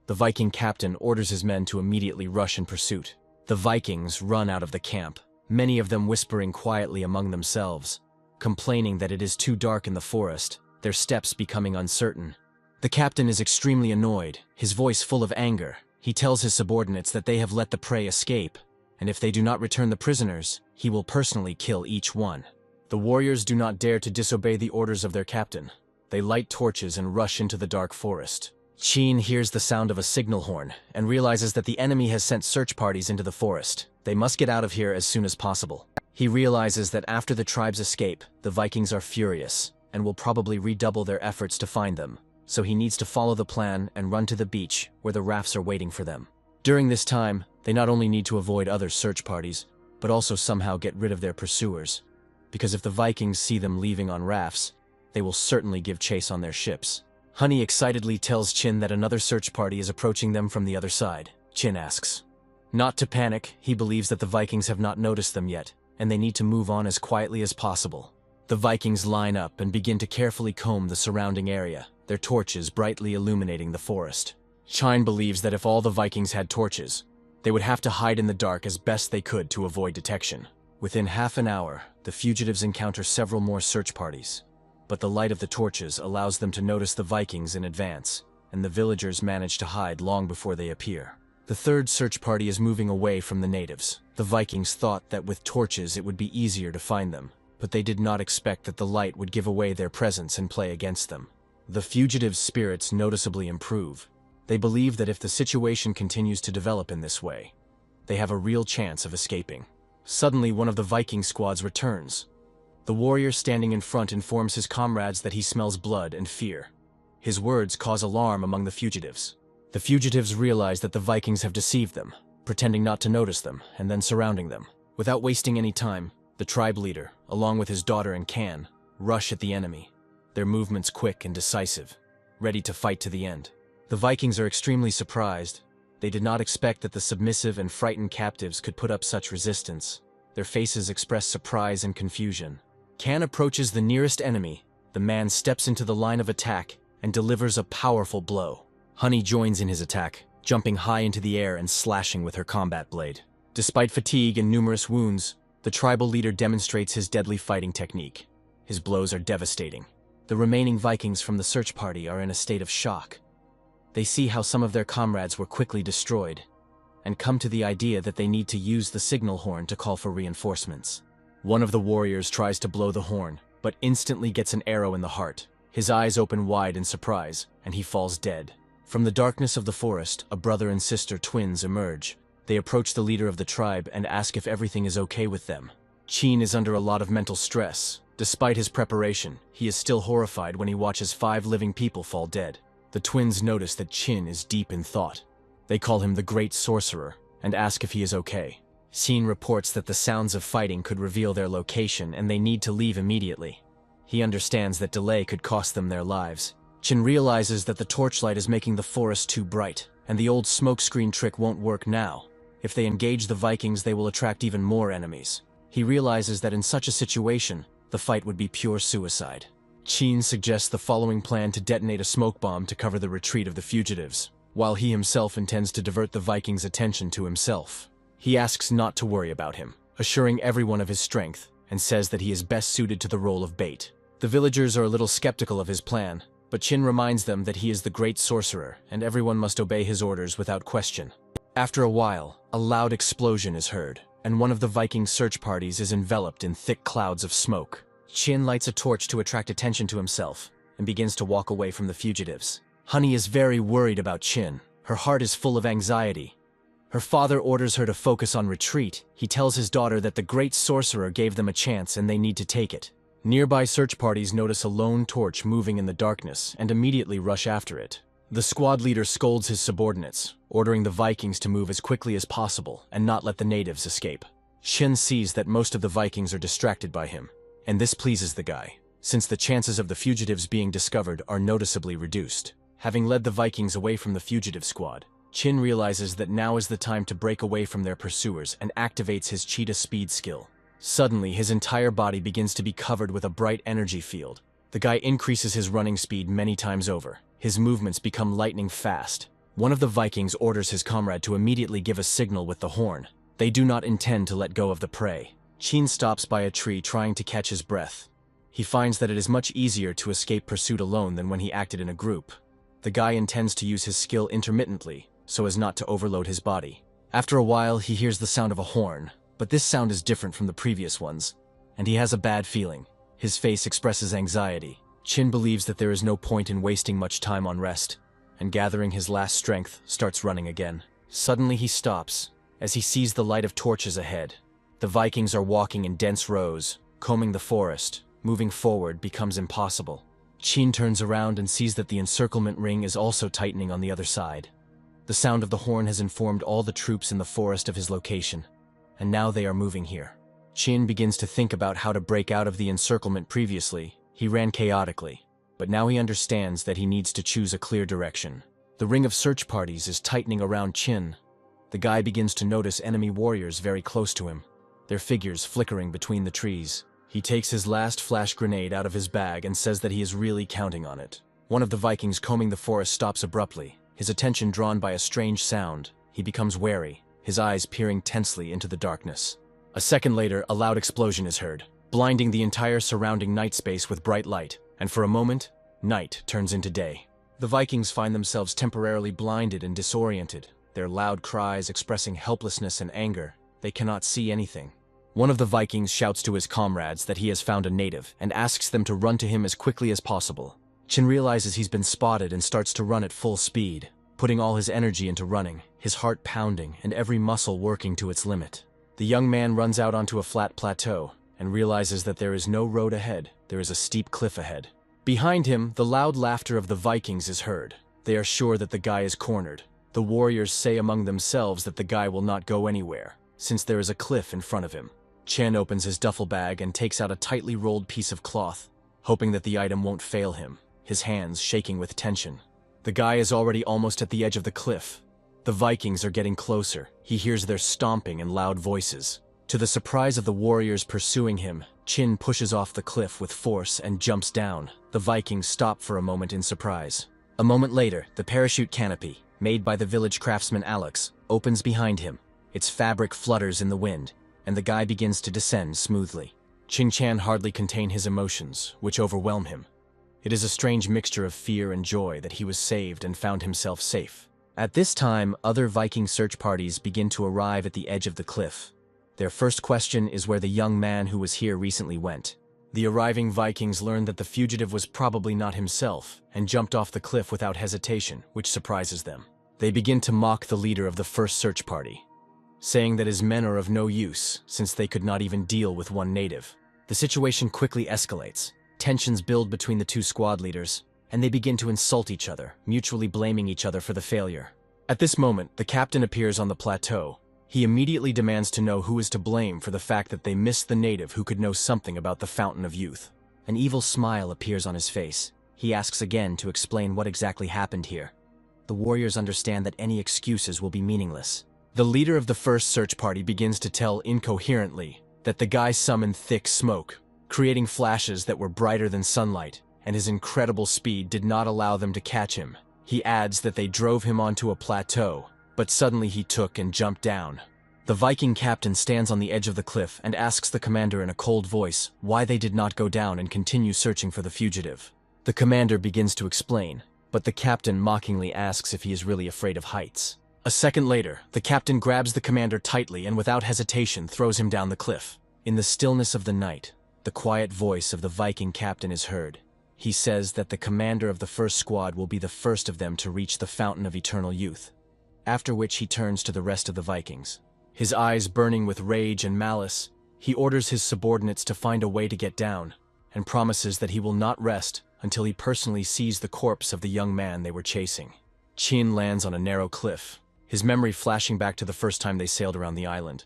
The Viking captain orders his men to immediately rush in pursuit. The Vikings run out of the camp, many of them whispering quietly among themselves, complaining that it is too dark in the forest, their steps becoming uncertain. The captain is extremely annoyed, his voice full of anger. He tells his subordinates that they have let the prey escape, and if they do not return the prisoners, he will personally kill each one. The warriors do not dare to disobey the orders of their captain. They light torches and rush into the dark forest. Qin hears the sound of a signal horn and realizes that the enemy has sent search parties into the forest. They must get out of here as soon as possible. He realizes that after the tribe's escape, the Vikings are furious and will probably redouble their efforts to find them. So he needs to follow the plan and run to the beach where the rafts are waiting for them. During this time, they not only need to avoid other search parties, but also somehow get rid of their pursuers. Because if the Vikings see them leaving on rafts, they will certainly give chase on their ships. Honey excitedly tells Qin that another search party is approaching them from the other side. Qin asks not to panic. He believes that the Vikings have not noticed them yet, and they need to move on as quietly as possible. The Vikings line up and begin to carefully comb the surrounding area, their torches brightly illuminating the forest. Qin believes that if all the Vikings had torches, they would have to hide in the dark as best they could to avoid detection. Within half an hour, the fugitives encounter several more search parties, but the light of the torches allows them to notice the Vikings in advance, and the villagers manage to hide long before they appear. The third search party is moving away from the natives. The Vikings thought that with torches it would be easier to find them, but they did not expect that the light would give away their presence and play against them. The fugitives' spirits noticeably improve. They believe that if the situation continues to develop in this way, they have a real chance of escaping. Suddenly, one of the Viking squads returns. The warrior standing in front informs his comrades that he smells blood and fear. His words cause alarm among the fugitives. The fugitives realize that the Vikings have deceived them, pretending not to notice them, and then surrounding them. Without wasting any time, the tribe leader, along with his daughter and Kan, rush at the enemy, their movements quick and decisive, ready to fight to the end. The Vikings are extremely surprised. They did not expect that the submissive and frightened captives could put up such resistance. Their faces express surprise and confusion. Kan approaches the nearest enemy. The man steps into the line of attack and delivers a powerful blow. Honey joins in his attack, jumping high into the air and slashing with her combat blade. Despite fatigue and numerous wounds, the tribal leader demonstrates his deadly fighting technique. His blows are devastating. The remaining Vikings from the search party are in a state of shock. They see how some of their comrades were quickly destroyed, and come to the idea that they need to use the signal horn to call for reinforcements. One of the warriors tries to blow the horn, but instantly gets an arrow in the heart. His eyes open wide in surprise, and he falls dead. From the darkness of the forest, a brother and sister twins emerge. They approach the leader of the tribe and ask if everything is okay with them. Chin is under a lot of mental stress. Despite his preparation, he is still horrified when he watches 5 living people fall dead. The twins notice that Chin is deep in thought. They call him the Great Sorcerer and ask if he is okay. Chin reports that the sounds of fighting could reveal their location and they need to leave immediately. He understands that delay could cost them their lives. Chin realizes that the torchlight is making the forest too bright, and the old smokescreen trick won't work now. If they engage the Vikings, they will attract even more enemies. He realizes that in such a situation, the fight would be pure suicide. Chin suggests the following plan to detonate a smoke bomb to cover the retreat of the fugitives, while he himself intends to divert the Vikings' attention to himself. He asks not to worry about him, assuring everyone of his strength, and says that he is best suited to the role of bait. The villagers are a little skeptical of his plan, but Chin reminds them that he is the Great Sorcerer, and everyone must obey his orders without question. After a while, a loud explosion is heard, and one of the Viking search parties is enveloped in thick clouds of smoke. Chin lights a torch to attract attention to himself, and begins to walk away from the fugitives. Honey is very worried about Chin. Her heart is full of anxiety. Her father orders her to focus on retreat. He tells his daughter that the Great Sorcerer gave them a chance and they need to take it. Nearby search parties notice a lone torch moving in the darkness and immediately rush after it. The squad leader scolds his subordinates, ordering the Vikings to move as quickly as possible and not let the natives escape. Chin sees that most of the Vikings are distracted by him, and this pleases the guy, since the chances of the fugitives being discovered are noticeably reduced. Having led the Vikings away from the fugitive squad, Chin realizes that now is the time to break away from their pursuers and activates his cheetah speed skill. Suddenly, his entire body begins to be covered with a bright energy field. The guy increases his running speed many times over. His movements become lightning fast. One of the Vikings orders his comrade to immediately give a signal with the horn. They do not intend to let go of the prey. Chin stops by a tree trying to catch his breath. He finds that it is much easier to escape pursuit alone than when he acted in a group. The guy intends to use his skill intermittently, so as not to overload his body. After a while, he hears the sound of a horn, but this sound is different from the previous ones, and he has a bad feeling. His face expresses anxiety. Chin believes that there is no point in wasting much time on rest, and gathering his last strength, starts running again. Suddenly he stops, as he sees the light of torches ahead. The Vikings are walking in dense rows, combing the forest. Moving forward becomes impossible. Chin turns around and sees that the encirclement ring is also tightening on the other side. The sound of the horn has informed all the troops in the forest of his location, and now they are moving here. Chin begins to think about how to break out of the encirclement. Previously, he ran chaotically, but now he understands that he needs to choose a clear direction. The ring of search parties is tightening around Chin. The guy begins to notice enemy warriors very close to him, their figures flickering between the trees. He takes his last flash grenade out of his bag and says that he is really counting on it. One of the Vikings combing the forest stops abruptly, his attention drawn by a strange sound. He becomes wary, his eyes peering tensely into the darkness. A second later, a loud explosion is heard, blinding the entire surrounding night space with bright light, and for a moment, night turns into day. The Vikings find themselves temporarily blinded and disoriented, their loud cries expressing helplessness and anger. They cannot see anything. One of the Vikings shouts to his comrades that he has found a native and asks them to run to him as quickly as possible. Chin realizes he's been spotted and starts to run at full speed, putting all his energy into running, his heart pounding and every muscle working to its limit. The young man runs out onto a flat plateau and realizes that there is no road ahead, there is a steep cliff ahead. Behind him, the loud laughter of the Vikings is heard. They are sure that the guy is cornered. The warriors say among themselves that the guy will not go anywhere, since there is a cliff in front of him. Chin opens his duffel bag and takes out a tightly rolled piece of cloth, hoping that the item won't fail him, his hands shaking with tension. The guy is already almost at the edge of the cliff. The Vikings are getting closer. He hears their stomping and loud voices. To the surprise of the warriors pursuing him, Chin pushes off the cliff with force and jumps down. The Vikings stop for a moment in surprise. A moment later, the parachute canopy, made by the village craftsman Alex, opens behind him. Its fabric flutters in the wind, and the guy begins to descend smoothly. Chin can hardly contain his emotions, which overwhelm him. It is a strange mixture of fear and joy that he was saved and found himself safe. At this time, other Viking search parties begin to arrive at the edge of the cliff. Their first question is where the young man who was here recently went. The arriving Vikings learn that the fugitive was probably not himself, and jumped off the cliff without hesitation, which surprises them. They begin to mock the leader of the first search party. saying that his men are of no use since they could not even deal with one native. The situation quickly escalates. Tensions build between the two squad leaders, and they begin to insult each other, mutually blaming each other for the failure. At this moment, the captain appears on the plateau. He immediately demands to know who is to blame for the fact that they missed the native who could know something about the Fountain of Youth. An evil smile appears on his face. He asks again to explain what exactly happened here. The warriors understand that any excuses will be meaningless. The leader of the first search party begins to tell incoherently that the guy summoned thick smoke, creating flashes that were brighter than sunlight, and his incredible speed did not allow them to catch him. He adds that they drove him onto a plateau, but suddenly he took and jumped down. The Viking captain stands on the edge of the cliff and asks the commander in a cold voice why they did not go down and continue searching for the fugitive. The commander begins to explain, but the captain mockingly asks if he is really afraid of heights. A second later, the captain grabs the commander tightly and without hesitation throws him down the cliff. In the stillness of the night, the quiet voice of the Viking captain is heard. He says that the commander of the first squad will be the first of them to reach the Fountain of Eternal Youth, after which he turns to the rest of the Vikings. His eyes burning with rage and malice, he orders his subordinates to find a way to get down, and promises that he will not rest until he personally sees the corpse of the young man they were chasing. Chin lands on a narrow cliff, his memory flashing back to the first time they sailed around the island.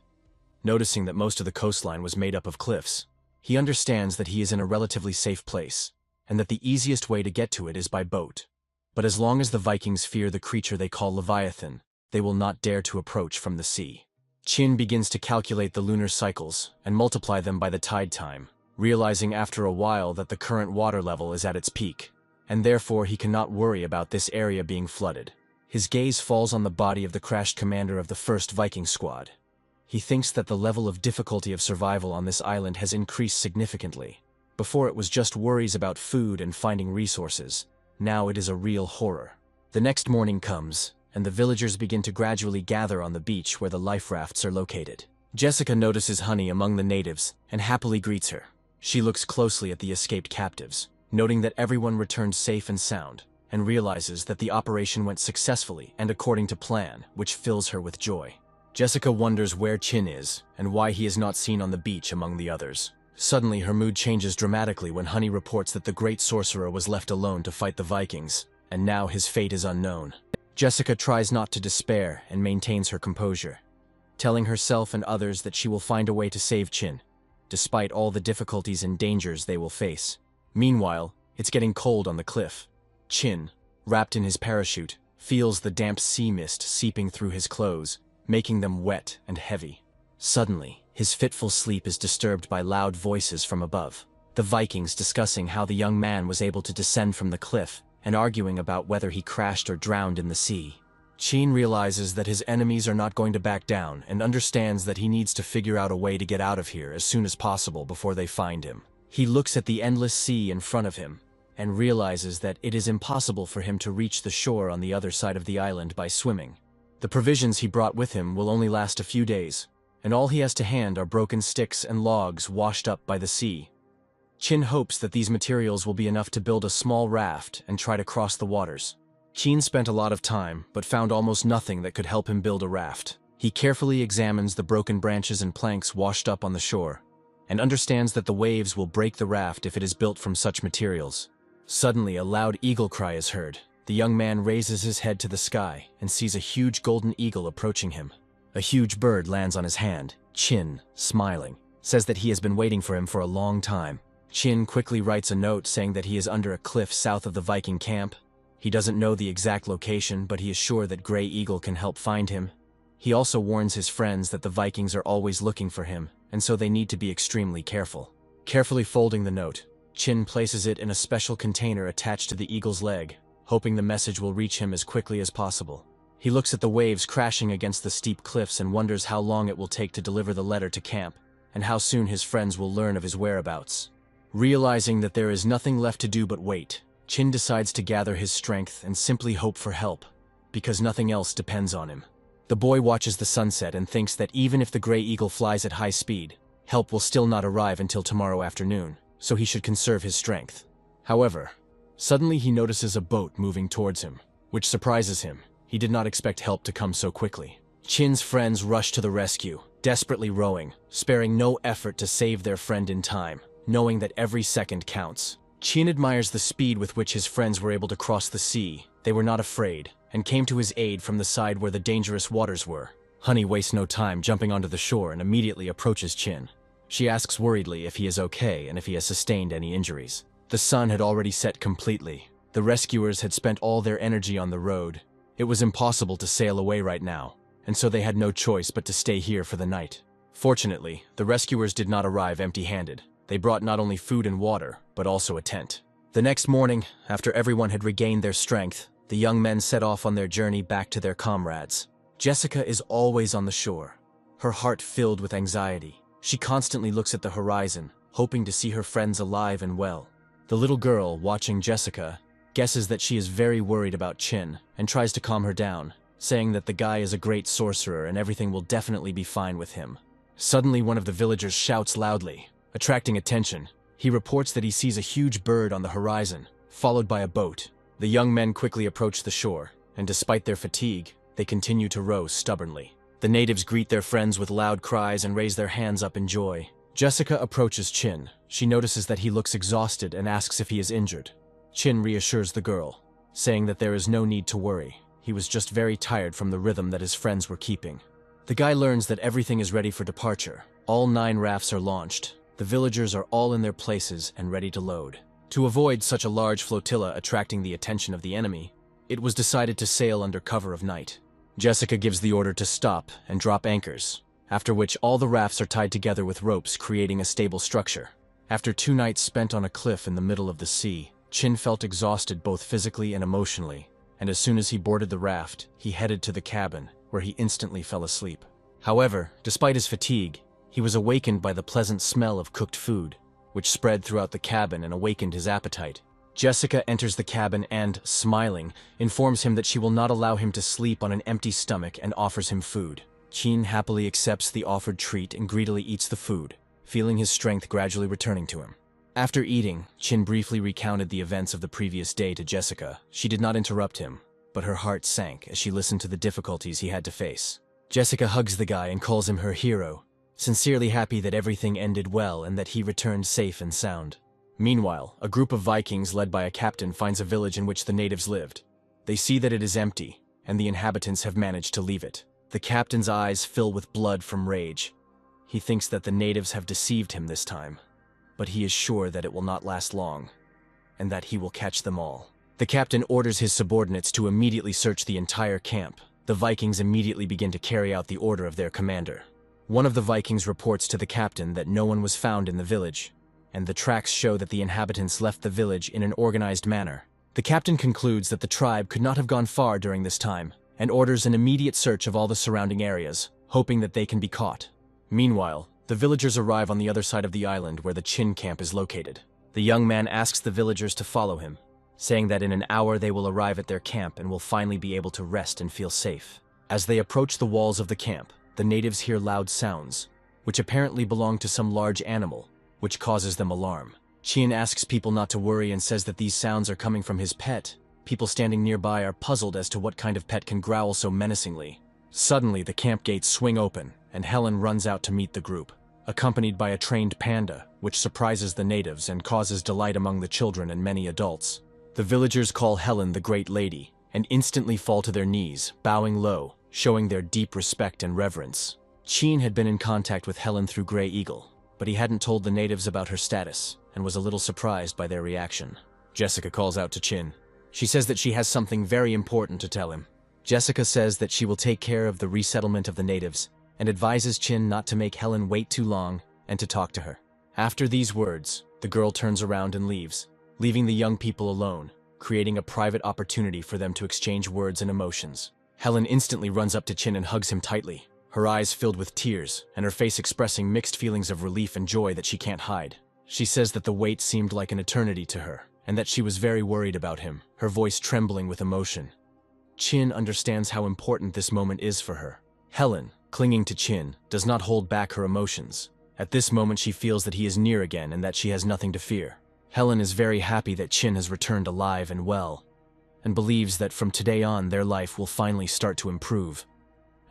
Noticing that most of the coastline was made up of cliffs, he understands that he is in a relatively safe place, and that the easiest way to get to it is by boat. But as long as the Vikings fear the creature they call Leviathan, they will not dare to approach from the sea. Chin begins to calculate the lunar cycles and multiply them by the tide time, realizing after a while that the current water level is at its peak, and therefore he cannot worry about this area being flooded. His gaze falls on the body of the crashed commander of the first Viking squad. He thinks that the level of difficulty of survival on this island has increased significantly. Before it was just worries about food and finding resources. Now it is a real horror. The next morning comes, and the villagers begin to gradually gather on the beach where the life rafts are located. Jessica notices Honey among the natives and happily greets her. She looks closely at the escaped captives, noting that everyone returned safe and sound, and realizes that the operation went successfully and according to plan, which fills her with joy. Jessica wonders where Chin is and why he is not seen on the beach among the others. Suddenly, her mood changes dramatically when Honey reports that the great sorcerer was left alone to fight the Vikings, and now his fate is unknown. Jessica tries not to despair and maintains her composure, telling herself and others that she will find a way to save Chin, despite all the difficulties and dangers they will face. Meanwhile, it's getting cold on the cliff. Chin, wrapped in his parachute, feels the damp sea mist seeping through his clothes, making them wet and heavy. Suddenly, his fitful sleep is disturbed by loud voices from above. The Vikings discussing how the young man was able to descend from the cliff, and arguing about whether he crashed or drowned in the sea. Chin realizes that his enemies are not going to back down and understands that he needs to figure out a way to get out of here as soon as possible before they find him. He looks at the endless sea in front of him and realizes that it is impossible for him to reach the shore on the other side of the island by swimming. The provisions he brought with him will only last a few days, and all he has to hand are broken sticks and logs washed up by the sea. Chin hopes that these materials will be enough to build a small raft and try to cross the waters. Chin spent a lot of time, but found almost nothing that could help him build a raft. He carefully examines the broken branches and planks washed up on the shore, and understands that the waves will break the raft if it is built from such materials. Suddenly, a loud eagle cry is heard. The young man raises his head to the sky and sees a huge golden eagle approaching him. A huge bird lands on his hand. Chin, smiling, says that he has been waiting for him for a long time. Chin quickly writes a note saying that he is under a cliff south of the Viking camp. He doesn't know the exact location, but he is sure that Grey Eagle can help find him. He also warns his friends that the Vikings are always looking for him, and so they need to be extremely careful. Carefully folding the note, Chin places it in a special container attached to the eagle's leg, hoping the message will reach him as quickly as possible. He looks at the waves crashing against the steep cliffs and wonders how long it will take to deliver the letter to camp, and how soon his friends will learn of his whereabouts. Realizing that there is nothing left to do but wait, Chin decides to gather his strength and simply hope for help, because nothing else depends on him. The boy watches the sunset and thinks that even if the Grey Eagle flies at high speed, help will still not arrive until tomorrow afternoon, so he should conserve his strength. However, suddenly he notices a boat moving towards him, which surprises him. He did not expect help to come so quickly. Chin's friends rush to the rescue, desperately rowing, sparing no effort to save their friend in time, knowing that every second counts. Chin admires the speed with which his friends were able to cross the sea. They were not afraid, and came to his aid from the side where the dangerous waters were. Honey wastes no time jumping onto the shore and immediately approaches Chin. She asks worriedly if he is okay and if he has sustained any injuries. The sun had already set completely. The rescuers had spent all their energy on the road. It was impossible to sail away right now, and so they had no choice but to stay here for the night. Fortunately, the rescuers did not arrive empty-handed. They brought not only food and water, but also a tent. The next morning, after everyone had regained their strength, the young men set off on their journey back to their comrades. Jessica is always on the shore, her heart filled with anxiety. She constantly looks at the horizon, hoping to see her friends alive and well. The little girl, watching Jessica, guesses that she is very worried about Chin and tries to calm her down, saying that the guy is a great sorcerer and everything will definitely be fine with him. Suddenly, one of the villagers shouts loudly, attracting attention. He reports that he sees a huge bird on the horizon, followed by a boat. The young men quickly approach the shore, and despite their fatigue, they continue to row stubbornly. The natives greet their friends with loud cries and raise their hands up in joy. Jessica approaches Chin. She notices that he looks exhausted and asks if he is injured. Chin reassures the girl, saying that there is no need to worry. He was just very tired from the rhythm that his friends were keeping. The guy learns that everything is ready for departure. All 9 rafts are launched. The villagers are all in their places and ready to load. To avoid such a large flotilla attracting the attention of the enemy, it was decided to sail under cover of night. Jessica gives the order to stop and drop anchors, after which all the rafts are tied together with ropes, creating a stable structure. After 2 nights spent on a cliff in the middle of the sea, Chin felt exhausted both physically and emotionally, and as soon as he boarded the raft, he headed to the cabin, where he instantly fell asleep. However, despite his fatigue, he was awakened by the pleasant smell of cooked food, which spread throughout the cabin and awakened his appetite. Jessica enters the cabin and, smiling, informs him that she will not allow him to sleep on an empty stomach and offers him food. Chin happily accepts the offered treat and greedily eats the food, feeling his strength gradually returning to him. After eating, Chin briefly recounted the events of the previous day to Jessica. She did not interrupt him, but her heart sank as she listened to the difficulties he had to face. Jessica hugs the guy and calls him her hero, sincerely happy that everything ended well and that he returned safe and sound. Meanwhile, a group of Vikings led by a captain finds a village in which the natives lived. They see that it is empty, and the inhabitants have managed to leave it. The captain's eyes fill with blood from rage. He thinks that the natives have deceived him this time, but he is sure that it will not last long, and that he will catch them all. The captain orders his subordinates to immediately search the entire camp. The Vikings immediately begin to carry out the order of their commander. One of the Vikings reports to the captain that no one was found in the village, and the tracks show that the inhabitants left the village in an organized manner. The captain concludes that the tribe could not have gone far during this time, and orders an immediate search of all the surrounding areas, hoping that they can be caught. Meanwhile, the villagers arrive on the other side of the island where the Chin camp is located. The young man asks the villagers to follow him, saying that in an hour they will arrive at their camp and will finally be able to rest and feel safe. As they approach the walls of the camp, the natives hear loud sounds, which apparently belong to some large animal, which causes them alarm. Chin asks people not to worry and says that these sounds are coming from his pet. People standing nearby are puzzled as to what kind of pet can growl so menacingly. Suddenly, the camp gates swing open, and Helen runs out to meet the group, accompanied by a trained panda, which surprises the natives and causes delight among the children and many adults. The villagers call Helen the Great Lady, and instantly fall to their knees, bowing low, showing their deep respect and reverence. Chin had been in contact with Helen through Grey Eagle, but he hadn't told the natives about her status, and was a little surprised by their reaction. Jessica calls out to Chin. She says that she has something very important to tell him. Jessica says that she will take care of the resettlement of the natives, and advises Chin not to make Helen wait too long and to talk to her. After these words, the girl turns around and leaves, leaving the young people alone, creating a private opportunity for them to exchange words and emotions. Helen instantly runs up to Chin and hugs him tightly, her eyes filled with tears, and her face expressing mixed feelings of relief and joy that she can't hide. She says that the wait seemed like an eternity to her, and that she was very worried about him, her voice trembling with emotion. Chin understands how important this moment is for her. Helen, clinging to Chin, does not hold back her emotions. At this moment she feels that he is near again and that she has nothing to fear. Helen is very happy that Chin has returned alive and well, and believes that from today on their life will finally start to improve.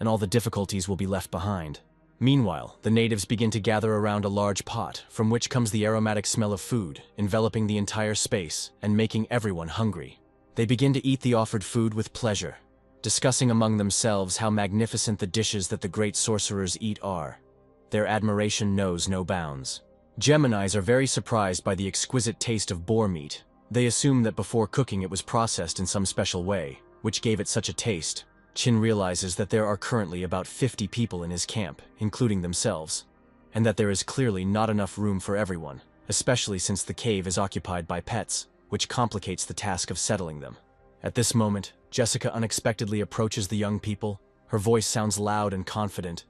and all the difficulties will be left behind. Meanwhile, the natives begin to gather around a large pot, from which comes the aromatic smell of food, enveloping the entire space and making everyone hungry. They begin to eat the offered food with pleasure, discussing among themselves how magnificent the dishes that the great sorcerers eat are. Their admiration knows no bounds. Geminis are very surprised by the exquisite taste of boar meat. They assume that before cooking it was processed in some special way, which gave it such a taste. Chin realizes that there are currently about 50 people in his camp, including themselves, and that there is clearly not enough room for everyone, especially since the cave is occupied by pets, which complicates the task of settling them. At this moment, Jessica unexpectedly approaches the young people. Her voice sounds loud and confident.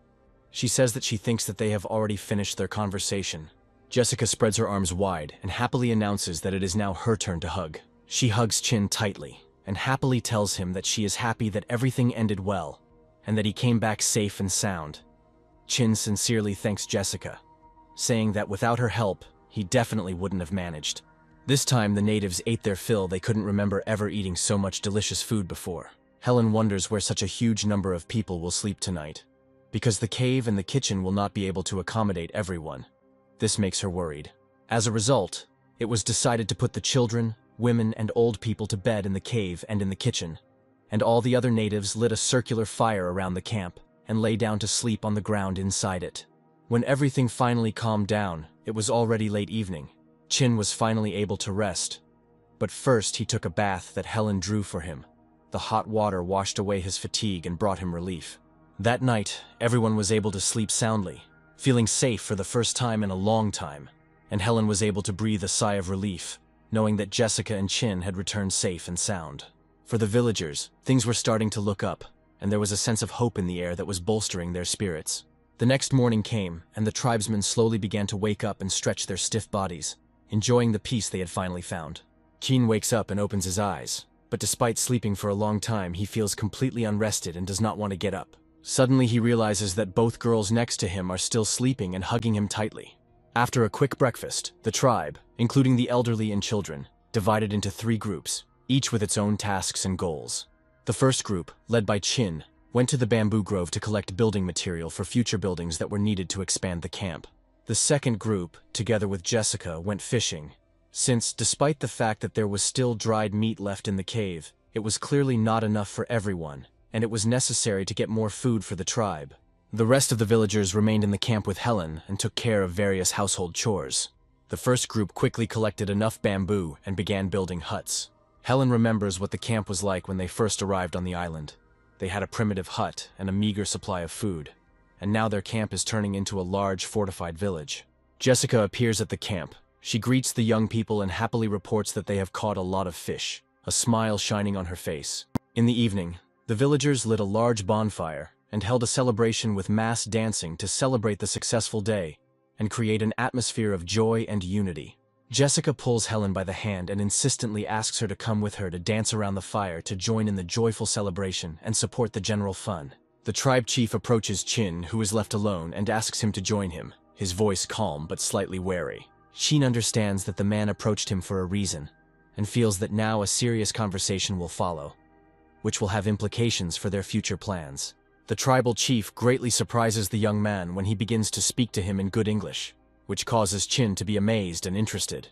She says that she thinks that they have already finished their conversation. Jessica spreads her arms wide and happily announces that it is now her turn to hug. She hugs Chin tightly and happily tells him that she is happy that everything ended well and that he came back safe and sound. Chin sincerely thanks Jessica, saying that without her help, he definitely wouldn't have managed. This time the natives ate their fill. They couldn't remember ever eating so much delicious food before. Helen wonders where such a huge number of people will sleep tonight, because the cave and the kitchen will not be able to accommodate everyone. This makes her worried. As a result, it was decided to put the children, women, and old people to bed in the cave and in the kitchen, and all the other natives lit a circular fire around the camp and lay down to sleep on the ground inside it. When everything finally calmed down, it was already late evening. Chin was finally able to rest, but first he took a bath that Helen drew for him. The hot water washed away his fatigue and brought him relief. That night, everyone was able to sleep soundly, feeling safe for the first time in a long time, and Helen was able to breathe a sigh of relief, knowing that Jessica and Chin had returned safe and sound. For the villagers, things were starting to look up, and there was a sense of hope in the air that was bolstering their spirits. The next morning came, and the tribesmen slowly began to wake up and stretch their stiff bodies, enjoying the peace they had finally found. Chin wakes up and opens his eyes, but despite sleeping for a long time, he feels completely unrested and does not want to get up. Suddenly he realizes that both girls next to him are still sleeping and hugging him tightly. After a quick breakfast, the tribe, including the elderly and children, divided into 3 groups, each with its own tasks and goals. The first group, led by Chin, went to the bamboo grove to collect building material for future buildings that were needed to expand the camp. The second group, together with Jessica, went fishing, since, despite the fact that there was still dried meat left in the cave, it was clearly not enough for everyone, and it was necessary to get more food for the tribe. The rest of the villagers remained in the camp with Helen and took care of various household chores. The first group quickly collected enough bamboo and began building huts. Helen remembers what the camp was like when they first arrived on the island. They had a primitive hut and a meager supply of food, and now their camp is turning into a large fortified village. Jessica appears at the camp. She greets the young people and happily reports that they have caught a lot of fish, a smile shining on her face. In the evening, the villagers lit a large bonfire and held a celebration with mass dancing to celebrate the successful day and create an atmosphere of joy and unity. Jessica pulls Helen by the hand and insistently asks her to come with her to dance around the fire to join in the joyful celebration and support the general fun. The tribe chief approaches Chin, who is left alone, and asks him to join him, his voice calm but slightly wary. Chin understands that the man approached him for a reason, and feels that now a serious conversation will follow, which will have implications for their future plans. The tribal chief greatly surprises the young man when he begins to speak to him in good English, which causes Chin to be amazed and interested.